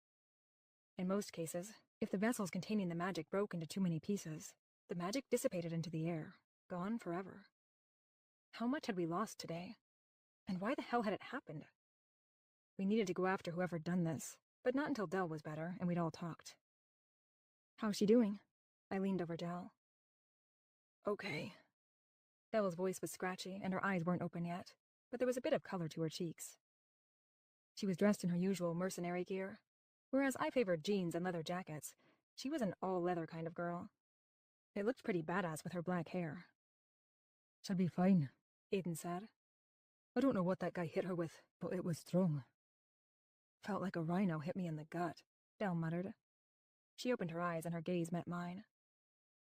In most cases, if the vessels containing the magic broke into too many pieces, the magic dissipated into the air, gone forever. How much had we lost today? And why the hell had it happened? We needed to go after whoever'd done this, but not until Dell was better and we'd all talked. How's she doing? I leaned over Dell. Okay. Dell's voice was scratchy and her eyes weren't open yet, but there was a bit of color to her cheeks. She was dressed in her usual mercenary gear. Whereas I favored jeans and leather jackets, she was an all-leather kind of girl. It looked pretty badass with her black hair. She'll be fine, Aiden said. I don't know what that guy hit her with, but it was strong. Felt like a rhino hit me in the gut, Dell muttered. She opened her eyes and her gaze met mine.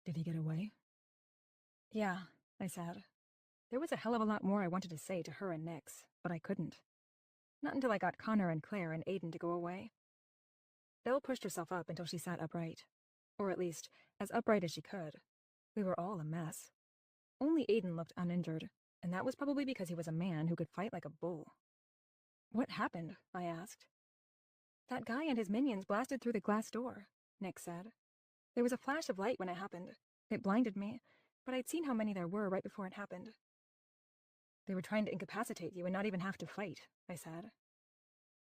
Did he get away? Yeah, I said. There was a hell of a lot more I wanted to say to her and Nix, but I couldn't. Not until I got Connor and Claire and Aiden to go away. Dell pushed herself up until she sat upright. Or at least, as upright as she could. We were all a mess. Only Aiden looked uninjured, and that was probably because he was a man who could fight like a bull. What happened? I asked. That guy and his minions blasted through the glass door, Nix said. There was a flash of light when it happened. It blinded me, but I'd seen how many there were right before it happened. They were trying to incapacitate you and not even have to fight, I said.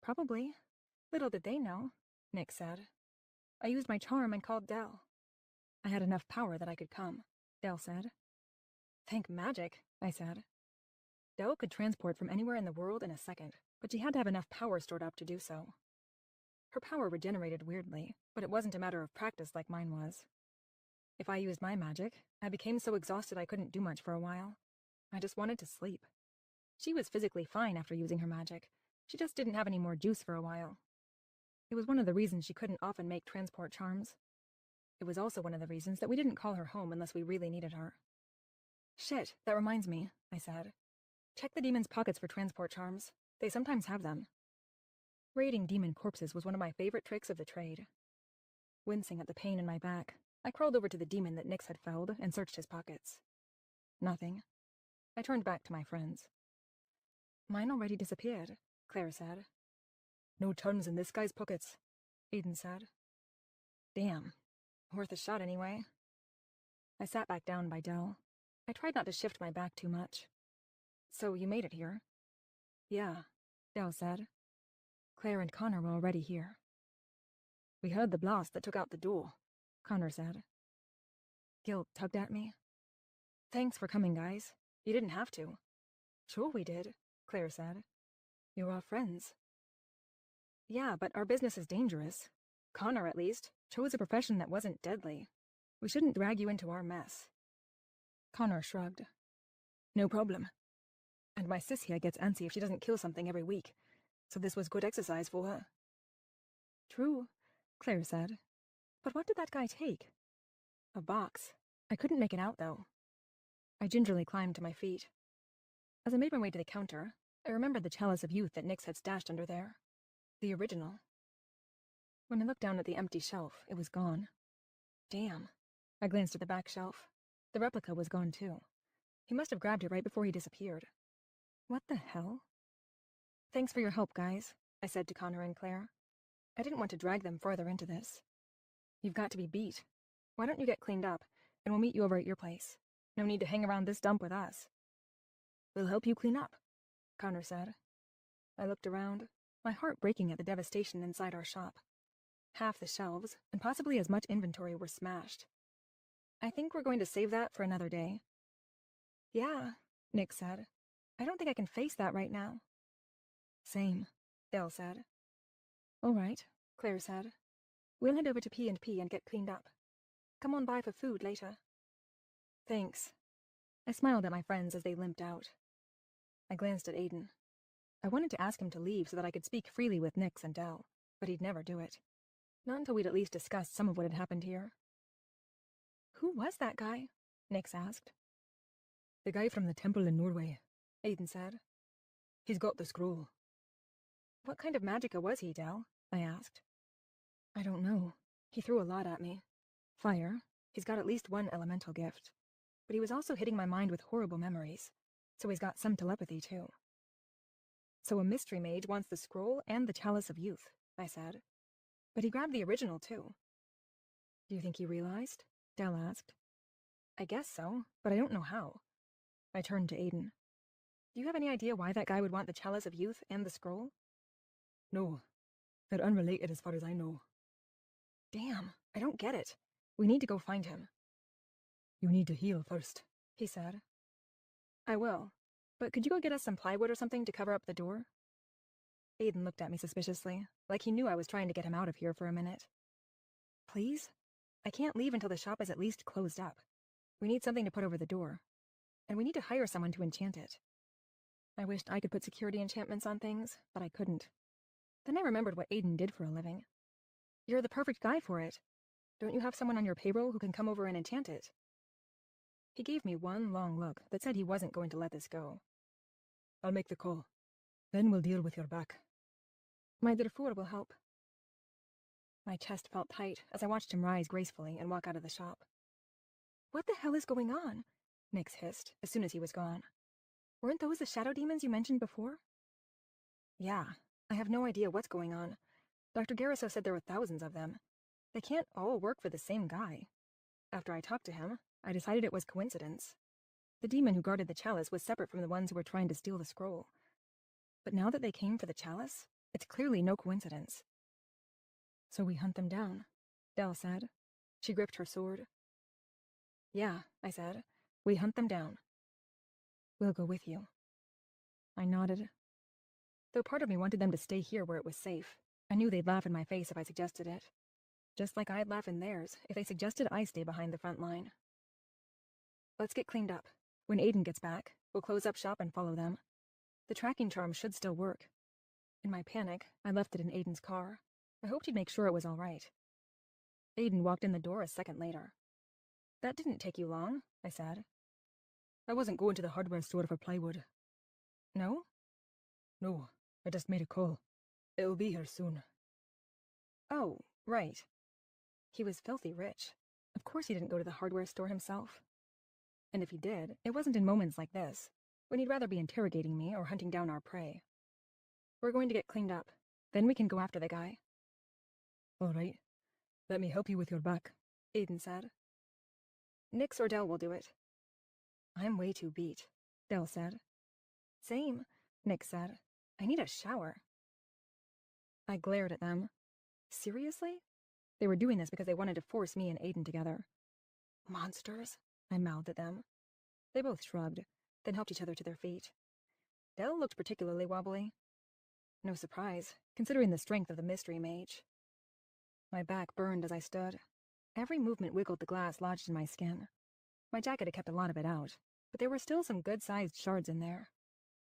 Probably. Little did they know, Nix said. I used my charm and called Dell. I had enough power that I could come, Dell said. Thank magic, I said. Dell could transport from anywhere in the world in a second, but she had to have enough power stored up to do so. Her power regenerated weirdly, but it wasn't a matter of practice like mine was. If I used my magic, I became so exhausted I couldn't do much for a while. I just wanted to sleep. She was physically fine after using her magic. She just didn't have any more juice for a while. It was one of the reasons she couldn't often make transport charms. It was also one of the reasons that we didn't call her home unless we really needed her. Shit, that reminds me, I said. Check the demon's pockets for transport charms. They sometimes have them. Raiding demon corpses was one of my favorite tricks of the trade. Wincing at the pain in my back, I crawled over to the demon that Nix had felled and searched his pockets. Nothing. I turned back to my friends. Mine already disappeared, Claire said. No charms in this guy's pockets, Aiden said. Damn. Worth a shot anyway. I sat back down by Dell. I tried not to shift my back too much. So you made it here? Yeah, Dell said. Claire and Connor were already here. We heard the blast that took out the door, Connor said. Guilt tugged at me. Thanks for coming, guys. You didn't have to. Sure we did, Claire said. You're our friends. Yeah, but our business is dangerous. Connor, at least, chose a profession that wasn't deadly. We shouldn't drag you into our mess. Connor shrugged. No problem. And my sis here gets antsy if she doesn't kill something every week, so this was good exercise for her. True, Claire said. But what did that guy take? A box. I couldn't make it out, though. I gingerly climbed to my feet. As I made my way to the counter, I remembered the chalice of youth that Nix had stashed under there. The original. When I looked down at the empty shelf, it was gone. Damn. I glanced at the back shelf. The replica was gone, too. He must have grabbed it right before he disappeared. What the hell? Thanks for your help, guys, I said to Connor and Claire. I didn't want to drag them further into this. You've got to be beat. Why don't you get cleaned up, and we'll meet you over at your place. No need to hang around this dump with us. We'll help you clean up, Connor said. I looked around, my heart breaking at the devastation inside our shop. Half the shelves, and possibly as much inventory, were smashed. I think we're going to save that for another day. Yeah, Nick said. I don't think I can face that right now. Same, Dell said. All right, Claire said. We'll head over to P&P and get cleaned up. Come on by for food later. Thanks. I smiled at my friends as they limped out. I glanced at Aiden. I wanted to ask him to leave so that I could speak freely with Nix and Dell, but he'd never do it. Not until we'd at least discussed some of what had happened here. Who was that guy? Nix asked. The guy from the temple in Norway, Aiden said. He's got the scroll. What kind of magicka was he, Dell? I asked. I don't know. He threw a lot at me. Fire. He's got at least one elemental gift. But he was also hitting my mind with horrible memories, so he's got some telepathy too. So a mystery mage wants the scroll and the chalice of youth, I said. But he grabbed the original too. Do you think he realized? Dell asked. I guess so, but I don't know how. I turned to Aiden. Do you have any idea why that guy would want the chalice of youth and the scroll? No. They're unrelated as far as I know. Damn, I don't get it. We need to go find him. You need to heal first, he said. I will, but could you go get us some plywood or something to cover up the door? Aiden looked at me suspiciously, like he knew I was trying to get him out of here for a minute. Please? I can't leave until the shop is at least closed up. We need something to put over the door, and we need to hire someone to enchant it. I wished I could put security enchantments on things, but I couldn't. Then I remembered what Aiden did for a living. You're the perfect guy for it. Don't you have someone on your payroll who can come over and enchant it? He gave me one long look that said he wasn't going to let this go. I'll make the call. Then we'll deal with your back. My Darfur will help. My chest felt tight as I watched him rise gracefully and walk out of the shop. What the hell is going on? Nix hissed as soon as he was gone. Weren't those the shadow demons you mentioned before? Yeah, I have no idea what's going on. Dr. Gariso said there were thousands of them. They can't all work for the same guy. After I talked to him, I decided it was coincidence. The demon who guarded the chalice was separate from the ones who were trying to steal the scroll. But now that they came for the chalice, it's clearly no coincidence. So we hunt them down, Dell said. She gripped her sword. Yeah, I said. We hunt them down. We'll go with you. I nodded. Though part of me wanted them to stay here where it was safe, I knew they'd laugh in my face if I suggested it. Just like I'd laugh in theirs if they suggested I stay behind the front line. Let's get cleaned up. When Aiden gets back, we'll close up shop and follow them. The tracking charm should still work. In my panic, I left it in Aiden's car. I hoped he'd make sure it was all right. Aiden walked in the door a second later. That didn't take you long, I said. I wasn't going to the hardware store for plywood. No? No, I just made a call. It'll be here soon. Oh, right. He was filthy rich. Of course he didn't go to the hardware store himself. And if he did, it wasn't in moments like this, when he'd rather be interrogating me or hunting down our prey. We're going to get cleaned up. Then we can go after the guy. All right. Let me help you with your back, Aiden said. Nix or Dell will do it. I'm way too beat, Dell said. Same, Nix said. I need a shower. I glared at them. Seriously? They were doing this because they wanted to force me and Aiden together. Monsters, I mouthed at them. They both shrugged, then helped each other to their feet. Dell looked particularly wobbly. No surprise, considering the strength of the mystery mage. My back burned as I stood. Every movement wiggled the glass lodged in my skin. My jacket had kept a lot of it out, but there were still some good-sized shards in there.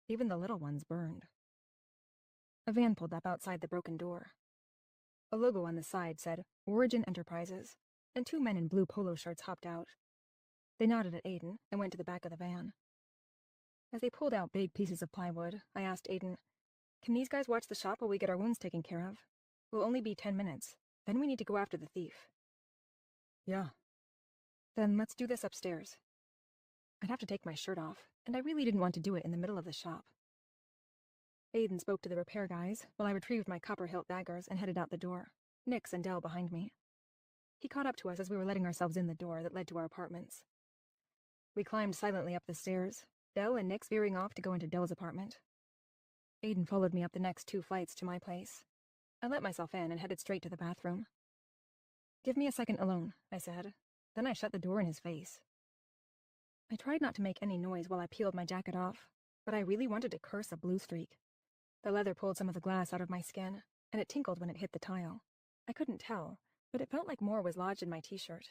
Even the little ones burned. A van pulled up outside the broken door. A logo on the side said, Origin Enterprises, and two men in blue polo shirts hopped out. They nodded at Aiden and went to the back of the van. As they pulled out big pieces of plywood, I asked Aiden, can these guys watch the shop while we get our wounds taken care of? We'll only be 10 minutes. Then we need to go after the thief. Yeah. Then let's do this upstairs. I'd have to take my shirt off, and I really didn't want to do it in the middle of the shop. Aiden spoke to the repair guys while I retrieved my copper-hilt daggers and headed out the door, Nix and Dell behind me. He caught up to us as we were letting ourselves in the door that led to our apartments. We climbed silently up the stairs, Dell and Nix veering off to go into Dell's apartment. Aiden followed me up the next 2 flights to my place. I let myself in and headed straight to the bathroom. Give me a second alone, I said. Then I shut the door in his face. I tried not to make any noise while I peeled my jacket off, but I really wanted to curse a blue streak. The leather pulled some of the glass out of my skin, and it tinkled when it hit the tile. I couldn't tell, but it felt like more was lodged in my t-shirt.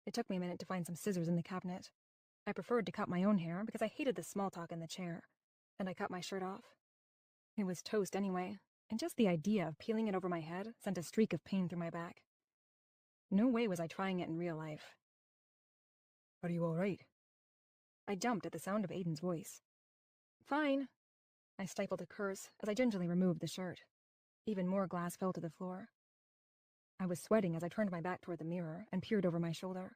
It took me a minute to find some scissors in the cabinet. I preferred to cut my own hair because I hated the small talk in the chair, and I cut my shirt off. It was toast anyway, and just the idea of peeling it over my head sent a streak of pain through my back. No way was I trying it in real life. Are you all right? I jumped at the sound of Aiden's voice. Fine. I stifled a curse as I gingerly removed the shirt. Even more glass fell to the floor. I was sweating as I turned my back toward the mirror and peered over my shoulder.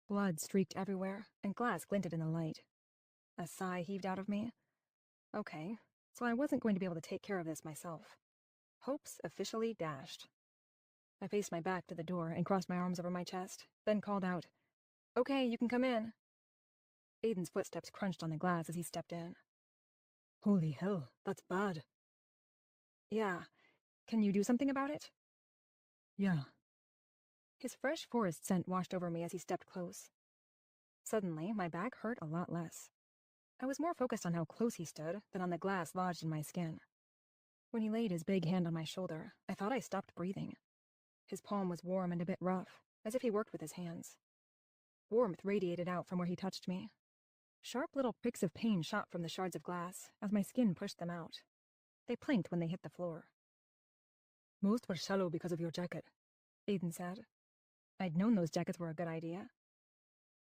Blood streaked everywhere, and glass glinted in the light. A sigh heaved out of me. Okay, so I wasn't going to be able to take care of this myself. Hopes officially dashed. I faced my back to the door and crossed my arms over my chest, then called out, "Okay, you can come in." Aiden's footsteps crunched on the glass as he stepped in. Holy hell, that's bad. Yeah. Can you do something about it? Yeah. His fresh forest scent washed over me as he stepped close. Suddenly, my back hurt a lot less. I was more focused on how close he stood than on the glass lodged in my skin. When he laid his big hand on my shoulder, I thought I stopped breathing. His palm was warm and a bit rough, as if he worked with his hands. Warmth radiated out from where he touched me. Sharp little pricks of pain shot from the shards of glass as my skin pushed them out. They plinked when they hit the floor. Most were shallow because of your jacket, Aiden said. I'd known those jackets were a good idea.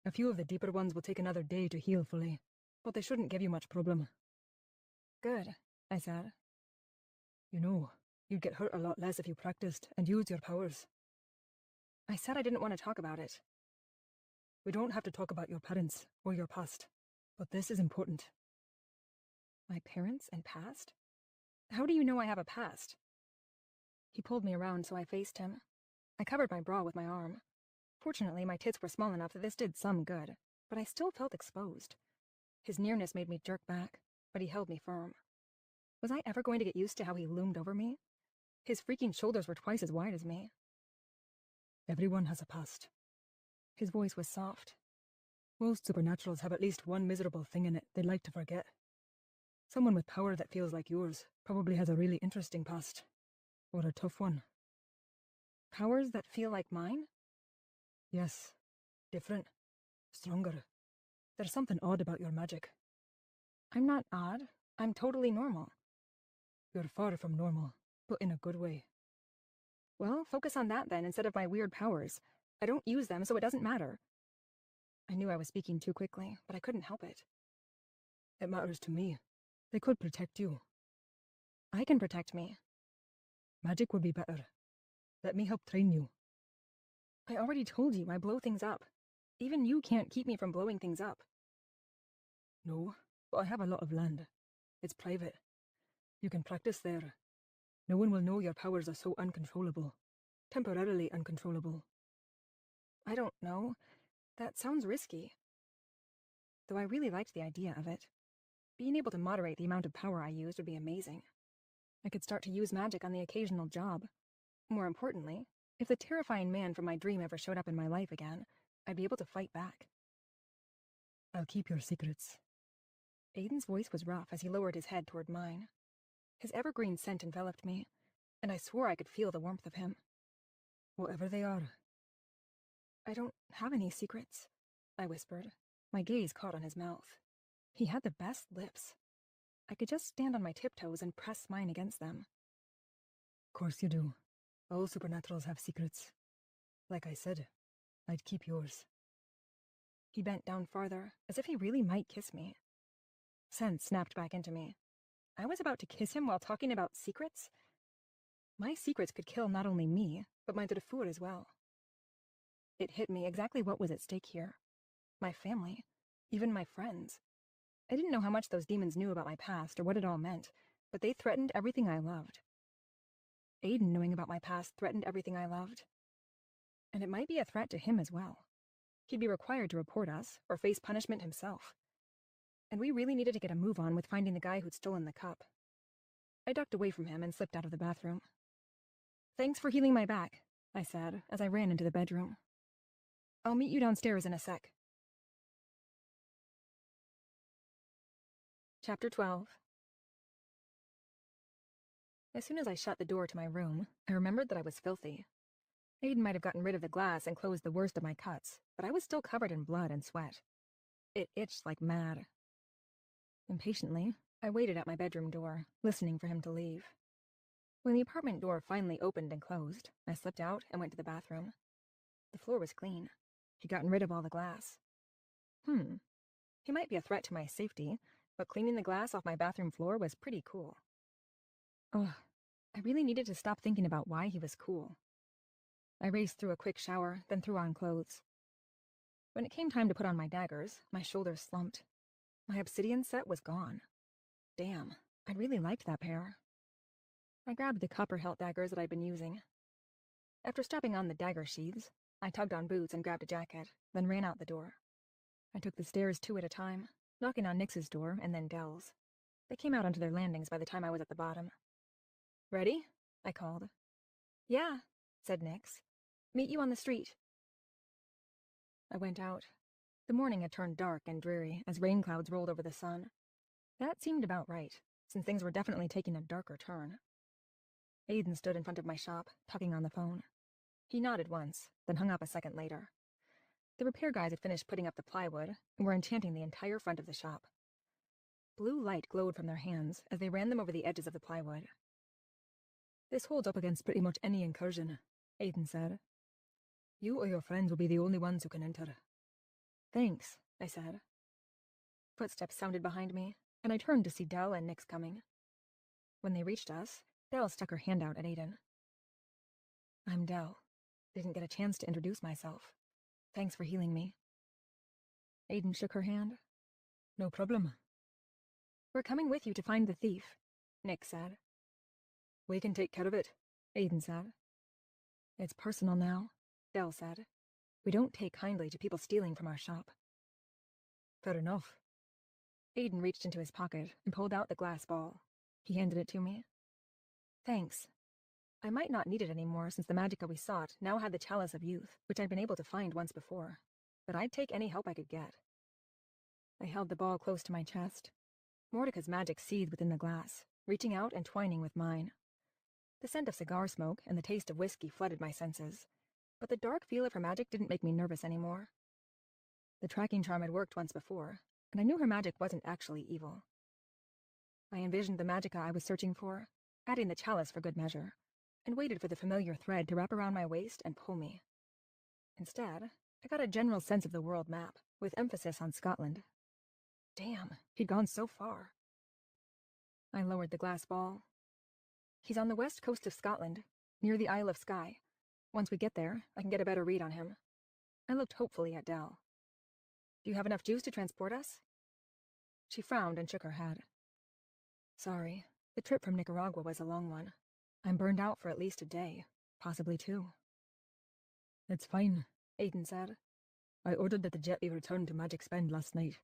A few of the deeper ones will take another day to heal fully, but they shouldn't give you much problem. Good, I said. You know, you'd get hurt a lot less if you practiced and used your powers. I said I didn't want to talk about it. We don't have to talk about your parents or your past, but this is important. My parents and past? How do you know I have a past? He pulled me around so I faced him. I covered my bra with my arm. Fortunately, my tits were small enough that this did some good, but I still felt exposed. His nearness made me jerk back, but he held me firm. Was I ever going to get used to how he loomed over me? His freaking shoulders were twice as wide as me. Everyone has a past. His voice was soft. Most supernaturals have at least one miserable thing in it they'd like to forget. Someone with power that feels like yours probably has a really interesting past. Or a tough one. Powers that feel like mine? Yes. Different. Stronger. There's something odd about your magic. I'm not odd. I'm totally normal. You're far from normal, but in a good way. Well, focus on that then instead of my weird powers. I don't use them, so it doesn't matter. I knew I was speaking too quickly, but I couldn't help it. It matters to me. They could protect you. I can protect me. Magic would be better. Let me help train you. I already told you I blow things up. Even you can't keep me from blowing things up. No, but I have a lot of land. It's private. You can practice there. No one will know your powers are so uncontrollable. Temporarily uncontrollable. I don't know. That sounds risky. Though I really liked the idea of it. Being able to moderate the amount of power I used would be amazing. I could start to use magic on the occasional job. More importantly, if the terrifying man from my dream ever showed up in my life again, I'd be able to fight back. I'll keep your secrets. Aiden's voice was rough as he lowered his head toward mine. His evergreen scent enveloped me, and I swore I could feel the warmth of him. Whatever they are. I don't have any secrets, I whispered, my gaze caught on his mouth. He had the best lips. I could just stand on my tiptoes and press mine against them. Of course you do. All supernaturals have secrets. Like I said, I'd keep yours. He bent down farther, as if he really might kiss me. Sense snapped back into me. I was about to kiss him while talking about secrets? My secrets could kill not only me, but my Dufour as well. It hit me exactly what was at stake here. My family, even my friends. I didn't know how much those demons knew about my past or what it all meant, but they threatened everything I loved. Aiden knowing about my past threatened everything I loved. And it might be a threat to him as well. He'd be required to report us, or face punishment himself. And we really needed to get a move on with finding the guy who'd stolen the cup. I ducked away from him and slipped out of the bathroom. Thanks for healing my back, I said, as I ran into the bedroom. I'll meet you downstairs in a sec. Chapter 12. As soon as I shut the door to my room, I remembered that I was filthy. Aiden might have gotten rid of the glass and closed the worst of my cuts, but I was still covered in blood and sweat. It itched like mad. Impatiently, I waited at my bedroom door, listening for him to leave. When the apartment door finally opened and closed, I slipped out and went to the bathroom. The floor was clean. He'd gotten rid of all the glass. He might be a threat to my safety, but cleaning the glass off my bathroom floor was pretty cool. Ugh, I really needed to stop thinking about why he was cool. I raced through a quick shower, then threw on clothes. When it came time to put on my daggers, my shoulders slumped. My obsidian set was gone. Damn, I really liked that pair. I grabbed the copper hilt daggers that I'd been using. After strapping on the dagger sheaths, I tugged on boots and grabbed a jacket, then ran out the door. I took the stairs 2 at a time, knocking on Nix's door and then Dell's. They came out onto their landings by the time I was at the bottom. "Ready?" I called. "Yeah," said Nix. "Meet you on the street." I went out. The morning had turned dark and dreary as rain clouds rolled over the sun. That seemed about right, since things were definitely taking a darker turn. Aiden stood in front of my shop, talking on the phone. He nodded once, then hung up a second later. The repair guys had finished putting up the plywood and were enchanting the entire front of the shop. Blue light glowed from their hands as they ran them over the edges of the plywood. "This holds up against pretty much any incursion," Aiden said. "You or your friends will be the only ones who can enter." "Thanks," I said. Footsteps sounded behind me, and I turned to see Dell and Nix coming. When they reached us, Dell stuck her hand out at Aiden. "I'm Dell. Didn't get a chance to introduce myself. Thanks for healing me." Aiden shook her hand. "No problem." "We're coming with you to find the thief," Nix said. "We can take care of it," Aiden said. "It's personal now," Dell said. "We don't take kindly to people stealing from our shop." "Fair enough." Aiden reached into his pocket and pulled out the glass ball. He handed it to me. "Thanks. I might not need it anymore since the magicka we sought now had the Chalice of Youth, which I'd been able to find once before. But I'd take any help I could get." I held the ball close to my chest. Mordecai's magic seethed within the glass, reaching out and twining with mine. The scent of cigar smoke and the taste of whiskey flooded my senses, but the dark feel of her magic didn't make me nervous anymore. The tracking charm had worked once before, and I knew her magic wasn't actually evil. I envisioned the magicka I was searching for, adding the chalice for good measure, and waited for the familiar thread to wrap around my waist and pull me. Instead, I got a general sense of the world map, with emphasis on Scotland. Damn, he'd gone so far. I lowered the glass ball. "He's on the west coast of Scotland, near the Isle of Skye. Once we get there, I can get a better read on him." I looked hopefully at Dell. "Do you have enough juice to transport us?" She frowned and shook her head. "Sorry, the trip from Nicaragua was a long one. I'm burned out for at least a day, possibly 2. "It's fine," Aiden said. "I ordered that the jet be returned to Magic Spend last night.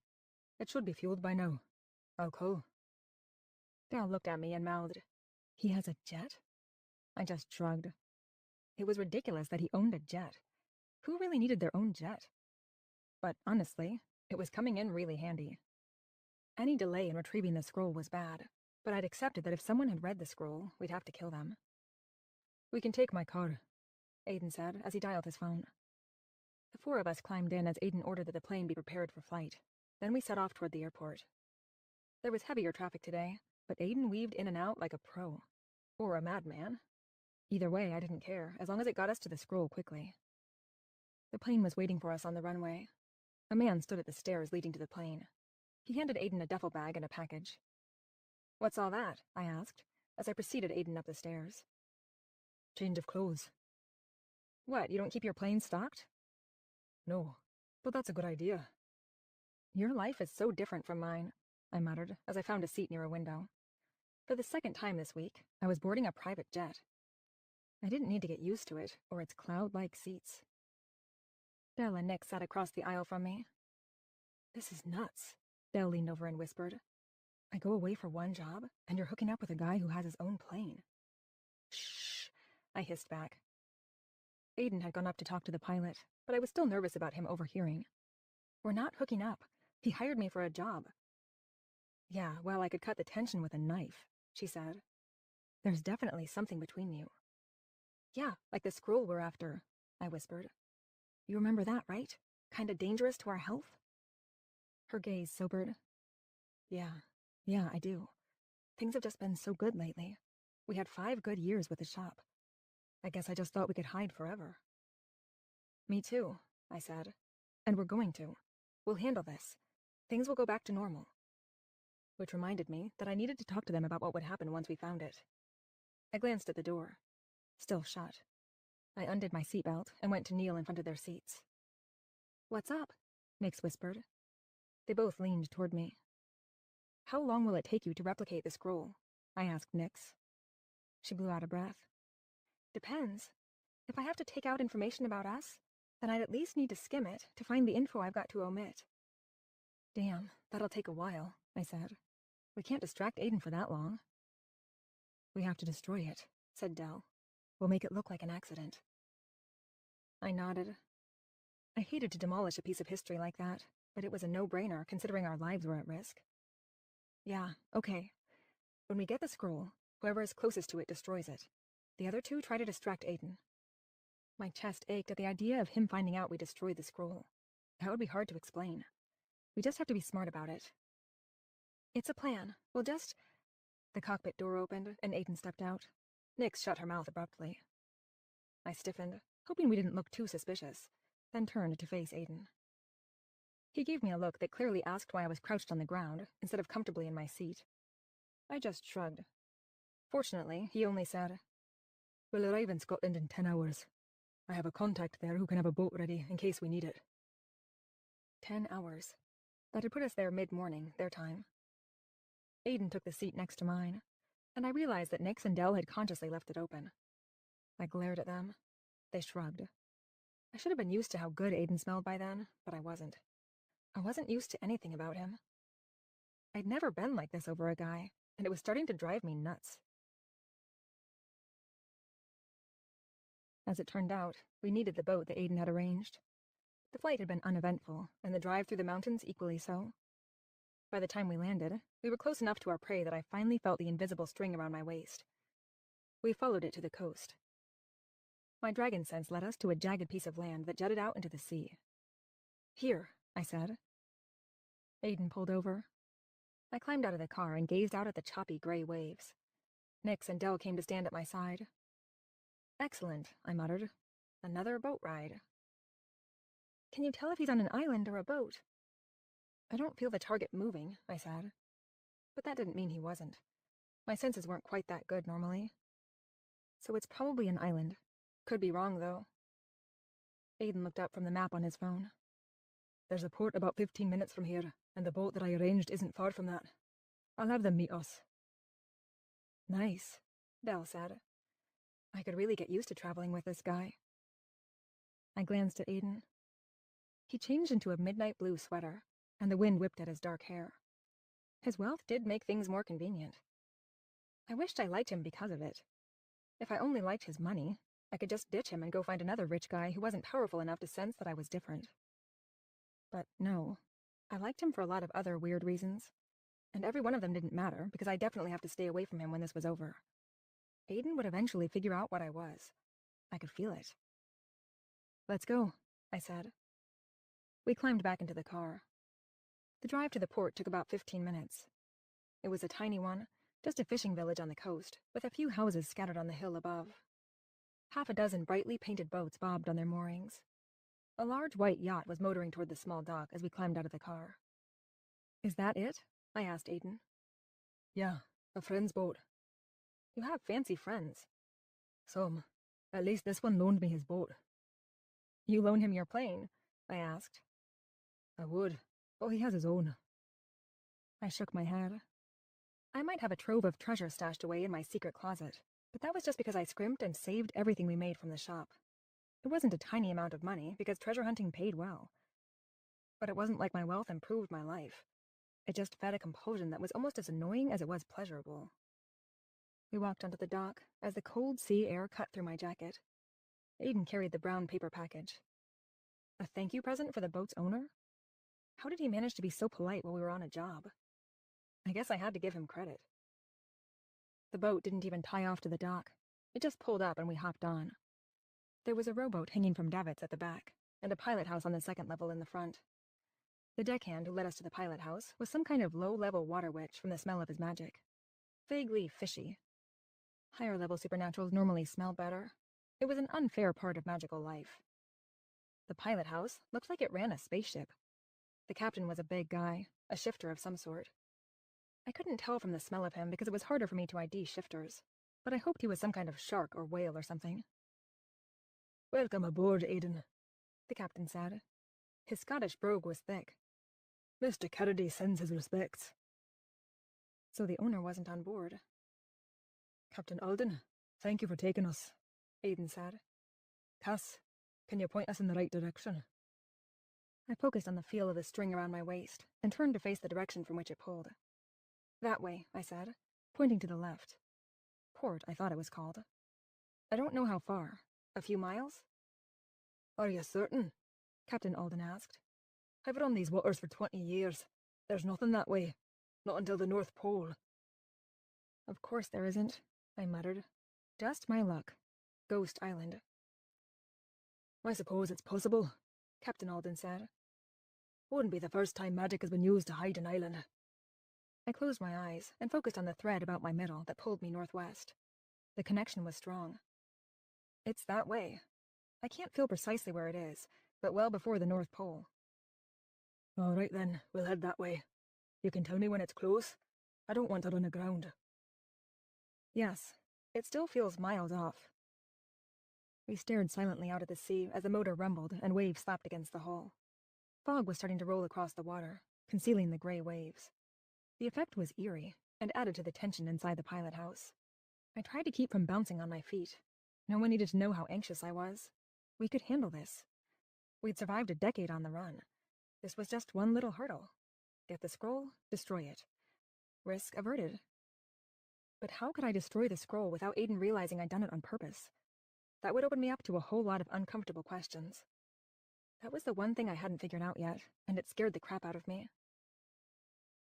It should be fueled by now. I'll call." Dell looked at me and mouthed, "He has a jet?" I just shrugged. It was ridiculous that he owned a jet. Who really needed their own jet? But honestly, it was coming in really handy. Any delay in retrieving the scroll was bad, but I'd accepted that if someone had read the scroll, we'd have to kill them. "We can take my car," Aiden said as he dialed his phone. The 4 of us climbed in as Aiden ordered that the plane be prepared for flight. Then we set off toward the airport. There was heavier traffic today, but Aiden weaved in and out like a pro. Or a madman. Either way, I didn't care, as long as it got us to the scroll quickly. The plane was waiting for us on the runway. A man stood at the stairs leading to the plane. He handed Aiden a duffel bag and a package. "What's all that?" I asked, as I preceded Aiden up the stairs. "Change of clothes." "What, you don't keep your plane stocked?" "No, but that's a good idea." "Your life is so different from mine," I muttered as I found a seat near a window. For the second time this week, I was boarding a private jet. I didn't need to get used to it, or its cloud-like seats. Dell and Nick sat across the aisle from me. "This is nuts," Dell leaned over and whispered. "I go away for one job, and you're hooking up with a guy who has his own plane." "Shh," I hissed back. Aiden had gone up to talk to the pilot, but I was still nervous about him overhearing. "We're not hooking up. He hired me for a job." "Yeah, well, I could cut the tension with a knife," she said. "There's definitely something between you." Yeah, like the scroll we're after, I whispered. You remember that, right? Kinda dangerous to our health? Her gaze sobered. Yeah, I do. Things have just been so good lately. We had 5 good years with the shop. I guess I just thought we could hide forever. Me too, I said. And we're going to. We'll handle this. Things will go back to normal. Which reminded me that I needed to talk to them about what would happen once we found it. I glanced at the door. Still shut. I undid my seatbelt and went to kneel in front of their seats. What's up? Nix whispered. They both leaned toward me. How long will it take you to replicate the scroll? I asked Nix. She blew out a breath. Depends. If I have to take out information about us, then I'd at least need to skim it to find the info I've got to omit. Damn, that'll take a while, I said. We can't distract Aiden for that long. We have to destroy it, said Dell. We'll make it look like an accident. I nodded. I hated to demolish a piece of history like that, but it was a no-brainer considering our lives were at risk. Yeah, okay. When we get the scroll, whoever is closest to it destroys it. The other two try to distract Aiden. My chest ached at the idea of him finding out we destroyed the scroll. That would be hard to explain. We just have to be smart about it. It's a plan. We'll just... The cockpit door opened, and Aiden stepped out. Nix shut her mouth abruptly. I stiffened, hoping we didn't look too suspicious, then turned to face Aiden. He gave me a look that clearly asked why I was crouched on the ground, instead of comfortably in my seat. I just shrugged. Fortunately, he only said, We'll arrive in Scotland in 10 hours. I have a contact there who can have a boat ready in case we need it. 10 hours. That'd put us there mid-morning, their time. Aiden took the seat next to mine, and I realized that Nix and Dell had consciously left it open. I glared at them. They shrugged. I should have been used to how good Aiden smelled by then, but I wasn't. I wasn't used to anything about him. I'd never been like this over a guy, and it was starting to drive me nuts. As it turned out, we needed the boat that Aiden had arranged. The flight had been uneventful, and the drive through the mountains equally so. By the time we landed, we were close enough to our prey that I finally felt the invisible string around my waist. We followed it to the coast. My dragon sense led us to a jagged piece of land that jutted out into the sea. Here, I said. Aiden pulled over. I climbed out of the car and gazed out at the choppy gray waves. Nix and Dell came to stand at my side. Excellent, I muttered. Another boat ride. Can you tell if he's on an island or a boat? I don't feel the target moving, I said. But that didn't mean he wasn't. My senses weren't quite that good normally. So it's probably an island. Could be wrong, though. Aiden looked up from the map on his phone. There's a port about 15 minutes from here, and the boat that I arranged isn't far from that. I'll have them meet us. Nice, Dell said. I could really get used to traveling with this guy. I glanced at Aiden. He changed into a midnight blue sweater, and the wind whipped at his dark hair. His wealth did make things more convenient. I wished I liked him because of it. If I only liked his money, I could just ditch him and go find another rich guy who wasn't powerful enough to sense that I was different. But no, I liked him for a lot of other weird reasons, and every one of them didn't matter because I definitely have to stay away from him when this was over. Aiden would eventually figure out what I was. I could feel it. Let's go, I said. We climbed back into the car. The drive to the port took about 15 minutes. It was a tiny one, just a fishing village on the coast, with a few houses scattered on the hill above. Half a dozen brightly painted boats bobbed on their moorings. A large white yacht was motoring toward the small dock as we climbed out of the car. Is that it? I asked Aiden. Yeah, a friend's boat. You have fancy friends. Some. At least this one loaned me his boat. You loan him your plane? I asked. I would, but he has his own. I shook my head. I might have a trove of treasure stashed away in my secret closet, but that was just because I scrimped and saved everything we made from the shop. It wasn't a tiny amount of money, because treasure hunting paid well. But it wasn't like my wealth improved my life. It just fed a compulsion that was almost as annoying as it was pleasurable. We walked onto the dock as the cold sea air cut through my jacket. Aiden carried the brown paper package. A thank you present for the boat's owner? How did he manage to be so polite while we were on a job? I guess I had to give him credit. The boat didn't even tie off to the dock. It just pulled up and we hopped on. There was a rowboat hanging from davits at the back, and a pilot house on the second level in the front. The deckhand who led us to the pilot house was some kind of low-level water witch from the smell of his magic. Vaguely fishy. Higher-level supernaturals normally smell better. It was an unfair part of magical life. The pilot house looked like it ran a spaceship. The captain was a big guy, a shifter of some sort. I couldn't tell from the smell of him because it was harder for me to ID shifters, but I hoped he was some kind of shark or whale or something. "Welcome aboard, Aidan," the captain said. His Scottish brogue was thick. "Mr. Kennedy sends his respects." So the owner wasn't on board. "Captain Alden, thank you for taking us," Aidan said. "Cass, can you point us in the right direction?" I focused on the feel of the string around my waist and turned to face the direction from which it pulled. That way, I said, pointing to the left. Port, I thought it was called. I don't know how far. A few miles? "Are you certain?" Captain Alden asked. "I've run these waters for 20 years. There's nothing that way. Not until the North Pole." Of course there isn't, I muttered. Just my luck. Ghost Island. "I suppose it's possible," Captain Alden said. "Wouldn't be the first time magic has been used to hide an island." I closed my eyes and focused on the thread about my middle that pulled me northwest. The connection was strong. It's that way. I can't feel precisely where it is, but well before the North Pole. "All right then, we'll head that way. You can tell me when it's close. I don't want to run aground." Yes, it still feels miles off. We stared silently out at the sea as the motor rumbled and waves slapped against the hull. Fog was starting to roll across the water, concealing the gray waves. The effect was eerie and added to the tension inside the pilot house. I tried to keep from bouncing on my feet. No one needed to know how anxious I was. We could handle this. We'd survived a decade on the run. This was just one little hurdle. Get the scroll, destroy it. Risk averted. But how could I destroy the scroll without Aiden realizing I'd done it on purpose? That would open me up to a whole lot of uncomfortable questions. That was the one thing I hadn't figured out yet, and it scared the crap out of me.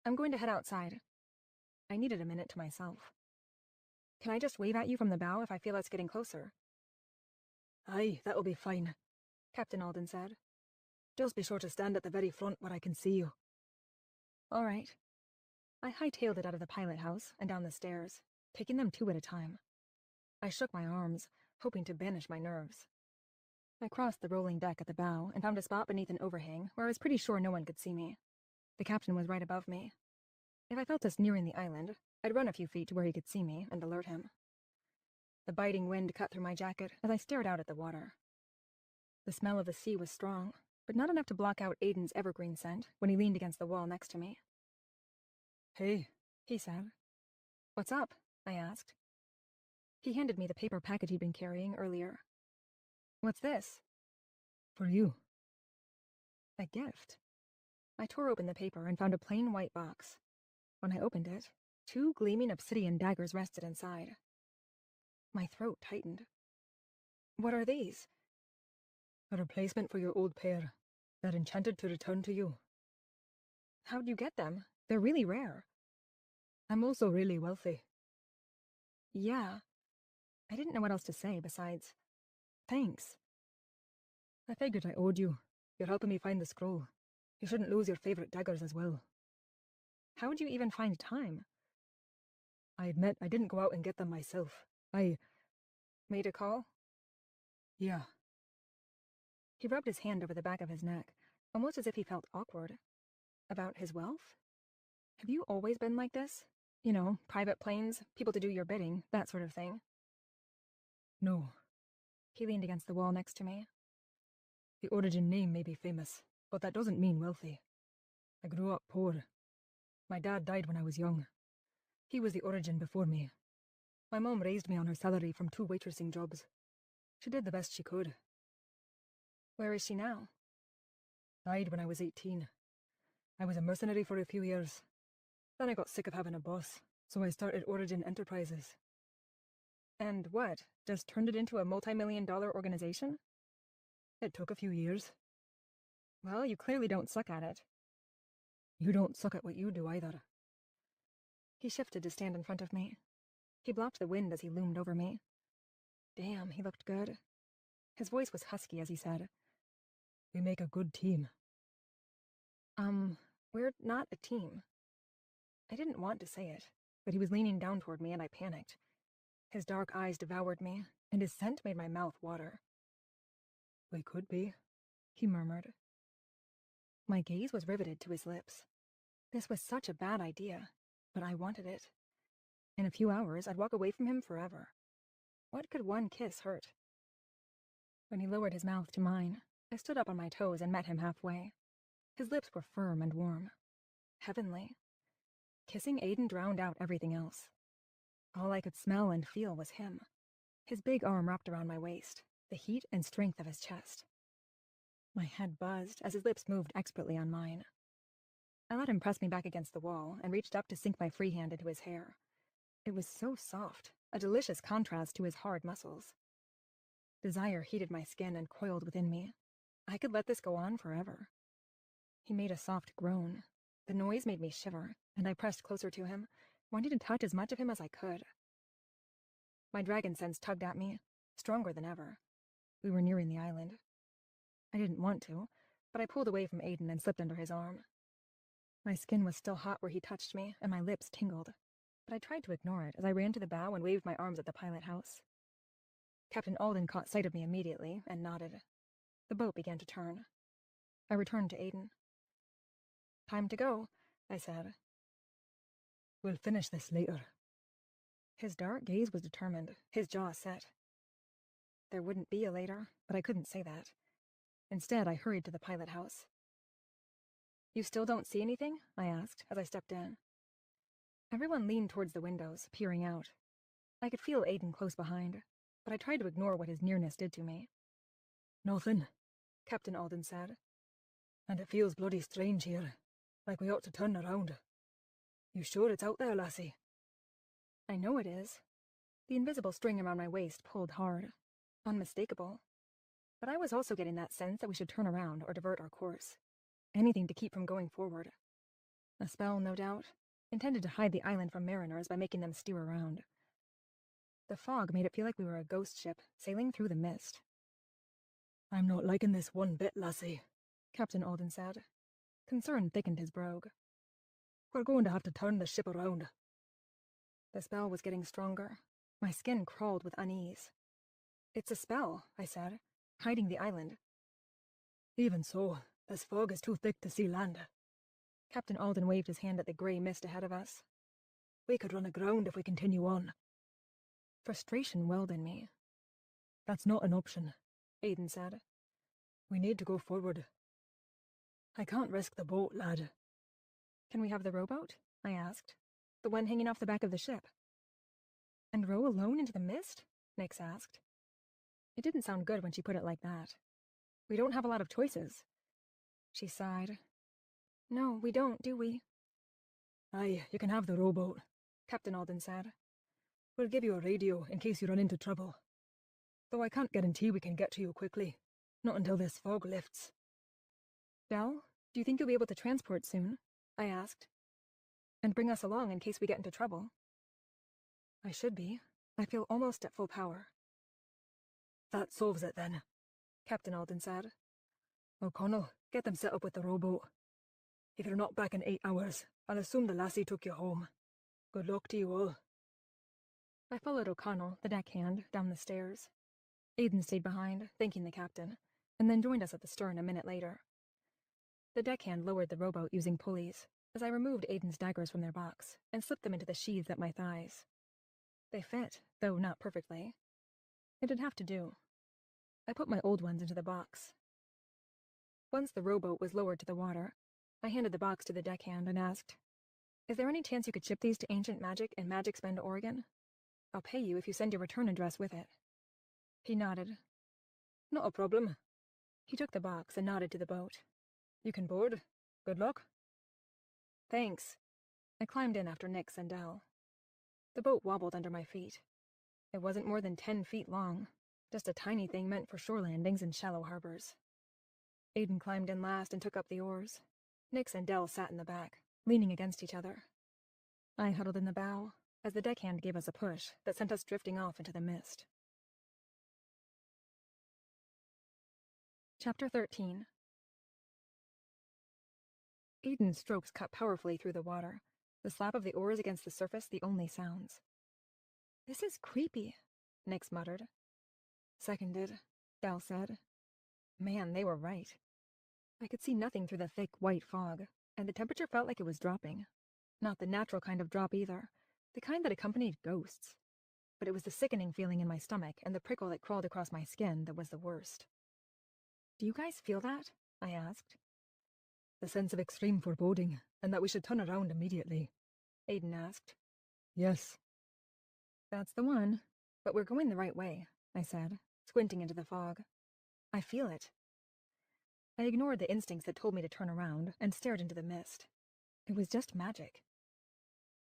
I'm going to head outside. I needed a minute to myself. Can I just wave at you from the bow if I feel us getting closer? "Aye, that'll be fine," Captain Alden said. "Just be sure to stand at the very front where I can see you." All right. I hightailed it out of the pilot house and down the stairs, taking them 2 at a time. I shook my arms, hoping to banish my nerves. I crossed the rolling deck at the bow and found a spot beneath an overhang where I was pretty sure no one could see me. The captain was right above me. If I felt us nearing the island, I'd run a few feet to where he could see me and alert him. The biting wind cut through my jacket as I stared out at the water. The smell of the sea was strong, but not enough to block out Aiden's evergreen scent when he leaned against the wall next to me. "Hey," he said. What's up? I asked. He handed me the paper package he'd been carrying earlier. What's this? "For you." A gift. I tore open the paper and found a plain white box. When I opened it, 2 gleaming obsidian daggers rested inside. My throat tightened. What are these? "A replacement for your old pair. They're enchanted to return to you." How'd you get them? They're really rare. "I'm also really wealthy." Yeah. I didn't know what else to say besides, thanks. "I figured I owed you. You're helping me find the scroll. You shouldn't lose your favorite daggers as well." How'd you even find time? "I admit I didn't go out and get them myself. I made a call?" "Yeah." He rubbed his hand over the back of his neck, almost as if he felt awkward. About his wealth? Have you always been like this? You know, private planes, people to do your bidding, that sort of thing. "No." He leaned against the wall next to me. "The origin name may be famous, but that doesn't mean wealthy. I grew up poor. My dad died when I was young. He was the origin before me. My mom raised me on her salary from 2 waitressing jobs. She did the best she could." Where is she now? "Died when I was 18. I was a mercenary for a few years. Then I got sick of having a boss, so I started Origin Enterprises." And what? Just turned it into a multi-million-dollar organization? "It took a few years." Well, you clearly don't suck at it. "You don't suck at what you do either." He shifted to stand in front of me. He blocked the wind as he loomed over me. Damn, he looked good. His voice was husky as he said, "We make a good team." We're not a team. I didn't want to say it, but he was leaning down toward me and I panicked. His dark eyes devoured me, and his scent made my mouth water. "We could be," he murmured. My gaze was riveted to his lips. This was such a bad idea, but I wanted it. In a few hours, I'd walk away from him forever. What could one kiss hurt? When he lowered his mouth to mine, I stood up on my toes and met him halfway. His lips were firm and warm. Heavenly. Kissing Aiden drowned out everything else. All I could smell and feel was him. His big arm wrapped around my waist, the heat and strength of his chest. My head buzzed as his lips moved expertly on mine. I let him press me back against the wall and reached up to sink my free hand into his hair. It was so soft, a delicious contrast to his hard muscles. Desire heated my skin and coiled within me. I could let this go on forever. He made a soft groan. The noise made me shiver, and I pressed closer to him, wanting to touch as much of him as I could. My dragon sense tugged at me, stronger than ever. We were nearing the island. I didn't want to, but I pulled away from Aiden and slipped under his arm. My skin was still hot where he touched me, and my lips tingled, but I tried to ignore it as I ran to the bow and waved my arms at the pilot house. Captain Alden caught sight of me immediately and nodded. The boat began to turn. I returned to Aiden. "Time to go," I said. "We'll finish this later." His dark gaze was determined, his jaw set. There wouldn't be a later, but I couldn't say that. Instead, I hurried to the pilot house. "You still don't see anything?" I asked as I stepped in. Everyone leaned towards the windows, peering out. I could feel Aiden close behind, but I tried to ignore what his nearness did to me. "Nothing," Captain Alden said. "And it feels bloody strange here, like we ought to turn around. You sure it's out there, lassie?" I know it is. The invisible string around my waist pulled hard. Unmistakable. But I was also getting that sense that we should turn around or divert our course. Anything to keep from going forward. A spell, no doubt, intended to hide the island from mariners by making them steer around. The fog made it feel like we were a ghost ship sailing through the mist. "I'm not liking this one bit, lassie," Captain Alden said. Concern thickened his brogue. "We're going to have to turn the ship around." The spell was getting stronger. My skin crawled with unease. "It's a spell," I said, "hiding the island." "Even so, this fog is too thick to see land." Captain Alden waved his hand at the gray mist ahead of us. "We could run aground if we continue on." Frustration welled in me. "That's not an option," Aiden said. "We need to go forward. I can't risk the boat, lad." "Can we have the rowboat?" I asked. "The one hanging off the back of the ship." "And row alone into the mist?" Nix asked. It didn't sound good when she put it like that. "We don't have a lot of choices." She sighed. "No, we don't, do we?" "Aye, you can have the rowboat," Captain Alden said. "We'll give you a radio in case you run into trouble. Though I can't guarantee we can get to you quickly. Not until this fog lifts." "Belle, do you think you'll be able to transport soon?" I asked. "And bring us along in case we get into trouble?" "I should be. I feel almost at full power." "That solves it then," Captain Alden said. "O'Connell, get them set up with the rowboat. If you're not back in 8 hours, I'll assume the lassie took you home. Good luck to you all." I followed O'Connell, the deckhand, down the stairs. Aiden stayed behind, thanking the captain, and then joined us at the stern a minute later. The deckhand lowered the rowboat using pulleys, as I removed Aiden's daggers from their box and slipped them into the sheaths at my thighs. They fit, though not perfectly. It'd have to do. I put my old ones into the box. Once the rowboat was lowered to the water, I handed the box to the deckhand and asked, "Is there any chance you could ship these to Ancient Magic in Magic Spend, Oregon? I'll pay you if you send your return address with it." He nodded. "Not a problem." He took the box and nodded to the boat. "You can board. Good luck." "Thanks." I climbed in after Nix and Dell. The boat wobbled under my feet. It wasn't more than 10 feet long, just a tiny thing meant for shore landings and shallow harbors. Aiden climbed in last and took up the oars. Nix and Dell sat in the back, leaning against each other. I huddled in the bow, as the deckhand gave us a push that sent us drifting off into the mist. Chapter 13. Aiden's strokes cut powerfully through the water, the slap of the oars against the surface the only sounds. "This is creepy," Nix muttered. "Seconded," Dal said. Man, they were right. I could see nothing through the thick, white fog, and the temperature felt like it was dropping. Not the natural kind of drop either, the kind that accompanied ghosts. But it was the sickening feeling in my stomach and the prickle that crawled across my skin that was the worst. "Do you guys feel that?" I asked. "The sense of extreme foreboding, and that we should turn around immediately," Aiden asked. "Yes." "That's the one. But we're going the right way," I said, squinting into the fog. "I feel it." I ignored the instincts that told me to turn around and stared into the mist. It was just magic.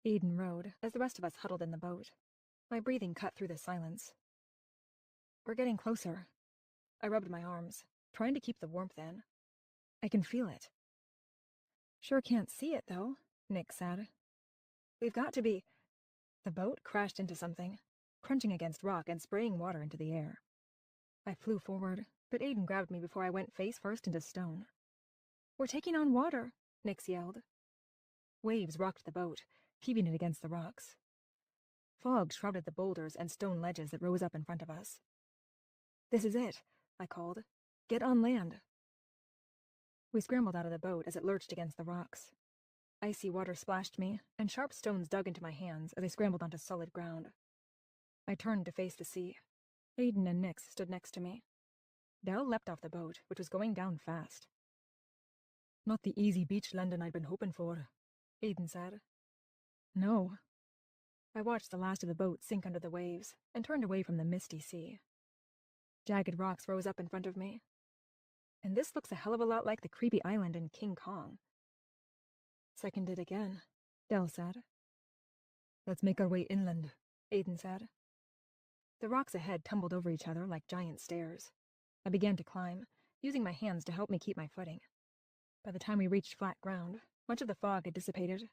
Aiden rowed, as the rest of us huddled in the boat. My breathing cut through the silence. "We're getting closer." I rubbed my arms, trying to keep the warmth in. "I can feel it." "Sure can't see it, though," Nick said. "We've got to be—" The boat crashed into something, crunching against rock and spraying water into the air. I flew forward, but Aiden grabbed me before I went face first into stone. "We're taking on water," Nix yelled. Waves rocked the boat, heaving it against the rocks. Fog shrouded the boulders and stone ledges that rose up in front of us. "This is it," I called. "Get on land." We scrambled out of the boat as it lurched against the rocks. Icy water splashed me, and sharp stones dug into my hands as I scrambled onto solid ground. I turned to face the sea. Aiden and Nix stood next to me. Dell leapt off the boat, which was going down fast. "Not the easy beach landing I'd been hoping for," Aiden said. "No." I watched the last of the boat sink under the waves and turned away from the misty sea. Jagged rocks rose up in front of me. And this looks a hell of a lot like the creepy island in King Kong. "Seconded again," Dell said. "Let's make our way inland," Aiden said. The rocks ahead tumbled over each other like giant stairs. I began to climb, using my hands to help me keep my footing. By the time we reached flat ground, much of the fog had dissipated.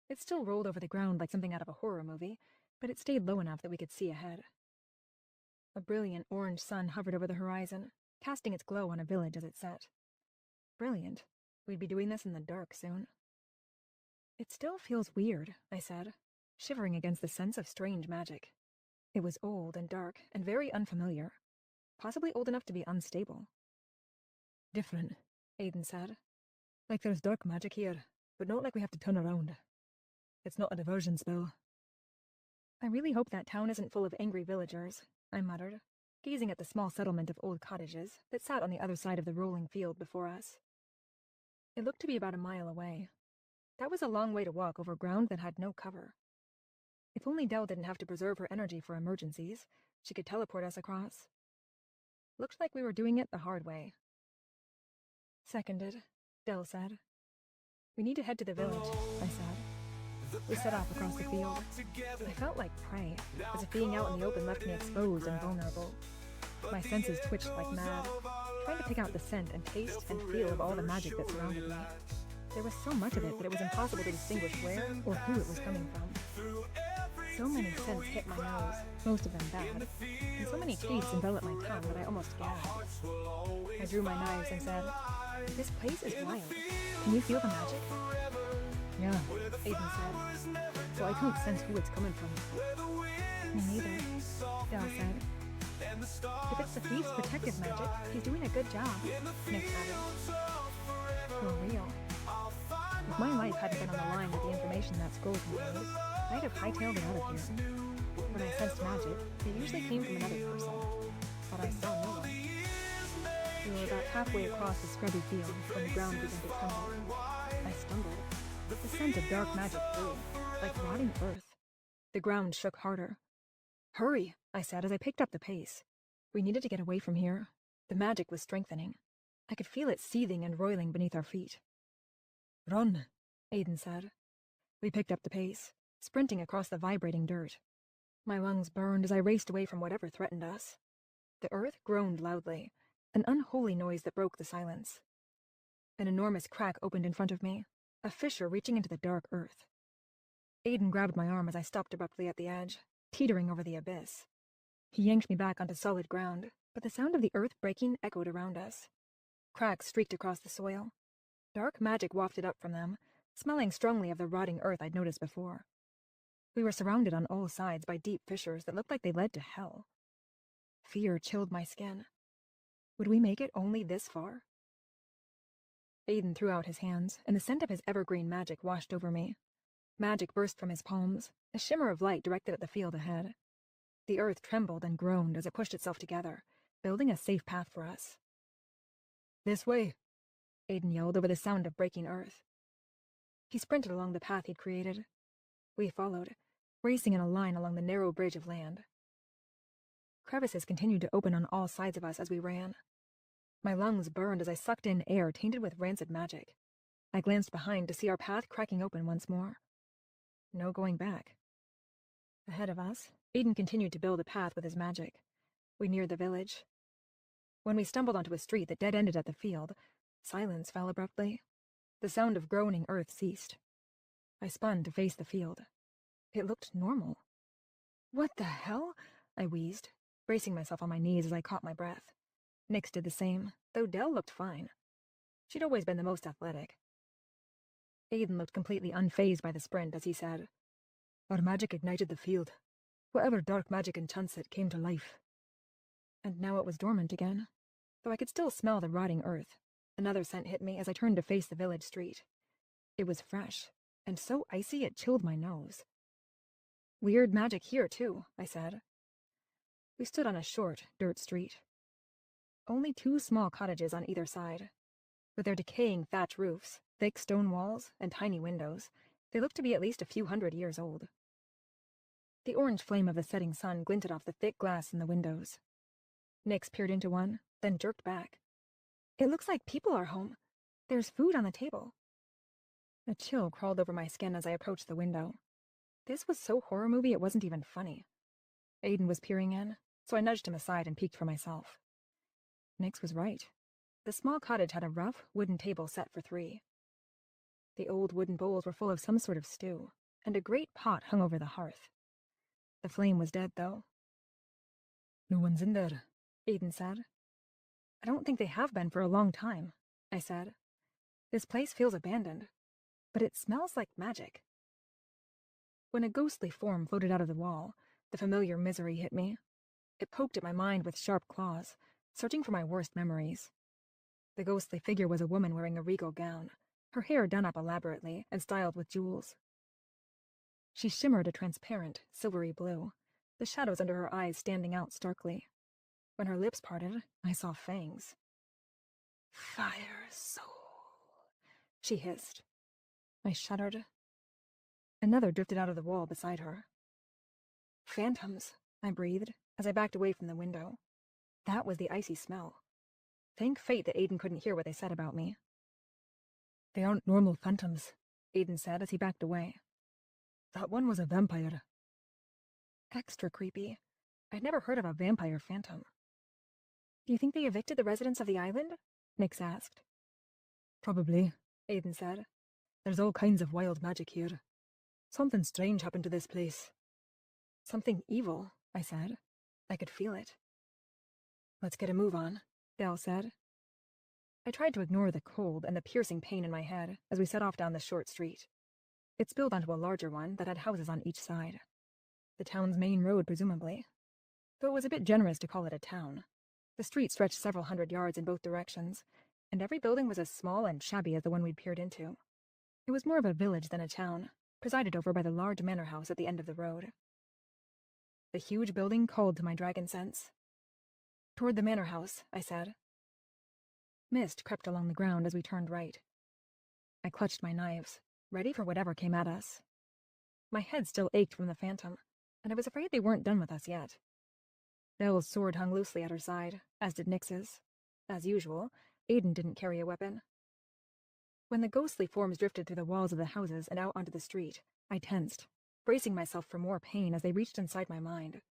It still rolled over the ground like something out of a horror movie, but it stayed low enough that we could see ahead. A brilliant orange sun hovered over the horizon, casting its glow on a village as it set. Brilliant. We'd be doing this in the dark soon. "It still feels weird," I said, shivering against the sense of strange magic. It was old and dark and very unfamiliar, possibly old enough to be unstable. "Different," Aiden said. "Like there's dark magic here, but not like we have to turn around. It's not a diversion spell." "I really hope that town isn't full of angry villagers," I muttered, gazing at the small settlement of old cottages that sat on the other side of the rolling field before us. It looked to be about a mile away. That was a long way to walk over ground that had no cover. If only Dell didn't have to preserve her energy for emergencies, she could teleport us across. Looked like we were doing it the hard way. "Seconded," Dell said. "We need to head to the village," I said. We set off across the field. I felt like prey, as if being out in the open left me exposed and vulnerable. My senses twitched like mad, trying to pick out the scent and taste and feel of all the magic that surrounded me. There was so much of it that it was impossible to distinguish where or who it was coming from. So many scents hit my nose, most of them bad, and so many tastes enveloped my tongue that I almost gagged. I drew my knives and said, "This place is wild. Can you feel the magic?" "Yeah," Aiden said. "so I can't sense who it's coming from." "Me neither," Dell said. "If it's the thief's protective magic, he's doing a good job," Nick added. "For real. If my life hadn't been on the line with the information that scroll contained, I'd have hightailed it out of here. When I sensed magic, it usually came from another person, but I saw no one. We were about halfway across the scrubby field when the ground began to tremble. I stumbled. The scent of dark magic flew, like rotting earth. The ground shook harder. "Hurry," I said as I picked up the pace. We needed to get away from here. The magic was strengthening. I could feel it seething and roiling beneath our feet. "Run," Aiden said. We picked up the pace, sprinting across the vibrating dirt. My lungs burned as I raced away from whatever threatened us. The earth groaned loudly, an unholy noise that broke the silence. An enormous crack opened in front of me, a fissure reaching into the dark earth. Aiden grabbed my arm as I stopped abruptly at the edge, teetering over the abyss. He yanked me back onto solid ground, but the sound of the earth breaking echoed around us. cracks streaked across the soil. Dark magic wafted up from them, smelling strongly of the rotting earth I'd noticed before. We were surrounded on all sides by deep fissures that looked like they led to hell. Fear chilled my skin. Would we make it only this far? Aiden threw out his hands, and the scent of his evergreen magic washed over me. Magic burst from his palms, a shimmer of light directed at the field ahead. The earth trembled and groaned as it pushed itself together, building a safe path for us. "This way," Aiden yelled over the sound of breaking earth. He sprinted along the path he'd created. We followed, racing in a line along the narrow bridge of land. Crevices continued to open on all sides of us as we ran. My lungs burned as I sucked in air tainted with rancid magic. I glanced behind to see our path cracking open once more. No going back. Ahead of us, Aiden continued to build a path with his magic. We neared the village. When we stumbled onto a street that dead-ended at the field, silence fell abruptly. The sound of groaning earth ceased. I spun to face the field. It looked normal. "What the hell?" I wheezed, bracing myself on my knees as I caught my breath. Nyx did the same, though Dell looked fine. She'd always been the most athletic. Aiden looked completely unfazed by the sprint as he said, "Our magic ignited the field. Whatever dark magic enchants it came to life." And now it was dormant again, though I could still smell the rotting earth. Another scent hit me as I turned to face the village street. It was fresh, and so icy it chilled my nose. "Weird magic here, too," I said. We stood on a short, dirt street. Only 2 small cottages on either side. With their decaying thatch roofs, thick stone walls, and tiny windows, they looked to be at least a few hundred years old. The orange flame of the setting sun glinted off the thick glass in the windows. Nyx peered into one, then jerked back. "It looks like people are home. There's food on the table." A chill crawled over my skin as I approached the window. This was so horror movie it wasn't even funny. Aiden was peering in, so I nudged him aside and peeked for myself. Nyx was right. The small cottage had a rough, wooden table set for 3. The old wooden bowls were full of some sort of stew, and a great pot hung over the hearth. The flame was dead, though. "No one's in there," Aiden said. "I don't think they have been for a long time," I said. "This place feels abandoned, but it smells like magic." When a ghostly form floated out of the wall, the familiar misery hit me. It poked at my mind with sharp claws, searching for my worst memories. The ghostly figure was a woman wearing a regal gown, her hair done up elaborately and styled with jewels. She shimmered a transparent, silvery blue, the shadows under her eyes standing out starkly. When her lips parted, I saw fangs. "Fire soul," she hissed. I shuddered. Another drifted out of the wall beside her. "Phantoms," I breathed as I backed away from the window. That was the icy smell. Thank fate that Aiden couldn't hear what they said about me. "They aren't normal phantoms," Aiden said as he backed away. "That one was a vampire." Extra creepy. I'd never heard of a vampire phantom. "Do you think they evicted the residents of the island?" Nyx asked. "Probably," Aiden said. "There's all kinds of wild magic here. Something strange happened to this place." "Something evil," I said. I could feel it. "Let's get a move on," Dell said. I tried to ignore the cold and the piercing pain in my head as we set off down the short street. It spilled onto a larger one that had houses on each side. The town's main road, presumably. Though it was a bit generous to call it a town. The street stretched several hundred yards in both directions, and every building was as small and shabby as the one we'd peered into. It was more of a village than a town, presided over by the large manor house at the end of the road. The huge building called to my dragon sense. "Toward the manor house," I said. Mist crept along the ground as we turned right. I clutched my knives, ready for whatever came at us. My head still ached from the phantom, and I was afraid they weren't done with us yet. Belle's sword hung loosely at her side, as did Nyx's. As usual, Aiden didn't carry a weapon. When the ghostly forms drifted through the walls of the houses and out onto the street, I tensed, bracing myself for more pain as they reached inside my mind.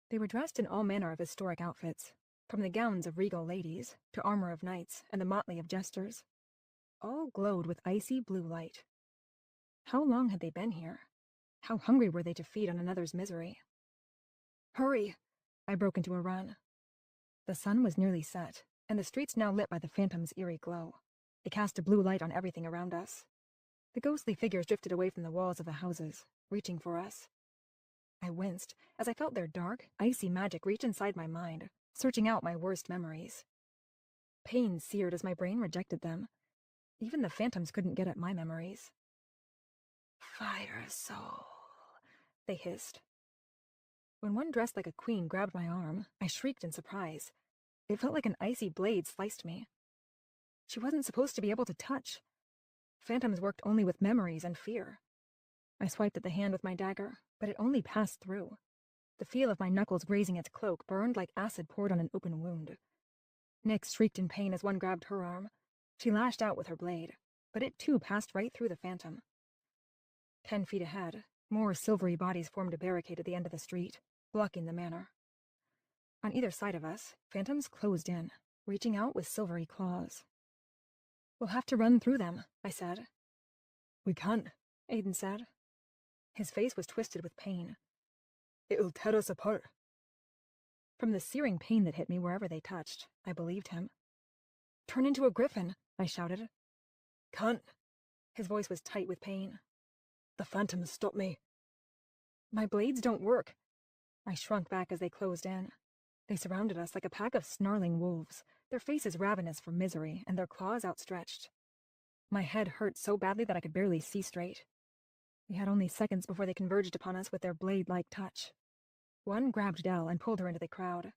They were dressed in all manner of historic outfits, from the gowns of regal ladies to armor of knights and the motley of jesters. All glowed with icy blue light. How long had they been here? How hungry were they to feed on another's misery? "Hurry!" I broke into a run. The sun was nearly set, and the streets now lit by the phantom's eerie glow. It cast a blue light on everything around us. The ghostly figures drifted away from the walls of the houses, reaching for us. I winced as I felt their dark, icy magic reach inside my mind, searching out my worst memories. Pain seared as my brain rejected them. Even the phantoms couldn't get at my memories. "Fire soul," they hissed. When one dressed like a queen grabbed my arm, I shrieked in surprise. It felt like an icy blade sliced me. She wasn't supposed to be able to touch. Phantoms worked only with memories and fear. I swiped at the hand with my dagger, but it only passed through. The feel of my knuckles grazing its cloak burned like acid poured on an open wound. Nyx shrieked in pain as one grabbed her arm. She lashed out with her blade, but it too passed right through the phantom. 10 feet ahead, more silvery bodies formed a barricade at the end of the street, blocking the manor. On either side of us, phantoms closed in, reaching out with silvery claws. "We'll have to run through them," I said. "We can't," Aiden said. His face was twisted with pain. "It'll tear us apart." From the searing pain that hit me wherever they touched, I believed him. "Turn into a griffin," I shouted. "Can't." His voice was tight with pain. "The phantoms stopped me." "My blades don't work." I shrunk back as they closed in. They surrounded us like a pack of snarling wolves, their faces ravenous for misery and their claws outstretched. My head hurt so badly that I could barely see straight. We had only seconds before they converged upon us with their blade-like touch. One grabbed Dell and pulled her into the crowd.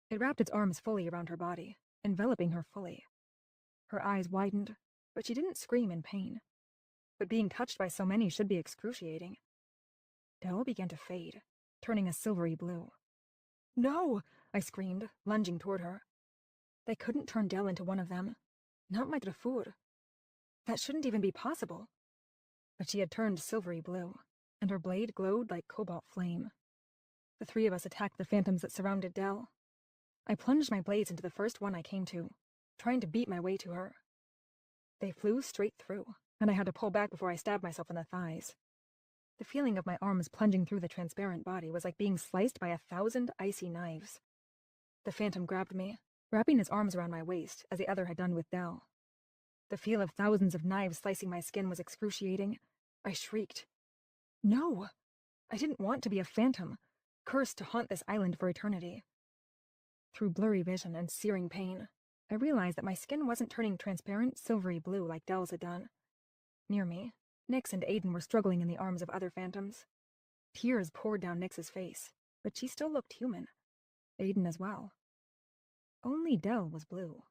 It wrapped its arms fully around her body, enveloping her fully. Her eyes widened, but she didn't scream in pain. But being touched by so many should be excruciating. Dell began to fade, turning a silvery blue. "No!" I screamed, lunging toward her. They couldn't turn Dell into one of them. Not my Drafur. That shouldn't even be possible. But she had turned silvery blue, and her blade glowed like cobalt flame. The three of us attacked the phantoms that surrounded Dell. I plunged my blades into the first one I came to, trying to beat my way to her. They flew straight through, and I had to pull back before I stabbed myself in the thighs. The feeling of my arms plunging through the transparent body was like being sliced by 1,000 icy knives. The phantom grabbed me, wrapping his arms around my waist, as the other had done with Dell. The feel of thousands of knives slicing my skin was excruciating. I shrieked. No! I didn't want to be a phantom, cursed to haunt this island for eternity. Through blurry vision and searing pain, I realized that my skin wasn't turning transparent, silvery blue like Dell's had done. Near me, Nyx and Aiden were struggling in the arms of other phantoms. Tears poured down Nyx's face, but she still looked human. Aiden as well. Only Dell was blue.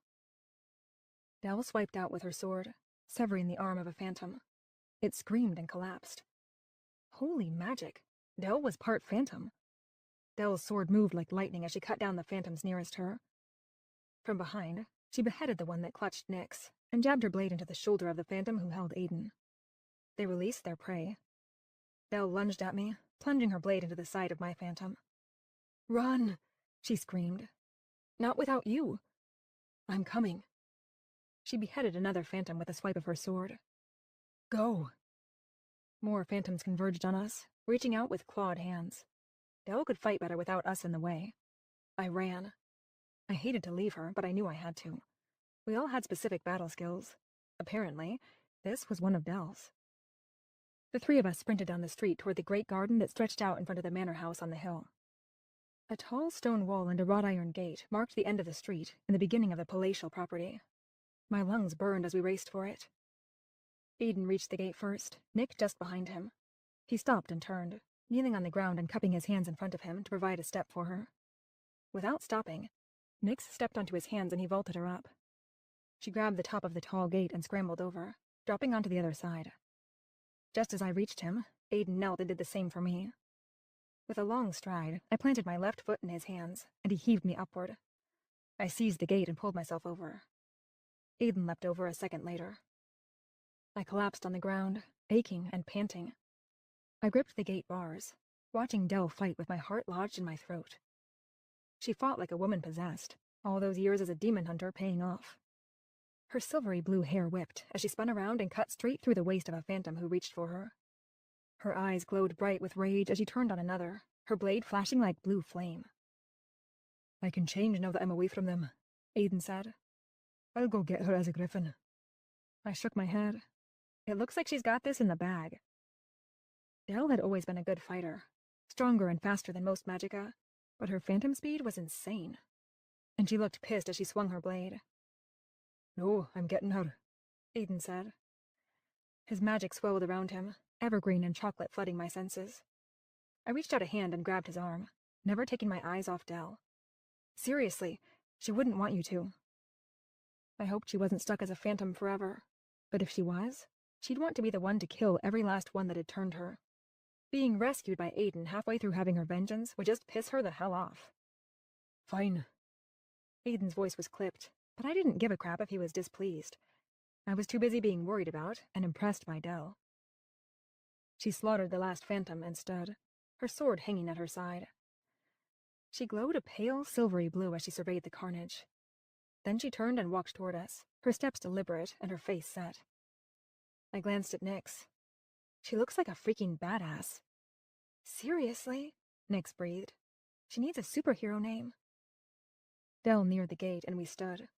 Dell swiped out with her sword, severing the arm of a phantom. It screamed and collapsed. Holy magic! Dell was part phantom. Dell's sword moved like lightning as she cut down the phantoms nearest her. From behind, she beheaded the one that clutched Nyx, and jabbed her blade into the shoulder of the phantom who held Aiden. They released their prey. Dell lunged at me, plunging her blade into the side of my phantom. "Run!" she screamed. "Not without you." "I'm coming." She beheaded another phantom with a swipe of her sword. "Go!" More phantoms converged on us, reaching out with clawed hands. Dell could fight better without us in the way. I ran. I hated to leave her, but I knew I had to. We all had specific battle skills. Apparently, this was one of Dell's. The three of us sprinted down the street toward the great garden that stretched out in front of the manor house on the hill. A tall stone wall and a wrought iron gate marked the end of the street and the beginning of the palatial property. My lungs burned as we raced for it. Aiden reached the gate first, Nick just behind him. He stopped and turned, kneeling on the ground and cupping his hands in front of him to provide a step for her. Without stopping, Nyx stepped onto his hands and he vaulted her up. She grabbed the top of the tall gate and scrambled over, dropping onto the other side. Just as I reached him, Aiden knelt and did the same for me. With a long stride, I planted my left foot in his hands, and he heaved me upward. I seized the gate and pulled myself over. Aiden leapt over a second later. I collapsed on the ground, aching and panting. I gripped the gate bars, watching Dell fight with my heart lodged in my throat. She fought like a woman possessed, all those years as a demon hunter paying off. Her silvery blue hair whipped as she spun around and cut straight through the waist of a phantom who reached for her. Her eyes glowed bright with rage as she turned on another, her blade flashing like blue flame. "I can change now that I'm away from them," Aiden said, I'll go get her as a griffin. I shook my head. It looks like she's got this in the bag. Dell had always been a good fighter, stronger and faster than most Magicka, but her phantom speed was insane. And she looked pissed as she swung her blade. No, I'm getting her, Aiden said. His magic swelled around him, evergreen and chocolate flooding my senses. I reached out a hand and grabbed his arm, never taking my eyes off Dell. Seriously, she wouldn't want you to. I hoped she wasn't stuck as a phantom forever, but if she was, she'd want to be the one to kill every last one that had turned her. Being rescued by Aiden halfway through having her vengeance would just piss her the hell off. Fine. Aiden's voice was clipped, but I didn't give a crap if he was displeased. I was too busy being worried about and impressed by Dell. She slaughtered the last phantom and stood, her sword hanging at her side. She glowed a pale, silvery blue as she surveyed the carnage. Then she turned and walked toward us, her steps deliberate and her face set. I glanced at Nyx. She looks like a freaking badass. Seriously? Nyx breathed. She needs a superhero name. Dell neared the gate and we stood.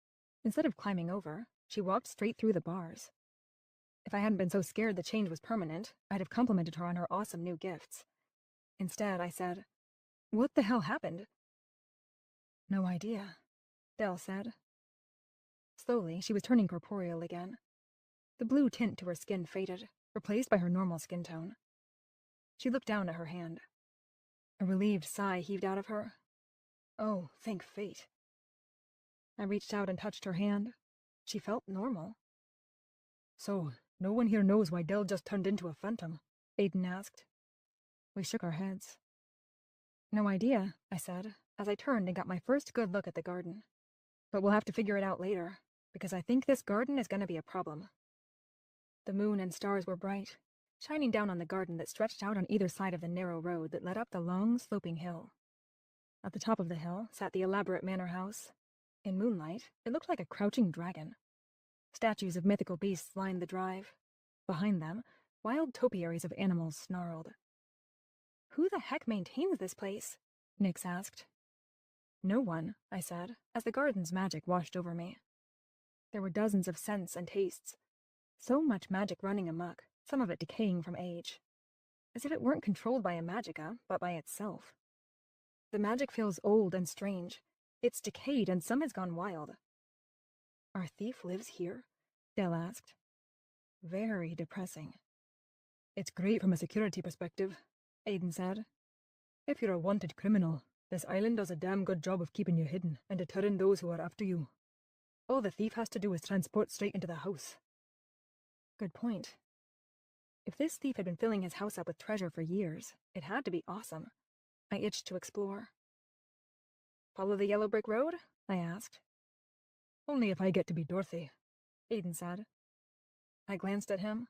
Instead of climbing over, she walked straight through the bars. If I hadn't been so scared the change was permanent, I'd have complimented her on her awesome new gifts. Instead, I said, "What the hell happened?" "No idea," Dell said. Slowly, she was turning corporeal again. The blue tint to her skin faded, replaced by her normal skin tone. She looked down at her hand. A relieved sigh heaved out of her. Oh, thank fate. I reached out and touched her hand. She felt normal. So, no one here knows why Dell just turned into a phantom? Aiden asked. We shook our heads. No idea, I said, as I turned and got my first good look at the garden. But we'll have to figure it out later, because I think this garden is going to be a problem. The moon and stars were bright, shining down on the garden that stretched out on either side of the narrow road that led up the long, sloping hill. At the top of the hill sat the elaborate manor house. In moonlight, it looked like a crouching dragon. Statues of mythical beasts lined the drive. Behind them, wild topiaries of animals snarled. Who the heck maintains this place? Nyx asked. No one, I said, as the garden's magic washed over me. There were dozens of scents and tastes. So much magic running amok, some of it decaying from age. As if it weren't controlled by a magicka, but by itself. The magic feels old and strange. It's decayed and some has gone wild. Our thief lives here? Dell asked. Very depressing. It's great from a security perspective, Aiden said. If you're a wanted criminal, this island does a damn good job of keeping you hidden and deterring those who are after you. All the thief has to do is transport straight into the house. Good point. If this thief had been filling his house up with treasure for years, it had to be awesome. I itched to explore. Follow the yellow brick road? I asked. Only if I get to be Dorothy, Aiden said. I glanced at him.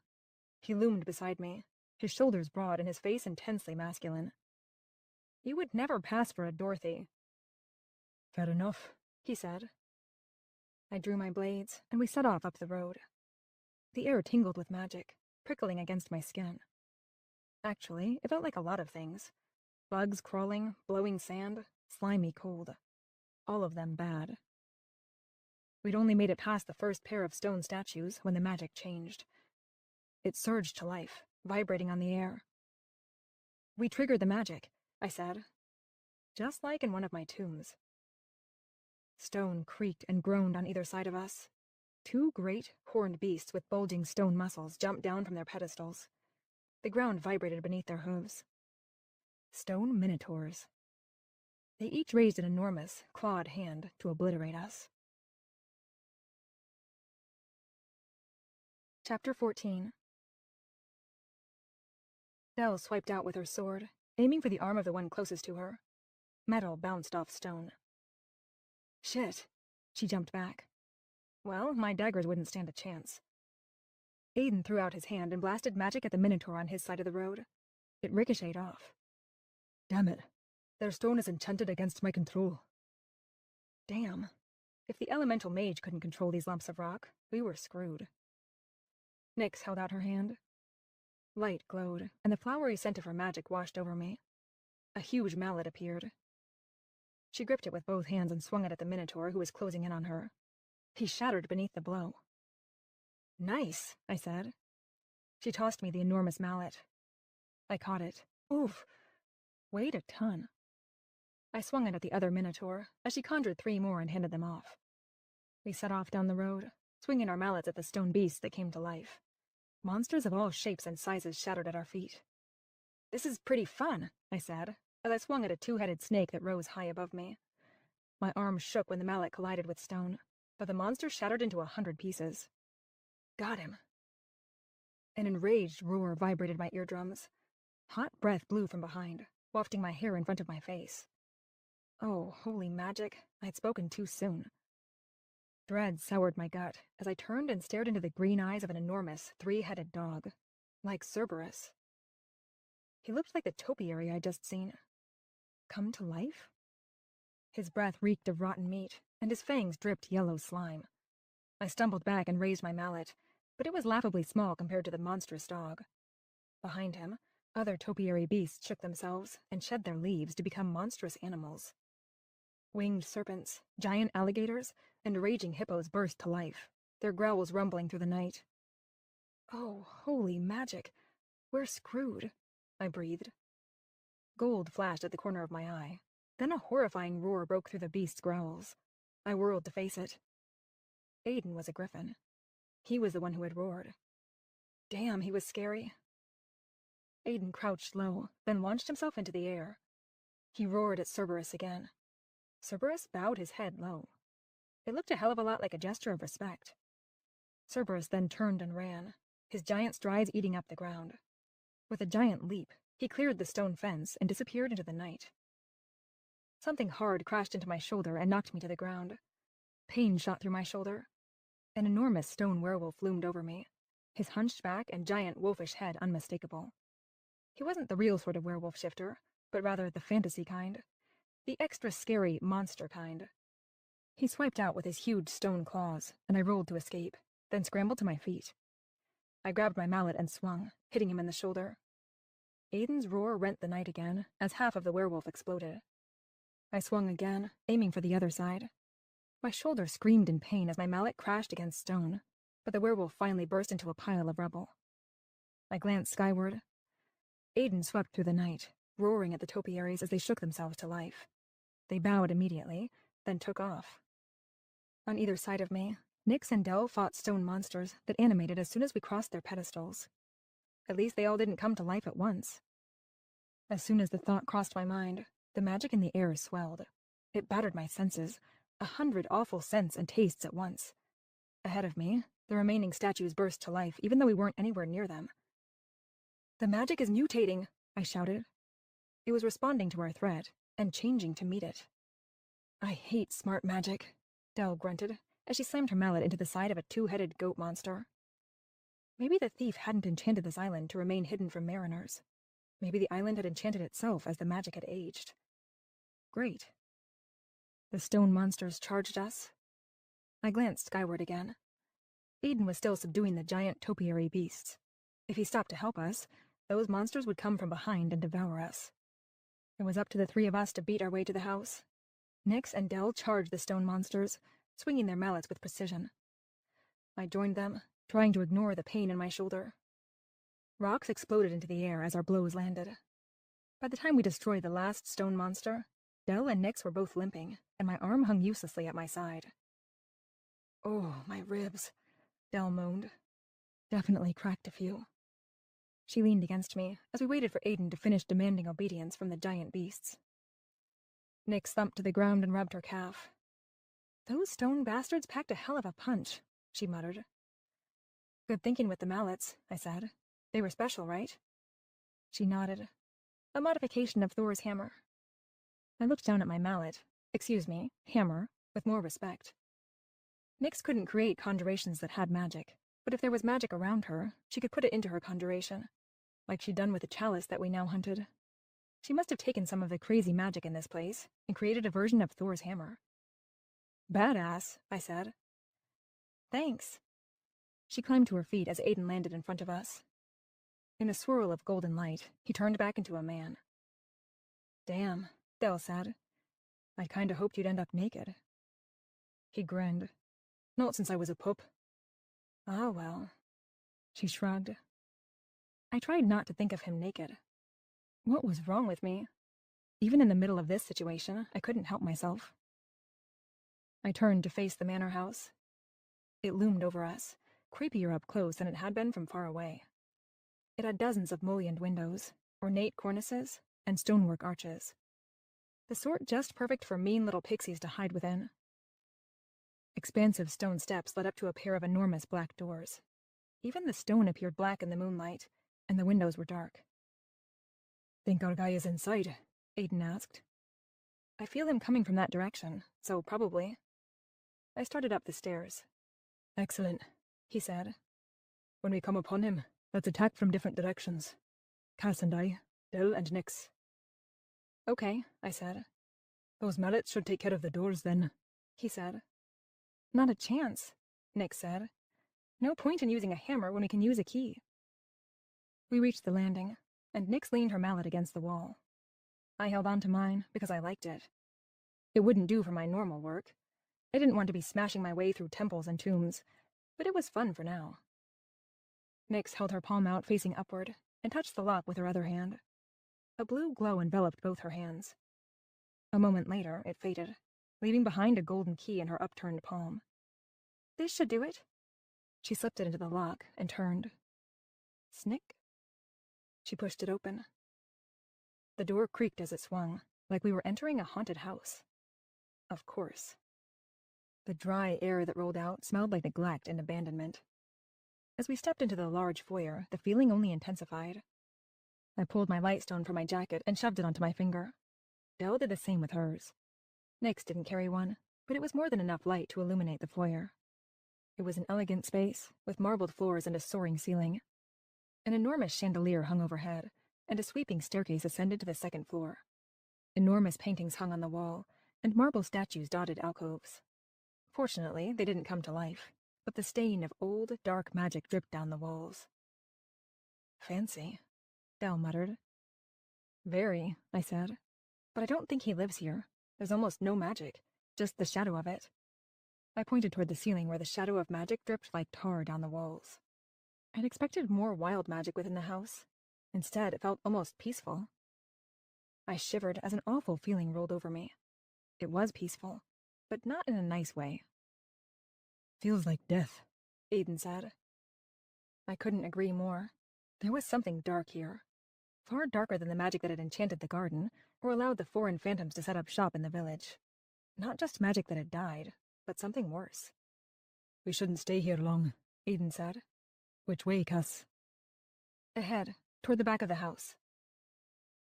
He loomed beside me, his shoulders broad and his face intensely masculine. You would never pass for a Dorothy. Fair enough, he said. I drew my blades, and we set off up the road. The air tingled with magic, prickling against my skin. Actually, it felt like a lot of things. Bugs crawling, blowing sand, slimy cold. All of them bad. We'd only made it past the first pair of stone statues when the magic changed. It surged to life, vibrating on the air. We triggered the magic, I said. Just like in one of my tombs. Stone creaked and groaned on either side of us. Two great, horned beasts with bulging stone muscles jumped down from their pedestals. The ground vibrated beneath their hooves. Stone minotaurs. They each raised an enormous, clawed hand to obliterate us. Chapter 14. Dell swiped out with her sword, aiming for the arm of the one closest to her. Metal bounced off stone. Shit, she jumped back. Well, my daggers wouldn't stand a chance. Aiden threw out his hand and blasted magic at the minotaur on his side of the road. It ricocheted off. Damn it. Their stone is enchanted against my control. Damn. If the elemental mage couldn't control these lumps of rock, we were screwed. Nyx held out her hand. Light glowed, and the flowery scent of her magic washed over me. A huge mallet appeared. She gripped it with both hands and swung it at the minotaur who was closing in on her. He shattered beneath the blow. "Nice," I said. She tossed me the enormous mallet. I caught it. Oof! Weighed a ton. I swung it at the other minotaur as she conjured 3 more and handed them off. We set off down the road, swinging our mallets at the stone beasts that came to life. Monsters of all shapes and sizes shattered at our feet. "This is pretty fun," I said, as I swung at a 2-headed snake that rose high above me. My arm shook when the mallet collided with stone, but the monster shattered into 100 pieces. Got him. An enraged roar vibrated my eardrums. Hot breath blew from behind, wafting my hair in front of my face. Oh, holy magic, I had spoken too soon. Dread soured my gut as I turned and stared into the green eyes of an enormous, 3-headed dog, like Cerberus. He looked like the topiary I'd just seen. Come to life? His breath reeked of rotten meat, and his fangs dripped yellow slime. I stumbled back and raised my mallet, but it was laughably small compared to the monstrous dog. Behind him, other topiary beasts shook themselves and shed their leaves to become monstrous animals. Winged serpents, giant alligators, and raging hippos burst to life, their growls rumbling through the night. Oh, holy magic! We're screwed, I breathed. Gold flashed at the corner of my eye. Then a horrifying roar broke through the beast's growls. I whirled to face it. Aiden was a griffin. He was the one who had roared. Damn, he was scary. Aiden crouched low, then launched himself into the air. He roared at Cerberus again. Cerberus bowed his head low. It looked a hell of a lot like a gesture of respect. Cerberus then turned and ran, his giant strides eating up the ground. With a giant leap, he cleared the stone fence and disappeared into the night. Something hard crashed into my shoulder and knocked me to the ground. Pain shot through my shoulder. An enormous stone werewolf loomed over me, his hunched back and giant wolfish head unmistakable. He wasn't the real sort of werewolf shifter, but rather the fantasy kind. The extra scary monster kind. He swiped out with his huge stone claws, and I rolled to escape, then scrambled to my feet. I grabbed my mallet and swung, hitting him in the shoulder. Aiden's roar rent the night again, as half of the werewolf exploded. I swung again, aiming for the other side. My shoulder screamed in pain as my mallet crashed against stone, but the werewolf finally burst into a pile of rubble. I glanced skyward. Aiden swept through the night, roaring at the topiaries as they shook themselves to life. They bowed immediately, then took off. On either side of me, Nyx and Dell fought stone monsters that animated as soon as we crossed their pedestals. At least they all didn't come to life at once. As soon as the thought crossed my mind, the magic in the air swelled. It battered my senses, 100 awful scents and tastes at once. Ahead of me, the remaining statues burst to life, even though we weren't anywhere near them. "The magic is mutating," I shouted. It was responding to our threat, and changing to meet it. "I hate smart magic," Dell grunted, as she slammed her mallet into the side of a 2-headed goat monster. Maybe the thief hadn't enchanted this island to remain hidden from mariners. Maybe the island had enchanted itself as the magic had aged. Great. The stone monsters charged us. I glanced skyward again. Aiden was still subduing the giant topiary beasts. If he stopped to help us, those monsters would come from behind and devour us. It was up to the 3 of us to beat our way to the house. Nyx and Dell charged the stone monsters, swinging their mallets with precision. I joined them, trying to ignore the pain in my shoulder. Rocks exploded into the air as our blows landed. By the time we destroyed the last stone monster, Dell and Nyx were both limping, and my arm hung uselessly at my side. "Oh, my ribs," Dell moaned. "Definitely cracked a few." She leaned against me as we waited for Aiden to finish demanding obedience from the giant beasts. Nyx thumped to the ground and rubbed her calf. "Those stone bastards packed a hell of a punch," she muttered. "Good thinking with the mallets," I said. "They were special, right?" She nodded. "A modification of Thor's hammer." I looked down at my mallet, hammer, with more respect. Nyx couldn't create conjurations that had magic, but if there was magic around her, she could put it into her conjuration, like she'd done with the chalice that we now hunted. She must have taken some of the crazy magic in this place and created a version of Thor's hammer. "Badass," I said. "Thanks." She climbed to her feet as Aiden landed in front of us. In a swirl of golden light, he turned back into a man. "Damn," Dell said. "I'd kinda hoped you'd end up naked." He grinned. Not since I was a pup. Ah, well. She shrugged. I tried not to think of him naked. What was wrong with me? Even in the middle of this situation, I couldn't help myself. I turned to face the manor house. It loomed over us, creepier up close than it had been from far away. It had dozens of mullioned windows, ornate cornices, and stonework arches. The sort just perfect for mean little pixies to hide within. Expansive stone steps led up to a pair of enormous black doors. Even the stone appeared black in the moonlight, and the windows were dark. Think our guy is inside? Aiden asked. I feel him coming from that direction, so probably. I started up the stairs. Excellent, he said. When we come upon him, let's attack from different directions. Cass and I, Dill and Nix. Okay, I said. Those mallets should take care of the doors then, he said. Not a chance, Nix said. No point in using a hammer when we can use a key. We reached the landing, and Nix leaned her mallet against the wall. I held on to mine because I liked it. It wouldn't do for my normal work. I didn't want to be smashing my way through temples and tombs, but it was fun for now. Nix held her palm out facing upward and touched the lock with her other hand. A blue glow enveloped both her hands. A moment later, it faded, leaving behind a golden key in her upturned palm. This should do it. She slipped it into the lock and turned. Snick. She pushed it open. The door creaked as it swung, like we were entering a haunted house. Of course. The dry air that rolled out smelled like neglect and abandonment. As we stepped into the large foyer, the feeling only intensified. I pulled my lightstone from my jacket and shoved it onto my finger. Dell did the same with hers. Nix didn't carry one, but it was more than enough light to illuminate the foyer. It was an elegant space, with marbled floors and a soaring ceiling. An enormous chandelier hung overhead, and a sweeping staircase ascended to the second floor. Enormous paintings hung on the wall, and marble statues dotted alcoves. Fortunately, they didn't come to life, but the stain of old, dark magic dripped down the walls. Fancy, Dell muttered. Very, I said. But I don't think he lives here. There's almost no magic, just the shadow of it. I pointed toward the ceiling where the shadow of magic dripped like tar down the walls. I'd expected more wild magic within the house. Instead, it felt almost peaceful. I shivered as an awful feeling rolled over me. It was peaceful, but not in a nice way. Feels like death, Aiden said. I couldn't agree more. There was something dark here. Far darker than the magic that had enchanted the garden, or allowed the foreign phantoms to set up shop in the village. Not just magic that had died, but something worse. We shouldn't stay here long, Aiden said. Which way, Cass? Ahead, toward the back of the house.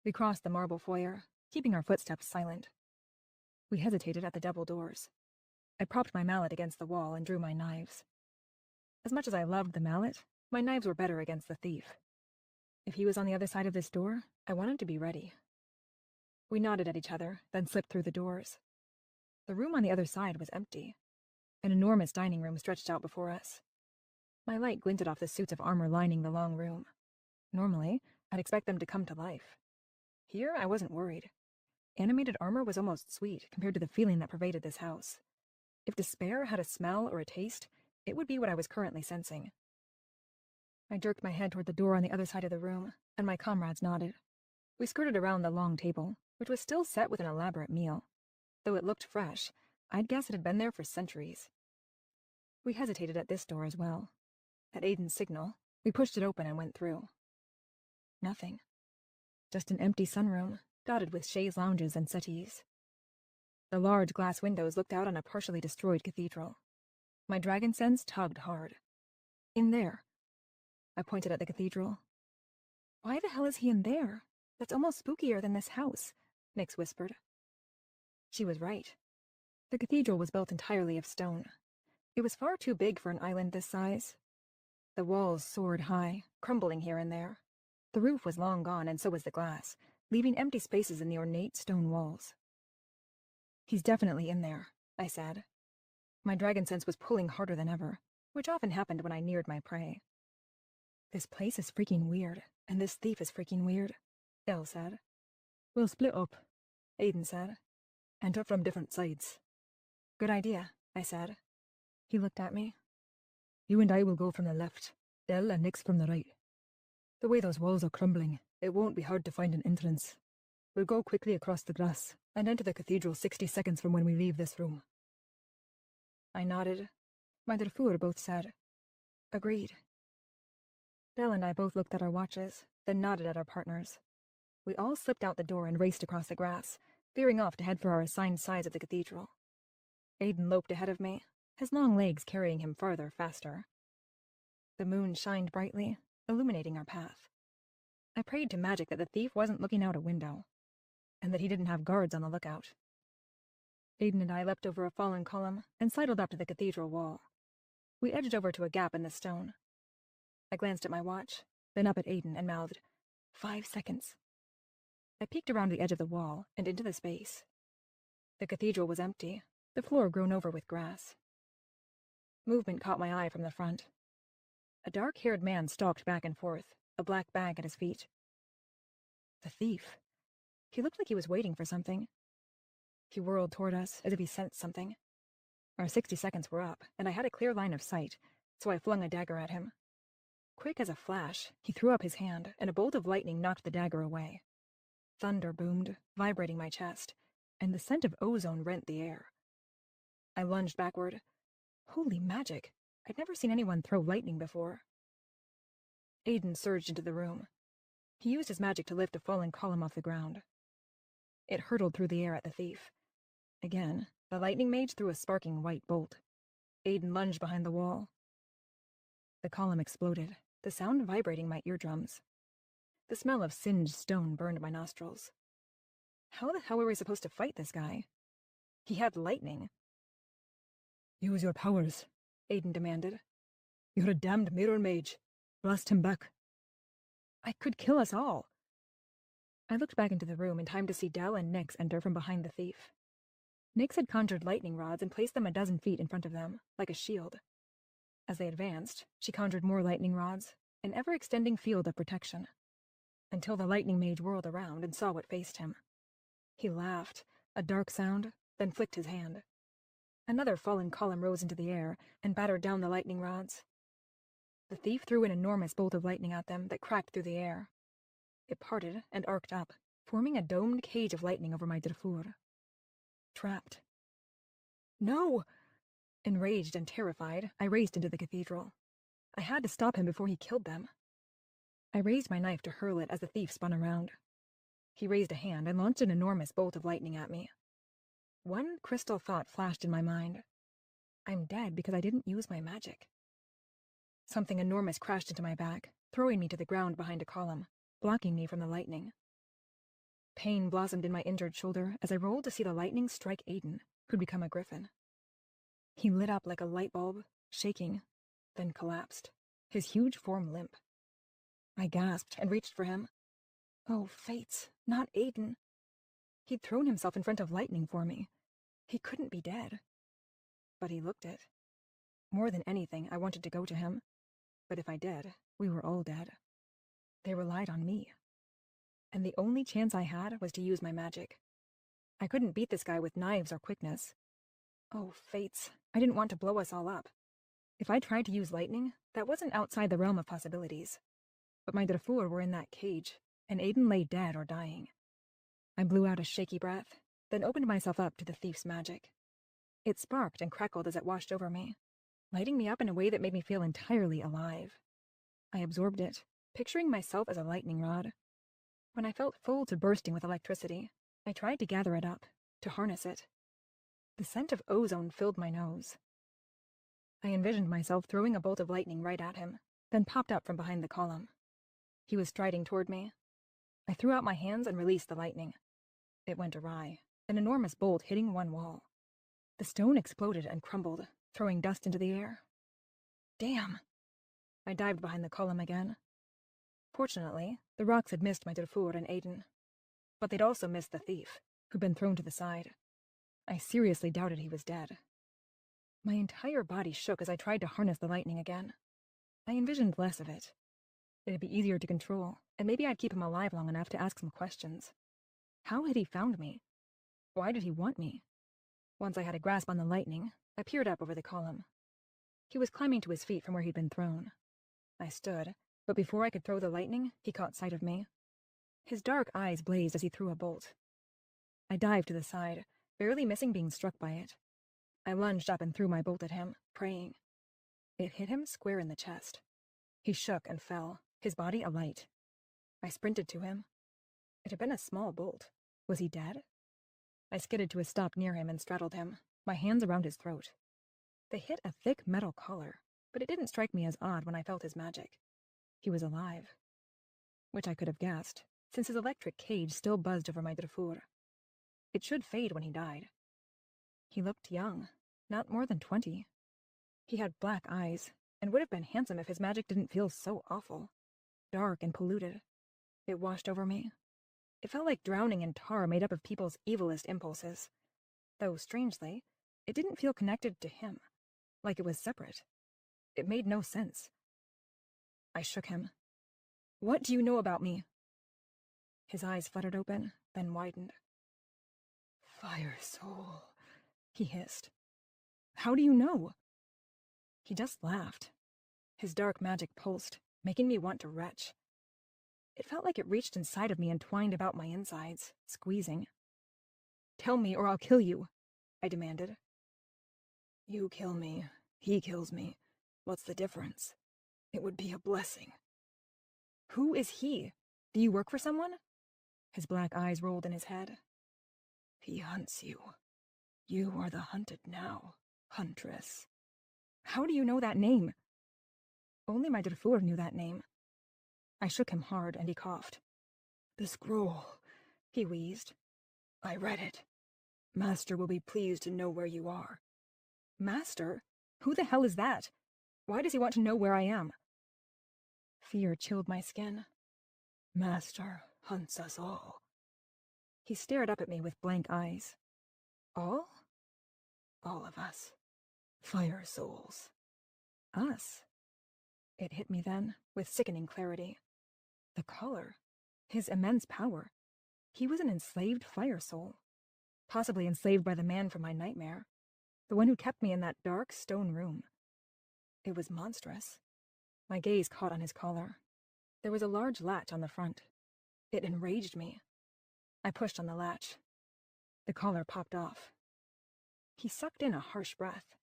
We crossed the marble foyer, keeping our footsteps silent. We hesitated at the double doors. I propped my mallet against the wall and drew my knives. As much as I loved the mallet, my knives were better against the thief. If he was on the other side of this door, I wanted to be ready. We nodded at each other, then slipped through the doors. The room on the other side was empty. An enormous dining room stretched out before us. My light glinted off the suits of armor lining the long room. Normally, I'd expect them to come to life. Here, I wasn't worried. Animated armor was almost sweet compared to the feeling that pervaded this house. If despair had a smell or a taste, it would be what I was currently sensing. I jerked my head toward the door on the other side of the room, and my comrades nodded. We skirted around the long table, which was still set with an elaborate meal. Though it looked fresh, I'd guess it had been there for centuries. We hesitated at this door as well. At Aiden's signal, we pushed it open and went through. Nothing. Just an empty sunroom, dotted with chaise lounges and settees. The large glass windows looked out on a partially destroyed cathedral. My dragon sense tugged hard. In there. I pointed at the cathedral. Why the hell is he in there? That's almost spookier than this house, Nix whispered. She was right. The cathedral was built entirely of stone. It was far too big for an island this size. The walls soared high, crumbling here and there. The roof was long gone, and so was the glass, leaving empty spaces in the ornate stone walls. He's definitely in there, I said. My dragon sense was pulling harder than ever, which often happened when I neared my prey. This place is freaking weird, and this thief is freaking weird, Elle said. We'll split up, Aiden said. Enter from different sides. Good idea, I said. He looked at me. You and I will go from the left, Dell and Nix from the right. The way those walls are crumbling, it won't be hard to find an entrance. We'll go quickly across the grass and enter the cathedral 60 seconds from when we leave this room. I nodded. My Darfur both said, agreed. Dell and I both looked at our watches, then nodded at our partners. We all slipped out the door and raced across the grass, veering off to head for our assigned sides of the cathedral. Aiden loped ahead of me, his long legs carrying him farther, faster. The moon shined brightly, illuminating our path. I prayed to magic that the thief wasn't looking out a window, and that he didn't have guards on the lookout. Aiden and I leapt over a fallen column and sidled up to the cathedral wall. We edged over to a gap in the stone. I glanced at my watch, then up at Aiden and mouthed, 5 seconds. I peeked around the edge of the wall and into the space. The cathedral was empty, the floor grown over with grass. Movement caught my eye from the front. A dark-haired man stalked back and forth, a black bag at his feet. The thief. He looked like he was waiting for something. He whirled toward us as if he sensed something. Our 60 seconds were up, and I had a clear line of sight, so I flung a dagger at him. Quick as a flash, he threw up his hand, and a bolt of lightning knocked the dagger away. Thunder boomed, vibrating my chest, and the scent of ozone rent the air. I lunged backward. Holy magic! I'd never seen anyone throw lightning before. Aiden surged into the room. He used his magic to lift a fallen column off the ground. It hurtled through the air at the thief. Again, the lightning mage threw a sparking white bolt. Aiden lunged behind the wall. The column exploded, the sound vibrating my eardrums. The smell of singed stone burned my nostrils. How the hell were we supposed to fight this guy? He had lightning. Use your powers, Aiden demanded. You're a damned mirror mage. Blast him back. I could kill us all. I looked back into the room in time to see Dell and Nix enter from behind the thief. Nix had conjured lightning rods and placed them a dozen feet in front of them, like a shield. As they advanced, she conjured more lightning rods, an ever-extending field of protection, until the lightning mage whirled around and saw what faced him. He laughed, a dark sound, then flicked his hand. Another fallen column rose into the air and battered down the lightning rods. The thief threw an enormous bolt of lightning at them that cracked through the air. It parted and arced up, forming a domed cage of lightning over my Darfur. Trapped. No! Enraged and terrified, I raced into the cathedral. I had to stop him before he killed them. I raised my knife to hurl it as the thief spun around. He raised a hand and launched an enormous bolt of lightning at me. One crystal thought flashed in my mind. I'm dead because I didn't use my magic. Something enormous crashed into my back, throwing me to the ground behind a column, blocking me from the lightning. Pain blossomed in my injured shoulder as I rolled to see the lightning strike Aiden, who'd become a griffin. He lit up like a light bulb, shaking, then collapsed, his huge form limp. I gasped and reached for him. Oh, fates, not Aiden. He'd thrown himself in front of lightning for me. He couldn't be dead. But he looked it. More than anything, I wanted to go to him. But if I did, we were all dead. They relied on me. And the only chance I had was to use my magic. I couldn't beat this guy with knives or quickness. Oh, fates, I didn't want to blow us all up. If I tried to use lightning, that wasn't outside the realm of possibilities. But my Darfur were in that cage, and Aiden lay dead or dying. I blew out a shaky breath, then opened myself up to the thief's magic. It sparked and crackled as it washed over me, lighting me up in a way that made me feel entirely alive. I absorbed it, picturing myself as a lightning rod. When I felt full to bursting with electricity, I tried to gather it up, to harness it. The scent of ozone filled my nose. I envisioned myself throwing a bolt of lightning right at him, then popped up from behind the column. He was striding toward me. I threw out my hands and released the lightning. It went awry, an enormous bolt hitting one wall. The stone exploded and crumbled, throwing dust into the air. Damn! I dived behind the column again. Fortunately, the rocks had missed my Darfur and Aiden. But they'd also missed the thief, who'd been thrown to the side. I seriously doubted he was dead. My entire body shook as I tried to harness the lightning again. I envisioned less of it. It'd be easier to control, and maybe I'd keep him alive long enough to ask some questions. How had he found me? Why did he want me? Once I had a grasp on the lightning, I peered up over the column. He was climbing to his feet from where he'd been thrown. I stood, but before I could throw the lightning, he caught sight of me. His dark eyes blazed as he threw a bolt. I dived to the side, barely missing being struck by it. I lunged up and threw my bolt at him, praying. It hit him square in the chest. He shook and fell, his body alight. I sprinted to him. It had been a small bolt. Was he dead? I skidded to a stop near him and straddled him, my hands around his throat. They hit a thick metal collar, but it didn't strike me as odd when I felt his magic. He was alive. Which I could have guessed, since his electric cage still buzzed over my Drafour. It should fade when he died. He looked young, not more than 20. He had black eyes, and would have been handsome if his magic didn't feel so awful. Dark and polluted. It washed over me. It felt like drowning in tar made up of people's evilest impulses. Though, strangely, it didn't feel connected to him, like it was separate. It made no sense. I shook him. What do you know about me? His eyes fluttered open, then widened. Fire soul, he hissed. How do you know? He just laughed. His dark magic pulsed, making me want to retch. It felt like it reached inside of me and twined about my insides, squeezing. Tell me or I'll kill you, I demanded. You kill me, he kills me. What's the difference? It would be a blessing. Who is he? Do you work for someone? His black eyes rolled in his head. He hunts you. You are the hunted now, huntress. How do you know that name? Only my Drafour knew that name. I shook him hard, and he coughed. The scroll, he wheezed. I read it. Master will be pleased to know where you are. Master? Who the hell is that? Why does he want to know where I am? Fear chilled my skin. Master hunts us all. He stared up at me with blank eyes. All? All of us. Fire souls. Us? It hit me then, with sickening clarity. The color. His immense power. He was an enslaved fire soul. Possibly enslaved by the man from my nightmare. The one who kept me in that dark stone room. It was monstrous. My gaze caught on his collar. There was a large latch on the front. It enraged me. I pushed on the latch. The collar popped off. He sucked in a harsh breath.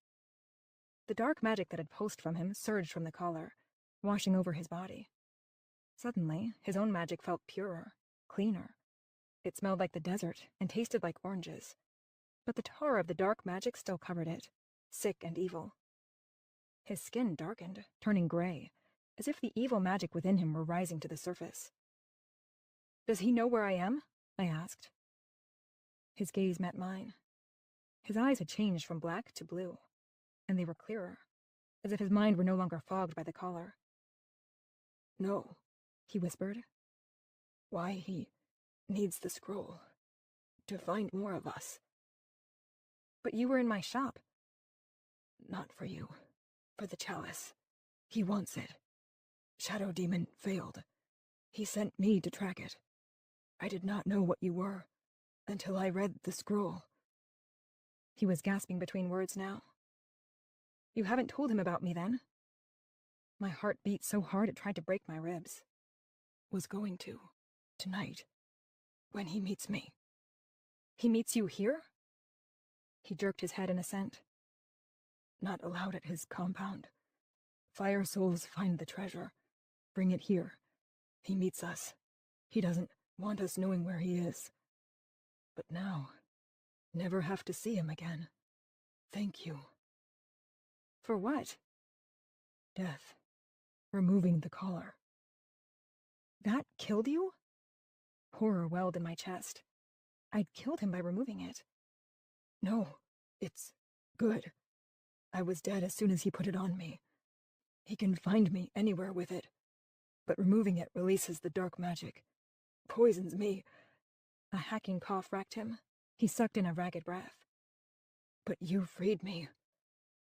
The dark magic that had pulsed from him surged from the collar, washing over his body. Suddenly, his own magic felt purer, cleaner. It smelled like the desert and tasted like oranges. But the tar of the dark magic still covered it, sick and evil. His skin darkened, turning gray, as if the evil magic within him were rising to the surface. Does he know where I am? I asked. His gaze met mine. His eyes had changed from black to blue, and they were clearer, as if his mind were no longer fogged by the collar. No, he whispered. Why he needs the scroll, to find more of us. But you were in my shop. Not for you, for the chalice. He wants it. Shadow Demon failed. He sent me to track it. I did not know what you were, until I read the scroll. He was gasping between words now. You haven't told him about me, then? My heart beat so hard it tried to break my ribs. Was going to, tonight, when he meets me. He meets you here? He jerked his head in assent. Not allowed at his compound. Fire souls find the treasure. Bring it here. He meets us. He doesn't want us knowing where he is. But now, never have to see him again. Thank you. For what? Death. Removing the collar. That killed you? Horror welled in my chest. I'd killed him by removing it. No, it's good. I was dead as soon as he put it on me. He can find me anywhere with it. But removing it releases the dark magic. Poisons me. A hacking cough racked him. He sucked in a ragged breath. But you freed me.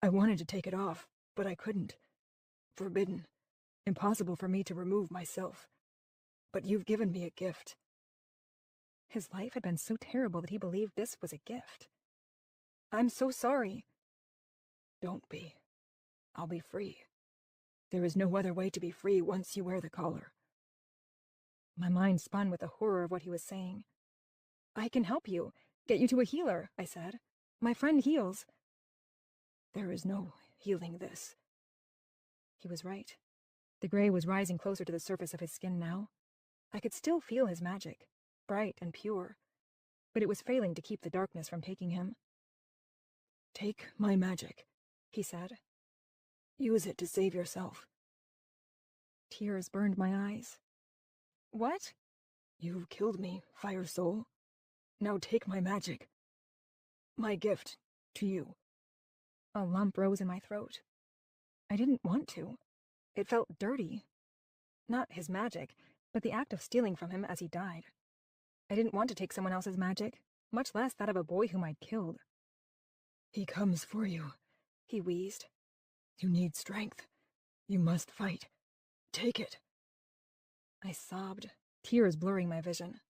I wanted to take it off, but I couldn't. Forbidden. Impossible for me to remove myself. But you've given me a gift. His life had been so terrible that he believed this was a gift. I'm so sorry. Don't be. I'll be free. There is no other way to be free once you wear the collar. My mind spun with the horror of what he was saying. I can help you. Get you to a healer, I said. My friend heals. There is no healing this. He was right. The gray was rising closer to the surface of his skin now. I could still feel his magic, bright and pure, but it was failing to keep the darkness from taking him. Take my magic, he said. Use it to save yourself. Tears burned my eyes. What? You killed me, Fire Soul. Now take my magic. My gift to you. A lump rose in my throat. I didn't want to. It felt dirty. Not his magic, but the act of stealing from him as he died. I didn't want to take someone else's magic, much less that of a boy whom I'd killed. He comes for you, he wheezed. You need strength. You must fight. Take it. I sobbed, tears blurring my vision.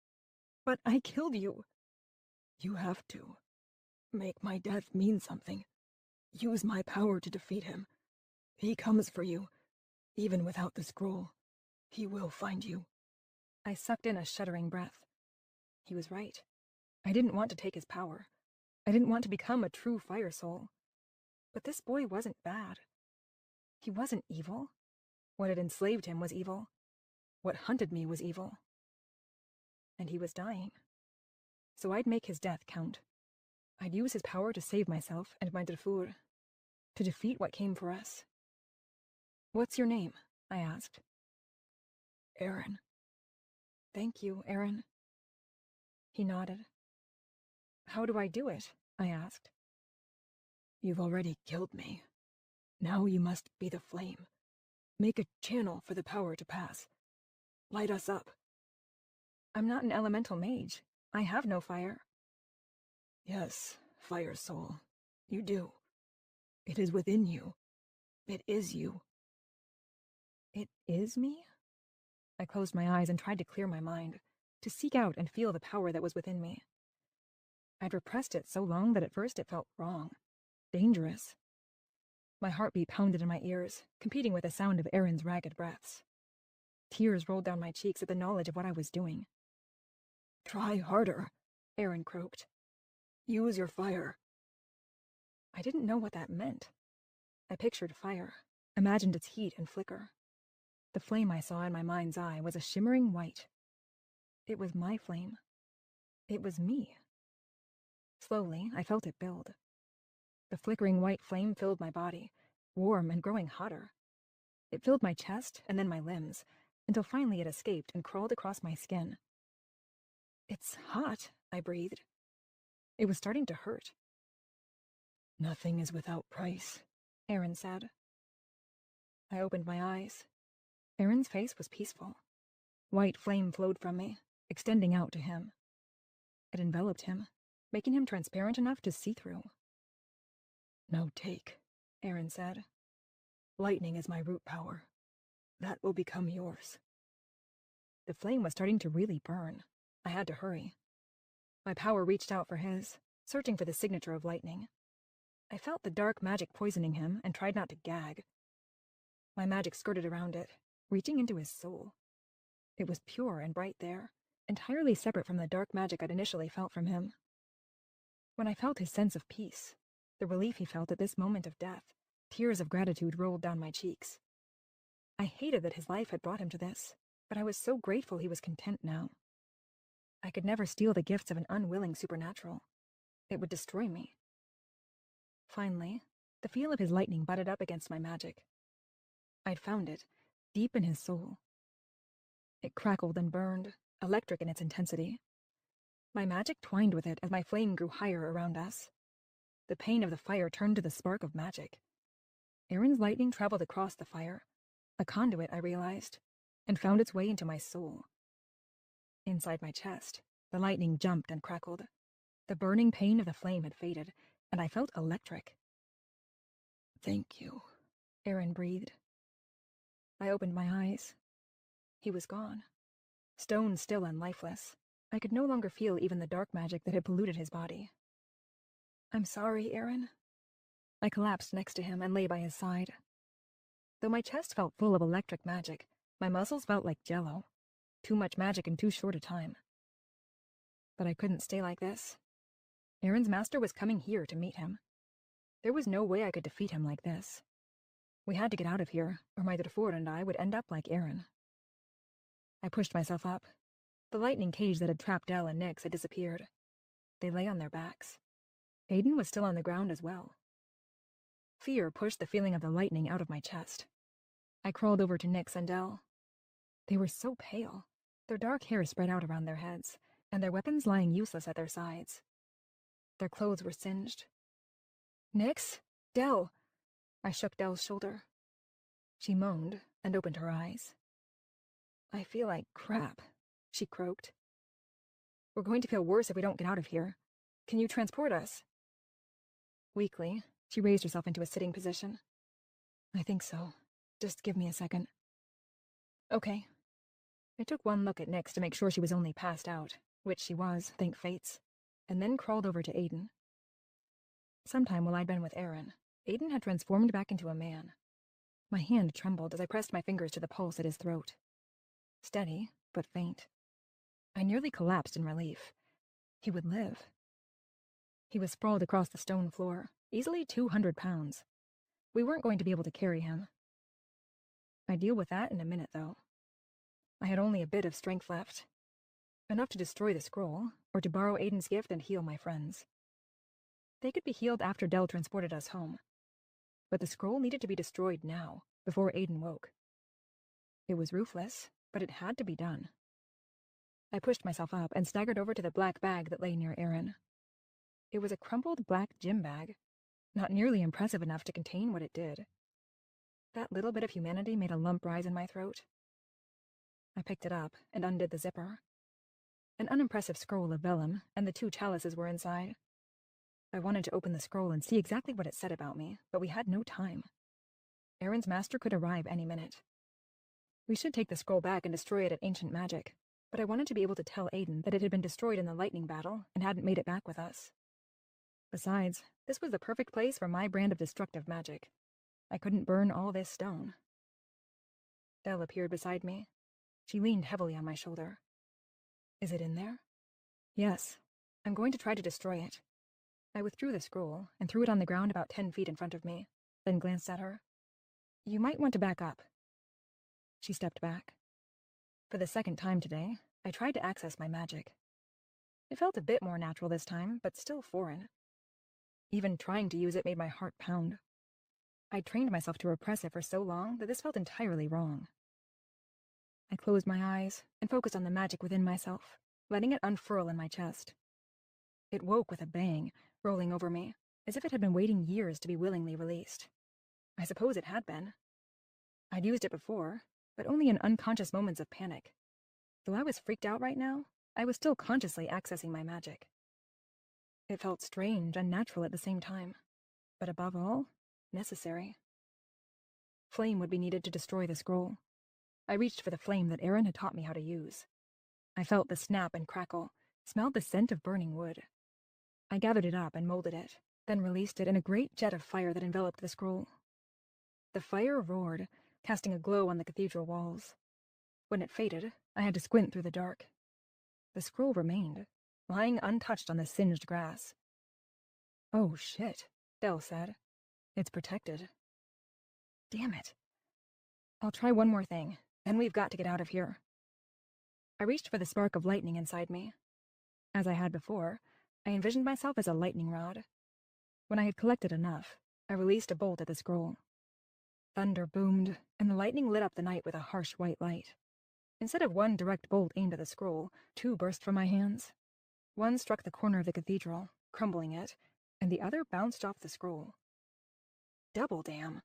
But I killed you. You have to. Make my death mean something. Use my power to defeat him. He comes for you. Even without the scroll, he will find you. I sucked in a shuddering breath. He was right. I didn't want to take his power. I didn't want to become a true fire soul. But this boy wasn't bad. He wasn't evil. What had enslaved him was evil. What hunted me was evil. And he was dying. So I'd make his death count. I'd use his power to save myself and my Darfur, to defeat what came for us. What's your name? I asked. Aaron. Thank you, Aaron. He nodded. How do I do it? I asked. You've already killed me. Now you must be the flame. Make a channel for the power to pass. Light us up. I'm not an elemental mage. I have no fire. Yes, Fire Soul. You do. It is within you. It is you. It is me? I closed my eyes and tried to clear my mind, to seek out and feel the power that was within me. I'd repressed it so long that at first it felt wrong, dangerous. My heartbeat pounded in my ears, competing with the sound of Aaron's ragged breaths. Tears rolled down my cheeks at the knowledge of what I was doing. Try harder, Aaron croaked. Use your fire. I didn't know what that meant. I pictured fire, imagined its heat and flicker. The flame I saw in my mind's eye was a shimmering white. It was my flame. It was me. Slowly, I felt it build. The flickering white flame filled my body, warm and growing hotter. It filled my chest and then my limbs, until finally it escaped and crawled across my skin. It's hot, I breathed. It was starting to hurt. Nothing is without price, Aaron said. I opened my eyes. Aaron's face was peaceful. White flame flowed from me, extending out to him. It enveloped him, making him transparent enough to see through. Now take, Aaron said. Lightning is my root power. That will become yours. The flame was starting to really burn. I had to hurry. My power reached out for his, searching for the signature of lightning. I felt the dark magic poisoning him and tried not to gag. My magic skirted around it, reaching into his soul. It was pure and bright there, entirely separate from the dark magic I'd initially felt from him. When I felt his sense of peace, the relief he felt at this moment of death, tears of gratitude rolled down my cheeks. I hated that his life had brought him to this, but I was so grateful he was content now. I could never steal the gifts of an unwilling supernatural. It would destroy me. Finally, the feel of his lightning butted up against my magic. I'd found it, deep in his soul. It crackled and burned, electric in its intensity. My magic twined with it as my flame grew higher around us. The pain of the fire turned to the spark of magic. Aaron's lightning traveled across the fire, a conduit, I realized, and found its way into my soul. Inside my chest, the lightning jumped and crackled. The burning pain of the flame had faded, and I felt electric. Thank you, Aaron breathed. I opened my eyes. He was gone. Stone still and lifeless. I could no longer feel even the dark magic that had polluted his body. I'm sorry, Aaron. I collapsed next to him and lay by his side. Though my chest felt full of electric magic, my muscles felt like jello. Too much magic in too short a time. But I couldn't stay like this. Aaron's master was coming here to meet him. There was no way I could defeat him like this. We had to get out of here, or my Darfur and I would end up like Aaron. I pushed myself up. The lightning cage that had trapped Dell and Nyx had disappeared. They lay on their backs. Aiden was still on the ground as well. Fear pushed the feeling of the lightning out of my chest. I crawled over to Nyx and Dell. They were so pale, their dark hair spread out around their heads, and their weapons lying useless at their sides. Their clothes were singed. Nyx? Dell! I shook Dell's shoulder. She moaned and opened her eyes. I feel like crap, she croaked. We're going to feel worse if we don't get out of here. Can you transport us? Weakly, she raised herself into a sitting position. I think so. Just give me a second. Okay. I took one look at Nyx to make sure she was only passed out, which she was, thank fates, and then crawled over to Aiden. Sometime while I'd been with Aaron, Aiden had transformed back into a man. My hand trembled as I pressed my fingers to the pulse at his throat. Steady, but faint. I nearly collapsed in relief. He would live. He was sprawled across the stone floor, easily 200 pounds. We weren't going to be able to carry him. I'd deal with that in a minute, though. I had only a bit of strength left. Enough to destroy the scroll, or to borrow Aiden's gift and heal my friends. They could be healed after Dell transported us home. But the scroll needed to be destroyed now, before Aiden woke. It was ruthless, but it had to be done. I pushed myself up and staggered over to the black bag that lay near Aaron. It was a crumpled black gym bag, not nearly impressive enough to contain what it did. That little bit of humanity made a lump rise in my throat. I picked it up and undid the zipper. An unimpressive scroll of vellum, and the 2 chalices were inside. I wanted to open the scroll and see exactly what it said about me, but we had no time. Aaron's master could arrive any minute. We should take the scroll back and destroy it at Ancient Magic, but I wanted to be able to tell Aiden that it had been destroyed in the lightning battle and hadn't made it back with us. Besides, this was the perfect place for my brand of destructive magic. I couldn't burn all this stone. Dell appeared beside me. She leaned heavily on my shoulder. Is it in there? Yes. I'm going to try to destroy it. I withdrew the scroll and threw it on the ground about 10 feet in front of me, then glanced at her. You might want to back up. She stepped back. For the second time today, I tried to access my magic. It felt a bit more natural this time, but still foreign. Even trying to use it made my heart pound. I'd trained myself to repress it for so long that this felt entirely wrong. I closed my eyes and focused on the magic within myself, letting it unfurl in my chest. It woke with a bang, rolling over me, as if it had been waiting years to be willingly released. I suppose it had been. I'd used it before, but only in unconscious moments of panic. Though I was freaked out right now, I was still consciously accessing my magic. It felt strange and natural at the same time, but above all, necessary. Flame would be needed to destroy the scroll. I reached for the flame that Aaron had taught me how to use. I felt the snap and crackle, smelled the scent of burning wood. I gathered it up and molded it, then released it in a great jet of fire that enveloped the scroll. The fire roared, casting a glow on the cathedral walls. When it faded, I had to squint through the dark. The scroll remained, lying untouched on the singed grass. Oh shit, Dell said. It's protected. Damn it. I'll try one more thing, then we've got to get out of here. I reached for the spark of lightning inside me. As I had before, I envisioned myself as a lightning rod. When I had collected enough, I released a bolt at the scroll. Thunder boomed, and the lightning lit up the night with a harsh white light. Instead of one direct bolt aimed at the scroll, 2 burst from my hands. One struck the corner of the cathedral, crumbling it, and the other bounced off the scroll. Double damn.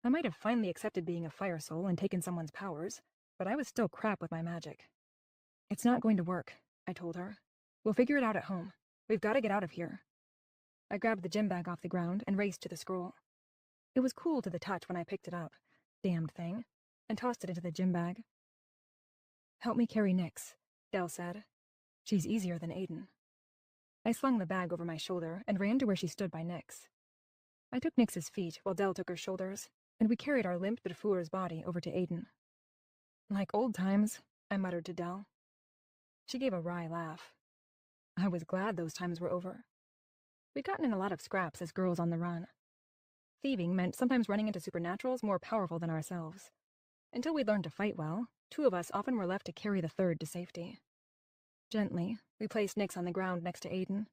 I might have finally accepted being a fire soul and taken someone's powers, but I was still crap with my magic. It's not going to work, I told her. We'll figure it out at home. We've got to get out of here. I grabbed the gym bag off the ground and raced to the scroll. It was cool to the touch when I picked it up, damned thing, and tossed it into the gym bag. Help me carry Nyx, Dell said. She's easier than Aiden. I slung the bag over my shoulder and ran to where she stood by Nyx. I took Nyx's feet while Dell took her shoulders, and we carried our limp Dufour's body over to Aiden. Like old times, I muttered to Dell. She gave a wry laugh. I was glad those times were over. We'd gotten in a lot of scraps as girls on the run. Thieving meant sometimes running into supernaturals more powerful than ourselves. Until we'd learned to fight well, two of us often were left to carry the third to safety. Gently, we placed Nix on the ground next to Aiden.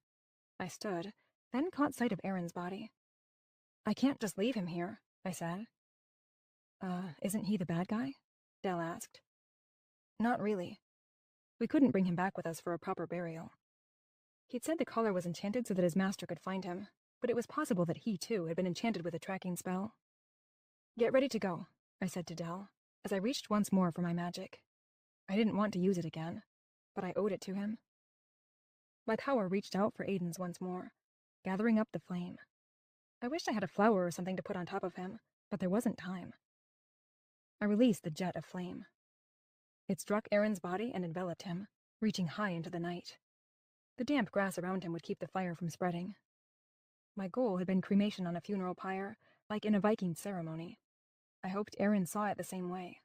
I stood, then caught sight of Aaron's body. I can't just leave him here, I said. Isn't he the bad guy? Dell asked. Not really. We couldn't bring him back with us for a proper burial. He'd said the collar was enchanted so that his master could find him, but it was possible that he, too, had been enchanted with a tracking spell. Get ready to go, I said to Dell, as I reached once more for my magic. I didn't want to use it again, but I owed it to him. My power reached out for Aiden's once more, gathering up the flame. I wished I had a flower or something to put on top of him, but there wasn't time. I released the jet of flame. It struck Aaron's body and enveloped him, reaching high into the night. The damp grass around him would keep the fire from spreading. My goal had been cremation on a funeral pyre, like in a Viking ceremony. I hoped Aaron saw it the same way.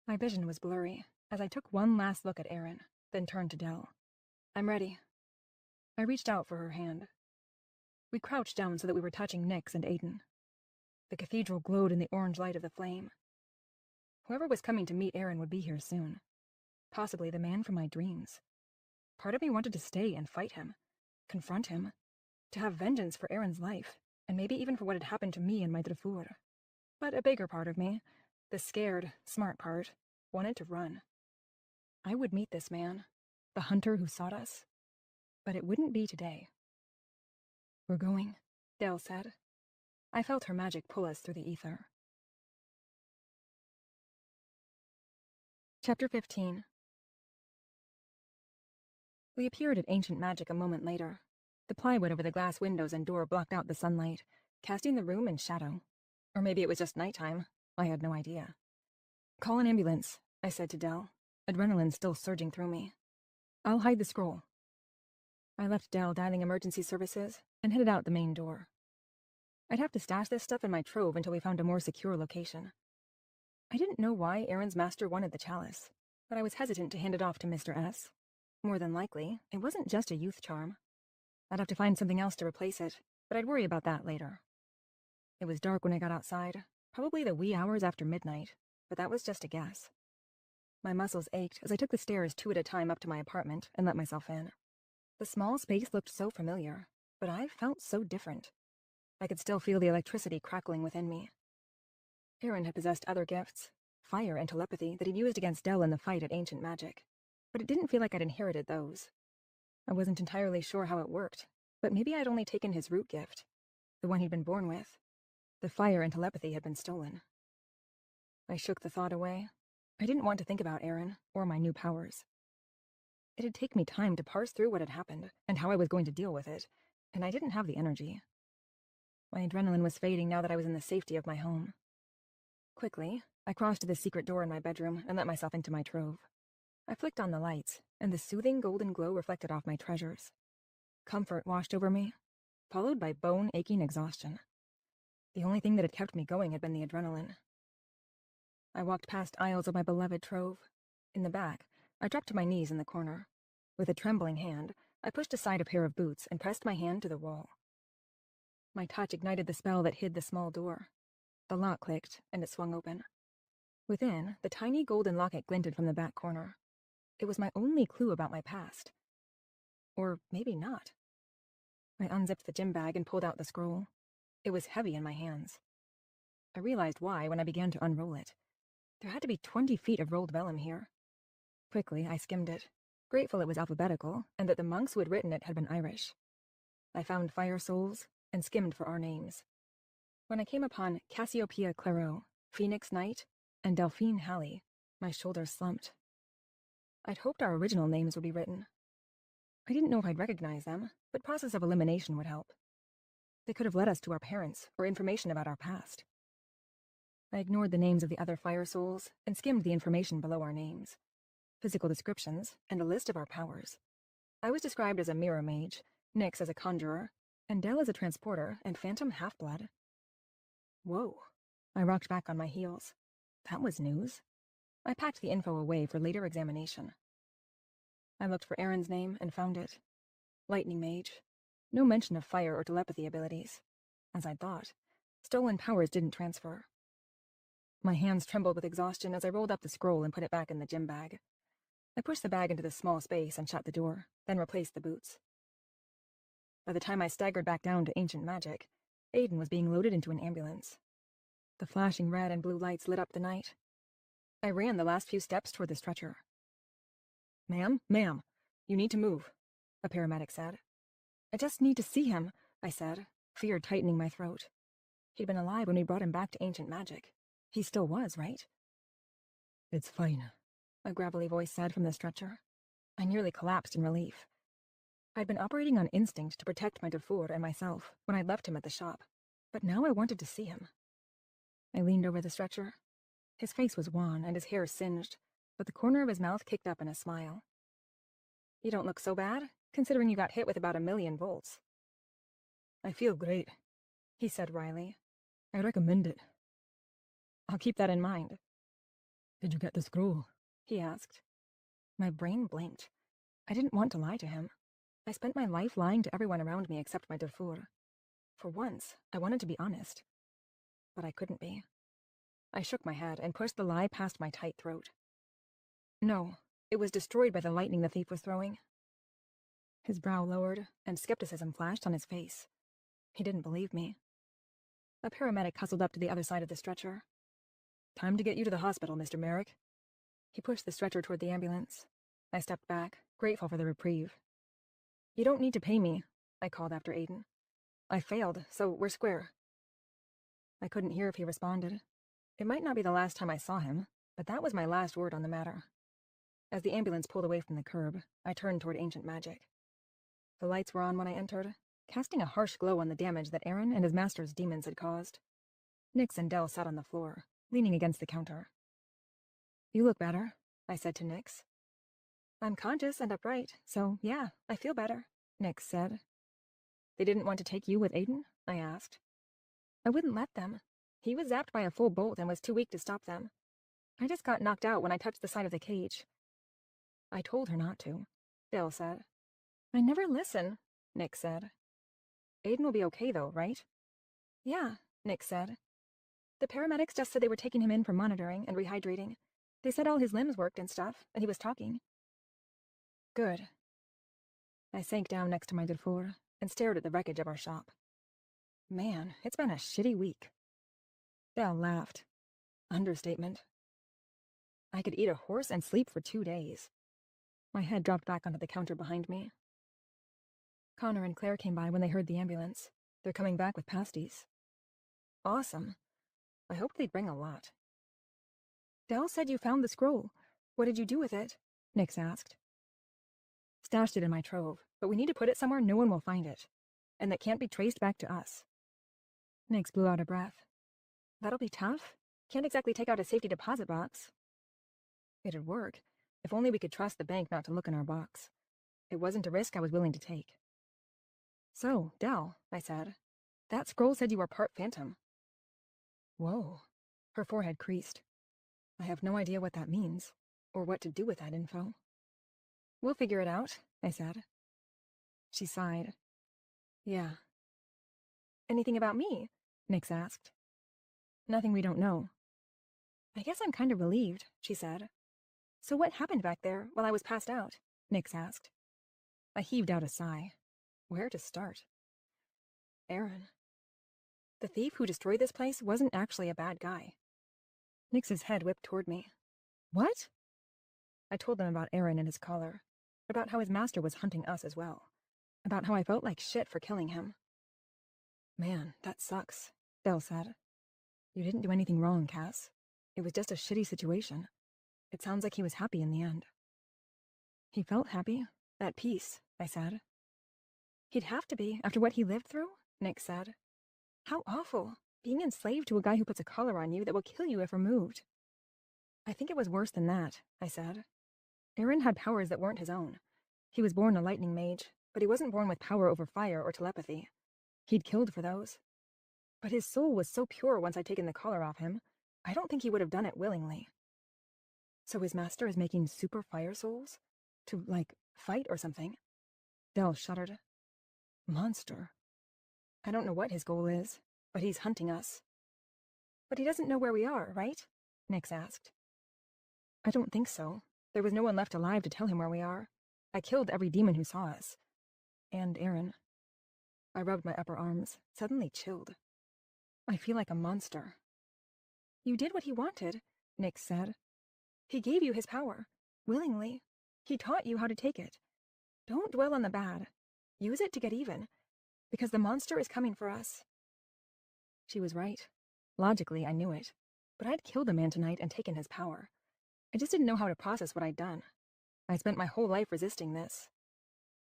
My vision was blurry, as I took one last look at Aaron, then turned to Dell. I'm ready. I reached out for her hand. We crouched down so that we were touching Nix and Aiden. The cathedral glowed in the orange light of the flame. Whoever was coming to meet Aaron would be here soon. Possibly the man from my dreams. Part of me wanted to stay and fight him, confront him, to have vengeance for Aaron's life, and maybe even for what had happened to me and my Dufour. But a bigger part of me, the scared, smart part, wanted to run. I would meet this man, the hunter who sought us, but it wouldn't be today. We're going, Dell said. I felt her magic pull us through the ether. Chapter 15. We appeared at Ancient Magic a moment later. The plywood over the glass windows and door blocked out the sunlight, casting the room in shadow. Or maybe it was just nighttime. I had no idea. Call an ambulance, I said to Dell, adrenaline still surging through me. I'll hide the scroll. I left Dell dialing emergency services and headed out the main door. I'd have to stash this stuff in my trove until we found a more secure location. I didn't know why Aaron's master wanted the chalice, but I was hesitant to hand it off to Mr. S. More than likely, it wasn't just a youth charm. I'd have to find something else to replace it, but I'd worry about that later. It was dark when I got outside, probably the wee hours after midnight, but that was just a guess. My muscles ached as I took the stairs 2 at a time up to my apartment and let myself in. The small space looked so familiar, but I felt so different. I could still feel the electricity crackling within me. Aaron had possessed other gifts, fire and telepathy, that he'd used against Dell in the fight at Ancient Magic, but it didn't feel like I'd inherited those. I wasn't entirely sure how it worked, but maybe I'd only taken his root gift, the one he'd been born with. The fire and telepathy had been stolen. I shook the thought away. I didn't want to think about Aaron or my new powers. It'd take me time to parse through what had happened and how I was going to deal with it, and I didn't have the energy. My adrenaline was fading now that I was in the safety of my home. Quickly, I crossed to the secret door in my bedroom and let myself into my trove. I flicked on the lights, and the soothing golden glow reflected off my treasures. Comfort washed over me, followed by bone-aching exhaustion. The only thing that had kept me going had been the adrenaline. I walked past aisles of my beloved trove. In the back, I dropped to my knees in the corner. With a trembling hand, I pushed aside a pair of boots and pressed my hand to the wall. My touch ignited the spell that hid the small door. The lock clicked, and it swung open. Within, the tiny golden locket glinted from the back corner. It was my only clue about my past. Or maybe not. I unzipped the gym bag and pulled out the scroll. It was heavy in my hands. I realized why when I began to unroll it. There had to be 20 feet of rolled vellum here. Quickly, I skimmed it, grateful it was alphabetical and that the monks who had written it had been Irish. I found fire souls and skimmed for our names. When I came upon Cassiopeia Clairot, Phoenix Knight, and Delphine Halley, my shoulders slumped. I'd hoped our original names would be written. I didn't know if I'd recognize them, but process of elimination would help. They could have led us to our parents or information about our past. I ignored the names of the other fire souls and skimmed the information below our names. Physical descriptions, and a list of our powers. I was described as a mirror mage, Nix as a conjurer, and Dell as a transporter and phantom half-blood. Whoa, I rocked back on my heels. That was news. I packed the info away for later examination. I looked for Aaron's name and found it. Lightning Mage. No mention of fire or telepathy abilities. As I'd thought, stolen powers didn't transfer. My hands trembled with exhaustion as I rolled up the scroll and put it back in the gym bag. I pushed the bag into the small space and shut the door, then replaced the boots. By the time I staggered back down to Ancient Magic, Aiden was being loaded into an ambulance. The flashing red and blue lights lit up the night. I ran the last few steps toward the stretcher. Ma'am, you need to move, a paramedic said. I just need to see him, I said, fear tightening my throat. He'd been alive when we brought him back to Ancient Magic. He still was, right? It's fine, a gravelly voice said from the stretcher. I nearly collapsed in relief. I'd been operating on instinct to protect my Dufour and myself when I'd left him at the shop, but now I wanted to see him. I leaned over the stretcher. His face was wan and his hair singed, but the corner of his mouth kicked up in a smile. You don't look so bad, considering you got hit with about 1,000,000 volts. I feel great, he said wryly. I recommend it. I'll keep that in mind. Did you get the scroll? He asked. My brain blinked. I didn't want to lie to him. I spent my life lying to everyone around me except my Dufour. For once, I wanted to be honest. But I couldn't be. I shook my head and pushed the lie past my tight throat. No, it was destroyed by the lightning the thief was throwing. His brow lowered, and skepticism flashed on his face. He didn't believe me. A paramedic hustled up to the other side of the stretcher. Time to get you to the hospital, Mr. Merrick. He pushed the stretcher toward the ambulance. I stepped back, grateful for the reprieve. You don't need to pay me, I called after Aiden. I failed, so we're square. I couldn't hear if he responded. It might not be the last time I saw him, but that was my last word on the matter. As the ambulance pulled away from the curb, I turned toward Ancient Magic. The lights were on when I entered, casting a harsh glow on the damage that Aaron and his master's demons had caused. Nix and Dell sat on the floor, leaning against the counter. You look better, I said to Nix. I'm conscious and upright, so yeah, I feel better, Nix said. They didn't want to take you with Aiden? I asked. I wouldn't let them. He was zapped by a full bolt and was too weak to stop them. I just got knocked out when I touched the side of the cage. I told her not to, Dell said. I never listen, Nix said. Aiden will be okay though, right? Yeah, Nix said. The paramedics just said they were taking him in for monitoring and rehydrating. They said all his limbs worked and stuff, and he was talking. Good. I sank down next to my Dufour and stared at the wreckage of our shop. Man, it's been a shitty week. Dell laughed. Understatement. I could eat a horse and sleep for 2 days. My head dropped back onto the counter behind me. Connor and Claire came by when they heard the ambulance. They're coming back with pasties. Awesome. I hoped they'd bring a lot. Dell said you found the scroll. What did you do with it? Nix asked. Stashed it in my trove, but we need to put it somewhere no one will find it, and that can't be traced back to us. Nix blew out a breath. That'll be tough. Can't exactly take out a safety deposit box. It'd work, if only we could trust the bank not to look in our box. It wasn't a risk I was willing to take. So, Dell, I said, that scroll said you were part phantom. Whoa. Her forehead creased. I have no idea what that means, or what to do with that info. We'll figure it out, I said. She sighed. Yeah. Anything about me? Nix asked. Nothing we don't know. I guess I'm kind of relieved, she said. So what happened back there while I was passed out? Nix asked. I heaved out a sigh. Where to start? Aaron. The thief who destroyed this place wasn't actually a bad guy. Nix's head whipped toward me. What? I told them about Aaron and his collar, about how his master was hunting us as well, about how I felt like shit for killing him. Man, that sucks, Dell said. You didn't do anything wrong, Cass. It was just a shitty situation. It sounds like he was happy in the end. He felt happy, at peace, I said. He'd have to be, after what he lived through, Nix said. How awful, being enslaved to a guy who puts a collar on you that will kill you if removed. I think it was worse than that, I said. Aaron had powers that weren't his own. He was born a lightning mage, but he wasn't born with power over fire or telepathy. He'd killed for those. But his soul was so pure once I'd taken the collar off him, I don't think he would have done it willingly. So his master is making super fire souls? To, fight or something? Dell shuddered. Monster. I don't know what his goal is, but he's hunting us. But he doesn't know where we are, right? Nix asked. I don't think so. There was no one left alive to tell him where we are. I killed every demon who saw us. And Aaron. I rubbed my upper arms, suddenly chilled. I feel like a monster. You did what he wanted, Nix said. He gave you his power, willingly. He taught you how to take it. Don't dwell on the bad. Use it to get even, because the monster is coming for us. She was right. Logically, I knew it. But I'd killed a man tonight and taken his power. I just didn't know how to process what I'd done. I spent my whole life resisting this.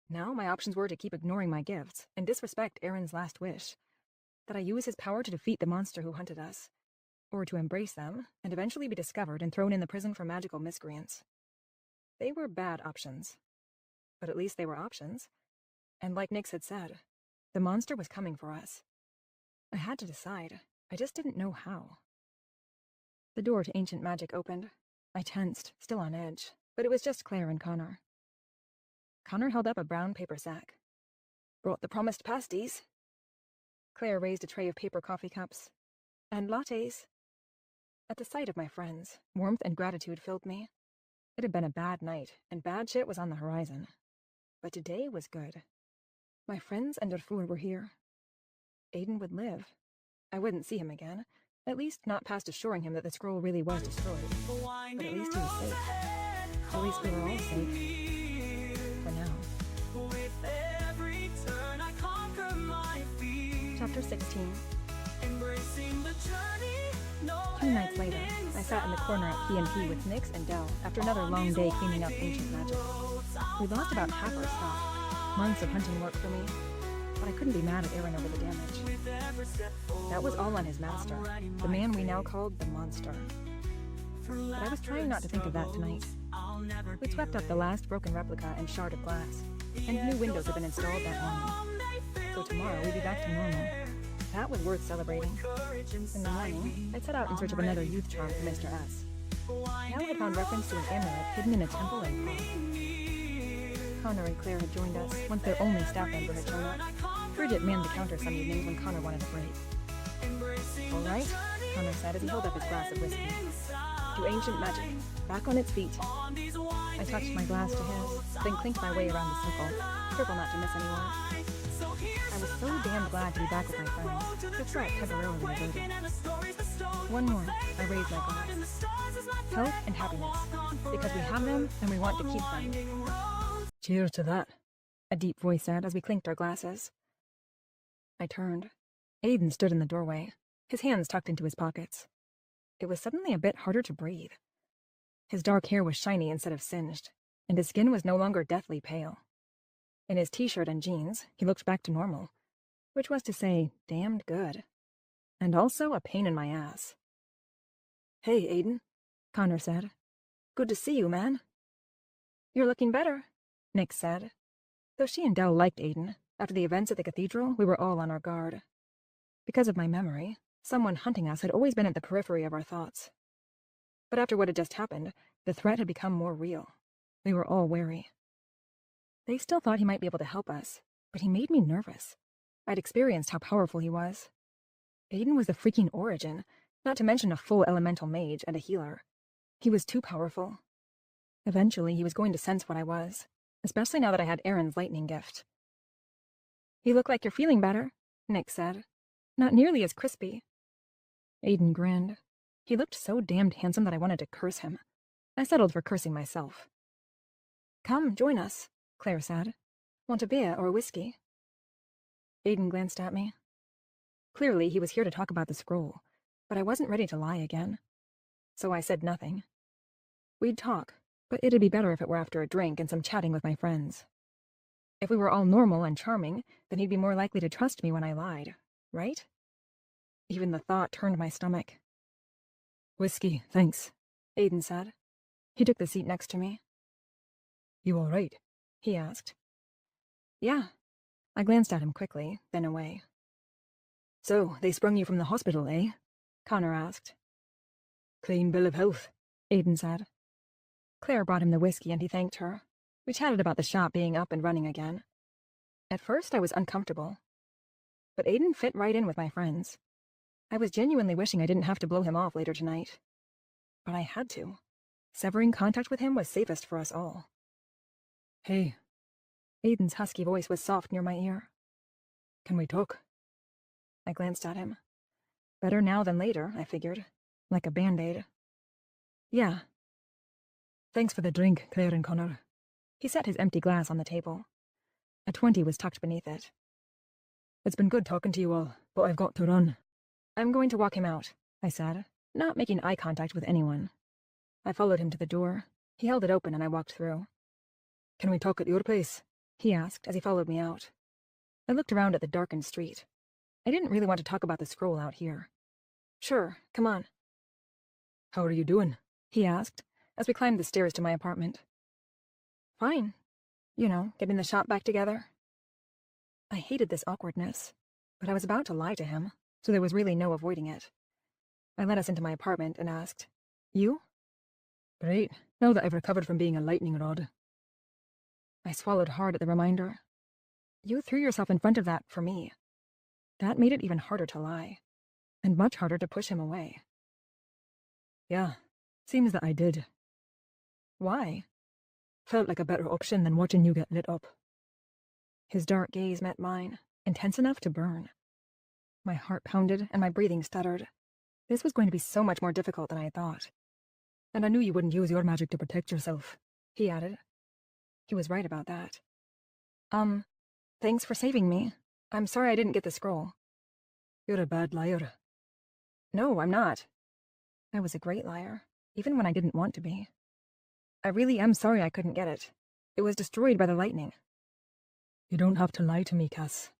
Now my options were to keep ignoring my gifts and disrespect Aaron's last wish, that I use his power to defeat the monster who hunted us, or to embrace them and eventually be discovered and thrown in the prison for magical miscreants. They were bad options. But at least they were options. And like Nix had said, the monster was coming for us. I had to decide. I just didn't know how. The door to ancient magic opened. I tensed, still on edge, but it was just Claire and Connor. Connor held up a brown paper sack. Brought the promised pasties. Claire raised a tray of paper coffee cups. And lattes. At the sight of my friends, warmth and gratitude filled me. It had been a bad night, and bad shit was on the horizon. But today was good. My friends and Darfur were here. Aiden would live. I wouldn't see him again, at least not past assuring him that the scroll really was destroyed. But at least he was safe. At least we were all safe. For now. Chapter 16. 2 nights later, I sat in the corner at P&P with Nix and Dell after another long day cleaning up ancient magic. We lost about half our stuff. Months of hunting work for me. But I couldn't be mad at Aaron over the damage. That was all on his master, the man we now called the monster. But I was trying not to think of that tonight. We'd swept up the last broken replica and shard of glass, and new windows had been installed that morning. So tomorrow we'd be back to normal. That was worth celebrating. In the morning, I'd set out in search of another youth charm for Mr. S. Now I found reference to an amulet hidden in a temple in Prague. Connor and Claire had joined us once their only staff member had shown up. Bridget manned the counter some evenings when Connor wanted a break. All right, Connor said as he held up his glass of whiskey. To ancient magic, back on its feet. I touched my glass to his, then clinked my way around the circle, careful not to miss anyone. I was so damned glad to be back with my friends. The threat temporarily averted. One more, I raised my glass. Health and happiness, because we have them and we want to keep them. Cheers to that, a deep voice said as we clinked our glasses. I turned. Aiden stood in the doorway, his hands tucked into his pockets. It was suddenly a bit harder to breathe. His dark hair was shiny instead of singed, and his skin was no longer deathly pale. In his t-shirt and jeans, he looked back to normal, which was to say, damned good. And also a pain in my ass. Hey, Aiden, Connor said. Good to see you, man. You're looking better, Nick said. Though she and Dell liked Aiden, after the events at the cathedral, we were all on our guard. Because of my memory, someone hunting us had always been at the periphery of our thoughts. But after what had just happened, the threat had become more real. We were all wary. They still thought he might be able to help us, but he made me nervous. I'd experienced how powerful he was. Aiden was the freaking Origin, not to mention a full elemental mage and a healer. He was too powerful. Eventually, he was going to sense what I was, especially now that I had Aaron's lightning gift. You look like you're feeling better, Nick said. Not nearly as crispy. Aiden grinned. He looked so damned handsome that I wanted to curse him. I settled for cursing myself. Come, join us, Claire said. Want a beer or a whiskey? Aiden glanced at me. Clearly, he was here to talk about the scroll, but I wasn't ready to lie again. So I said nothing. We'd talk, but it'd be better if it were after a drink and some chatting with my friends. If we were all normal and charming, then he'd be more likely to trust me when I lied, right? Even the thought turned my stomach. Whiskey, thanks, Aiden said. He took the seat next to me. You all right? He asked. Yeah. I glanced at him quickly, then away. So, they sprung you from the hospital, eh? Connor asked. Clean bill of health, Aiden said. Claire brought him the whiskey and he thanked her. We chatted about the shop being up and running again. At first, I was uncomfortable. But Aiden fit right in with my friends. I was genuinely wishing I didn't have to blow him off later tonight. But I had to. Severing contact with him was safest for us all. Hey. Aiden's husky voice was soft near my ear. Can we talk? I glanced at him. Better now than later, I figured. Like a Band-Aid. Yeah. Thanks for the drink, Claire and Connor. He set his empty glass on the table. A 20 was tucked beneath it. It's been good talking to you all, but I've got to run. I'm going to walk him out, I said, not making eye contact with anyone. I followed him to the door. He held it open and I walked through. Can we talk at your place? He asked as he followed me out. I looked around at the darkened street. I didn't really want to talk about the scroll out here. Sure, come on. How are you doing? He asked as we climbed the stairs to my apartment. Fine. You know, getting the shop back together. I hated this awkwardness, but I was about to lie to him, so there was really no avoiding it. I led us into my apartment and asked, You? Great, now that I've recovered from being a lightning rod. I swallowed hard at the reminder. You threw yourself in front of that for me. That made it even harder to lie, and much harder to push him away. Yeah, seems that I did. Why? Felt like a better option than watching you get lit up. His dark gaze met mine, intense enough to burn. My heart pounded and my breathing stuttered. This was going to be so much more difficult than I thought. And I knew you wouldn't use your magic to protect yourself, he added. He was right about that. Thanks for saving me. I'm sorry I didn't get the scroll. You're a bad liar. No, I'm not. I was a great liar, even when I didn't want to be. I really am sorry I couldn't get it. It was destroyed by the lightning. You don't have to lie to me, Cass.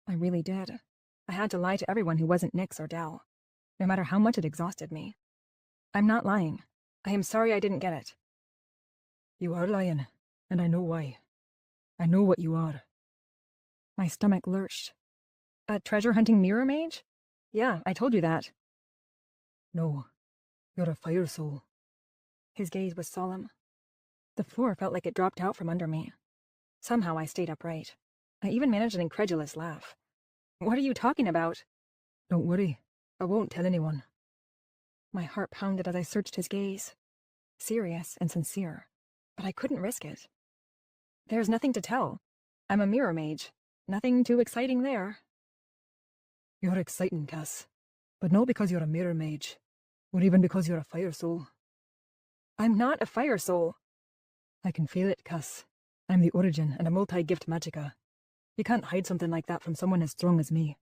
I really did. I had to lie to everyone who wasn't Nyx or Dell, no matter how much it exhausted me. I'm not lying. I am sorry I didn't get it. You are lying, and I know why. I know what you are. My stomach lurched. A treasure-hunting mirror mage? Yeah, I told you that. No, you're a fire soul. His gaze was solemn. The floor felt like it dropped out from under me. Somehow I stayed upright. I even managed an incredulous laugh. What are you talking about? Don't worry, I won't tell anyone. My heart pounded as I searched his gaze. Serious and sincere, but I couldn't risk it. There's nothing to tell. I'm a mirror mage. Nothing too exciting there. You're exciting, Cass, but not because you're a mirror mage, or even because you're a fire soul. I'm not a fire soul. I can feel it, Cass. I'm the origin and a multi-gift magicka. You can't hide something like that from someone as strong as me.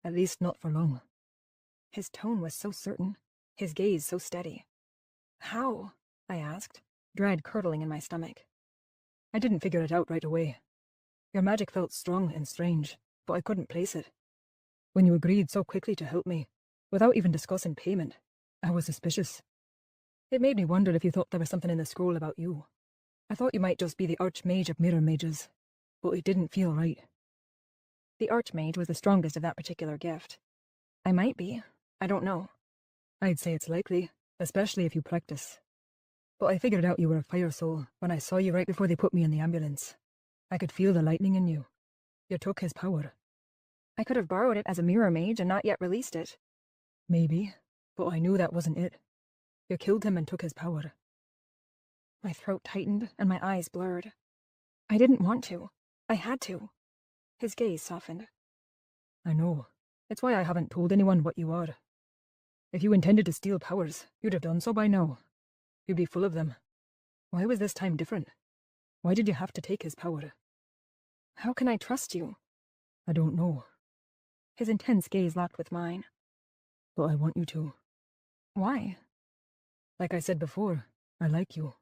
At least not for long. His tone was so certain, his gaze so steady. How? I asked, dread curdling in my stomach. I didn't figure it out right away. Your magic felt strong and strange, but I couldn't place it. When you agreed so quickly to help me, without even discussing payment, I was suspicious. It made me wonder if you thought there was something in the scroll about you. I thought you might just be the Archmage of mirror mages, but it didn't feel right. The Archmage was the strongest of that particular gift. I might be. I don't know. I'd say it's likely, especially if you practice. But I figured out you were a fire soul when I saw you right before they put me in the ambulance. I could feel the lightning in you. You took his power. I could have borrowed it as a mirror mage and not yet released it. Maybe, but I knew that wasn't it. You killed him and took his power. My throat tightened and my eyes blurred. I didn't want to. I had to. His gaze softened. I know. It's why I haven't told anyone what you are. If you intended to steal powers, you'd have done so by now. You'd be full of them. Why was this time different? Why did you have to take his power? How can I trust you? I don't know. His intense gaze locked with mine. But I want you to. Why? Like I said before, I like you.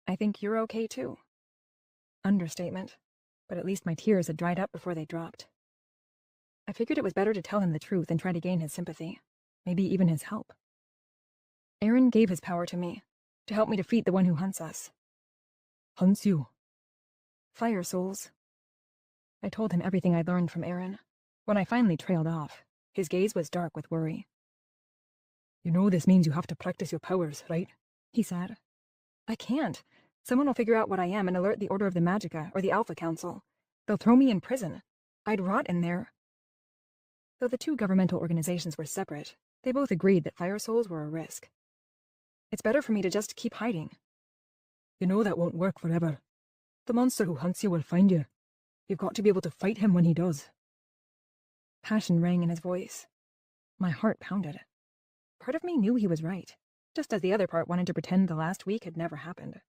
I think you're okay too. Understatement, but at least my tears had dried up before they dropped. I figured it was better to tell him the truth and try to gain his sympathy, maybe even his help. Aaron gave his power to me, to help me defeat the one who hunts us. Hunts you? Fire souls. I told him everything I'd learned from Aaron. When I finally trailed off, His gaze was dark with worry. You know this means you have to practice your powers, right? He said. I can't. Someone will figure out what I am and alert the Order of the Magica or the Alpha Council. They'll throw me in prison. I'd rot in there. Though the two governmental organizations were separate, they both agreed that fire souls were a risk. It's better for me to just keep hiding. You know that won't work forever. The monster who hunts you will find you. You've got to be able to fight him when he does. Passion rang in his voice. My heart pounded. Part of me knew he was right, just as the other part wanted to pretend the last week had never happened.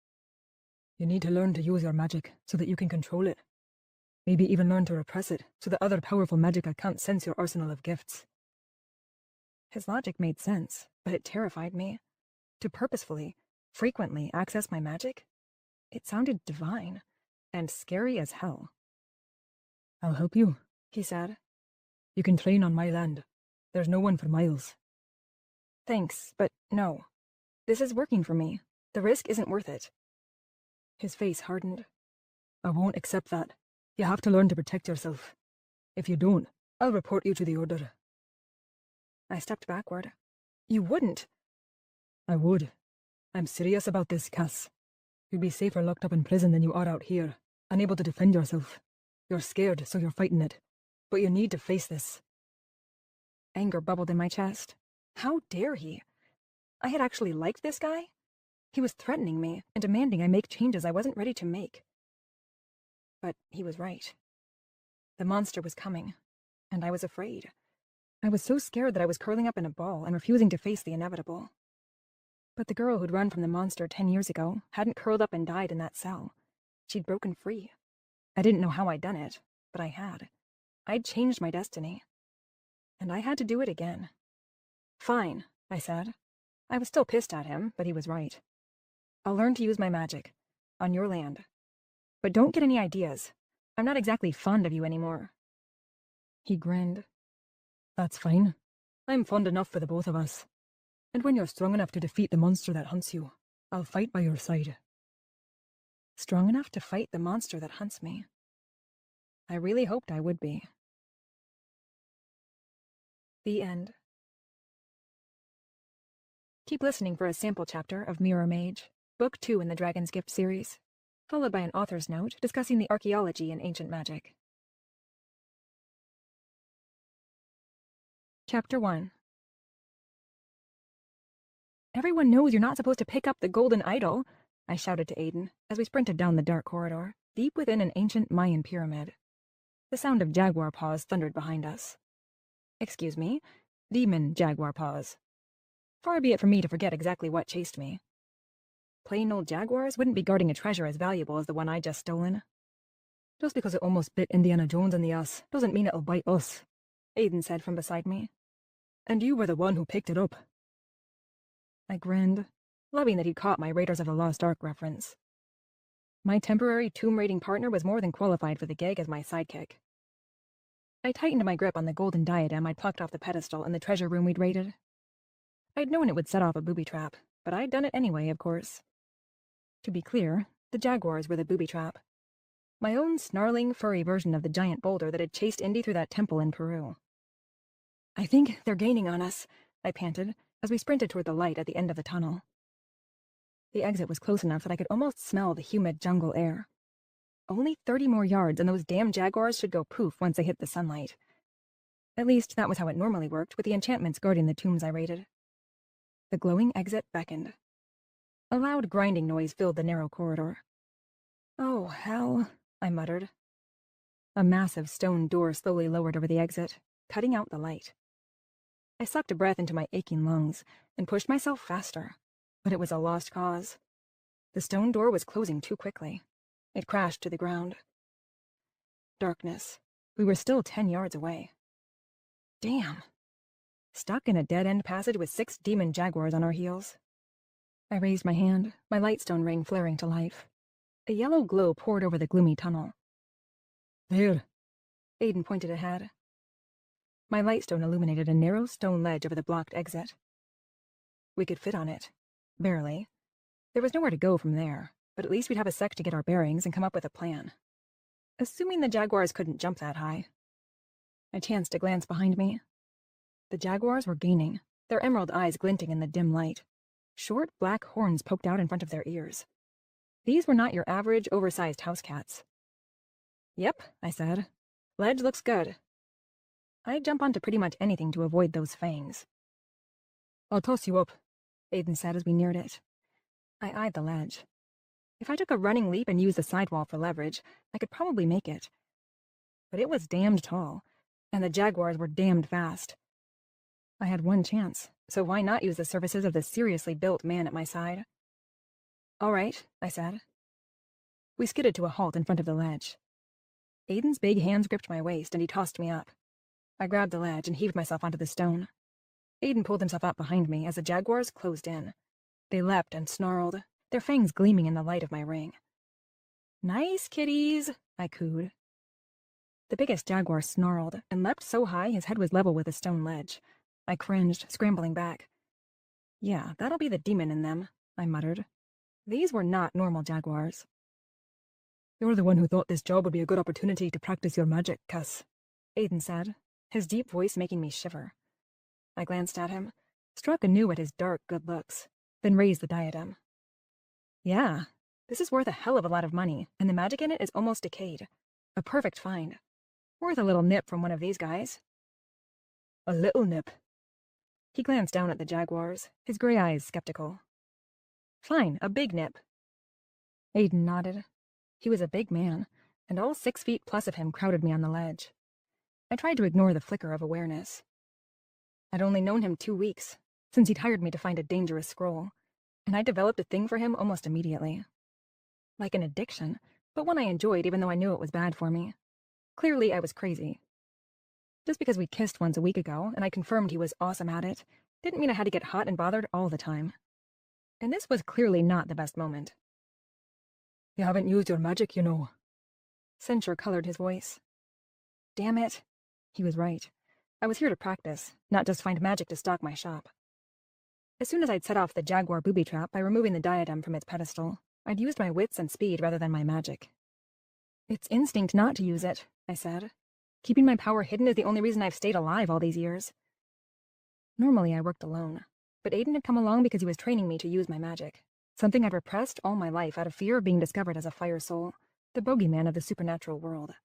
You need to learn to use your magic so that you can control it. Maybe even learn to repress it so that other powerful magica can't sense your arsenal of gifts. His logic made sense, but it terrified me. To purposefully, frequently access my magic? It sounded divine, and scary as hell. I'll help you, he said. You can train on my land. There's no one for miles. Thanks, but no. This is working for me. The risk isn't worth it. His face hardened. I won't accept that. You have to learn to protect yourself. If you don't, I'll report you to the Order. I stepped backward. You wouldn't. I would. I'm serious about this, Cass. You'd be safer locked up in prison than you are out here, unable to defend yourself. You're scared, so you're fighting it. But you need to face this. Anger bubbled in my chest. How dare he? I had actually liked this guy? He was threatening me and demanding I make changes I wasn't ready to make. But he was right. The monster was coming, and I was afraid. I was so scared that I was curling up in a ball and refusing to face the inevitable. But the girl who'd run from the monster 10 years ago hadn't curled up and died in that cell. She'd broken free. I didn't know how I'd done it, but I had. I'd changed my destiny. And I had to do it again. Fine, I said. I was still pissed at him, but he was right. I'll learn to use my magic. On your land. But don't get any ideas. I'm not exactly fond of you anymore. He grinned. That's fine. I'm fond enough for the both of us. And when you're strong enough to defeat the monster that hunts you, I'll fight by your side. Strong enough to fight the monster that hunts me. I really hoped I would be. The end. Keep listening for a sample chapter of Mirror Mage, Book 2 in the Dragon's Gift series, followed by an author's note discussing the archaeology in ancient magic. Chapter 1. Everyone knows you're not supposed to pick up the golden idol, I shouted to Aiden as we sprinted down the dark corridor, deep within an ancient Mayan pyramid. The sound of jaguar paws thundered behind us. Excuse me, demon jaguar paws. Far be it from me to forget exactly what chased me. Plain old jaguars wouldn't be guarding a treasure as valuable as the one I'd just stolen. Just because it almost bit Indiana Jones in the ass doesn't mean it'll bite us, Aiden said from beside me. And you were the one who picked it up. I grinned, loving that he'd caught my Raiders of the Lost Ark reference. My temporary tomb-raiding partner was more than qualified for the gig as my sidekick. I tightened my grip on the golden diadem I'd plucked off the pedestal in the treasure room we'd raided. I'd known it would set off a booby trap, but I'd done it anyway, of course. To be clear, the jaguars were the booby trap. My own snarling, furry version of the giant boulder that had chased Indy through that temple in Peru. I think they're gaining on us, I panted, as we sprinted toward the light at the end of the tunnel. The exit was close enough that I could almost smell the humid jungle air. Only 30 more yards and those damn jaguars should go poof once they hit the sunlight. At least that was how it normally worked with the enchantments guarding the tombs I raided. The glowing exit beckoned. A loud grinding noise filled the narrow corridor. Oh, hell, I muttered. A massive stone door slowly lowered over the exit, cutting out the light. I sucked a breath into my aching lungs and pushed myself faster, but it was a lost cause. The stone door was closing too quickly. It crashed to the ground. Darkness. We were still 10 yards away. Damn. Stuck in a dead-end passage with 6 demon jaguars on our heels. I raised my hand, my lightstone ring flaring to life. A yellow glow poured over the gloomy tunnel. There. Aiden pointed ahead. My lightstone illuminated a narrow stone ledge over the blocked exit. We could fit on it. Barely. There was nowhere to go from there, but at least we'd have a sec to get our bearings and come up with a plan. Assuming the jaguars couldn't jump that high. I chanced to glance behind me. The jaguars were gaining, their emerald eyes glinting in the dim light. Short black horns poked out in front of their ears. These were not your average, oversized house cats. "Yep," I said. "Ledge looks good." I'd jump onto pretty much anything to avoid those fangs. "I'll toss you up," Aiden said as we neared it. I eyed the ledge. If I took a running leap and used the sidewall for leverage, I could probably make it. But it was damned tall, and the jaguars were damned fast. I had one chance, so why not use the services of the seriously built man at my side? "All right," I said. We skidded to a halt in front of the ledge. Aiden's big hands gripped my waist, and he tossed me up. I grabbed the ledge and heaved myself onto the stone. Aiden pulled himself up behind me as the jaguars closed in. They leapt and snarled, their fangs gleaming in the light of my ring. "Nice kitties," I cooed. The biggest jaguar snarled and leapt so high his head was level with the stone ledge. I cringed, scrambling back. "Yeah, that'll be the demon in them," I muttered. These were not normal jaguars. "You're the one who thought this job would be a good opportunity to practice your magic, Cass," Aiden said, his deep voice making me shiver. I glanced at him, struck anew at his dark, good looks, then raised the diadem. "Yeah, this is worth a hell of a lot of money, and the magic in it is almost decayed. A perfect find. Worth a little nip from one of these guys." "A little nip?" He glanced down at the jaguars, his gray eyes skeptical. "Fine, a big nip." Aiden nodded. He was a big man, and all 6 feet plus of him crowded me on the ledge. I tried to ignore the flicker of awareness. I'd only known him 2 weeks, since he'd hired me to find a dangerous scroll, and I developed a thing for him almost immediately. Like an addiction, but one I enjoyed even though I knew it was bad for me. Clearly, I was crazy. Just because we kissed once a week ago, and I confirmed he was awesome at it, didn't mean I had to get hot and bothered all the time. And this was clearly not the best moment. "You haven't used your magic, you know." Censure colored his voice. Damn it. He was right. I was here to practice, not just find magic to stock my shop. As soon as I'd set off the jaguar booby trap by removing the diadem from its pedestal, I'd used my wits and speed rather than my magic. "It's instinct not to use it," I said. "Keeping my power hidden is the only reason I've stayed alive all these years." Normally I worked alone, but Aiden had come along because he was training me to use my magic, something I'd repressed all my life out of fear of being discovered as a fire soul, the bogeyman of the supernatural world.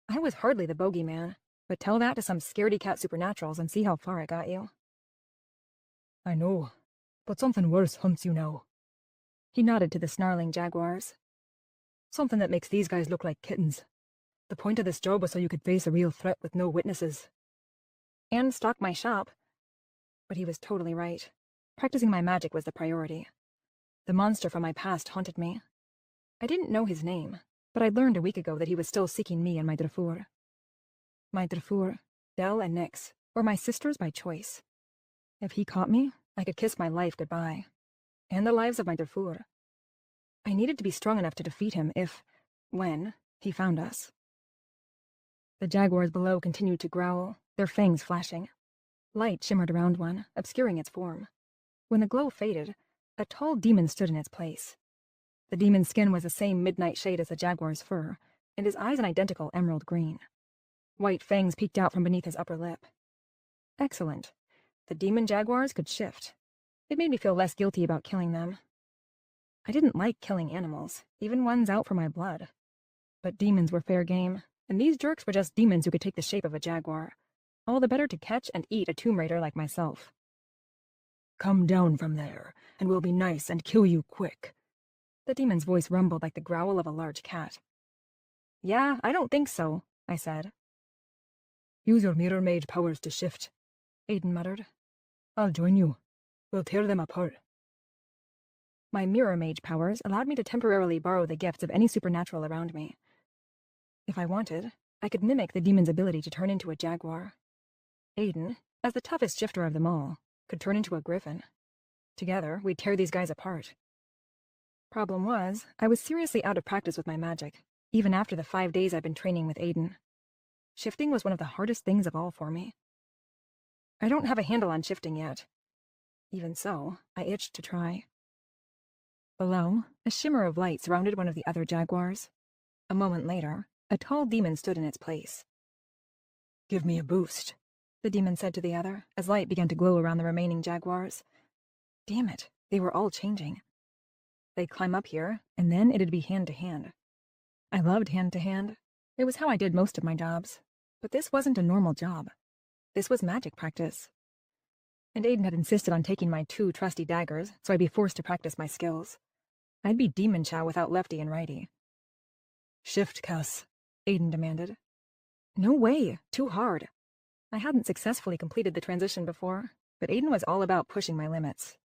I was hardly the bogeyman, but tell that to some scaredy-cat supernaturals and see how far it got you. "I know, but something worse hunts you now." He nodded to the snarling jaguars. "Something that makes these guys look like kittens. The point of this job was so you could face a real threat with no witnesses." And stock my shop. But he was totally right. Practicing my magic was the priority. The monster from my past haunted me. I didn't know his name, but I'd learned a week ago that he was still seeking me and my Drafur. My Drafur, Dell and Nyx, were my sisters by choice. If he caught me, I could kiss my life goodbye. And the lives of my Drafur. I needed to be strong enough to defeat him when, he found us. The jaguars below continued to growl, their fangs flashing. Light shimmered around one, obscuring its form. When the glow faded, a tall demon stood in its place. The demon's skin was the same midnight shade as the jaguar's fur, and his eyes an identical emerald green. White fangs peeked out from beneath his upper lip. Excellent. The demon jaguars could shift. It made me feel less guilty about killing them. I didn't like killing animals, even ones out for my blood. But demons were fair game, and these jerks were just demons who could take the shape of a jaguar. All the better to catch and eat a Tomb Raider like myself. "Come down from there, and we'll be nice and kill you quick." The demon's voice rumbled like the growl of a large cat. "Yeah, I don't think so," I said. "Use your mirror mage powers to shift," Aiden muttered. "I'll join you. We'll tear them apart." My mirror mage powers allowed me to temporarily borrow the gifts of any supernatural around me. If I wanted, I could mimic the demon's ability to turn into a jaguar. Aiden, as the toughest shifter of them all, could turn into a griffin. Together, we'd tear these guys apart. Problem was, I was seriously out of practice with my magic, even after the 5 days I'd been training with Aiden. Shifting was one of the hardest things of all for me. I don't have a handle on shifting yet. Even so, I itched to try. Below, a shimmer of light surrounded one of the other jaguars. A moment later, a tall demon stood in its place. "Give me a boost," the demon said to the other, as light began to glow around the remaining jaguars. Damn it, they were all changing. They'd climb up here, and then it'd be hand-to-hand. I loved hand-to-hand. It was how I did most of my jobs. But this wasn't a normal job. This was magic practice. And Aiden had insisted on taking my 2 trusty daggers, so I'd be forced to practice my skills. I'd be demon chow without lefty and righty. Shift, cuss, Aiden demanded. No way, too hard. I hadn't successfully completed the transition before, but Aiden was all about pushing my limits.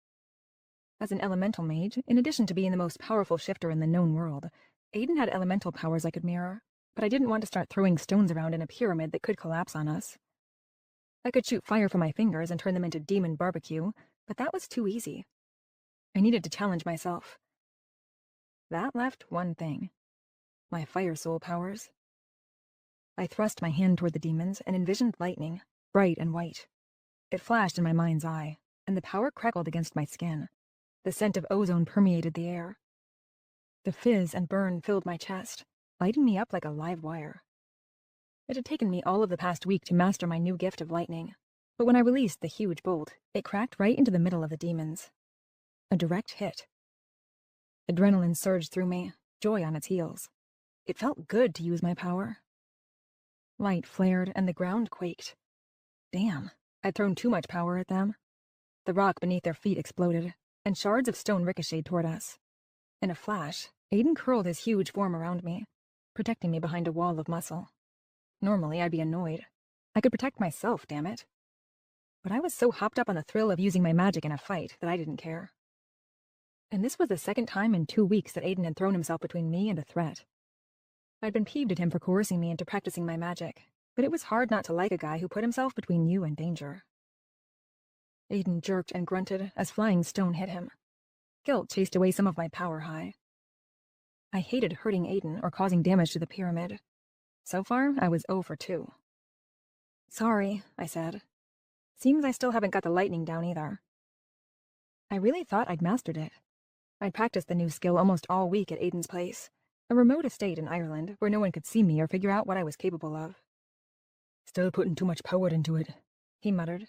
As an elemental mage, in addition to being the most powerful shifter in the known world, Aiden had elemental powers I could mirror, but I didn't want to start throwing stones around in a pyramid that could collapse on us. I could shoot fire from my fingers and turn them into demon barbecue, but that was too easy. I needed to challenge myself. That left one thing. My fire soul powers. I thrust my hand toward the demons and envisioned lightning, bright and white. It flashed in my mind's eye, and the power crackled against my skin. The scent of ozone permeated the air. The fizz and burn filled my chest, lighting me up like a live wire. It had taken me all of the past week to master my new gift of lightning, but when I released the huge bolt, it cracked right into the middle of the demons. A direct hit. Adrenaline surged through me, joy on its heels. It felt good to use my power. Light flared and the ground quaked. Damn, I'd thrown too much power at them. The rock beneath their feet exploded, and shards of stone ricocheted toward us. In a flash, Aiden curled his huge form around me, protecting me behind a wall of muscle. Normally, I'd be annoyed. I could protect myself, damn it. But I was so hopped up on the thrill of using my magic in a fight that I didn't care. And this was the second time in 2 weeks that Aiden had thrown himself between me and a threat. I'd been peeved at him for coercing me into practicing my magic, but it was hard not to like a guy who put himself between you and danger. Aiden jerked and grunted as flying stone hit him. Guilt chased away some of my power high. I hated hurting Aiden or causing damage to the pyramid. So far, I was 0 for 2. Sorry, I said. Seems I still haven't got the lightning down either. I really thought I'd mastered it. I'd practiced the new skill almost all week at Aiden's place, a remote estate in Ireland where no one could see me or figure out what I was capable of. Still putting too much power into it, he muttered.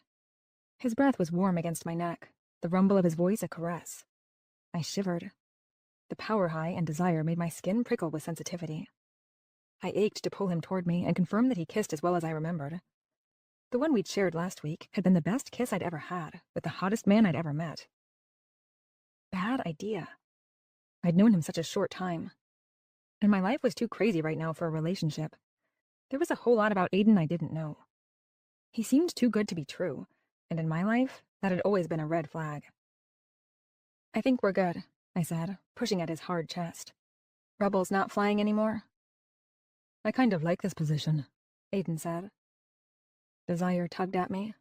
His breath was warm against my neck, the rumble of his voice a caress. I shivered. The power high and desire made my skin prickle with sensitivity. I ached to pull him toward me and confirm that he kissed as well as I remembered. The one we'd shared last week had been the best kiss I'd ever had, with the hottest man I'd ever met. Bad idea. I'd known him such a short time, and my life was too crazy right now for a relationship. There was a whole lot about Aiden I didn't know. He seemed too good to be true, and in my life, that had always been a red flag. I think we're good, I said, pushing at his hard chest. Rebels not flying anymore? I kind of like this position, Aiden said. Desire tugged at me.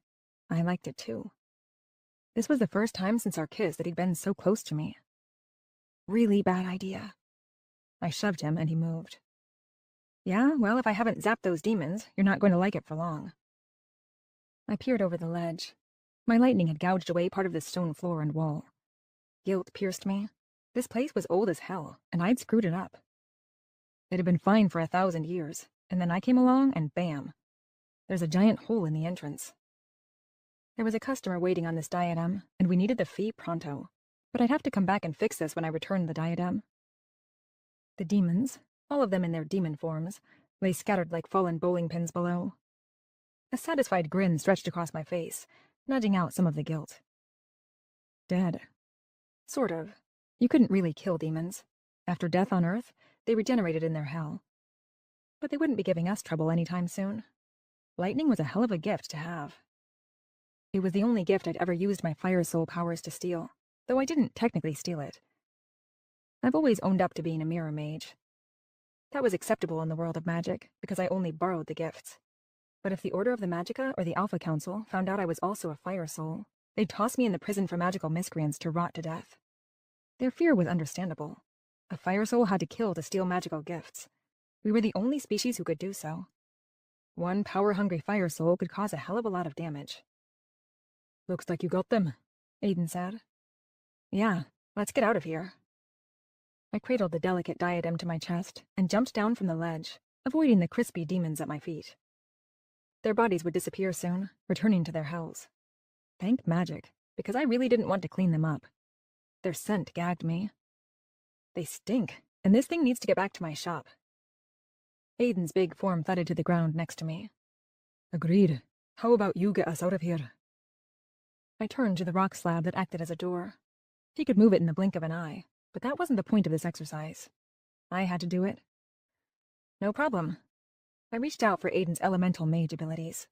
I liked it too. This was the first time since our kiss that he'd been so close to me. Really bad idea. I shoved him and he moved. Yeah, well, if I haven't zapped those demons, you're not going to like it for long. I peered over the ledge. My lightning had gouged away part of the stone floor and wall. Guilt pierced me. This place was old as hell, and I'd screwed it up. It had been fine for 1,000 years, and then I came along and bam. There's a giant hole in the entrance. There was a customer waiting on this diadem, and we needed the fee pronto, but I'd have to come back and fix this when I returned the diadem. The demons, all of them in their demon forms, lay scattered like fallen bowling pins below. A satisfied grin stretched across my face, nudging out some of the guilt. Dead. Sort of. You couldn't really kill demons. After death on Earth, they regenerated in their hell. But they wouldn't be giving us trouble anytime soon. Lightning was a hell of a gift to have. It was the only gift I'd ever used my fire soul powers to steal, though I didn't technically steal it. I've always owned up to being a mirror mage. That was acceptable in the world of magic, because I only borrowed the gifts. But if the Order of the Magicka or the Alpha Council found out I was also a fire soul, they'd toss me in the prison for magical miscreants to rot to death. Their fear was understandable. A fire soul had to kill to steal magical gifts. We were the only species who could do so. One power-hungry fire soul could cause a hell of a lot of damage. Looks like you got them, Aiden said. Yeah, let's get out of here. I cradled the delicate diadem to my chest and jumped down from the ledge, avoiding the crispy demons at my feet. Their bodies would disappear soon, returning to their hells. Thank magic, because I really didn't want to clean them up. Their scent gagged me. They stink, and this thing needs to get back to my shop. Aiden's big form thudded to the ground next to me. Agreed. How about you get us out of here? I turned to the rock slab that acted as a door. He could move it in the blink of an eye, but that wasn't the point of this exercise. I had to do it. No problem. I reached out for Aiden's elemental mage abilities.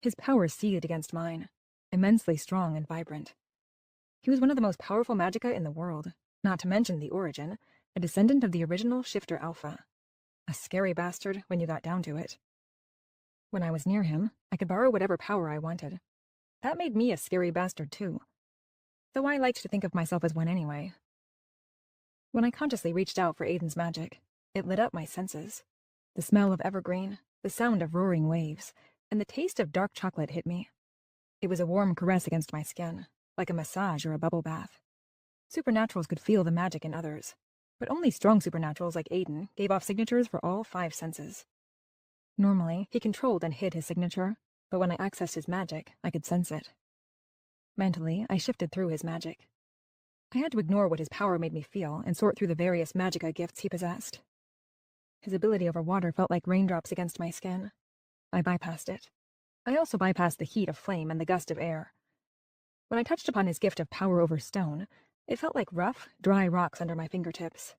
His power seethed against mine, immensely strong and vibrant. He was one of the most powerful magicka in the world, not to mention the origin, a descendant of the original Shifter Alpha. A scary bastard when you got down to it. When I was near him, I could borrow whatever power I wanted. That made me a scary bastard too, though I liked to think of myself as one anyway. When I consciously reached out for Aiden's magic, it lit up my senses. The smell of evergreen, the sound of roaring waves, and the taste of dark chocolate hit me. It was a warm caress against my skin, like a massage or a bubble bath. Supernaturals could feel the magic in others, but only strong supernaturals like Aiden gave off signatures for all 5 senses. Normally, he controlled and hid his signature, but when I accessed his magic, I could sense it. Mentally, I shifted through his magic. I had to ignore what his power made me feel and sort through the various magicka gifts he possessed. His ability over water felt like raindrops against my skin. I bypassed it. I also bypassed the heat of flame and the gust of air. When I touched upon his gift of power over stone, it felt like rough, dry rocks under my fingertips.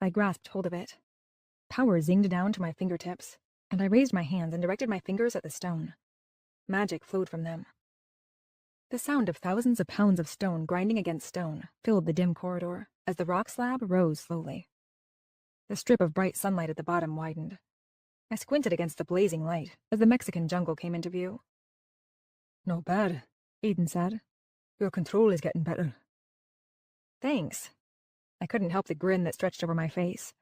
I grasped hold of it. Power zinged down to my fingertips, and I raised my hands and directed my fingers at the stone. Magic flowed from them. The sound of thousands of pounds of stone grinding against stone filled the dim corridor as the rock slab rose slowly. The strip of bright sunlight at the bottom widened. I squinted against the blazing light as the Mexican jungle came into view. Not bad, Aiden said. Your control is getting better. Thanks. I couldn't help the grin that stretched over my face.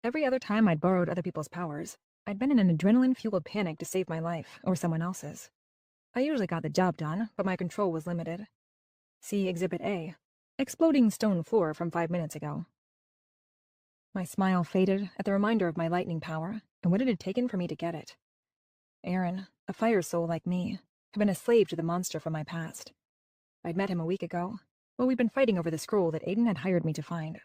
Every other time I'd borrowed other people's powers, I'd been in an adrenaline-fueled panic to save my life, or someone else's. I usually got the job done, but my control was limited. See Exhibit A, exploding stone floor from 5 minutes ago. My smile faded at the reminder of my lightning power and what it had taken for me to get it. Aaron, a fire soul like me, had been a slave to the monster from my past. I'd met him a week ago, while we'd been fighting over the scroll that Aiden had hired me to find.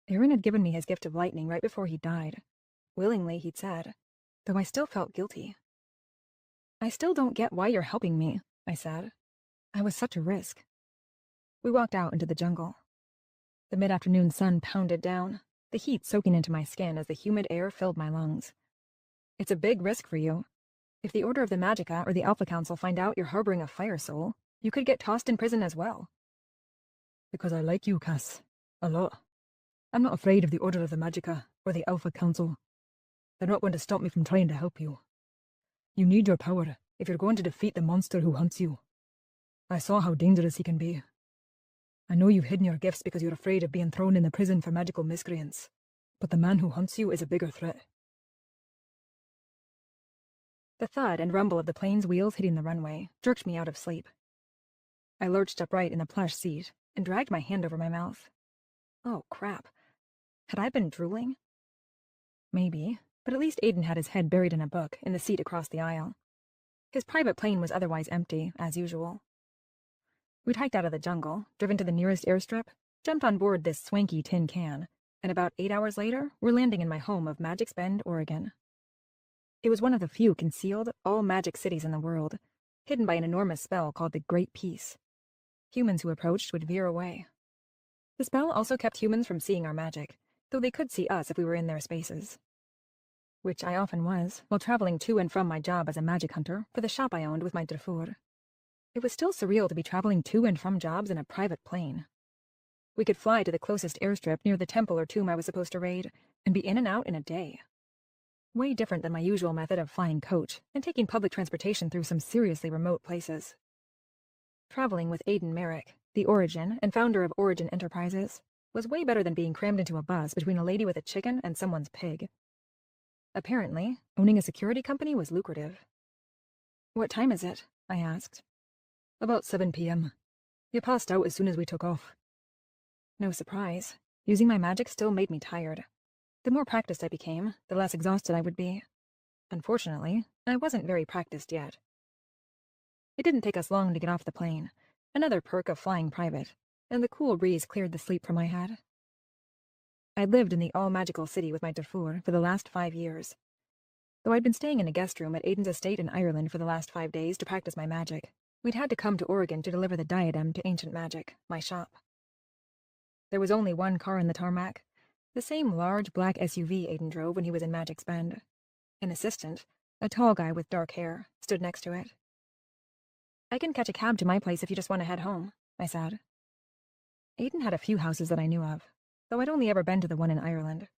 Aaron had given me his gift of lightning right before he died. Willingly, he'd said, though I still felt guilty. I still don't get why you're helping me, I said. I was such a risk. We walked out into the jungle. The mid-afternoon sun pounded down, the heat soaking into my skin as the humid air filled my lungs. It's a big risk for you. If the Order of the Magicka or the Alpha Council find out you're harboring a fire soul, you could get tossed in prison as well. Because I like you, Cass. A lot. I'm not afraid of the Order of the Magicka or the Alpha Council. They're not going to stop me from trying to help you. You need your power if you're going to defeat the monster who hunts you. I saw how dangerous he can be. I know you've hidden your gifts because you're afraid of being thrown in the prison for magical miscreants, but the man who hunts you is a bigger threat. The thud and rumble of the plane's wheels hitting the runway jerked me out of sleep. I lurched upright in the plush seat and dragged my hand over my mouth. Oh, crap. Had I been drooling? Maybe, but at least Aiden had his head buried in a book in the seat across the aisle. His private plane was otherwise empty, as usual. We'd hiked out of the jungle, driven to the nearest airstrip, jumped on board this swanky tin can, and about 8 hours later, we're landing in my home of Magic's Bend, Oregon. It was one of the few concealed, all-magic cities in the world, hidden by an enormous spell called the Great Peace. Humans who approached would veer away. The spell also kept humans from seeing our magic, though they could see us if we were in their spaces. Which I often was, while traveling to and from my job as a magic hunter for the shop I owned with my Darfur. It was still surreal to be traveling to and from jobs in a private plane. We could fly to the closest airstrip near the temple or tomb I was supposed to raid, and be in and out in a day. Way different than my usual method of flying coach and taking public transportation through some seriously remote places. Traveling with Aiden Merrick, the origin and founder of Origin Enterprises, was way better than being crammed into a bus between a lady with a chicken and someone's pig. Apparently, owning a security company was lucrative. "What time is it?" I asked. About 7 p.m. You passed out as soon as we took off. No surprise. Using my magic still made me tired. The more practiced I became, the less exhausted I would be. Unfortunately, I wasn't very practiced yet. It didn't take us long to get off the plane, another perk of flying private, and the cool breeze cleared the sleep from my head. I'd lived in the all-magical city with my Darfur for the last 5 years. Though I'd been staying in a guest room at Aiden's estate in Ireland for the last 5 days to practice my magic, we'd had to come to Oregon to deliver the diadem to Ancient Magic, my shop. There was only one car in the tarmac, the same large black SUV Aiden drove when he was in Magic's Bend. An assistant, a tall guy with dark hair, stood next to it. "I can catch a cab to my place if you just want to head home," I said. Aiden had a few houses that I knew of, though I'd only ever been to the one in Ireland.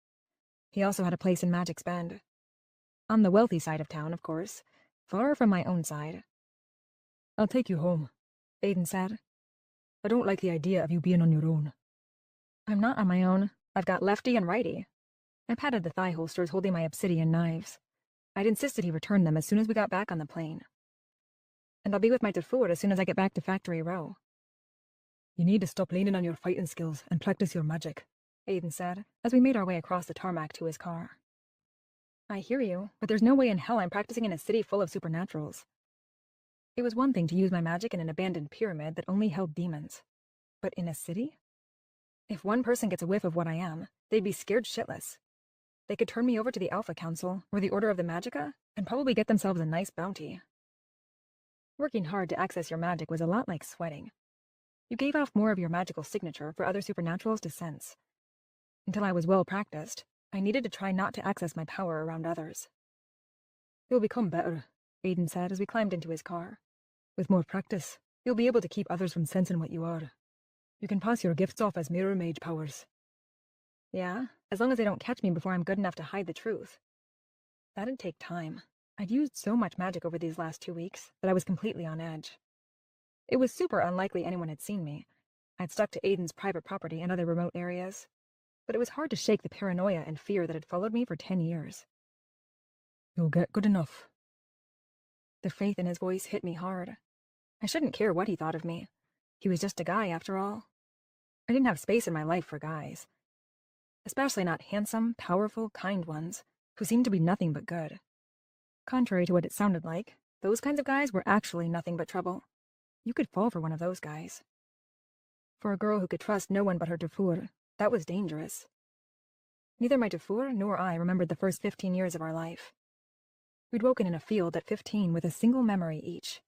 He also had a place in Magic's Bend. On the wealthy side of town, of course, far from my own side. "I'll take you home," Aiden said. "I don't like the idea of you being on your own." "I'm not on my own. I've got lefty and righty." I patted the thigh holsters holding my obsidian knives. I'd insisted he return them as soon as we got back on the plane. "And I'll be with my Darfur as soon as I get back to Factory Row." "You need to stop leaning on your fighting skills and practice your magic," Aiden said, as we made our way across the tarmac to his car. "I hear you, but there's no way in hell I'm practicing in a city full of supernaturals." It was one thing to use my magic in an abandoned pyramid that only held demons. But in a city? If one person gets a whiff of what I am, they'd be scared shitless. They could turn me over to the Alpha Council, or the Order of the Magica, and probably get themselves a nice bounty. Working hard to access your magic was a lot like sweating. You gave off more of your magical signature for other supernaturals to sense. Until I was well practiced, I needed to try not to access my power around others. "You'll become better," Aiden said as we climbed into his car. "With more practice, you'll be able to keep others from sensing what you are. You can pass your gifts off as mirror mage powers." "Yeah, as long as they don't catch me before I'm good enough to hide the truth." That'd take time. I'd used so much magic over these last 2 weeks that I was completely on edge. It was super unlikely anyone had seen me. I'd stuck to Aiden's private property and other remote areas. But it was hard to shake the paranoia and fear that had followed me for 10 years. "You'll get good enough." The faith in his voice hit me hard. I shouldn't care what he thought of me. He was just a guy, after all. I didn't have space in my life for guys. Especially not handsome, powerful, kind ones, who seemed to be nothing but good. Contrary to what it sounded like, those kinds of guys were actually nothing but trouble. You could fall for one of those guys. For a girl who could trust no one but her Darfur, that was dangerous. Neither my Darfur nor I remembered the first 15 years of our life. We'd woken in a field at 15 with a single memory each.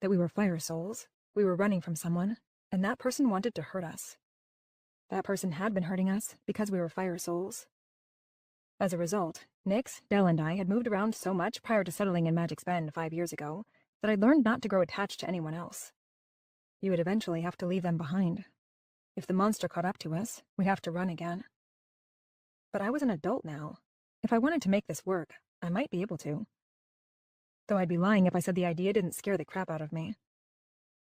That we were fire souls, we were running from someone, and that person wanted to hurt us. That person had been hurting us because we were fire souls. As a result, Nix, Dell, and I had moved around so much prior to settling in Magic's Bend 5 years ago that I'd learned not to grow attached to anyone else. You would eventually have to leave them behind. If the monster caught up to us, we'd have to run again. But I was an adult now. If I wanted to make this work, I might be able to. Though I'd be lying if I said the idea didn't scare the crap out of me.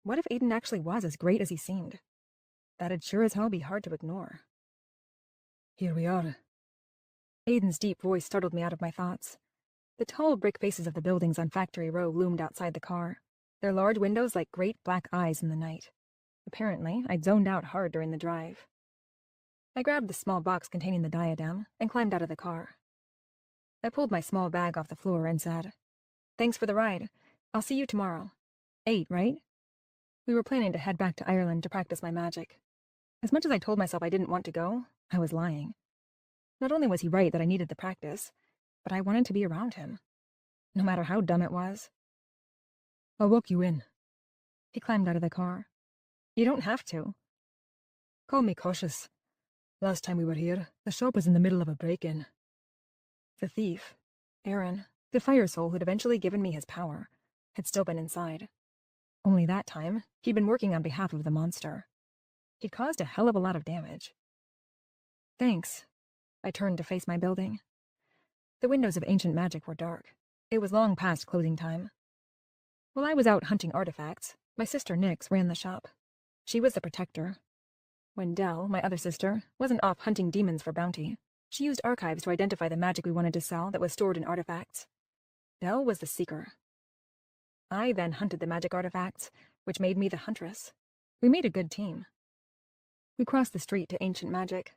What if Aiden actually was as great as he seemed? That'd sure as hell be hard to ignore. "Here we are." Aiden's deep voice startled me out of my thoughts. The tall brick faces of the buildings on Factory Row loomed outside the car, their large windows like great black eyes in the night. Apparently, I'd zoned out hard during the drive. I grabbed the small box containing the diadem and climbed out of the car. I pulled my small bag off the floor and said, "Thanks for the ride. I'll see you tomorrow. 8, right?" We were planning to head back to Ireland to practice my magic. As much as I told myself I didn't want to go, I was lying. Not only was he right that I needed the practice, but I wanted to be around him. No matter how dumb it was. "I'll walk you in." He climbed out of the car. "You don't have to." "Call me cautious. Last time we were here, the shop was in the middle of a break-in." The thief, Aaron, the fire soul who'd eventually given me his power, had still been inside. Only that time, he'd been working on behalf of the monster. He'd caused a hell of a lot of damage. "Thanks." I turned to face my building. The windows of Ancient Magic were dark. It was long past closing time. While I was out hunting artifacts, my sister Nix ran the shop. She was the protector. When Dell, my other sister, wasn't off hunting demons for bounty, she used archives to identify the magic we wanted to sell that was stored in artifacts. Dell was the seeker. I then hunted the magic artifacts, which made me the huntress. We made a good team. We crossed the street to Ancient Magic.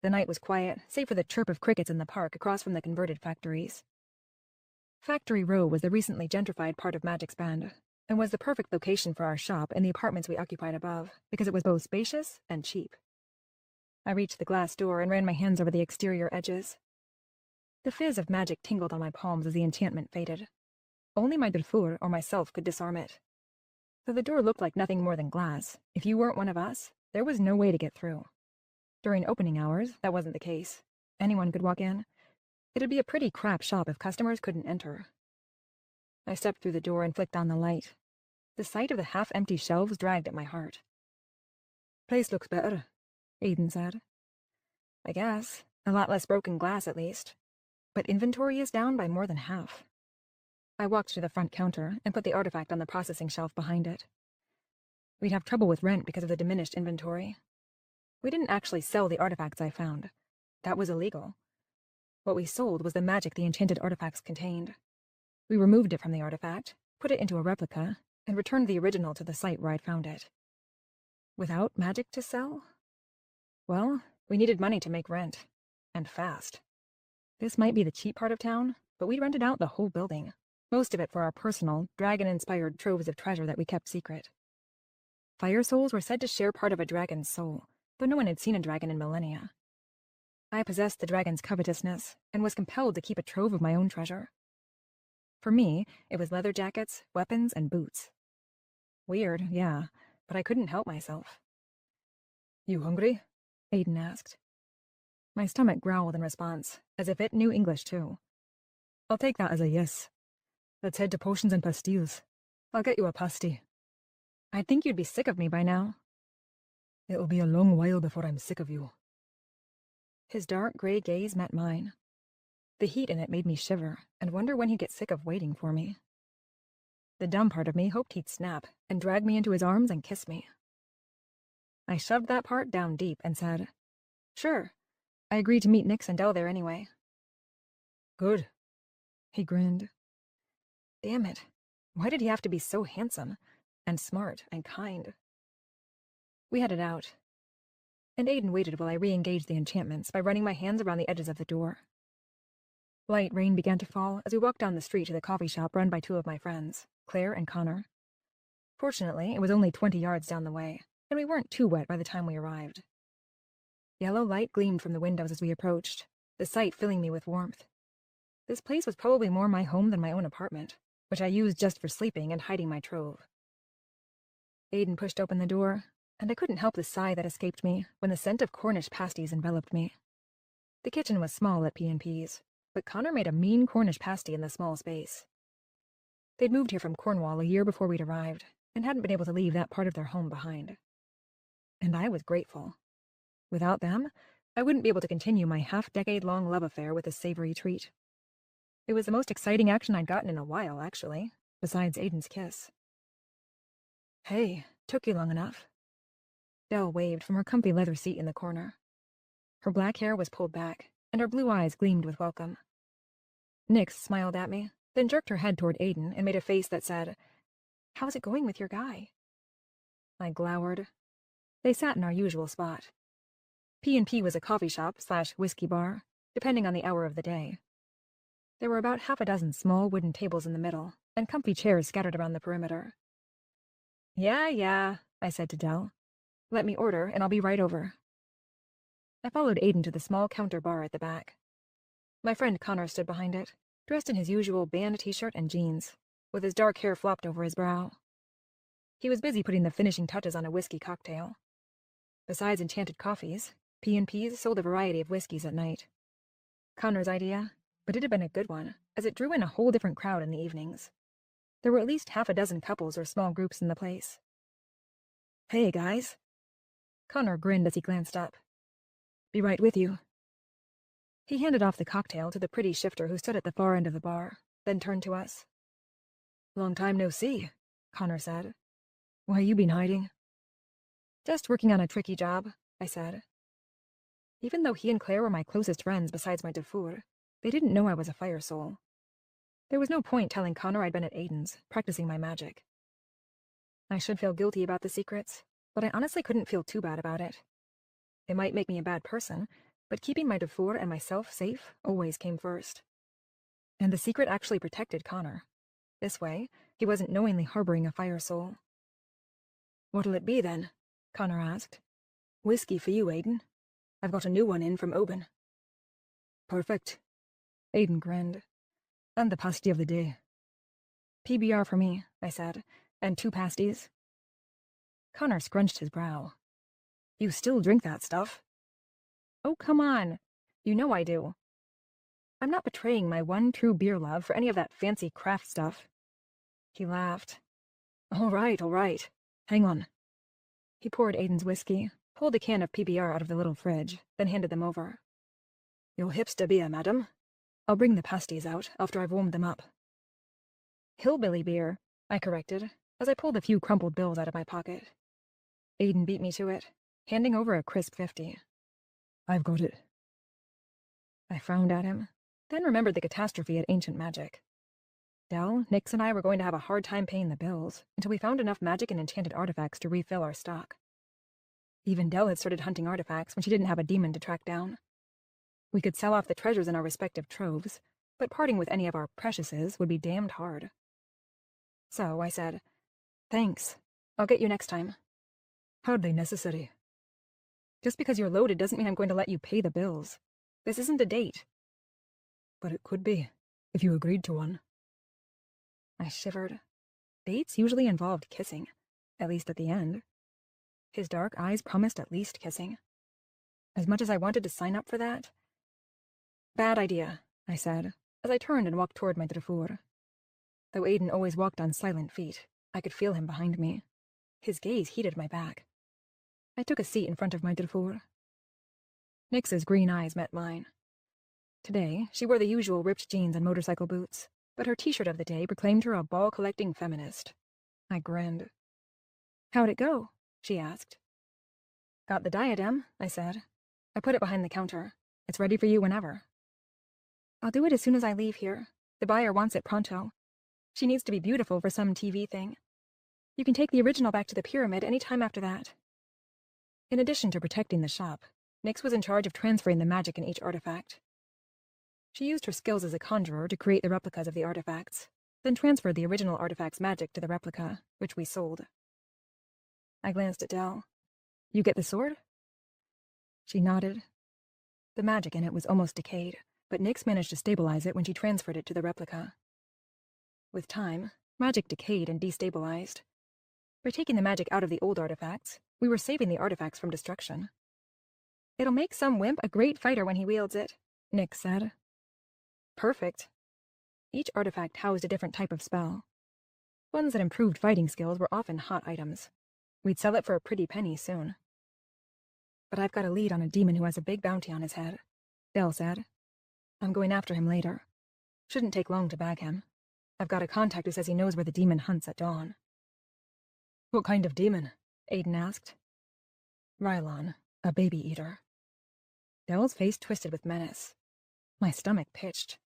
The night was quiet, save for the chirp of crickets in the park across from the converted factories. Factory Row was the recently gentrified part of Magic's Bend, and was the perfect location for our shop and the apartments we occupied above, because it was both spacious and cheap. I reached the glass door and ran my hands over the exterior edges. The fizz of magic tingled on my palms as the enchantment faded. Only my Dufour or myself could disarm it. Though the door looked like nothing more than glass, if you weren't one of us, there was no way to get through. During opening hours, that wasn't the case. Anyone could walk in. It'd be a pretty crap shop if customers couldn't enter. I stepped through the door and flicked on the light. The sight of the half-empty shelves dragged at my heart. "Place looks better," Aiden said. "I guess. A lot less broken glass, at least. But inventory is down by more than half." I walked to the front counter and put the artifact on the processing shelf behind it. We'd have trouble with rent because of the diminished inventory. We didn't actually sell the artifacts I found. That was illegal. What we sold was the magic the enchanted artifacts contained. We removed it from the artifact, put it into a replica, and returned the original to the site where I'd found it. Without magic to sell? Well, we needed money to make rent. And fast. This might be the cheap part of town, but we rented out the whole building. Most of it for our personal, dragon-inspired troves of treasure that we kept secret. Fire souls were said to share part of a dragon's soul, though no one had seen a dragon in millennia. I possessed the dragon's covetousness, and was compelled to keep a trove of my own treasure. For me, it was leather jackets, weapons, and boots. Weird, yeah, but I couldn't help myself. "You hungry?" Aiden asked. My stomach growled in response, as if it knew English too. "I'll take that as a yes. Let's head to Potions and Pastilles. I'll get you a pasty." "I'd think you'd be sick of me by now." "It'll be a long while before I'm sick of you." His dark gray gaze met mine. The heat in it made me shiver, and wonder when he'd get sick of waiting for me. The dumb part of me hoped he'd snap, and drag me into his arms and kiss me. I shoved that part down deep and said, "Sure. I agreed to meet Nyx and Dell there anyway." "Good." He grinned. Damn it. Why did he have to be so handsome, and smart, and kind? We headed out, and Aiden waited while I re-engaged the enchantments by running my hands around the edges of the door. Light rain began to fall as we walked down the street to the coffee shop run by two of my friends, Claire and Connor. Fortunately, it was only 20 yards down the way, and we weren't too wet by the time we arrived. Yellow light gleamed from the windows as we approached, the sight filling me with warmth. This place was probably more my home than my own apartment, which I used just for sleeping and hiding my trove. Aiden pushed open the door, and I couldn't help the sigh that escaped me when the scent of Cornish pasties enveloped me. The kitchen was small at P&P's, but Connor made a mean Cornish pasty in the small space. They'd moved here from Cornwall a year before we'd arrived, and hadn't been able to leave that part of their home behind. And I was grateful. Without them, I wouldn't be able to continue my half-decade-long love affair with this savory treat. It was the most exciting action I'd gotten in a while, actually, besides Aiden's kiss. "Hey, took you long enough?" Dell waved from her comfy leather seat in the corner. Her black hair was pulled back, and her blue eyes gleamed with welcome. Nyx smiled at me, then jerked her head toward Aiden and made a face that said, "How's it going with your guy?" I glowered. They sat in our usual spot. P&P was a coffee shop/whiskey bar, depending on the hour of the day. There were about half a dozen small wooden tables in the middle, and comfy chairs scattered around the perimeter. Yeah, I said to Dell. "Let me order, and I'll be right over." I followed Aiden to the small counter bar at the back. My friend Connor stood behind it, dressed in his usual band t-shirt and jeans, with his dark hair flopped over his brow. He was busy putting the finishing touches on a whiskey cocktail. Besides enchanted coffees, P&P's sold a variety of whiskeys at night. Connor's idea, but it had been a good one, as it drew in a whole different crowd in the evenings. There were at least half a dozen couples or small groups in the place. "Hey, guys." Connor grinned as he glanced up. "Be right with you." He handed off the cocktail to the pretty shifter who stood at the far end of the bar, then turned to us. "Long time no see," Connor said. "Why you been hiding?" "Just working on a tricky job," I said. Even though he and Claire were my closest friends besides my Dufour, they didn't know I was a fire soul. There was no point telling Connor I'd been at Aiden's, practicing my magic. I should feel guilty about the secrets, but I honestly couldn't feel too bad about it. It might make me a bad person, but keeping my Dufour and myself safe always came first. And the secret actually protected Connor. This way, he wasn't knowingly harboring a fire soul. "What'll it be, then?" Connor asked. "Whiskey for you, Aiden. I've got a new one in from Oban." "Perfect." Aiden grinned. "And the pasty of the day." "PBR for me," I said, "and 2 pasties." Connor scrunched his brow. "You still drink that stuff?" "Oh, come on. You know I do. I'm not betraying my one true beer love for any of that fancy craft stuff." He laughed. All right. Hang on." He poured Aiden's whiskey, pulled a can of PBR out of the little fridge, then handed them over. "Your hipster beer, madam. I'll bring the pasties out after I've warmed them up." "Hillbilly beer," I corrected, as I pulled a few crumpled bills out of my pocket. Aiden beat me to it, handing over a crisp 50. "I've got it." I frowned at him, then remembered the catastrophe at Ancient Magic. Dell, Nix, and I were going to have a hard time paying the bills until we found enough magic and enchanted artifacts to refill our stock. Even Dell had started hunting artifacts when she didn't have a demon to track down. We could sell off the treasures in our respective troves, but parting with any of our preciouses would be damned hard. So I said, "Thanks. I'll get you next time." "Hardly necessary." "Just because you're loaded doesn't mean I'm going to let you pay the bills. This isn't a date." "But it could be, if you agreed to one." I shivered. Dates usually involved kissing, at least at the end. His dark eyes promised at least kissing. As much as I wanted to sign up for that. "Bad idea," I said, as I turned and walked toward my Drafour. Though Aiden always walked on silent feet, I could feel him behind me. His gaze heated my back. I took a seat in front of my Drafour. Nix's green eyes met mine. Today, she wore the usual ripped jeans and motorcycle boots, but her t-shirt of the day proclaimed her a ball-collecting feminist. I grinned. "How'd it go?" she asked. "Got the diadem," I said. "I put it behind the counter. It's ready for you whenever." "I'll do it as soon as I leave here. The buyer wants it pronto. She needs to be beautiful for some TV thing. You can take the original back to the pyramid any time after that." In addition to protecting the shop, Nix was in charge of transferring the magic in each artifact. She used her skills as a conjurer to create the replicas of the artifacts, then transferred the original artifact's magic to the replica, which we sold. I glanced at Dell. "You get the sword?" She nodded. The magic in it was almost decayed, but Nix managed to stabilize it when she transferred it to the replica. With time, magic decayed and destabilized. By taking the magic out of the old artifacts, we were saving the artifacts from destruction. "It'll make some wimp a great fighter when he wields it," Nix said. Perfect. Each artifact housed a different type of spell. Ones that improved fighting skills were often hot items. We'd sell it for a pretty penny soon. "But I've got a lead on a demon who has a big bounty on his head," Dell said. "I'm going after him later. Shouldn't take long to bag him. I've got a contact who says he knows where the demon hunts at dawn." "What kind of demon?" Aiden asked. "Rylon, a baby eater." Dell's face twisted with menace. My stomach pitched.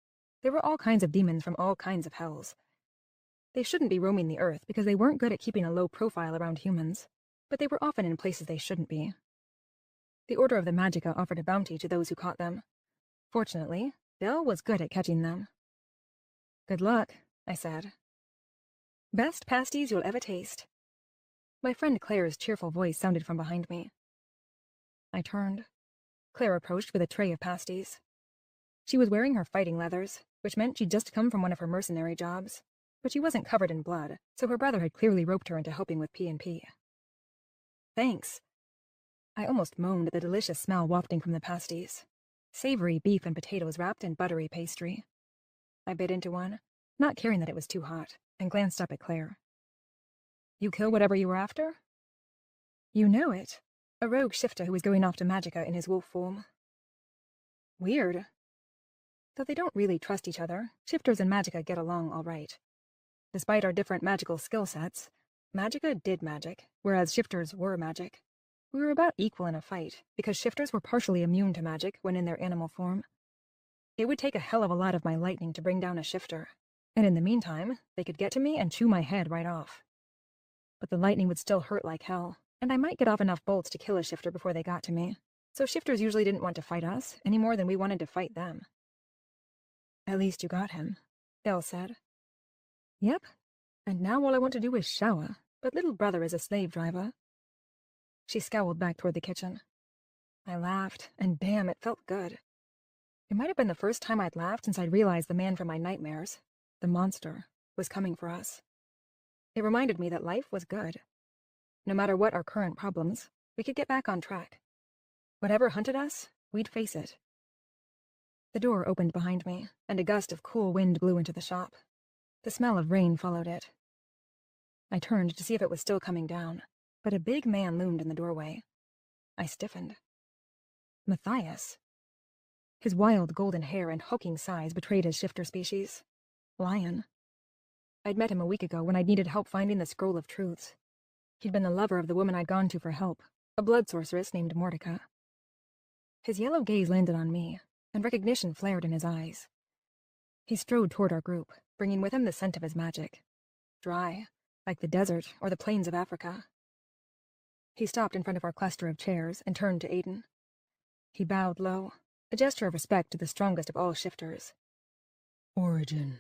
There were all kinds of demons from all kinds of hells. They shouldn't be roaming the earth because they weren't good at keeping a low profile around humans, but they were often in places they shouldn't be. The Order of the Magica offered a bounty to those who caught them. Fortunately, Dell was good at catching them. "Good luck," I said. "Best pasties you'll ever taste." My friend Claire's cheerful voice sounded from behind me. I turned. Claire approached with a tray of pasties. She was wearing her fighting leathers, which meant she'd just come from one of her mercenary jobs, but she wasn't covered in blood, so her brother had clearly roped her into helping with P&P. "Thanks." I almost moaned at the delicious smell wafting from the pasties. Savory beef and potatoes wrapped in buttery pastry. I bit into one, not caring that it was too hot, and glanced up at Claire. "You kill whatever you were after?" "You know it. A rogue shifter who was going after Magica in his wolf form." "Weird." Though they don't really trust each other, shifters and Magica get along all right. Despite our different magical skill sets, Magica did magic, whereas shifters were magic. We were about equal in a fight, because shifters were partially immune to magic when in their animal form. It would take a hell of a lot of my lightning to bring down a shifter, and in the meantime, they could get to me and chew my head right off. But the lightning would still hurt like hell, and I might get off enough bolts to kill a shifter before they got to me, so shifters usually didn't want to fight us any more than we wanted to fight them. At least you got him, Del said. Yep, and now all I want to do is shower, but little brother is a slave driver. She scowled back toward the kitchen. I laughed, and damn, it felt good. It might have been the first time I'd laughed since I'd realized the man from my nightmares, the monster, was coming for us. It reminded me that life was good. No matter what our current problems, we could get back on track. Whatever hunted us, we'd face it. The door opened behind me, and a gust of cool wind blew into the shop. The smell of rain followed it. I turned to see if it was still coming down, but a big man loomed in the doorway. I stiffened. Matthias. His wild golden hair and hulking size betrayed his shifter species. Lion. I'd met him a week ago when I'd needed help finding the Scroll of Truths. He'd been the lover of the woman I'd gone to for help, a blood sorceress named Mordecai. His yellow gaze landed on me, and recognition flared in his eyes. He strode toward our group, bringing with him the scent of his magic. Dry, like the desert or the plains of Africa. He stopped in front of our cluster of chairs and turned to Aiden. He bowed low, a gesture of respect to the strongest of all shifters. Origin.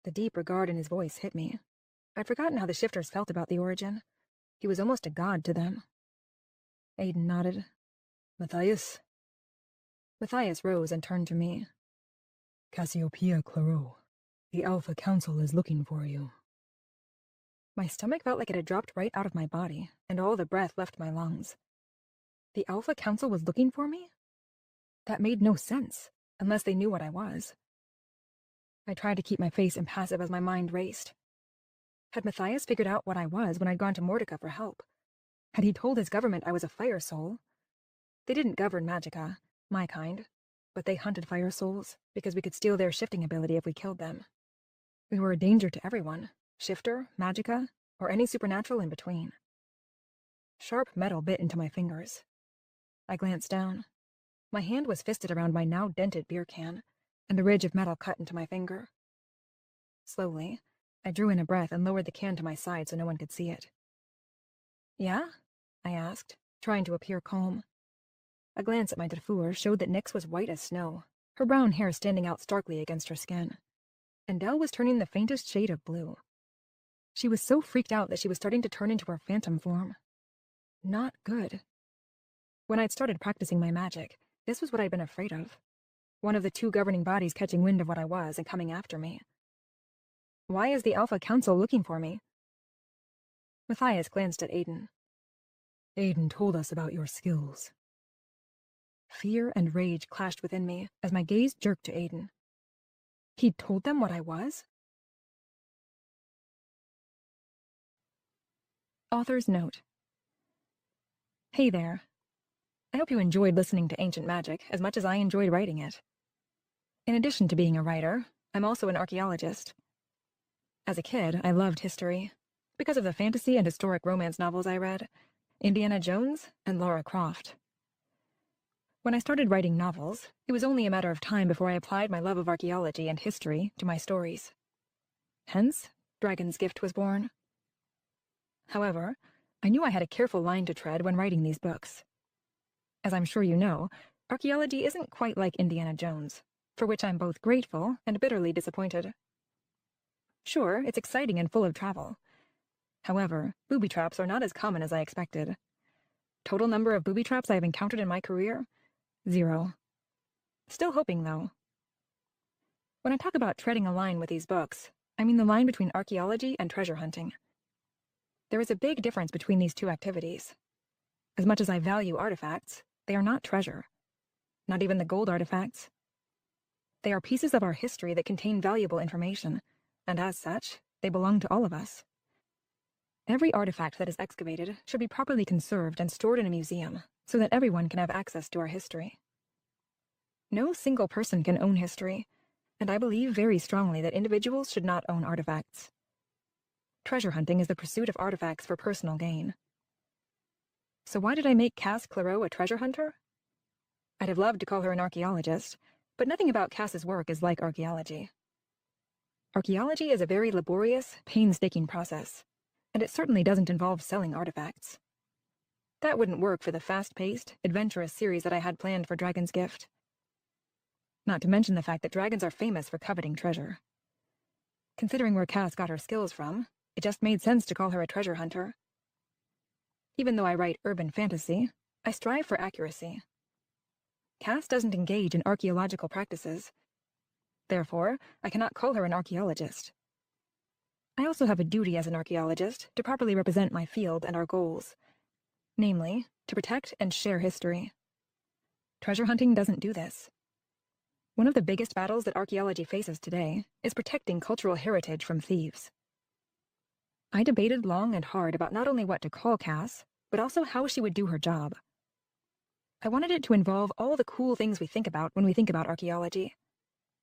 The deep regard in his voice hit me. I'd forgotten how the shifters felt about the Origin. He was almost a god to them. Aiden nodded. Matthias? Matthias rose and turned to me. Cassiopeia Claro, the Alpha Council is looking for you. My stomach felt like it had dropped right out of my body, and all the breath left my lungs. The Alpha Council was looking for me? That made no sense, unless they knew what I was. I tried to keep my face impassive as my mind raced. Had Matthias figured out what I was when I'd gone to Mordecai for help? Had he told his government I was a fire soul? They didn't govern Magica, my kind, but they hunted fire souls because we could steal their shifting ability if we killed them. We were a danger to everyone, shifter, Magica, or any supernatural in between. Sharp metal bit into my fingers. I glanced down. My hand was fisted around my now dented beer can, and the ridge of metal cut into my finger. Slowly, I drew in a breath and lowered the can to my side so no one could see it. Yeah? I asked, trying to appear calm. A glance at my Darfur showed that Nyx was white as snow, her brown hair standing out starkly against her skin. And Dell was turning the faintest shade of blue. She was so freaked out that she was starting to turn into her phantom form. Not good. When I'd started practicing my magic, this was what I'd been afraid of. One of the two governing bodies catching wind of what I was and coming after me. Why is the Alpha Council looking for me? Matthias glanced at Aiden. Aiden told us about your skills. Fear and rage clashed within me as my gaze jerked to Aiden. He'd told them what I was? Author's note. Hey there. I hope you enjoyed listening to Ancient Magic as much as I enjoyed writing it. In addition to being a writer, I'm also an archaeologist. As a kid, I loved history, because of the fantasy and historic romance novels I read, Indiana Jones and Lara Croft. When I started writing novels, it was only a matter of time before I applied my love of archaeology and history to my stories. Hence, Dragon's Gift was born. However, I knew I had a careful line to tread when writing these books. As I'm sure you know, archaeology isn't quite like Indiana Jones, for which I'm both grateful and bitterly disappointed. Sure, it's exciting and full of travel. However, booby traps are not as common as I expected. Total number of booby traps I have encountered in my career? 0. Still hoping, though. When I talk about treading a line with these books, I mean the line between archaeology and treasure hunting. There is a big difference between these two activities. As much as I value artifacts, they are not treasure. Not even the gold artifacts. They are pieces of our history that contain valuable information, and as such, they belong to all of us. Every artifact that is excavated should be properly conserved and stored in a museum, so that everyone can have access to our history. No single person can own history, and I believe very strongly that individuals should not own artifacts. Treasure hunting is the pursuit of artifacts for personal gain. So why did I make Cass Claro a treasure hunter? I'd have loved to call her an archaeologist, but nothing about Cass's work is like archaeology. Archaeology is a very laborious, painstaking process, and it certainly doesn't involve selling artifacts. That wouldn't work for the fast-paced, adventurous series that I had planned for Dragon's Gift. Not to mention the fact that dragons are famous for coveting treasure. Considering where Cass got her skills from, it just made sense to call her a treasure hunter. Even though I write urban fantasy, I strive for accuracy. Cass doesn't engage in archaeological practices. Therefore, I cannot call her an archaeologist. I also have a duty as an archaeologist to properly represent my field and our goals, namely, to protect and share history. Treasure hunting doesn't do this. One of the biggest battles that archaeology faces today is protecting cultural heritage from thieves. I debated long and hard about not only what to call Cass, but also how she would do her job. I wanted it to involve all the cool things we think about when we think about archaeology,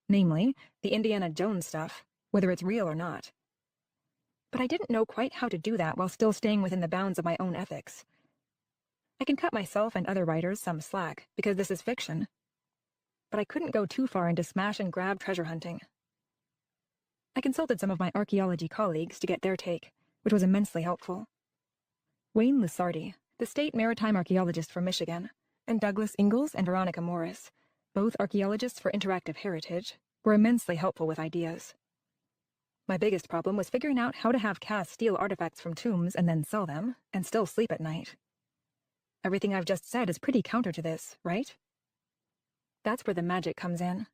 namely, the Indiana Jones stuff, whether it's real or not. But I didn't know quite how to do that while still staying within the bounds of my own ethics. I can cut myself and other writers some slack because this is fiction, but I couldn't go too far into smash and grab treasure hunting. I consulted some of my archaeology colleagues to get their take, which was immensely helpful. Wayne Lusardi, the state maritime archaeologist from Michigan, and Douglas Ingalls and Veronica Morris, both archaeologists for interactive heritage, were immensely helpful with ideas. My biggest problem was figuring out how to have Cass steal artifacts from tombs and then sell them, and still sleep at night. Everything I've just said is pretty counter to this, right? That's where the magic comes in.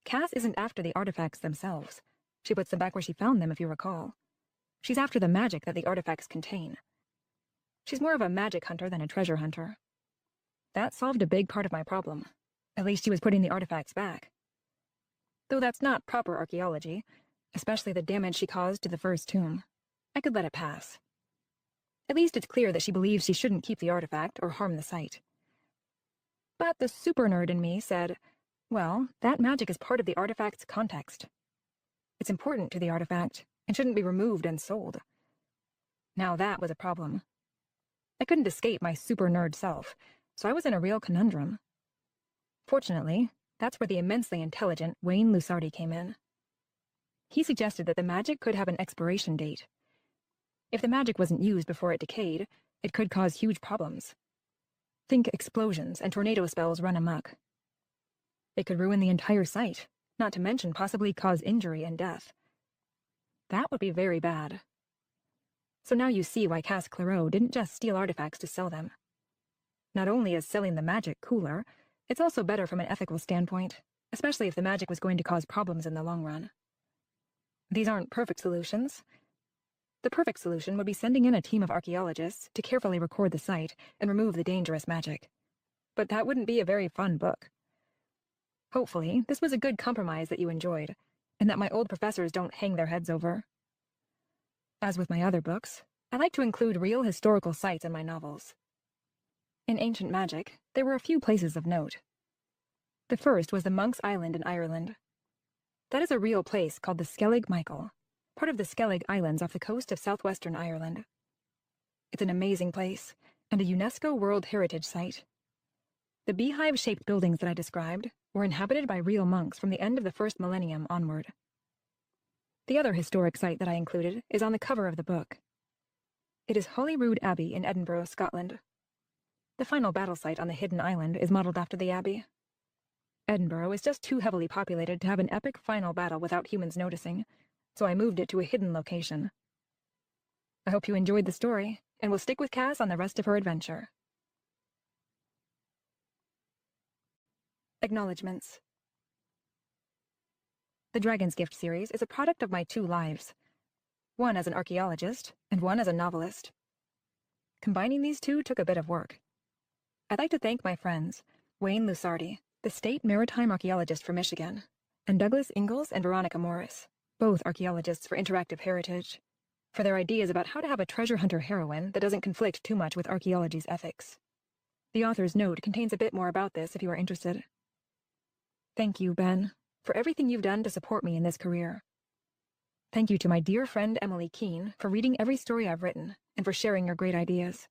Cass isn't after the artifacts themselves. She puts them back where she found them, if you recall. She's after the magic that the artifacts contain. She's more of a magic hunter than a treasure hunter. That solved a big part of my problem. At least she was putting the artifacts back. Though that's not proper archaeology, especially the damage she caused to the first tomb, I could let it pass. At least it's clear that she believes she shouldn't keep the artifact or harm the site. But the super nerd in me said, well, that magic is part of the artifact's context. It's important to the artifact and shouldn't be removed and sold. Now that was a problem. I couldn't escape my super nerd self, so I was in a real conundrum. Fortunately, that's where the immensely intelligent Wayne Lusardi came in. He suggested that the magic could have an expiration date. If the magic wasn't used before it decayed, it could cause huge problems. Think explosions and tornado spells run amok. It could ruin the entire site, not to mention possibly cause injury and death. That would be very bad. So now you see why Cass Clareau didn't just steal artifacts to sell them. Not only is selling the magic cooler, it's also better from an ethical standpoint, especially if the magic was going to cause problems in the long run. These aren't perfect solutions. The perfect solution would be sending in a team of archaeologists to carefully record the site and remove the dangerous magic. But that wouldn't be a very fun book. Hopefully, this was a good compromise that you enjoyed, and that my old professors don't hang their heads over. As with my other books, I like to include real historical sites in my novels. In Ancient Magic, there were a few places of note. The first was the Monk's Island in Ireland. That is a real place called the Skellig Michael, part of the Skellig Islands off the coast of southwestern Ireland. It's an amazing place, and a UNESCO World Heritage Site. The beehive-shaped buildings that I described were inhabited by real monks from the end of the first millennium onward. The other historic site that I included is on the cover of the book. It is Holyrood Abbey in Edinburgh, Scotland. The final battle site on the hidden island is modeled after the abbey. Edinburgh is just too heavily populated to have an epic final battle without humans noticing, so I moved it to a hidden location. I hope you enjoyed the story, and will stick with Cass on the rest of her adventure. Acknowledgements. The Dragon's Gift series is a product of my two lives, one as an archaeologist and one as a novelist. Combining these two took a bit of work. I'd like to thank my friends, Wayne Lusardi, the state maritime archaeologist for Michigan, and Douglas Ingalls and Veronica Morris, both archaeologists for interactive heritage, for their ideas about how to have a treasure hunter heroine that doesn't conflict too much with archaeology's ethics. The author's note contains a bit more about this if you are interested. Thank you, Ben, for everything you've done to support me in this career. Thank you to my dear friend Emily Keene for reading every story I've written and for sharing your great ideas.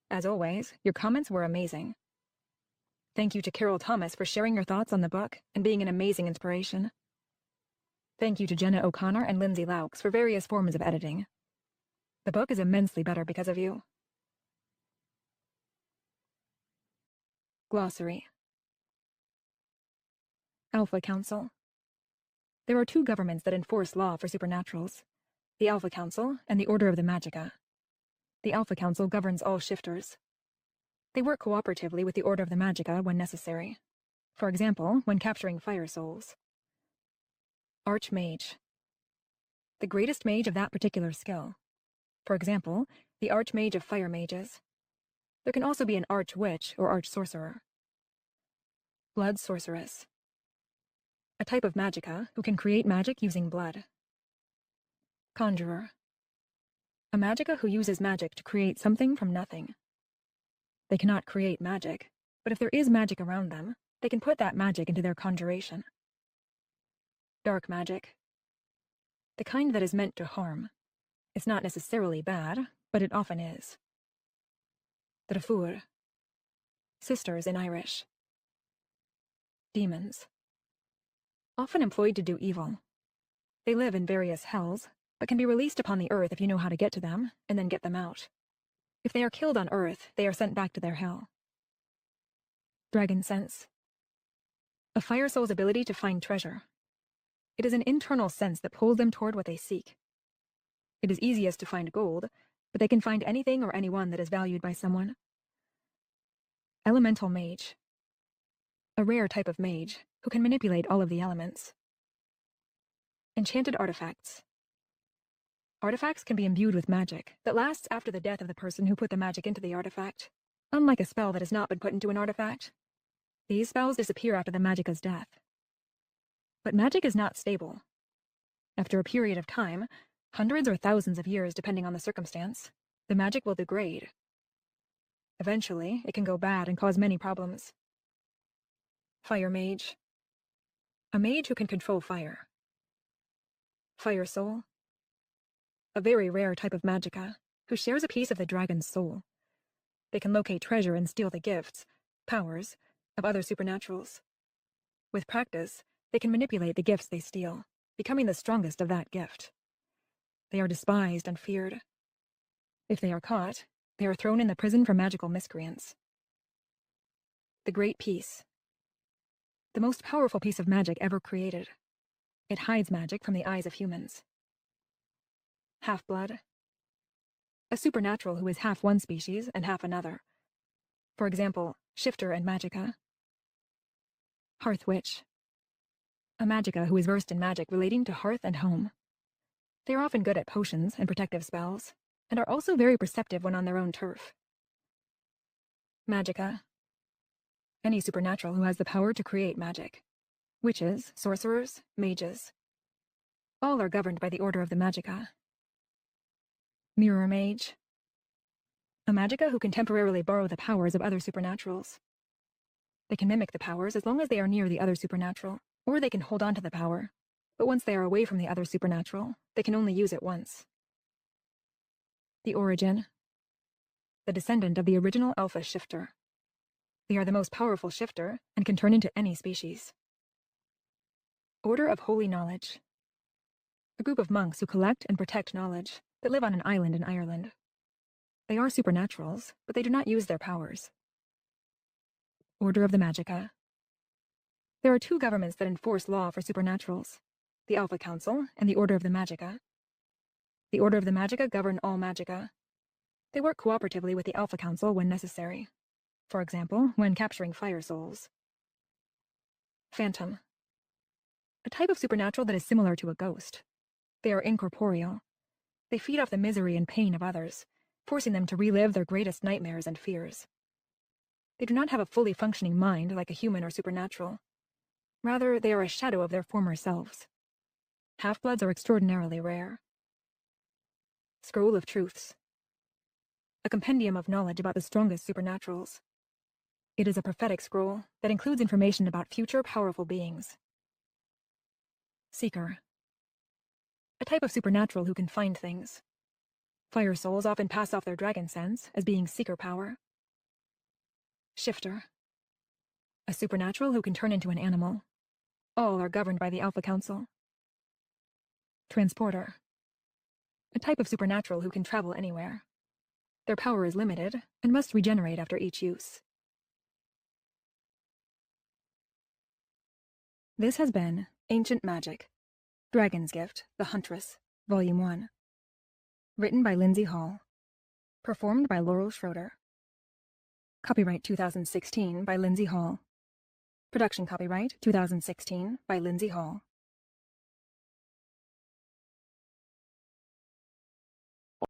As always, your comments were amazing. Thank you to Carol Thomas for sharing your thoughts on the book and being an amazing inspiration. Thank you to Jenna O'Connor and Lindsay Laux for various forms of editing. The book is immensely better because of you. Glossary. Alpha Council. There are two governments that enforce law for supernaturals, the Alpha Council and the Order of the Magica. The Alpha Council governs all shifters. They work cooperatively with the Order of the Magica when necessary. For example, when capturing fire souls. Archmage. The greatest mage of that particular skill. For example, the Archmage of Fire Mages. There can also be an Archwitch or Arch-Sorcerer. Blood Sorceress. A type of magica who can create magic using blood. Conjurer. A magica who uses magic to create something from nothing. They cannot create magic, but if there is magic around them, they can put that magic into their conjuration. Dark magic. The kind that is meant to harm. It's not necessarily bad, but it often is. Drafur. Sisters in Irish. Demons. Often employed to do evil. They live in various hells, but can be released upon the earth if you know how to get to them, and then get them out. If they are killed on earth, they are sent back to their hell. Dragon sense. A fire soul's ability to find treasure. It is an internal sense that pulls them toward what they seek. It is easiest to find gold, but they can find anything or anyone that is valued by someone. Elemental mage. A rare type of mage who can manipulate all of the elements. Enchanted artifacts. Artifacts can be imbued with magic that lasts after the death of the person who put the magic into the artifact, unlike a spell that has not been put into an artifact. These spells disappear after the magica's death. But magic is not stable. After a period of time, hundreds or thousands of years depending on the circumstance, the magic will degrade. Eventually, it can go bad and cause many problems. Fire mage. A mage who can control fire. Fire soul. A very rare type of magica who shares a piece of the dragon's soul. They can locate treasure and steal the gifts, powers, of other supernaturals. With practice, they can manipulate the gifts they steal, becoming the strongest of that gift. They are despised and feared. If they are caught, they are thrown in the prison for magical miscreants. The Great Peace. The most powerful piece of magic ever created. It hides magic from the eyes of humans. Half-blood. A supernatural who is half one species and half another. For example, Shifter and Magica. Hearth Witch. A magica who is versed in magic relating to hearth and home. They are often good at potions and protective spells, and are also very perceptive when on their own turf. Magica. Any supernatural who has the power to create magic. Witches, sorcerers, mages. All are governed by the Order of the Magica. Mirror Mage. A magica who can temporarily borrow the powers of other supernaturals. They can mimic the powers as long as they are near the other supernatural, or they can hold on to the power. But once they are away from the other supernatural, they can only use it once. The Origin. The descendant of the original Alpha Shifter. They are the most powerful shifter and can turn into any species. Order of Holy Knowledge. A group of monks who collect and protect knowledge that live on an island in Ireland. They are supernaturals, but they do not use their powers. Order of the Magica. There are two governments that enforce law for supernaturals, the Alpha Council and the Order of the Magica. The Order of the Magica govern all magica. They work cooperatively with the Alpha Council when necessary. For example, when capturing fire souls. Phantom. A type of supernatural that is similar to a ghost. They are incorporeal. They feed off the misery and pain of others, forcing them to relive their greatest nightmares and fears. They do not have a fully functioning mind like a human or supernatural. Rather, they are a shadow of their former selves. Half-bloods are extraordinarily rare. Scroll of Truths. A compendium of knowledge about the strongest supernaturals. It is a prophetic scroll that includes information about future powerful beings. Seeker. A type of supernatural who can find things. Fire souls often pass off their dragon sense as being seeker power. Shifter. A supernatural who can turn into an animal. All are governed by the Alpha Council. Transporter. A type of supernatural who can travel anywhere. Their power is limited and must regenerate after each use. This has been Ancient Magic, Dragon's Gift, The Huntress, Volume 1. Written by Lindsay Hall. Performed by Laurel Schroeder. Copyright 2016 by Lindsay Hall. Production copyright 2016 by Lindsay Hall.